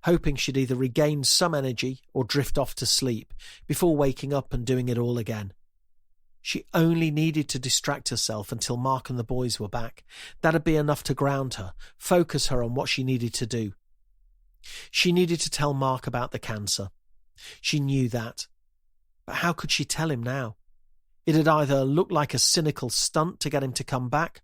hoping she'd either regain some energy or drift off to sleep before waking up and doing it all again. She only needed to distract herself until Mark and the boys were back. That'd be enough to ground her, focus her on what she needed to do. She needed to tell Mark about the cancer. She knew that. But how could she tell him now? It had either looked like a cynical stunt to get him to come back,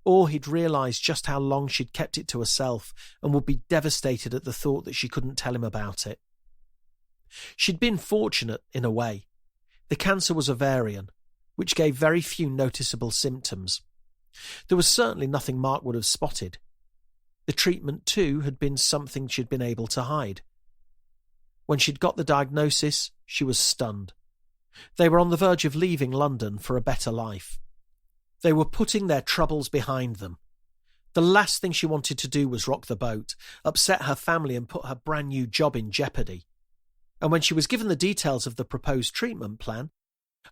or he'd realised just how long she'd kept it to herself and would be devastated at the thought that she couldn't tell him about it. She'd been fortunate, in a way. The cancer was ovarian, which gave very few noticeable symptoms. There was certainly nothing Mark would have spotted. The treatment, too, had been something she'd been able to hide. When she'd got the diagnosis, she was stunned. They were on the verge of leaving London for a better life. They were putting their troubles behind them. The last thing she wanted to do was rock the boat, upset her family and put her brand new job in jeopardy. And when she was given the details of the proposed treatment plan,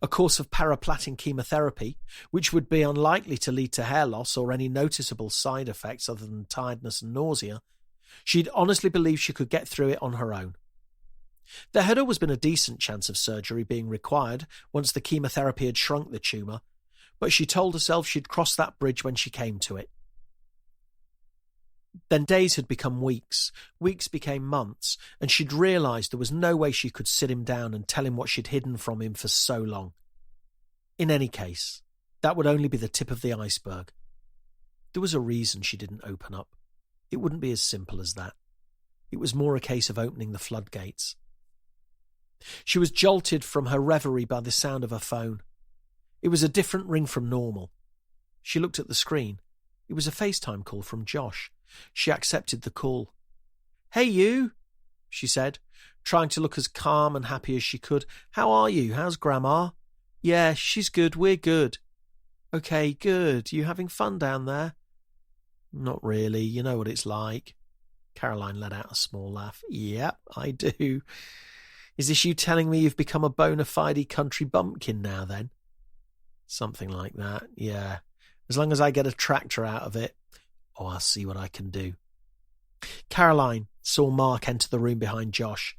a course of paraplatin chemotherapy, which would be unlikely to lead to hair loss or any noticeable side effects other than tiredness and nausea, she'd honestly believed she could get through it on her own. There had always been a decent chance of surgery being required once the chemotherapy had shrunk the tumour, but she told herself she'd cross that bridge when she came to it. Then days had become weeks, weeks became months, and she'd realised there was no way she could sit him down and tell him what she'd hidden from him for so long. In any case, that would only be the tip of the iceberg. There was a reason she didn't open up. It wouldn't be as simple as that. It was more a case of opening the floodgates. She was jolted from her reverie by the sound of her phone. It was a different ring from normal. She looked at the screen. It was a FaceTime call from Josh. She accepted the call. "Hey, you," she said, trying to look as calm and happy as she could. "How are you? How's Grandma?" "Yeah, she's good. We're good." "Okay, good. You having fun down there?" "Not really. You know what it's like." Caroline let out a small laugh. "Yep, I do. Is this you telling me you've become a bona fide country bumpkin now, then?" "Something like that, yeah. As long as I get a tractor out of it. Oh, I'll see what I can do." Caroline saw Mark enter the room behind Josh,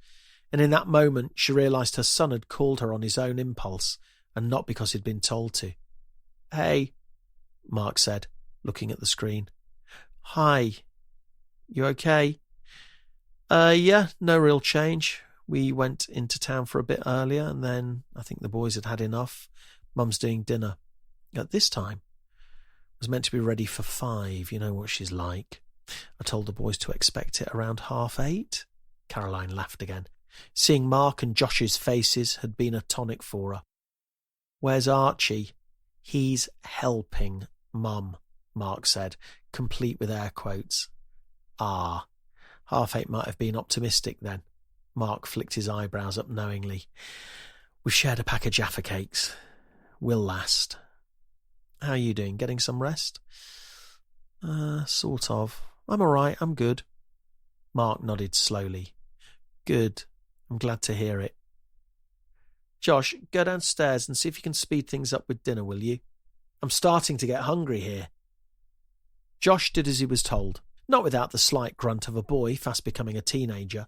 and in that moment she realised her son had called her on his own impulse and not because he'd been told to. "Hey," Mark said, looking at the screen. "Hi. You okay?" Yeah, no real change. We went into town for a bit earlier, and then I think the boys had had enough. Mum's doing dinner. At this time. Was meant to be ready for 5. You know what she's like. I told the boys to expect it around 8:30. Caroline laughed again. Seeing Mark and Josh's faces had been a tonic for her. "Where's Archie?" "He's helping Mum," Mark said, complete with air quotes. "Ah, 8:30 might have been optimistic then." Mark flicked his eyebrows up knowingly. "We've shared a pack of Jaffa cakes. We'll last." "How are you doing? Getting some rest?" Sort of. I'm all right. I'm good." Mark nodded slowly. "Good. I'm glad to hear it." "Josh, go downstairs and see if you can speed things up with dinner, will you? I'm starting to get hungry here." Josh did as he was told, not without the slight grunt of a boy fast becoming a teenager,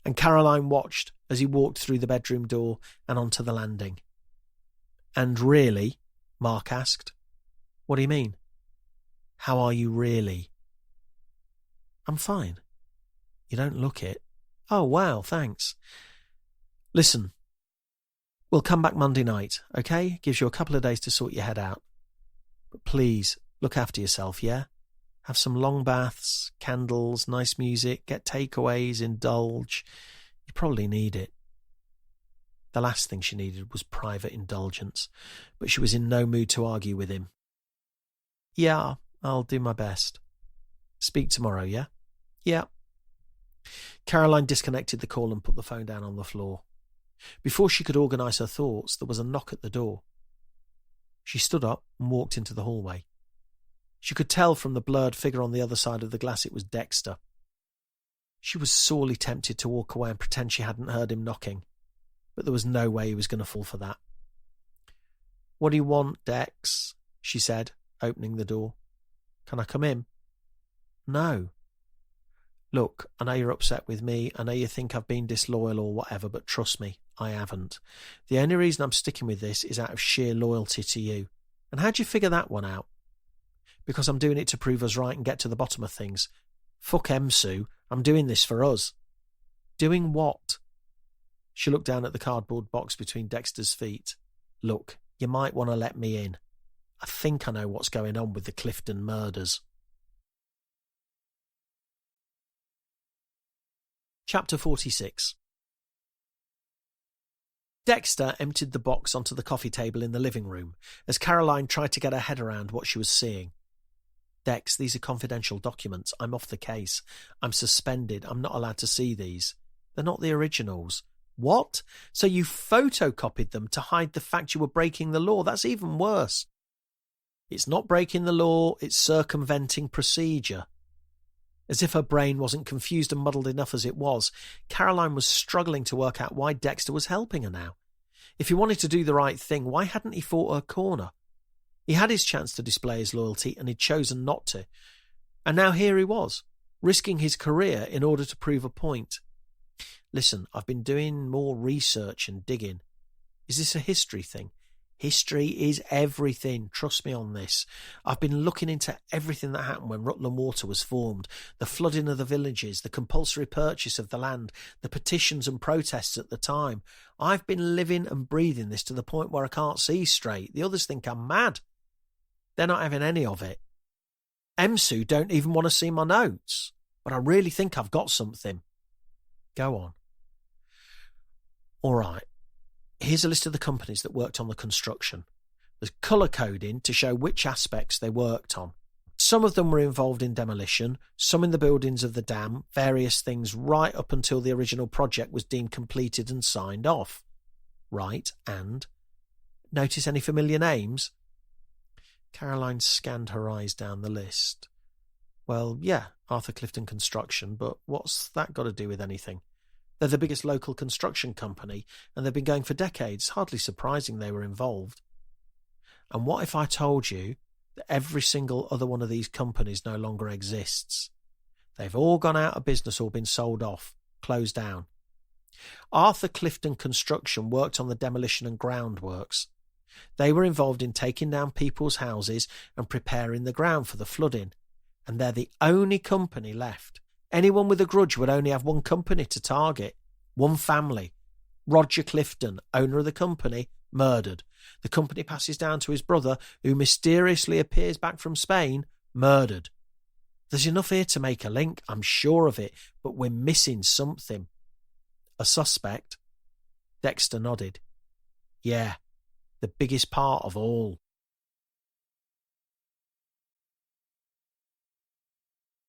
and Caroline watched as he walked through the bedroom door and onto the landing. "And really?" Mark asked. "What do you mean?" "How are you really?" "I'm fine." "You don't look it." "Oh, wow, thanks." "Listen, we'll come back Monday night, okay? Gives you a couple of days to sort your head out. But please, look after yourself, yeah? Have some long baths, candles, nice music, get takeaways, indulge. You probably need it." The last thing she needed was private indulgence, but she was in no mood to argue with him. "Yeah, I'll do my best. Speak tomorrow, yeah?" "Yeah." Caroline disconnected the call and put the phone down on the floor. Before she could organise her thoughts, there was a knock at the door. She stood up and walked into the hallway. She could tell from the blurred figure on the other side of the glass it was Dexter. She was sorely tempted to walk away and pretend she hadn't heard him knocking, but there was no way he was going to fall for that. "What do you want, Dex?" she said, opening the door. "Can I come in?" "No." "Look, I know you're upset with me. I know you think I've been disloyal or whatever, but trust me, I haven't. The only reason I'm sticking with this is out of sheer loyalty to you. And how'd you figure that one out?" "Because I'm doing it to prove us right and get to the bottom of things. Fuck Sue. I'm doing this for us." "Doing what?" She looked down at the cardboard box between Dexter's feet. "Look, you might want to let me in. I think I know what's going on with the Clifton murders." Chapter 46. Dexter emptied the box onto the coffee table in the living room as Caroline tried to get her head around what she was seeing. "Dex, these are confidential documents. I'm off the case. I'm suspended. I'm not allowed to see these. They're not the originals." "What? So you photocopied them to hide the fact you were breaking the law? That's even worse." "It's not breaking the law, it's circumventing procedure." As if her brain wasn't confused and muddled enough as it was, Caroline was struggling to work out why Dexter was helping her now. If he wanted to do the right thing, why hadn't he fought her corner? He had his chance to display his loyalty, and he'd chosen not to. And now here he was, risking his career in order to prove a point. Listen, I've been doing more research and digging. Is this a history thing? History is everything. Trust me on this. I've been looking into everything that happened when Rutland Water was formed, the flooding of the villages, the compulsory purchase of the land, the petitions and protests at the time. I've been living and breathing this to the point where I can't see straight. The others think I'm mad. They're not having any of it. MSU don't even want to see my notes, but I really think I've got something. Go on. All right. Here's a list of the companies that worked on the construction. There's colour coding to show which aspects they worked on. Some of them were involved in demolition, some in the buildings of the dam, various things right up until the original project was deemed completed and signed off. Right, and? Notice any familiar names? Caroline scanned her eyes down the list. Well, yeah, Arthur Clifton Construction, but what's that got to do with anything? They're the biggest local construction company, and they've been going for decades. Hardly surprising they were involved. And what if I told you that every single other one of these companies no longer exists? They've all gone out of business or been sold off, closed down. Arthur Clifton Construction worked on the demolition and groundworks. They were involved in taking down people's houses and preparing the ground for the flooding, and they're the only company left. Anyone with a grudge would only have one company to target, one family. Roger Clifton, owner of the company, murdered. The company passes down to his brother, who mysteriously appears back from Spain, murdered. There's enough here to make a link, I'm sure of it, but we're missing something. A suspect? Dexter nodded. Yeah, the biggest part of all.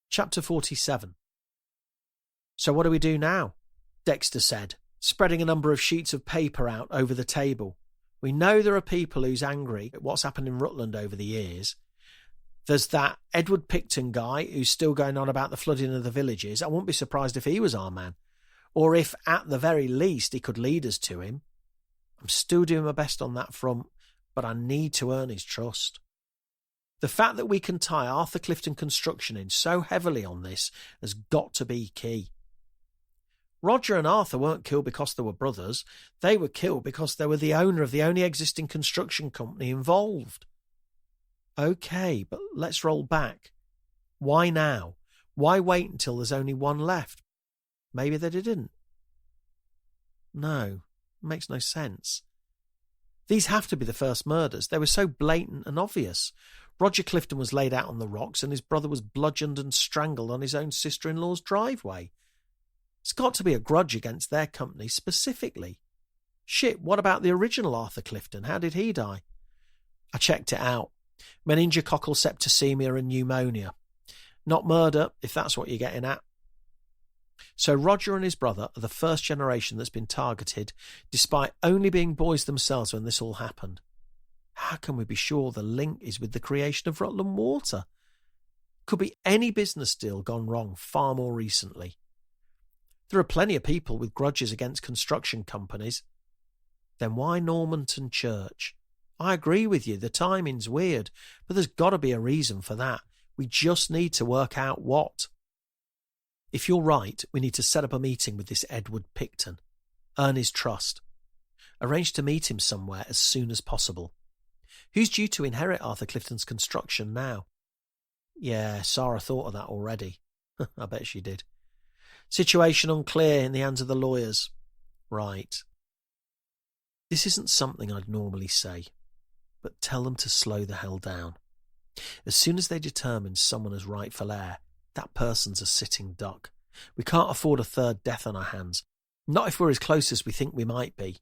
Chapter 47. So what do we do now? Dexter said, spreading a number of sheets of paper out over the table. We know there are people who's angry at what's happened in Rutland over the years. There's that Edward Picton guy who's still going on about the flooding of the villages. I wouldn't be surprised if he was our man, or if at the very least he could lead us to him. I'm still doing my best on that front, but I need to earn his trust. The fact that we can tie Arthur Clifton Construction in so heavily on this has got to be key. Roger and Arthur weren't killed because they were brothers. They were killed because they were the owner of the only existing construction company involved. Okay, but let's roll back. Why now? Why wait until there's only one left? Maybe they didn't. No, it makes no sense. These have to be the first murders. They were so blatant and obvious. Roger Clifton was laid out on the rocks and his brother was bludgeoned and strangled on his own sister-in-law's driveway. It's got to be a grudge against their company specifically. Shit, what about the original Arthur Clifton? How did he die? I checked it out. Meningococcal septicemia and pneumonia. Not murder, if that's what you're getting at. So Roger and his brother are the first generation that's been targeted, despite only being boys themselves when this all happened. How can we be sure the link is with the creation of Rutland Water? Could be any business deal gone wrong far more recently. There are plenty of people with grudges against construction companies. Then why Normanton Church? I agree with you, the timing's weird, but there's got to be a reason for that. We just need to work out what. If you're right, we need to set up a meeting with this Edward Picton. Earn his trust. Arrange to meet him somewhere as soon as possible. Who's due to inherit Arthur Clifton's construction now? Yeah, Sarah thought of that already. I bet she did. Situation unclear in the hands of the lawyers. Right. This isn't something I'd normally say, but tell them to slow the hell down. As soon as they determine someone as rightful heir, that person's a sitting duck. We can't afford a third death on our hands. Not if we're as close as we think we might be.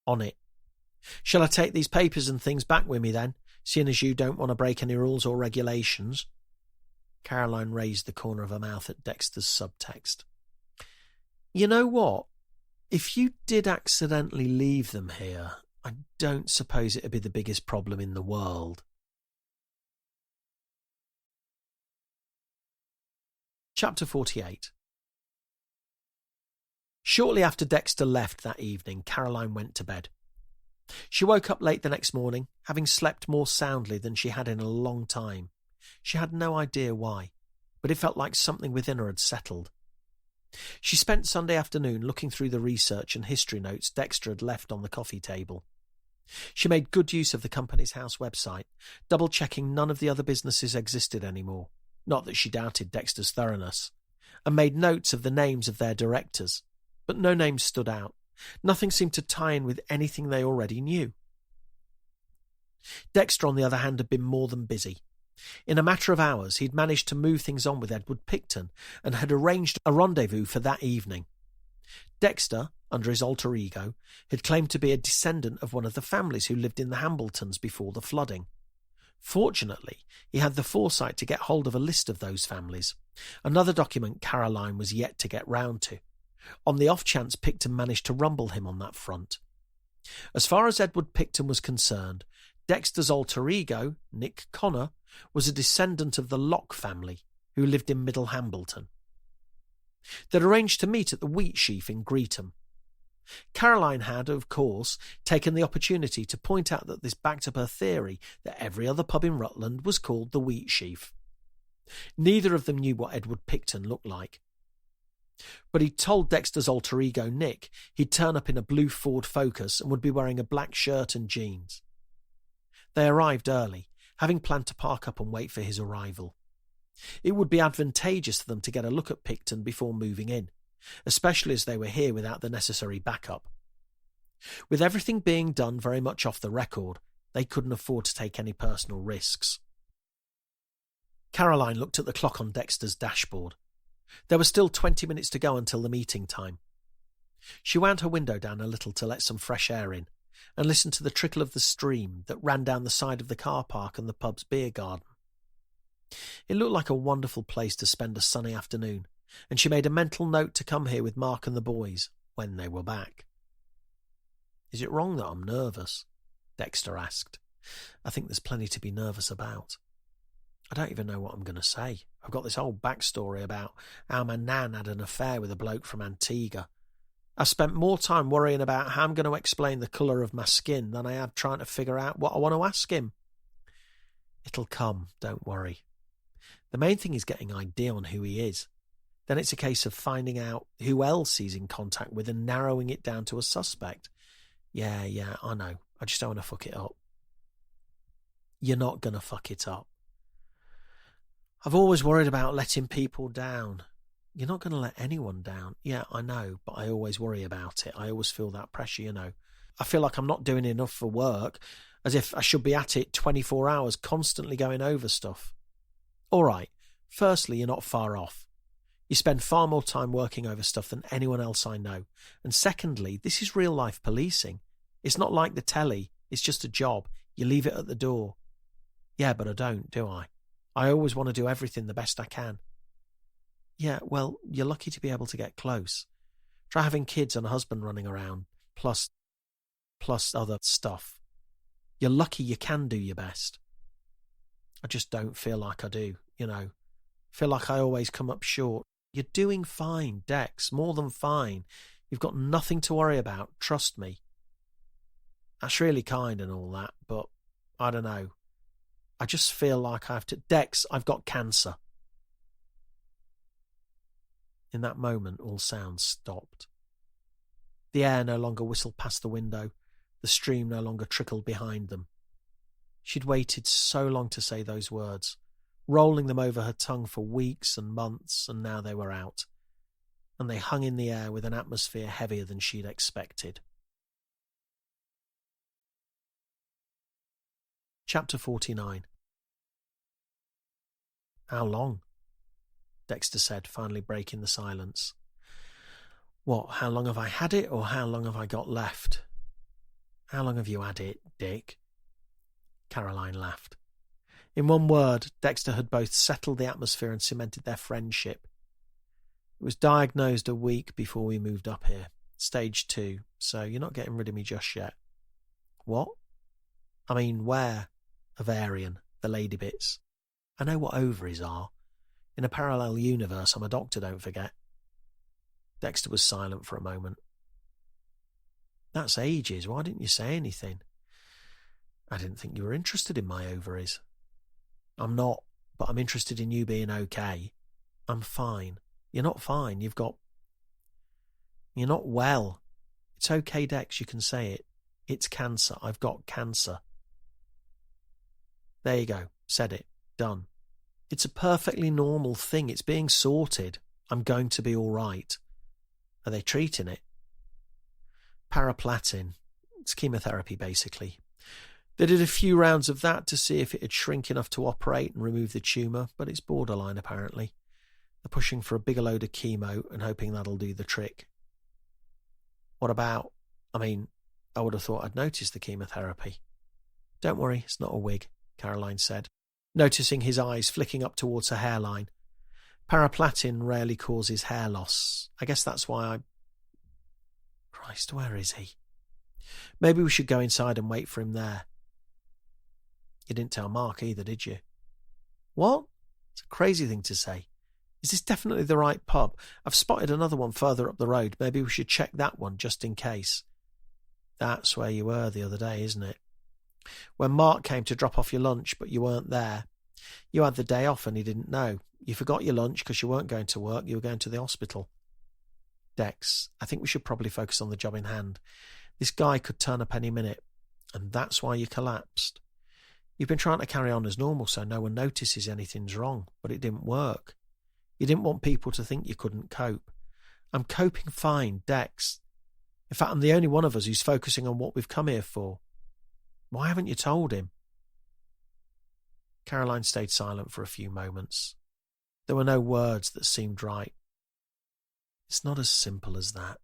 On it. Shall I take these papers and things back with me then, seeing as you don't want to break any rules or regulations? Caroline raised the corner of her mouth at Dexter's subtext. You know what? If you did accidentally leave them here, I don't suppose it'd be the biggest problem in the world. Chapter 48. Shortly after Dexter left that evening, Caroline went to bed. She woke up late the next morning, having slept more soundly than she had in a long time. She had no idea why, but it felt like something within her had settled. She spent Sunday afternoon looking through the research and history notes Dexter had left on the coffee table. She made good use of the company's house website, double-checking none of the other businesses existed anymore, not that she doubted Dexter's thoroughness, and made notes of the names of their directors, but no names stood out. Nothing seemed to tie in with anything they already knew. Dexter, on the other hand, had been more than busy. In a matter of hours, he'd managed to move things on with Edward Picton and had arranged a rendezvous for that evening. Dexter, under his alter ego, had claimed to be a descendant of one of the families who lived in the Hambletons before the flooding. Fortunately, he had the foresight to get hold of a list of those families, another document Caroline was yet to get round to, on the off chance Picton managed to rumble him on that front. As far as Edward Picton was concerned, Dexter's alter ego, Nick Connor, was a descendant of the Locke family, who lived in Middle Hambleton. They'd arranged to meet at the Wheat Sheaf in Greetham. Caroline had, of course, taken the opportunity to point out that this backed up her theory that every other pub in Rutland was called the Wheat Sheaf. Neither of them knew what Edward Picton looked like. But he'd told Dexter's alter ego, Nick, he'd turn up in a blue Ford Focus and would be wearing a black shirt and jeans. They arrived early, having planned to park up and wait for his arrival. It would be advantageous for them to get a look at Picton before moving in, especially as they were here without the necessary backup. With everything being done very much off the record, they couldn't afford to take any personal risks. Caroline looked at the clock on Dexter's dashboard. There was still 20 minutes to go until the meeting time. She wound her window down a little to let some fresh air in, and listened to the trickle of the stream that ran down the side of the car park and the pub's beer garden. It looked like a wonderful place to spend a sunny afternoon, and she made a mental note to come here with Mark and the boys when they were back. "Is it wrong that I'm nervous?" Dexter asked. "I think there's plenty to be nervous about. I don't even know what I'm going to say. I've got this whole backstory about how my nan had an affair with a bloke from Antigua. I've spent more time worrying about how I'm going to explain the colour of my skin than I have trying to figure out what I want to ask him." "It'll come, don't worry. The main thing is getting an idea on who he is. Then it's a case of finding out who else he's in contact with and narrowing it down to a suspect. Yeah, I know. I just don't want to fuck it up." "You're not going to fuck it up. I've always worried about letting people down." "You're not going to let anyone down." "Yeah, I know, but I always worry about it. I always feel that pressure, you know. I feel like I'm not doing enough for work, as if I should be at it 24 hours, constantly going over stuff." "All right, firstly, you're not far off. You spend far more time working over stuff than anyone else I know. And secondly, this is real-life policing. It's not like the telly. It's just a job. You leave it at the door." "Yeah, but I don't, do I? I always want to do everything the best I can." "Yeah, well, you're lucky to be able to get close. Try having kids and a husband running around, plus other stuff. You're lucky you can do your best." "I just don't feel like I do, you know. Feel like I always come up short." "You're doing fine, Dex, more than fine. You've got nothing to worry about, trust me." "That's really kind and all that, but I don't know. I just feel like I have to—" "Dex, I've got cancer." In that moment, all sounds stopped. The air no longer whistled past the window. The stream no longer trickled behind them. She'd waited so long to say those words, rolling them over her tongue for weeks and months, and now they were out, and they hung in the air with an atmosphere heavier than she'd expected. Chapter 49. "How long?" Dexter said, finally breaking the silence. "What, how long have I had it, or how long have I got left?" "How long have you had it, Dick?" Caroline laughed. In one word, Dexter had both settled the atmosphere and cemented their friendship. "It was diagnosed a week before we moved up here. Stage 2, so you're not getting rid of me just yet." "What?" "I mean, where?" "Ovarian, the lady bits. I know what ovaries are. In a parallel universe, I'm a doctor, don't forget. Dexter was silent for a moment. That's ages. Why didn't you say anything? I didn't think you were interested in my ovaries. I'm not, but I'm interested in you being okay. I'm fine. You're not fine. You're not well. It's okay, Dex, you can say it. It's cancer. I've got cancer. There you go. Said it. Done. It's a perfectly normal thing. It's being sorted. I'm going to be all right. Are they treating it? Paraplatin. It's chemotherapy, basically. They did a few rounds of that to see if it would shrink enough to operate and remove the tumour, but it's borderline, apparently. They're pushing for a bigger load of chemo and hoping that'll do the trick. What about... I would have thought I'd noticed the chemotherapy. Don't worry, it's not a wig, Caroline said, noticing his eyes flicking up towards her hairline. Paraplatin rarely causes hair loss. I guess that's why Christ, where is he? Maybe we should go inside and wait for him there. You didn't tell Mark either, did you? What? It's a crazy thing to say. Is this definitely the right pub? I've spotted another one further up the road. Maybe we should check that one just in case. That's where you were the other day, isn't it? When Mark came to drop off your lunch, but you weren't there. You had the day off and he didn't know. You forgot your lunch because you weren't going to work. You were going to the hospital. Dex, I think we should probably focus on the job in hand. This guy could turn up any minute, and that's why you collapsed. You've been trying to carry on as normal so no one notices anything's wrong, but it didn't work. You didn't want people to think you couldn't cope. I'm coping fine, Dex. In fact, I'm the only one of us who's focusing on what we've come here for. Why haven't you told him? Caroline stayed silent for a few moments. There were no words that seemed right. It's not as simple as that,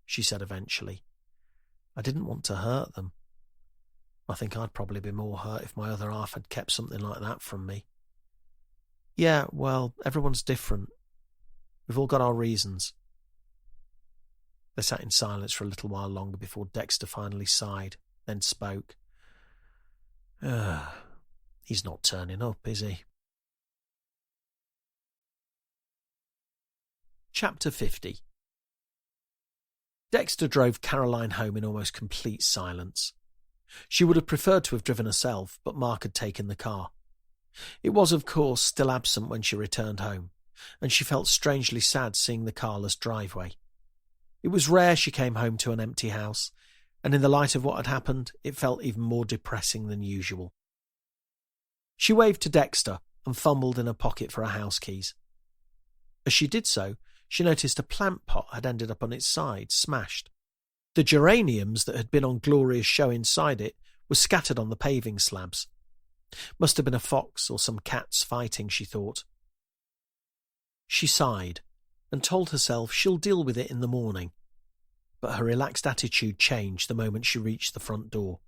she said eventually. I didn't want to hurt them. I think I'd probably be more hurt if my other half had kept something like that from me. Yeah, well, everyone's different. We've all got our reasons. They sat in silence for a little while longer before Dexter finally sighed, then spoke. He's not turning up, is he? Chapter 50. Dexter drove Caroline home in almost complete silence. She would have preferred to have driven herself, but Mark had taken the car. It was, of course, still absent when she returned home, and she felt strangely sad seeing the carless driveway. It was rare she came home to an empty house, and in the light of what had happened, it felt even more depressing than usual. She waved to Dexter and fumbled in her pocket for her house keys. As she did so, she noticed a plant pot had ended up on its side, smashed. The geraniums that had been on Gloria's show inside it were scattered on the paving slabs. Must have been a fox or some cats fighting, she thought. She sighed and told herself she'll deal with it in the morning, but her relaxed attitude changed the moment she reached the front door.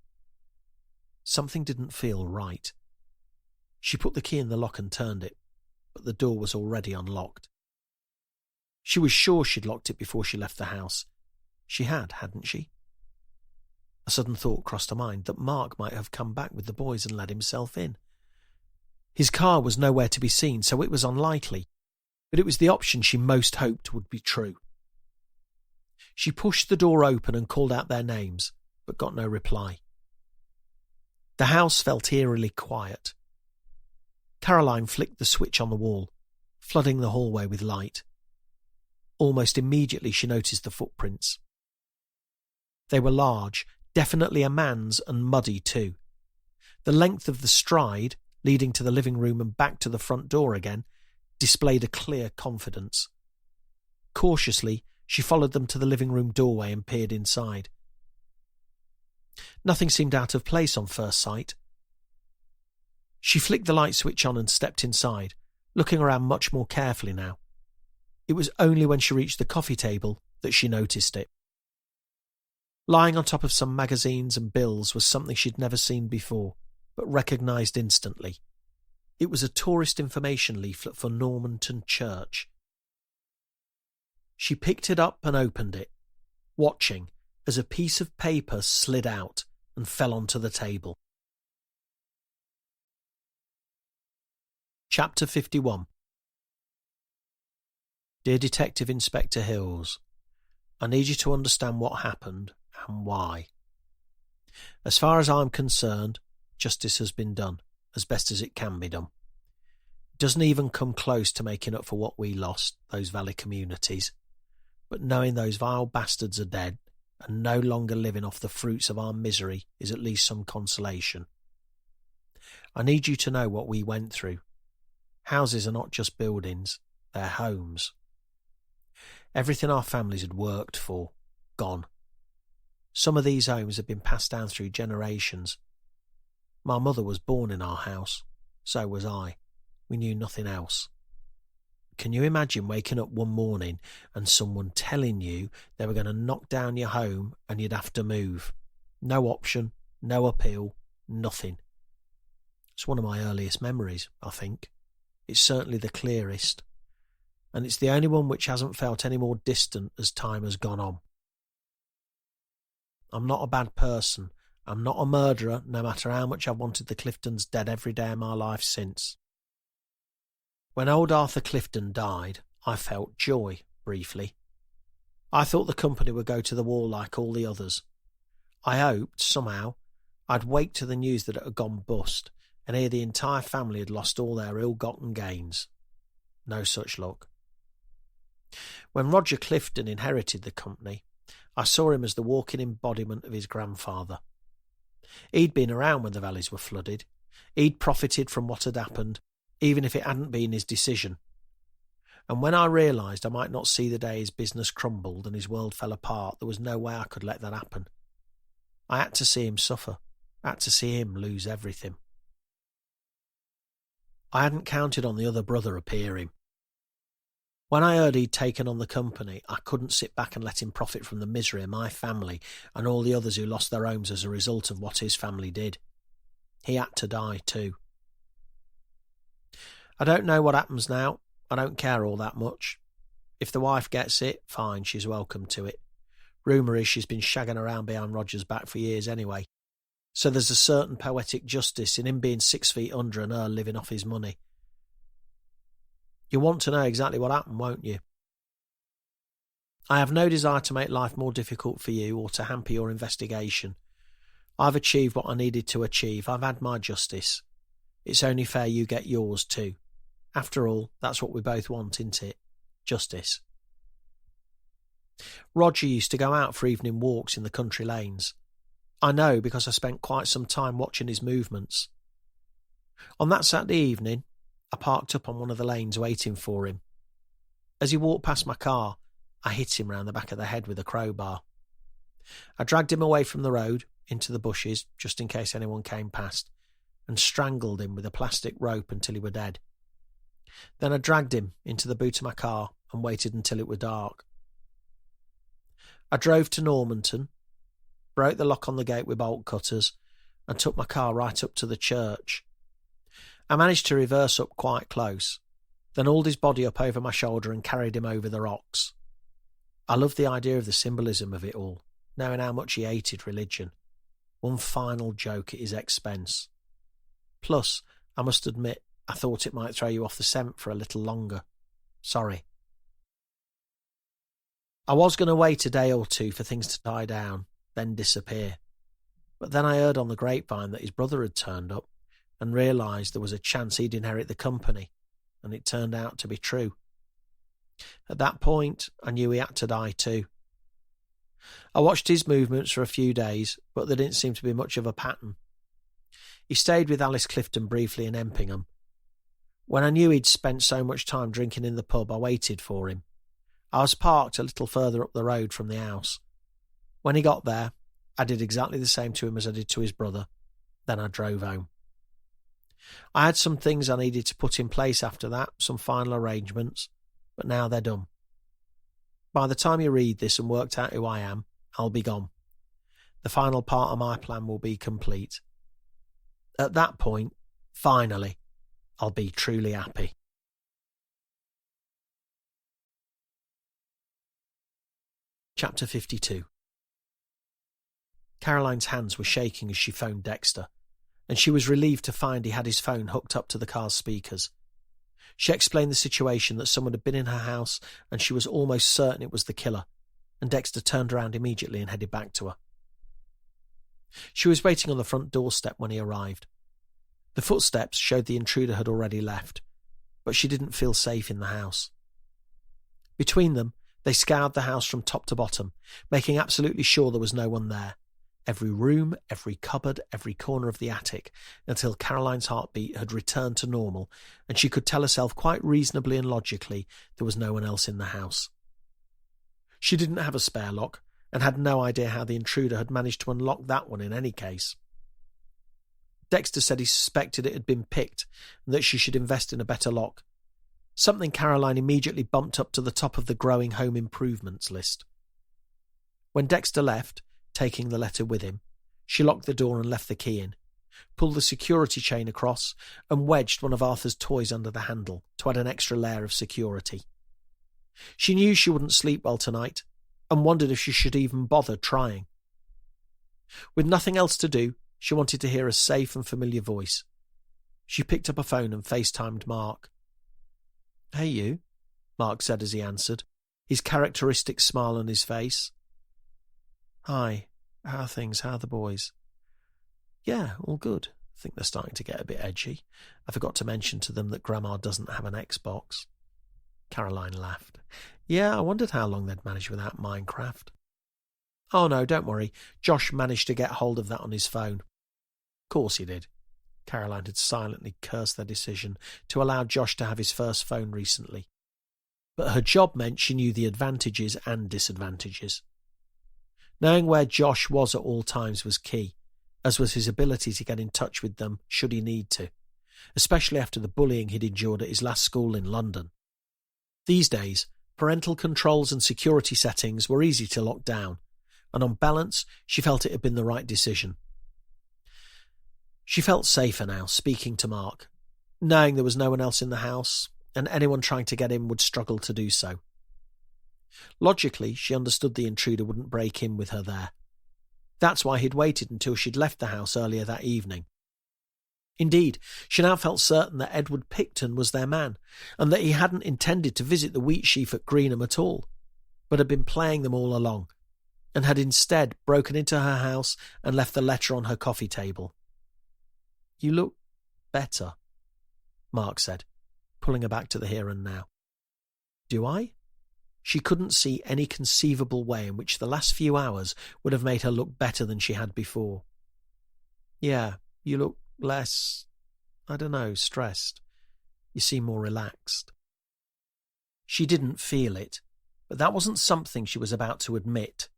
Something didn't feel right. She put the key in the lock and turned it, but the door was already unlocked. She was sure she'd locked it before she left the house. She had, hadn't she? A sudden thought crossed her mind that Mark might have come back with the boys and let himself in. His car was nowhere to be seen, so it was unlikely, but it was the option she most hoped would be true. She pushed the door open and called out their names, but got no reply. The house felt eerily quiet. Caroline flicked the switch on the wall, flooding the hallway with light. Almost immediately she noticed the footprints. They were large, definitely a man's, and muddy too. The length of the stride, leading to the living room and back to the front door again, displayed a clear confidence. Cautiously, she followed them to the living room doorway and peered inside. Nothing seemed out of place on first sight. She flicked the light switch on and stepped inside, looking around much more carefully now. It was only when she reached the coffee table that she noticed it. Lying on top of some magazines and bills was something she'd never seen before, but recognised instantly. It was a tourist information leaflet for Normanton Church. She picked it up and opened it, watching as a piece of paper slid out and fell onto the table. Chapter 51. Dear Detective Inspector Hills, I need you to understand what happened and why. As far as I'm concerned, justice has been done, as best as it can be done. It doesn't even come close to making up for what we lost, those valley communities. But knowing those vile bastards are dead and no longer living off the fruits of our misery is at least some consolation. I need you to know what we went through. Houses are not just buildings, they're homes. Everything our families had worked for, gone. Some of these homes have been passed down through generations. My mother was born in our house, so was I. We knew nothing else. Can you imagine waking up one morning and someone telling you they were going to knock down your home and you'd have to move? No option, no appeal, nothing. It's one of my earliest memories, I think. It's certainly the clearest. And it's the only one which hasn't felt any more distant as time has gone on. I'm not a bad person. I'm not a murderer, no matter how much I've wanted the Cliftons dead every day of my life since. When old Arthur Clifton died, I felt joy, briefly. I thought the company would go to the wall like all the others. I hoped, somehow, I'd wake to the news that it had gone bust and hear the entire family had lost all their ill-gotten gains. No such luck. When Roger Clifton inherited the company, I saw him as the walking embodiment of his grandfather. He'd been around when the valleys were flooded. He'd profited from what had happened, even if it hadn't been his decision. And when I realised I might not see the day his business crumbled and his world fell apart, there was no way I could let that happen. I had to see him suffer. I had to see him lose everything. I hadn't counted on the other brother appearing. When I heard he'd taken on the company, I couldn't sit back and let him profit from the misery of my family and all the others who lost their homes as a result of what his family did. He had to die too. I don't know what happens now. I don't care all that much. If the wife gets it, fine, she's welcome to it. Rumour is she's been shagging around behind Roger's back for years anyway. So there's a certain poetic justice in him being 6 feet under and her living off his money. You want to know exactly what happened, won't you? I have no desire to make life more difficult for you or to hamper your investigation. I've achieved what I needed to achieve. I've had my justice. It's only fair you get yours too. After all, that's what we both want, isn't it? Justice. Roger used to go out for evening walks in the country lanes. I know because I spent quite some time watching his movements. On that Saturday evening, I parked up on one of the lanes waiting for him. As he walked past my car, I hit him round the back of the head with a crowbar. I dragged him away from the road, into the bushes, just in case anyone came past, and strangled him with a plastic rope until he were dead. Then I dragged him into the boot of my car and waited until it were dark. I drove to Normanton, broke the lock on the gate with bolt cutters, and took my car right up to the church. I managed to reverse up quite close, then hauled his body up over my shoulder and carried him over the rocks. I loved the idea of the symbolism of it all, knowing how much he hated religion. One final joke at his expense. Plus, I must admit, I thought it might throw you off the scent for a little longer. Sorry. I was going to wait a day or two for things to die down, then disappear. But then I heard on the grapevine that his brother had turned up and realised there was a chance he'd inherit the company, and it turned out to be true. At that point, I knew he had to die too. I watched his movements for a few days, but there didn't seem to be much of a pattern. He stayed with Alice Clifton briefly in Empingham. When I knew he'd spent so much time drinking in the pub, I waited for him. I was parked a little further up the road from the house. When he got there, I did exactly the same to him as I did to his brother. Then I drove home. I had some things I needed to put in place after that, some final arrangements, but now they're done. By the time you read this and worked out who I am, I'll be gone. The final part of my plan will be complete. At that point, finally, I'll be truly happy. Chapter 52. Caroline's hands were shaking as she phoned Dexter, and she was relieved to find he had his phone hooked up to the car's speakers. She explained the situation, that someone had been in her house and she was almost certain it was the killer, and Dexter turned around immediately and headed back to her. She was waiting on the front doorstep when he arrived. The footsteps showed the intruder had already left, but she didn't feel safe in the house. Between them, they scoured the house from top to bottom, making absolutely sure there was no one there. Every room, every cupboard, every corner of the attic, until Caroline's heartbeat had returned to normal and she could tell herself quite reasonably and logically there was no one else in the house. She didn't have a spare lock and had no idea how the intruder had managed to unlock that one in any case. Dexter said he suspected it had been picked and that she should invest in a better lock, something Caroline immediately bumped up to the top of the growing home improvements list. When Dexter left, taking the letter with him, she locked the door and left the key in, pulled the security chain across and wedged one of Arthur's toys under the handle to add an extra layer of security. She knew she wouldn't sleep well tonight and wondered if she should even bother trying. With nothing else to do, she wanted to hear a safe and familiar voice. She picked up a phone and FaceTimed Mark. "Hey you," Mark said as he answered, his characteristic smile on his face. "Hi, how are things? How are the boys?" "Yeah, all good. I think they're starting to get a bit edgy. I forgot to mention to them that Grandma doesn't have an Xbox." Caroline laughed. "Yeah, I wondered how long they'd manage without Minecraft." "Oh no, don't worry. Josh managed to get hold of that on his phone." "Of course he did." Caroline had silently cursed their decision to allow Josh to have his first phone recently. But her job meant she knew the advantages and disadvantages. Knowing where Josh was at all times was key, as was his ability to get in touch with them should he need to, especially after the bullying he'd endured at his last school in London. These days, parental controls and security settings were easy to lock down, and on balance, she felt it had been the right decision. She felt safer now, speaking to Mark, knowing there was no one else in the house, and anyone trying to get in would struggle to do so. Logically, she understood the intruder wouldn't break in with her there. That's why he'd waited until she'd left the house earlier that evening. Indeed, she now felt certain that Edward Picton was their man, and that he hadn't intended to visit the wheat sheaf at Greenham at all, but had been playing them all along, and had instead broken into her house and left the letter on her coffee table. "You look better," Mark said, pulling her back to the here and now. "Do I?" She couldn't see any conceivable way in which the last few hours would have made her look better than she had before. "Yeah, you look less, I don't know, stressed. You seem more relaxed." She didn't feel it, but that wasn't something she was about to admit.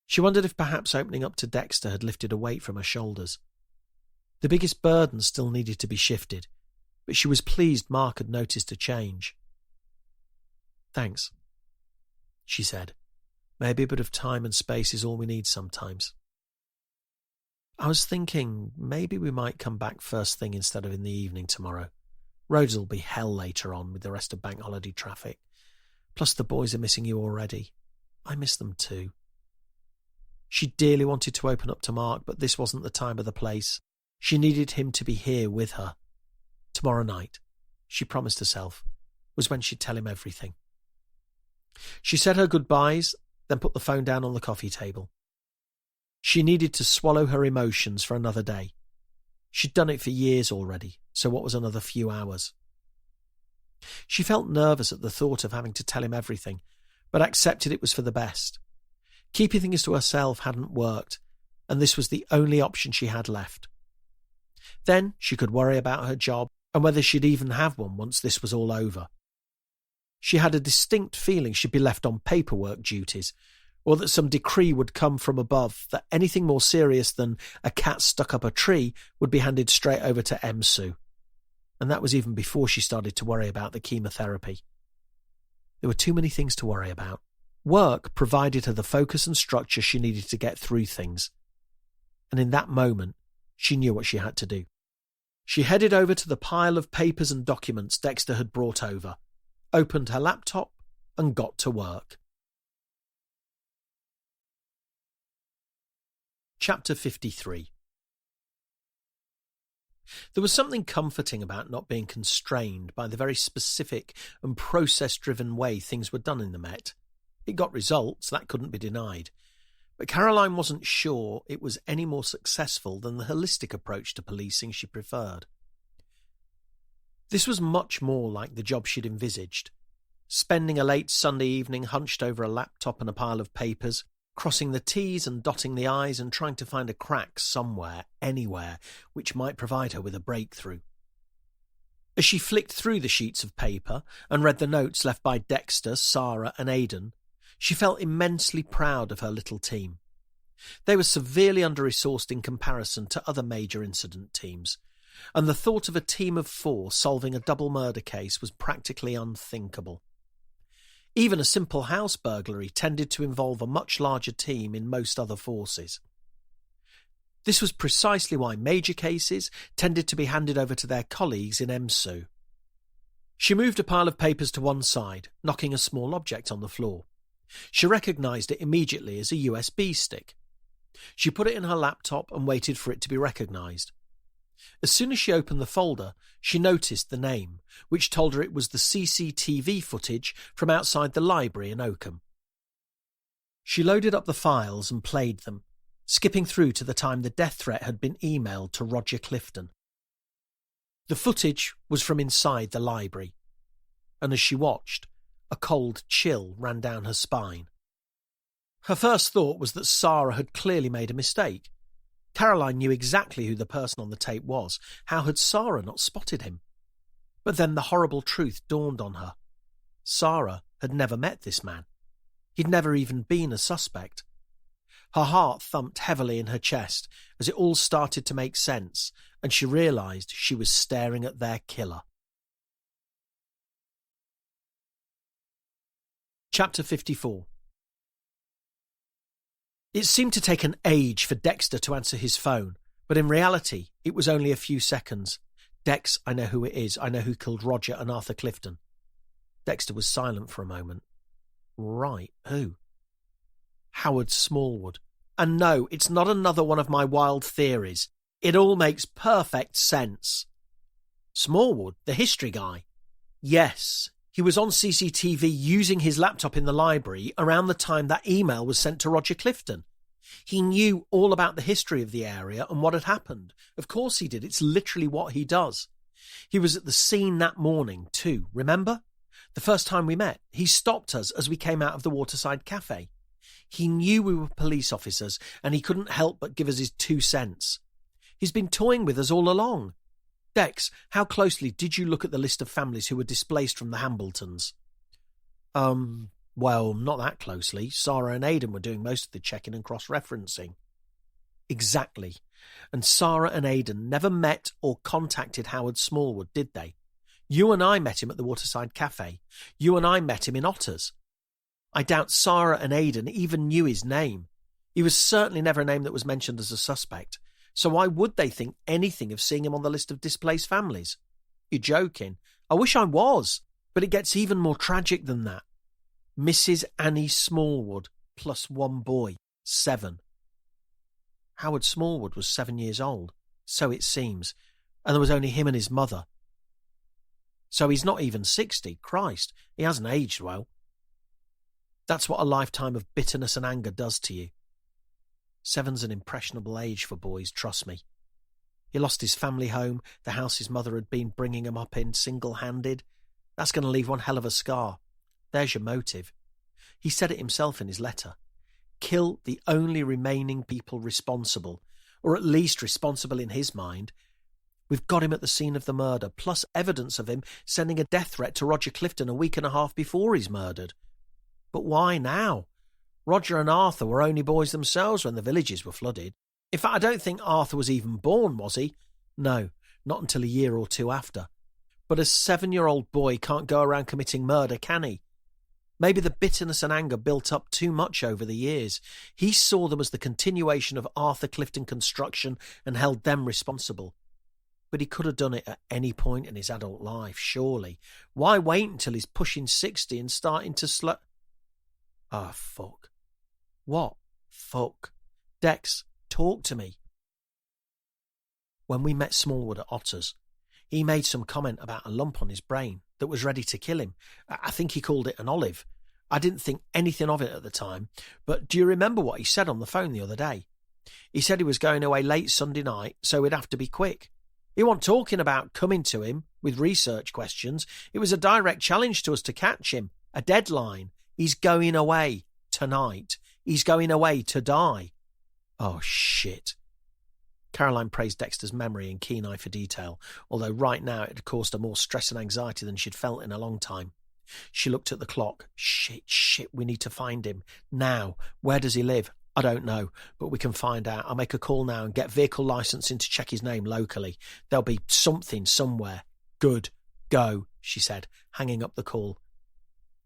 She wondered if perhaps opening up to Dexter had lifted a weight from her shoulders. The biggest burden still needed to be shifted, but she was pleased Mark had noticed a change. "Thanks," she said. "Maybe a bit of time and space is all we need sometimes. I was thinking maybe we might come back first thing instead of in the evening tomorrow. Roads will be hell later on with the rest of bank holiday traffic. Plus the boys are missing you already. I miss them too." She dearly wanted to open up to Mark, but this wasn't the time or the place. She needed him to be here with her. Tomorrow night, she promised herself, was when she'd tell him everything. She said her goodbyes, then put the phone down on the coffee table. She needed to swallow her emotions for another day. She'd done it for years already, so what was another few hours? She felt nervous at the thought of having to tell him everything, but accepted it was for the best. Keeping things to herself hadn't worked, and this was the only option she had left. Then she could worry about her job and whether she'd even have one once this was all over. She had a distinct feeling she'd be left on paperwork duties, or that some decree would come from above that anything more serious than a cat stuck up a tree would be handed straight over to MSU. And that was even before she started to worry about the chemotherapy. There were too many things to worry about. Work provided her the focus and structure she needed to get through things. And in that moment, she knew what she had to do. She headed over to the pile of papers and documents Dexter had brought over, opened her laptop, and got to work. Chapter 53. There was something comforting about not being constrained by the very specific and process-driven way things were done in the Met. It got results, that couldn't be denied. But Caroline wasn't sure it was any more successful than the holistic approach to policing she preferred. This was much more like the job she'd envisaged. Spending a late Sunday evening hunched over a laptop and a pile of papers, crossing the T's and dotting the I's and trying to find a crack somewhere, anywhere, which might provide her with a breakthrough. As she flicked through the sheets of paper and read the notes left by Dexter, Sarah and Aidan, she felt immensely proud of her little team. They were severely under-resourced in comparison to other major incident teams, and the thought of a team of 4 solving a double murder case was practically unthinkable. Even a simple house burglary tended to involve a much larger team in most other forces. This was precisely why major cases tended to be handed over to their colleagues in EMSU. She moved a pile of papers to one side, knocking a small object on the floor. She recognised it immediately as a USB stick. She put it in her laptop and waited for it to be recognised. As soon as she opened the folder, she noticed the name, which told her it was the CCTV footage from outside the library in Oakham. She loaded up the files and played them, skipping through to the time the death threat had been emailed to Roger Clifton. The footage was from inside the library, and as she watched, a cold chill ran down her spine. Her first thought was that Sarah had clearly made a mistake. Caroline knew exactly who the person on the tape was. How had Sarah not spotted him? But then the horrible truth dawned on her. Sarah had never met this man. He'd never even been a suspect. Her heart thumped heavily in her chest as it all started to make sense, and she realised she was staring at their killer. Chapter 54. It seemed to take an age for Dexter to answer his phone, but in reality, it was only a few seconds. Dex, I know who it is. I know who killed Roger and Arthur Clifton. Dexter was silent for a moment. Right, who? Howard Smallwood. And no, it's not another one of my wild theories. It all makes perfect sense. Smallwood, the history guy? Yes. He was on CCTV using his laptop in the library around the time that email was sent to Roger Clifton. He knew all about the history of the area and what had happened. Of course he did. It's literally what he does. He was at the scene that morning too, remember? The first time we met, he stopped us as we came out of the Waterside Cafe. He knew we were police officers and he couldn't help but give us his 2 cents. He's been toying with us all along. Dex, how closely did you look at the list of families who were displaced from the Hambletons? Well, not that closely. Sarah and Aidan were doing most of the checking and cross-referencing. Exactly. And Sarah and Aidan never met or contacted Howard Smallwood, did they? You and I met him at the Waterside Cafe. You and I met him in Otters. I doubt Sarah and Aidan even knew his name. He was certainly never a name that was mentioned as a suspect. So why would they think anything of seeing him on the list of displaced families? You're joking. I wish I was. But it gets even more tragic than that. Mrs. Annie Smallwood plus 1 boy, 7. Howard Smallwood was 7 years old, so it seems, and there was only him and his mother. So he's not even 60. Christ, he hasn't aged well. That's what a lifetime of bitterness and anger does to you. 7's an impressionable age for boys, trust me. He lost his family home, the house his mother had been bringing him up in single-handed. That's going to leave one hell of a scar. There's your motive. He said it himself in his letter. Kill the only remaining people responsible, or at least responsible in his mind. We've got him at the scene of the murder, plus evidence of him sending a death threat to Roger Clifton a week and a half before he's murdered. But why now? Roger and Arthur were only boys themselves when the villages were flooded. In fact, I don't think Arthur was even born, was he? No, not until a year or 2 after. But a 7-year-old boy can't go around committing murder, can he? Maybe the bitterness and anger built up too much over the years. He saw them as the continuation of Arthur Clifton construction and held them responsible. But he could have done it at any point in his adult life, surely. Why wait until he's pushing 60 and starting to Ah, fuck. What? Fuck. Dex, talk to me. When we met Smallwood at Otter's, he made some comment about a lump on his brain that was ready to kill him. I think he called it an olive. I didn't think anything of it at the time, but do you remember what he said on the phone the other day? He said he was going away late Sunday night, so we'd have to be quick. He wasn't talking about coming to him with research questions. It was a direct challenge to us to catch him, a deadline. He's going away tonight. He's going away to die. Oh, shit. Caroline praised Dexter's memory and keen eye for detail, although right now it had caused her more stress and anxiety than she'd felt in a long time. She looked at the clock. Shit, we need to find him. Now. Where does he live? I don't know, but we can find out. I'll make a call now and get vehicle licensing to check his name locally. There'll be something somewhere. Good. Go, she said, hanging up the call.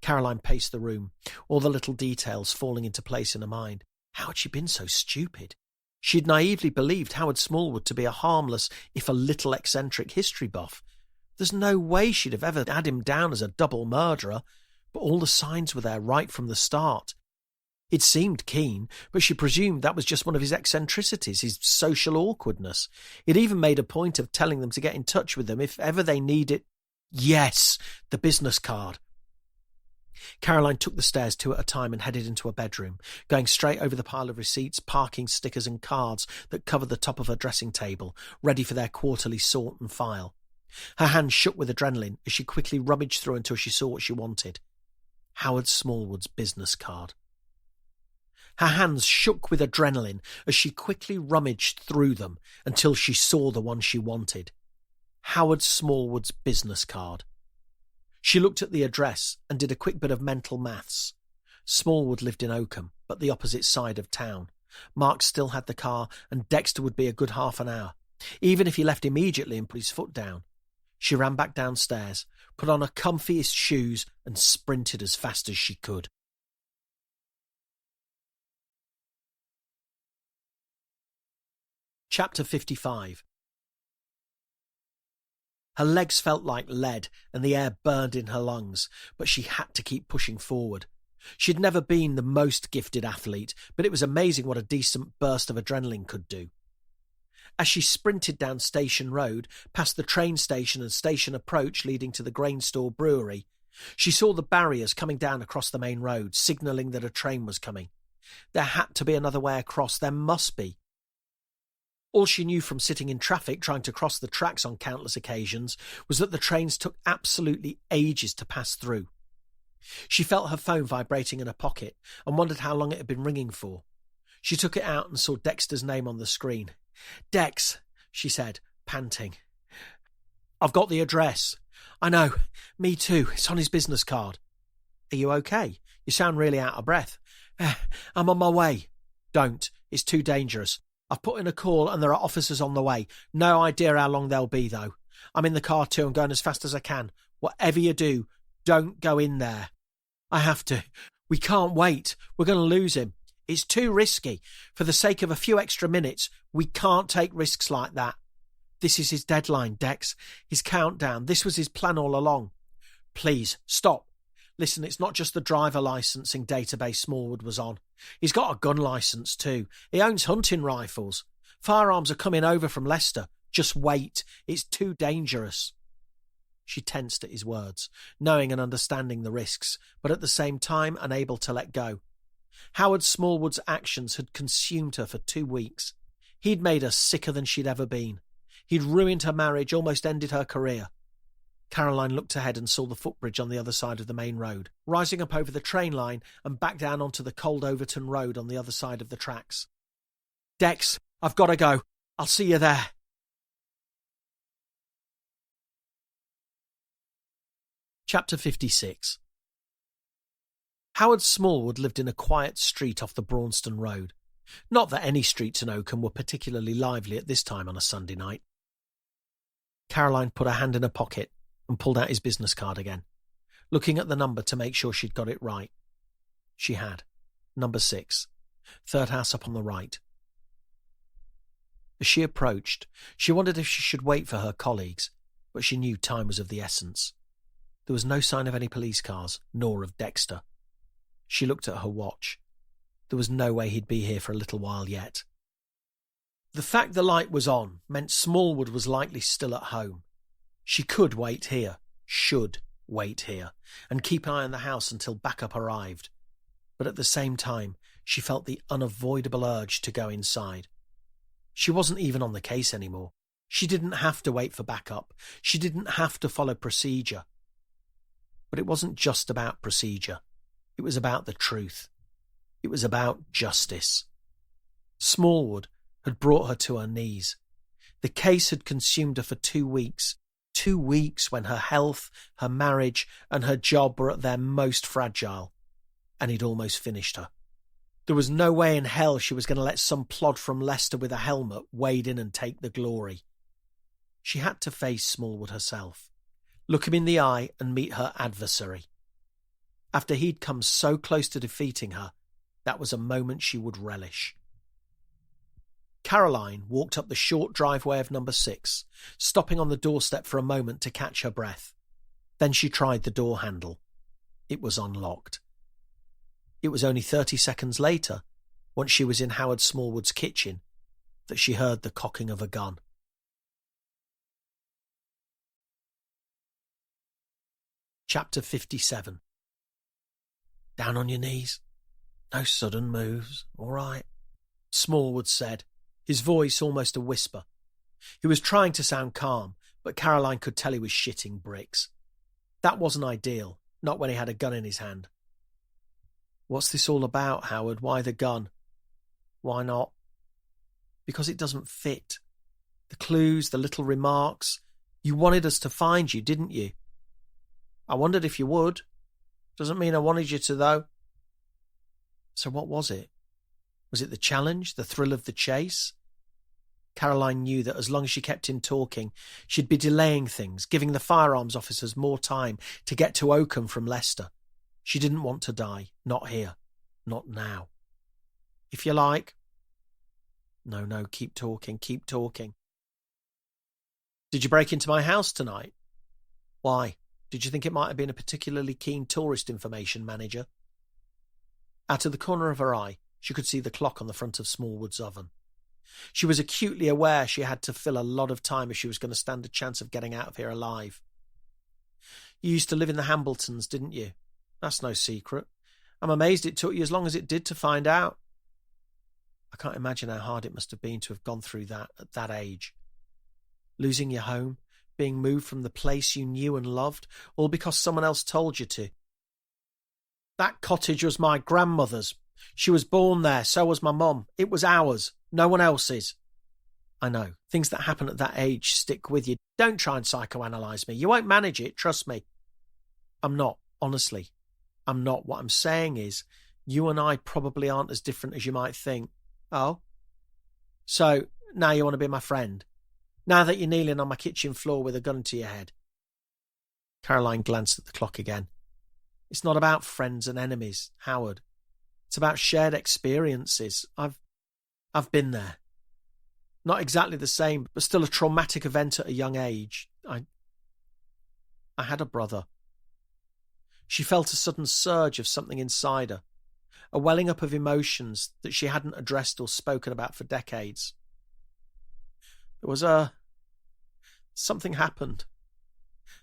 Caroline paced the room, all the little details falling into place in her mind. How had she been so stupid? She'd naively believed Howard Smallwood to be a harmless, if a little eccentric history buff. There's no way she'd have ever had him down as a double murderer, but all the signs were there right from the start. It seemed keen, but she presumed that was just one of his eccentricities, his social awkwardness. He'd even made a point of telling them to get in touch with them if ever they needed. Yes, the business card. Caroline took the stairs 2 at a time and headed into her bedroom, going straight over the pile of receipts, parking stickers and cards that covered the top of her dressing table, ready for their quarterly sort and file. Her hands shook with adrenaline as she quickly rummaged through until she saw what she wanted. Howard Smallwood's business card. Her hands shook with adrenaline as she quickly rummaged through them until she saw the one she wanted. Howard Smallwood's business card. She looked at the address and did a quick bit of mental maths. Smallwood lived in Oakham, but the opposite side of town. Mark still had the car, and Dexter would be a good half an hour, even if he left immediately and put his foot down. She ran back downstairs, put on her comfiest shoes, and sprinted as fast as she could. Chapter 55. Her legs felt like lead and the air burned in her lungs, but she had to keep pushing forward. She'd never been the most gifted athlete, but it was amazing what a decent burst of adrenaline could do. As she sprinted down Station Road, past the train station and station approach leading to the grain store brewery, she saw the barriers coming down across the main road, signalling that a train was coming. There had to be another way across. There must be. All she knew from sitting in traffic trying to cross the tracks on countless occasions was that the trains took absolutely ages to pass through. She felt her phone vibrating in her pocket and wondered how long it had been ringing for. She took it out and saw Dexter's name on the screen. "Dex," she said, panting. "I've got the address." "I know. Me too. It's on his business card." "Are you okay? You sound really out of breath." "I'm on my way." "Don't. It's too dangerous. I've put in a call and there are officers on the way. No idea how long they'll be, though. I'm in the car too and going as fast as I can. Whatever you do, don't go in there." "I have to. We can't wait. We're going to lose him. It's too risky. For the sake of a few extra minutes, we can't take risks like that. This is his deadline, Dex. His countdown. This was his plan all along." "Please, stop. Listen, it's not just the driver licensing database Smallwood was on. He's got a gun license too. He owns hunting rifles. Firearms are coming over from Leicester. Just wait. It's too dangerous." She tensed at his words, knowing and understanding the risks, but at the same time unable to let go. Howard Smallwood's actions had consumed her for 2 weeks. He'd made her sicker than she'd ever been. He'd ruined her marriage, almost ended her career. Caroline looked ahead and saw the footbridge on the other side of the main road, rising up over the train line and back down onto the cold Overton road on the other side of the tracks. "Dex, I've got to go. I'll see you there." Chapter 56. Howard Smallwood lived in a quiet street off the Braunston Road. Not that any streets in Oakham were particularly lively at this time on a Sunday night. Caroline put her hand in her pocket and pulled out his business card again, looking at the number to make sure she'd got it right. She had. Number 6, third house up on the right. As she approached, she wondered if she should wait for her colleagues, but she knew time was of the essence. There was no sign of any police cars, nor of Dexter. She looked at her watch. There was no way he'd be here for a little while yet. The fact the light was on meant Smallwood was likely still at home. She could wait here, should wait here, and keep an eye on the house until backup arrived. But at the same time, she felt the unavoidable urge to go inside. She wasn't even on the case anymore. She didn't have to wait for backup. She didn't have to follow procedure. But it wasn't just about procedure. It was about the truth. It was about justice. Smallwood had brought her to her knees. The case had consumed her for 2 weeks. 2 weeks when her health, her marriage, and her job were at their most fragile. And he'd almost finished her. There was no way in hell she was going to let some plod from Leicester with a helmet wade in and take the glory. She had to face Smallwood herself, look him in the eye and meet her adversary. After he'd come so close to defeating her, that was a moment she would relish. Caroline walked up the short driveway of number 6, stopping on the doorstep for a moment to catch her breath. Then she tried the door handle. It was unlocked. It was only 30 seconds later, once she was in Howard Smallwood's kitchen, that she heard the cocking of a gun. Chapter 57. Down on your knees. No sudden moves, all right, Smallwood said, his voice almost a whisper. He was trying to sound calm, but Caroline could tell he was shitting bricks. That wasn't ideal, not when he had a gun in his hand. What's this all about, Howard? Why the gun? Why not? Because it doesn't fit. The clues, the little remarks. You wanted us to find you, didn't you? I wondered if you would. Doesn't mean I wanted you to, though. So what was it? Was it the challenge, the thrill of the chase? Caroline knew that as long as she kept him talking, she'd be delaying things, giving the firearms officers more time to get to Oakham from Leicester. She didn't want to die, not here, not now. If you like. No, keep talking, keep talking. Did you break into my house tonight? Why? Did you think it might have been a particularly keen tourist information manager? Out of the corner of her eye, she could see the clock on the front of Smallwood's oven. She was acutely aware she had to fill a lot of time if she was going to stand a chance of getting out of here alive. You used to live in the Hambletons, didn't you? That's no secret. I'm amazed it took you as long as it did to find out. I can't imagine how hard it must have been to have gone through that at that age. Losing your home, being moved from the place you knew and loved, all because someone else told you to. That cottage was my grandmother's. She was born there, so was my mum. It was ours, no one else's. I know, things that happen at that age stick with you. Don't try and psychoanalyse me. You won't manage it, trust me. I'm not, honestly. I'm not. What I'm saying is, you and I probably aren't as different as you might think. Oh? So, now you want to be my friend? Now that you're kneeling on my kitchen floor with a gun to your head? Caroline glanced at the clock again. It's not about friends and enemies, Howard. It's about shared experiences. I've been there. Not exactly the same, but still a traumatic event at a young age. I had a brother. She felt a sudden surge of something inside her, a welling up of emotions that she hadn't addressed or spoken about for decades. There was something happened.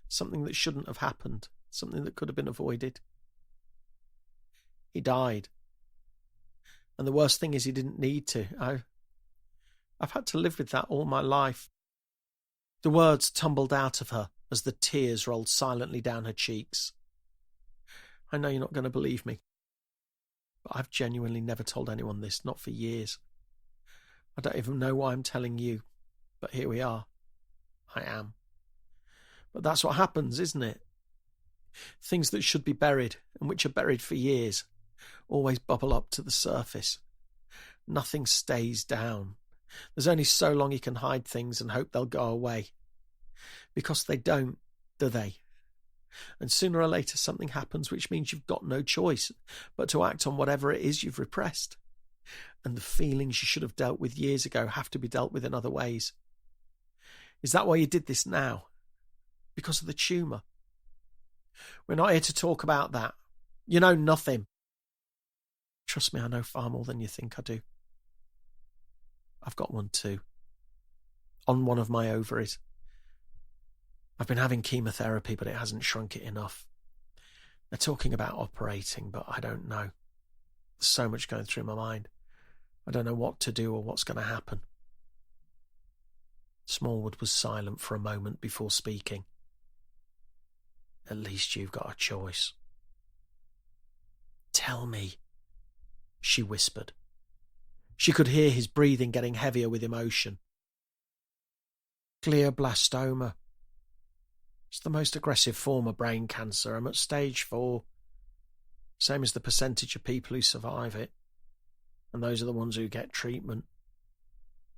Something that shouldn't have happened. Something that could have been avoided. He died. And the worst thing is he didn't need to. I've had to live with that all my life. The words tumbled out of her as the tears rolled silently down her cheeks. I know you're not going to believe me, but I've genuinely never told anyone this, not for years. I don't even know why I'm telling you, but here we are. I am. But that's what happens, isn't it? Things that should be buried, and which are buried for years, always bubble up to the surface. Nothing stays down. There's only so long you can hide things and hope they'll go away. Because they don't, do they? And sooner or later something happens which means you've got no choice but to act on whatever it is you've repressed. And the feelings you should have dealt with years ago have to be dealt with in other ways. Is that why you did this now? Because of the tumour? We're not here to talk about that. You know nothing. Trust me, I know far more than you think I do. I've got one too. On one of my ovaries. I've been having chemotherapy, but it hasn't shrunk it enough. They're talking about operating, but I don't know. There's so much going through my mind. I don't know what to do or what's going to happen. Smallwood was silent for a moment before speaking. At least you've got a choice. Tell me, she whispered. She could hear his breathing getting heavier with emotion. Glioblastoma. It's the most aggressive form of brain cancer. I'm at stage 4. Same as the percentage of people who survive it. And those are the ones who get treatment.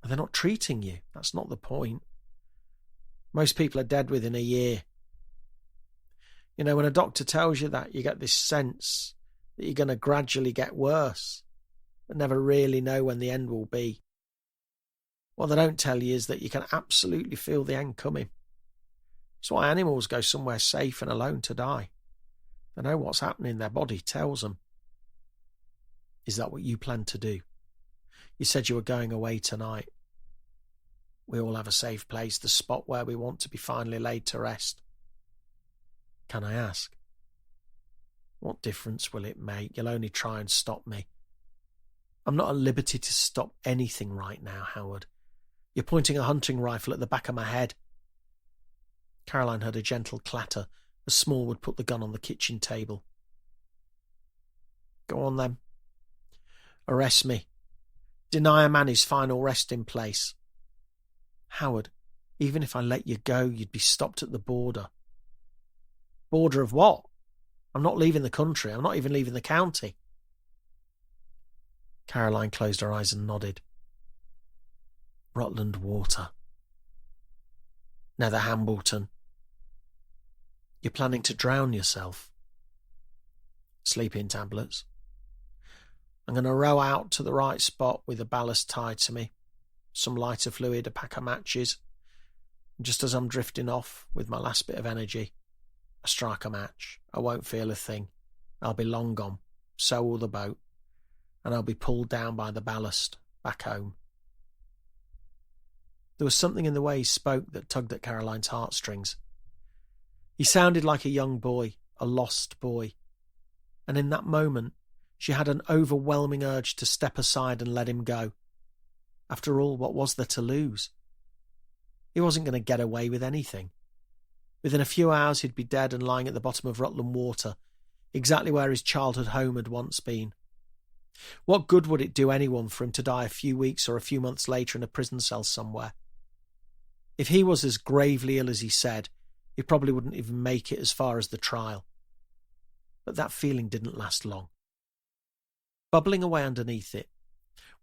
And they're not treating you. That's not the point. Most people are dead within a year. You know, when a doctor tells you that, you get this sense that you're going to gradually get worse, but never really know when the end will be. What they don't tell you is that you can absolutely feel the end coming. That's why animals go somewhere safe and alone to die. They know what's happening, their body tells them. Is that what you plan to do? You said you were going away tonight. We all have a safe place, the spot where we want to be finally laid to rest. Can I ask? What difference will it make? You'll only try and stop me. I'm not at liberty to stop anything right now, Howard. You're pointing a hunting rifle at the back of my head. Caroline heard a gentle clatter as Smallwood put the gun on the kitchen table. Go on then. Arrest me. Deny a man his final resting place. Howard, even if I let you go, you'd be stopped at the border. Border of what? I'm not leaving the country. I'm not even leaving the county. Caroline closed her eyes and nodded. Rutland water. Nether Hambleton. You're planning to drown yourself. Sleeping tablets. I'm going to row out to the right spot with a ballast tied to me, some lighter fluid, a pack of matches. And just as I'm drifting off with my last bit of energy, I strike a match. I won't feel a thing. I'll be long gone. So will the boat. And I'll be pulled down by the ballast, back home. There was something in the way he spoke that tugged at Caroline's heartstrings. He sounded like a young boy, a lost boy. And in that moment, she had an overwhelming urge to step aside and let him go. After all, what was there to lose? He wasn't going to get away with anything. Within a few hours he'd be dead and lying at the bottom of Rutland water, exactly where his childhood home had once been. What good would it do anyone for him to die a few weeks or a few months later in a prison cell somewhere? If he was as gravely ill as he said, he probably wouldn't even make it as far as the trial. But that feeling didn't last long. Bubbling away underneath it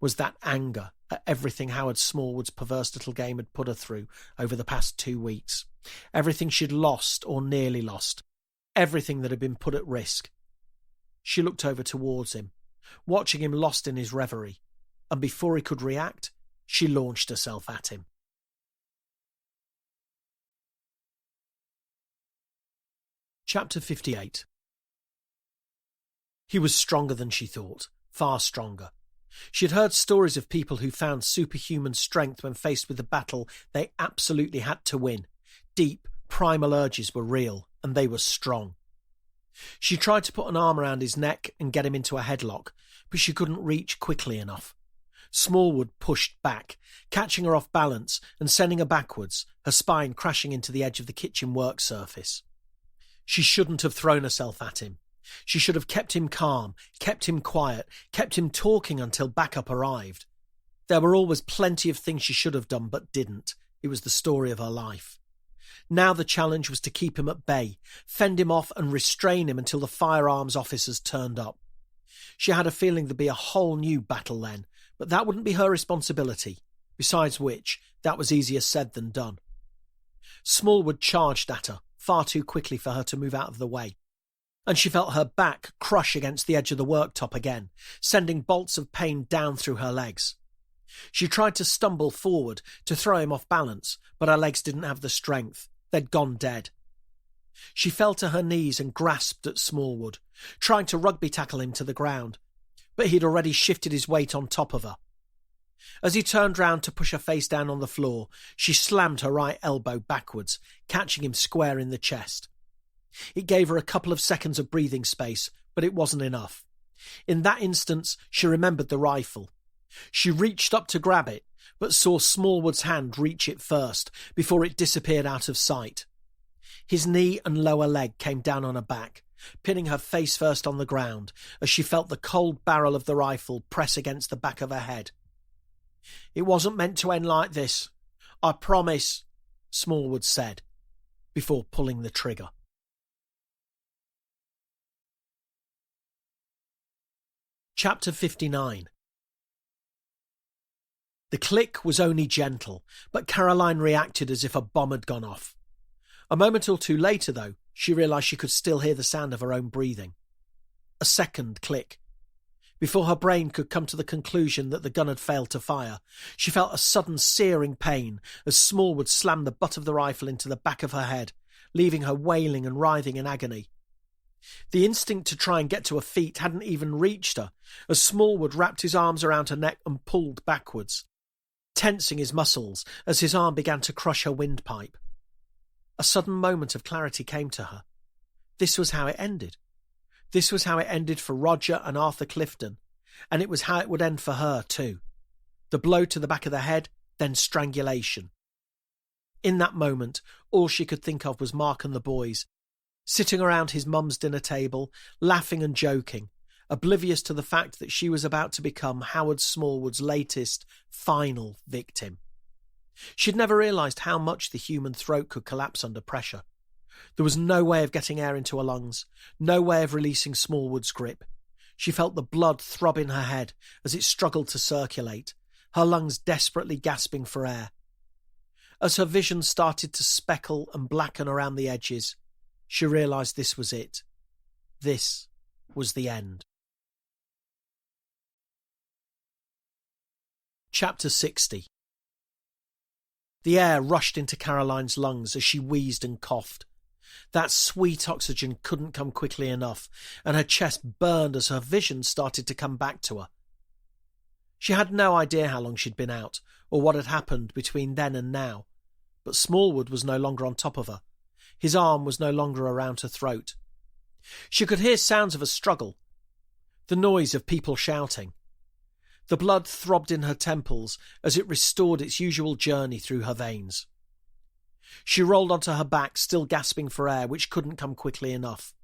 was that anger at everything Howard Smallwood's perverse little game had put her through over the past 2 weeks. Everything she'd lost or nearly lost. Everything that had been put at risk. She looked over towards him, watching him lost in his reverie, and before he could react, she launched herself at him. Chapter 58. He was stronger than she thought, far stronger. She had heard stories of people who found superhuman strength when faced with a battle they absolutely had to win. Deep, primal urges were real, and they were strong. She tried to put an arm around his neck and get him into a headlock, but she couldn't reach quickly enough. Smallwood pushed back, catching her off balance and sending her backwards, her spine crashing into the edge of the kitchen work surface. She shouldn't have thrown herself at him. She should have kept him calm, kept him quiet, kept him talking until backup arrived. There were always plenty of things she should have done but didn't. It was the story of her life. Now the challenge was to keep him at bay, fend him off and restrain him until the firearms officers turned up. She had a feeling there'd be a whole new battle then, but that wouldn't be her responsibility, besides which that was easier said than done. Smallwood charged at her, far too quickly for her to move out of the way, and she felt her back crush against the edge of the worktop again, sending bolts of pain down through her legs. She tried to stumble forward to throw him off balance, but her legs didn't have the strength. They'd gone dead. She fell to her knees and grasped at Smallwood, trying to rugby tackle him to the ground, but he'd already shifted his weight on top of her. As he turned round to push her face down on the floor, she slammed her right elbow backwards, catching him square in the chest. It gave her a couple of seconds of breathing space, but it wasn't enough. In that instance, she remembered the rifle. She reached up to grab it, but saw Smallwood's hand reach it first, before it disappeared out of sight. His knee and lower leg came down on her back, pinning her face first on the ground, as she felt the cold barrel of the rifle press against the back of her head. "It wasn't meant to end like this. I promise," Smallwood said, before pulling the trigger. Chapter 59. The click was only gentle, but Caroline reacted as if a bomb had gone off. A moment or two later, though, she realised she could still hear the sound of her own breathing. A second click. Before her brain could come to the conclusion that the gun had failed to fire, she felt a sudden searing pain as Smallwood slammed the butt of the rifle into the back of her head, leaving her wailing and writhing in agony. The instinct to try and get to her feet hadn't even reached her, as Smallwood wrapped his arms around her neck and pulled backwards, tensing his muscles as his arm began to crush her windpipe. A sudden moment of clarity came to her. This was how it ended. This was how it ended for Roger and Arthur Clifton, and it was how it would end for her too. The blow to the back of the head, then strangulation. In that moment, all she could think of was Mark and the boys, sitting around his mum's dinner table, laughing and joking, oblivious to the fact that she was about to become Howard Smallwood's latest, final victim. She'd never realised how much the human throat could collapse under pressure. There was no way of getting air into her lungs, no way of releasing Smallwood's grip. She felt the blood throb in her head as it struggled to circulate, her lungs desperately gasping for air. As her vision started to speckle and blacken around the edges, she realised this was it. This was the end. Chapter 60. The air rushed into Caroline's lungs as she wheezed and coughed. That sweet oxygen couldn't come quickly enough, and her chest burned as her vision started to come back to her. She had no idea how long she'd been out, or what had happened between then and now, but Smallwood was no longer on top of her. His arm was no longer around her throat. She could hear sounds of a struggle, the noise of people shouting. The blood throbbed in her temples as it restored its usual journey through her veins. She rolled onto her back, still gasping for air, which couldn't come quickly enough.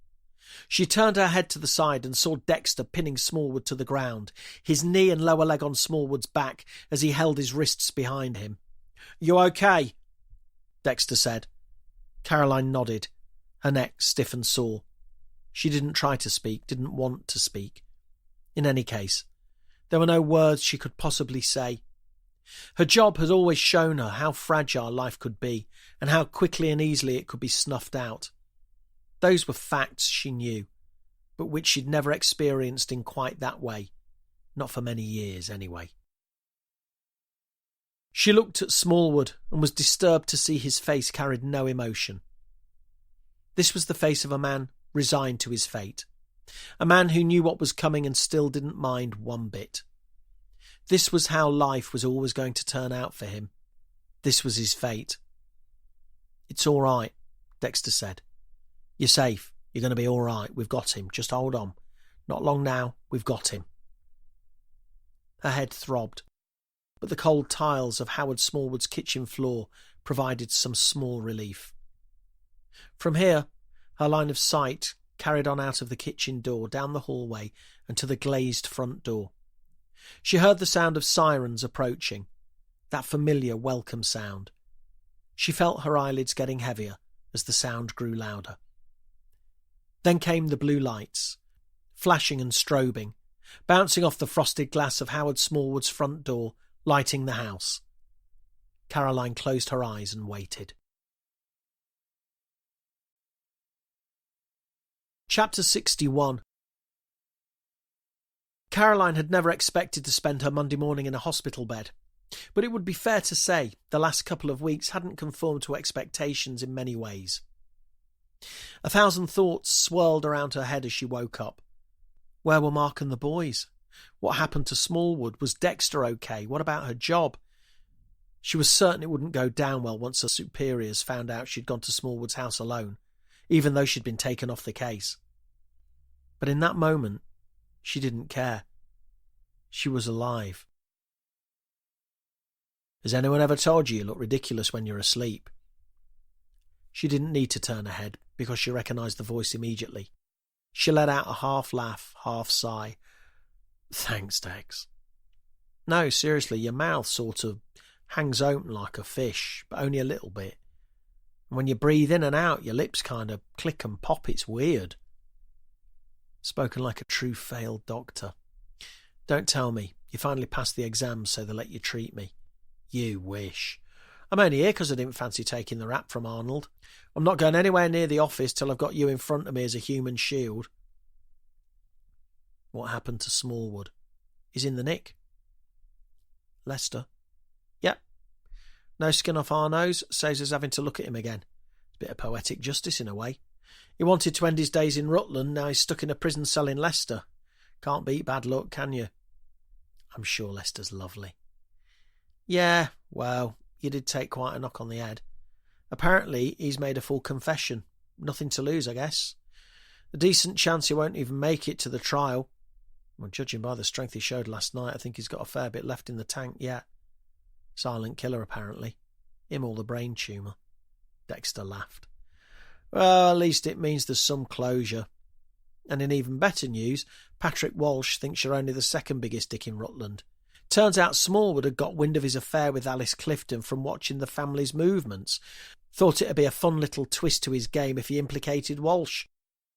She turned her head to the side and saw Dexter pinning Smallwood to the ground, his knee and lower leg on Smallwood's back as he held his wrists behind him. "You okay?" Dexter said. Caroline nodded, her neck stiff and sore. She didn't try to speak, didn't want to speak. In any case, there were no words she could possibly say. Her job had always shown her how fragile life could be, and how quickly and easily it could be snuffed out. Those were facts she knew, but which she'd never experienced in quite that way. Not for many years, anyway. She looked at Smallwood and was disturbed to see his face carried no emotion. This was the face of a man resigned to his fate. A man who knew what was coming and still didn't mind one bit. This was how life was always going to turn out for him. This was his fate. "It's all right," Dexter said. "You're safe. You're going to be all right. We've got him. Just hold on. Not long now. We've got him." Her head throbbed, but the cold tiles of Howard Smallwood's kitchen floor provided some small relief. From here, her line of sight carried on out of the kitchen door, down the hallway, and to the glazed front door. She heard the sound of sirens approaching, that familiar welcome sound. She felt her eyelids getting heavier as the sound grew louder. Then came the blue lights, flashing and strobing, bouncing off the frosted glass of Howard Smallwood's front door, lighting the house. Caroline closed her eyes and waited. Chapter 61. Caroline had never expected to spend her Monday morning in a hospital bed, but it would be fair to say the last couple of weeks hadn't conformed to expectations in many ways. 1,000 thoughts swirled around her head as she woke up. Where were Mark and the boys? What happened to Smallwood? Was Dexter okay? What about her job? She was certain it wouldn't go down well once her superiors found out she'd gone to Smallwood's house alone, even though she'd been taken off the case. But in that moment, she didn't care. She was alive. Has anyone ever told you look ridiculous when you're asleep? She didn't need to turn her head because she recognised the voice immediately. She let out a half laugh, half sigh. Thanks, Dex. No, seriously, your mouth sort of hangs open like a fish, but only a little bit. And when you breathe in and out, your lips kind of click and pop. It's weird. Spoken like a true failed doctor. Don't tell me. You finally passed the exams so they let you treat me. You wish. I'm only here because I didn't fancy taking the rap from Arnold. I'm not going anywhere near the office till I've got you in front of me as a human shield. What happened to Smallwood? He's in the nick. Lester? Yep. No skin off our nose, saves us having to look at him again. It's a bit of poetic justice in a way. He wanted to end his days in Rutland, now he's stuck in a prison cell in Leicester. Can't beat bad luck, can you? I'm sure Leicester's lovely. Yeah, well, you did take quite a knock on the head. Apparently, he's made a full confession. Nothing to lose, I guess. A decent chance he won't even make it to the trial. Well, judging by the strength he showed last night, I think he's got a fair bit left in the tank yet. Silent killer, apparently. Him all the brain tumour. Dexter laughed. Well, at least it means there's some closure. And in even better news, Patrick Walsh thinks you're only the second biggest dick in Rutland. Turns out Smallwood had got wind of his affair with Alice Clifton from watching the family's movements. Thought it'd be a fun little twist to his game if he implicated Walsh.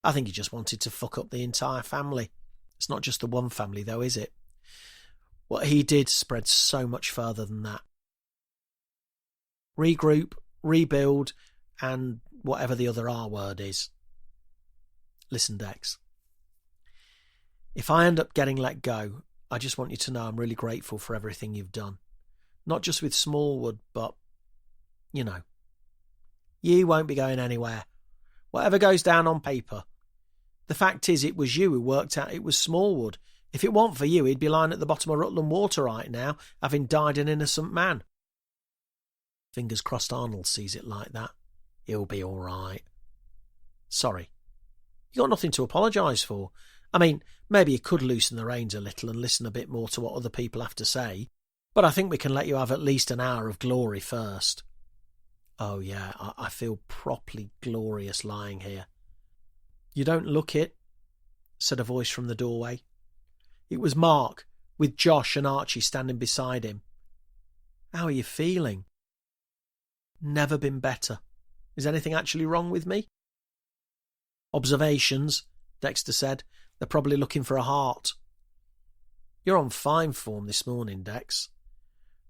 I think he just wanted to fuck up the entire family. It's not just the one family, though, is it? What he did spread so much further than that. Regroup, rebuild, and whatever the other R word is. Listen, Dex. If I end up getting let go, I just want you to know I'm really grateful for everything you've done. Not just with Smallwood, but, you know. You won't be going anywhere. Whatever goes down on paper. The fact is, it was you who worked out it was Smallwood. If it weren't for you, he'd be lying at the bottom of Rutland Water right now, having died an innocent man. Fingers crossed Arnold sees it like that. He'll be all right. Sorry. You got nothing to apologise for. I mean, maybe you could loosen the reins a little and listen a bit more to what other people have to say, but I think we can let you have at least an hour of glory first. Oh yeah, I feel properly glorious lying here. You don't look it, said a voice from the doorway. It was Mark, with Josh and Archie standing beside him. How are you feeling? Never been better. Is anything actually wrong with me? Observations, Dexter said. They're probably looking for a heart. You're on fine form this morning, Dex.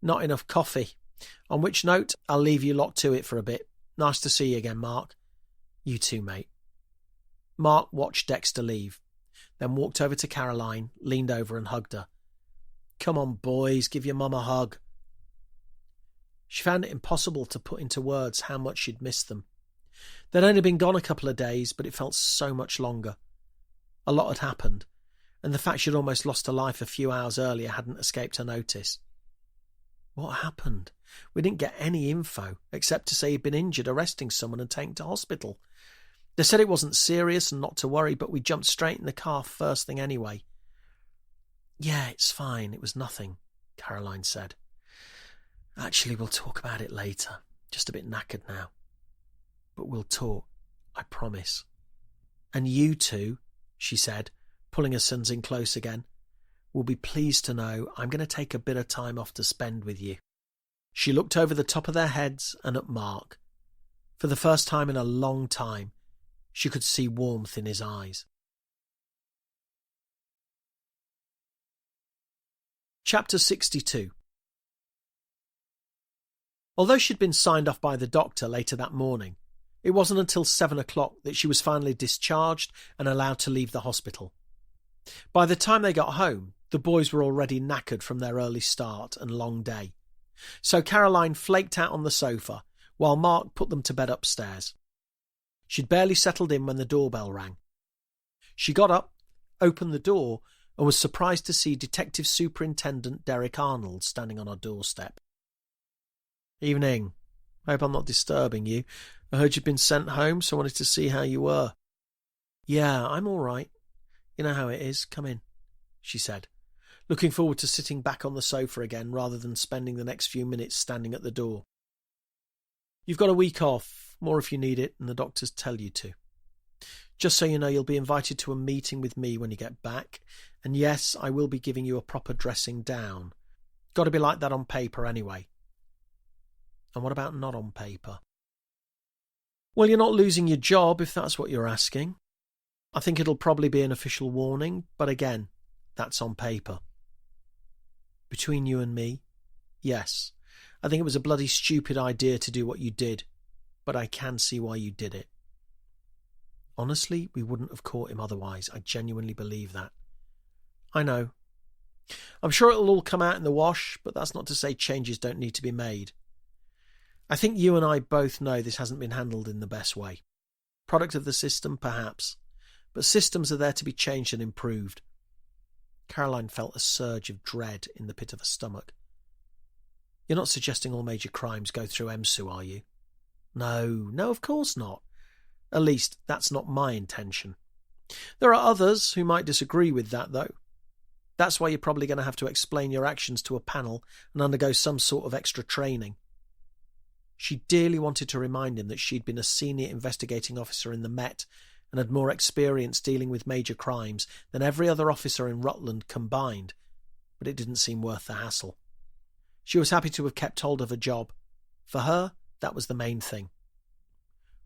Not enough coffee. On which note, I'll leave you lot to it for a bit. Nice to see you again, Mark. You too, mate. Mark watched Dexter leave, then walked over to Caroline, leaned over and hugged her. Come on, boys, give your mum a hug. She found it impossible to put into words how much she'd missed them. They'd only been gone a couple of days, but it felt so much longer. A lot had happened, and the fact she'd almost lost her life a few hours earlier hadn't escaped her notice. What happened? We didn't get any info, except to say he'd been injured arresting someone and taken to hospital. They said it wasn't serious and not to worry, but we jumped straight in the car first thing anyway. Yeah, it's fine. It was nothing, Caroline said. Actually, we'll talk about it later. Just a bit knackered now. But we'll talk, I promise. And you two, she said, pulling her sons in close again, will be pleased to know I'm going to take a bit of time off to spend with you. She looked over the top of their heads and at Mark. For the first time in a long time, she could see warmth in his eyes. Chapter 62. Although she'd been signed off by the doctor later that morning, it wasn't until 7 o'clock that she was finally discharged and allowed to leave the hospital. By the time they got home, the boys were already knackered from their early start and long day. So Caroline flaked out on the sofa, while Mark put them to bed upstairs. She'd barely settled in when the doorbell rang. She got up, opened the door, and was surprised to see Detective Superintendent Derek Arnold standing on our doorstep. "Evening. Hope I'm not disturbing you. I heard you'd been sent home, so I wanted to see how you were." "Yeah, I'm all right. You know how it is. Come in," she said, looking forward to sitting back on the sofa again rather than spending the next few minutes standing at the door. "You've got a week off, more if you need it, and the doctors tell you to. Just so you know, you'll be invited to a meeting with me when you get back, and yes, I will be giving you a proper dressing down. Got to be like that on paper anyway." "And what about not on paper?" "Well, you're not losing your job, if that's what you're asking. I think it'll probably be an official warning, but again, that's on paper." "Between you and me, yes, I think it was a bloody stupid idea to do what you did, but I can see why you did it. Honestly, we wouldn't have caught him otherwise. I genuinely believe that." "I know. I'm sure it'll all come out in the wash, but that's not to say changes don't need to be made. I think you and I both know this hasn't been handled in the best way. Product of the system, perhaps, but systems are there to be changed and improved." Caroline felt a surge of dread in the pit of her stomach. "You're not suggesting all major crimes go through EMSU, are you?" No, of course not. At least, that's not my intention. There are others who might disagree with that, though. That's why you're probably going to have to explain your actions to a panel and undergo some sort of extra training." She dearly wanted to remind him that she'd been a senior investigating officer in the Met and had more experience dealing with major crimes than every other officer in Rutland combined, but it didn't seem worth the hassle. She was happy to have kept hold of a job. For her, that was the main thing.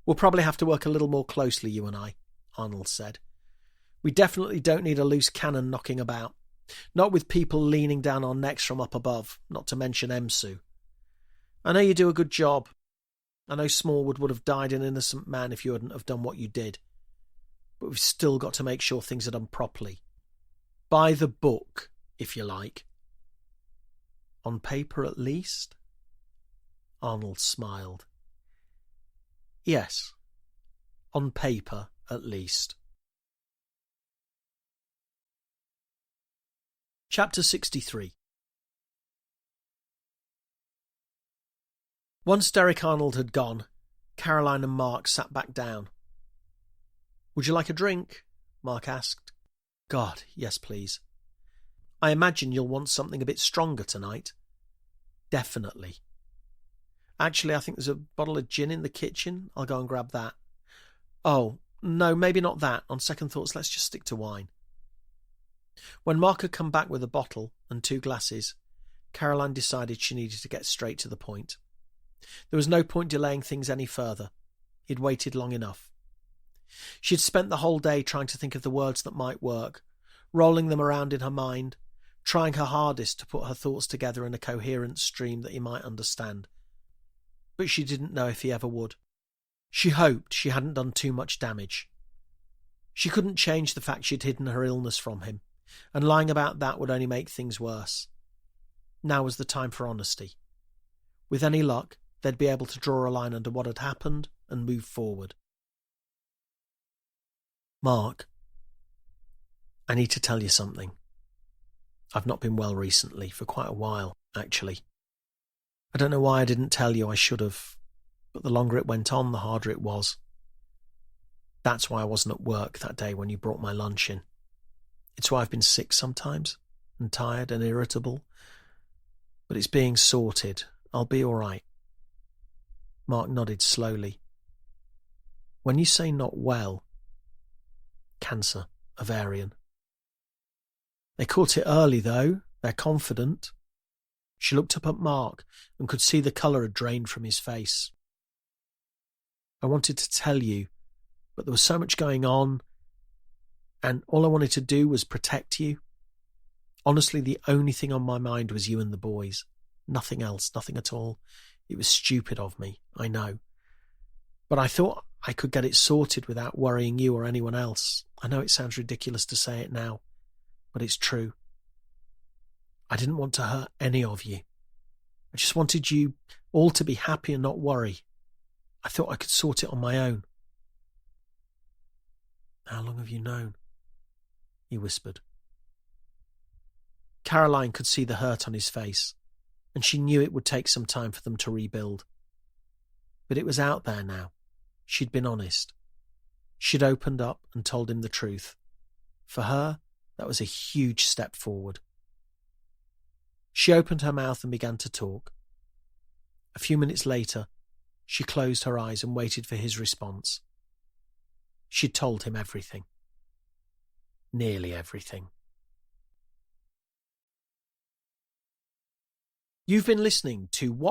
"We'll probably have to work a little more closely, you and I," Arnold said. "We definitely don't need a loose cannon knocking about. Not with people leaning down our necks from up above, not to mention EMSU. I know you do a good job. I know Smallwood would have died an innocent man if you hadn't have done what you did. But we've still got to make sure things are done properly. By the book, if you like." "On paper, at least?" Arnold smiled. "Yes, on paper, at least." Chapter 63. Once Derek Arnold had gone, Caroline and Mark sat back down. "Would you like a drink?" Mark asked. "God, yes, please." "I imagine you'll want something a bit stronger tonight." "Definitely. Actually, I think there's a bottle of gin in the kitchen. I'll go and grab that." "Oh, no, maybe not that. On second thoughts, let's just stick to wine." When Mark had come back with a bottle and 2 glasses, Caroline decided she needed to get straight to the point. There was no point delaying things any further. He'd waited long enough. She had spent the whole day trying to think of the words that might work, rolling them around in her mind, trying her hardest to put her thoughts together in a coherent stream that he might understand. But she didn't know if he ever would. She hoped she hadn't done too much damage. She couldn't change the fact she'd hidden her illness from him, and lying about that would only make things worse. Now was the time for honesty. With any luck, they'd be able to draw a line under what had happened and move forward. "Mark, I need to tell you something. I've not been well recently, for quite a while, actually. I don't know why I didn't tell you. I should have, but the longer it went on, the harder it was. That's why I wasn't at work that day when you brought my lunch in. It's why I've been sick sometimes, and tired and irritable. But it's being sorted. I'll be all right." Mark nodded slowly. "When you say not well..." "Cancer, ovarian." "They caught it early, though. They're confident." She looked up at Mark and could see the colour had drained from his face. "I wanted to tell you, but there was so much going on, and all I wanted to do was protect you. Honestly, the only thing on my mind was you and the boys. Nothing else, nothing at all. It was stupid of me, I know. But I thought I could get it sorted without worrying you or anyone else. I know it sounds ridiculous to say it now, but it's true. I didn't want to hurt any of you. I just wanted you all to be happy and not worry. I thought I could sort it on my own." "How long have you known?" he whispered. Caroline could see the hurt on his face, and she knew it would take some time for them to rebuild. But it was out there now. She'd been honest. She'd opened up and told him the truth. For her, that was a huge step forward. She opened her mouth and began to talk. A few minutes later, she closed her eyes and waited for his response. She'd told him everything. Nearly everything. You've been listening to What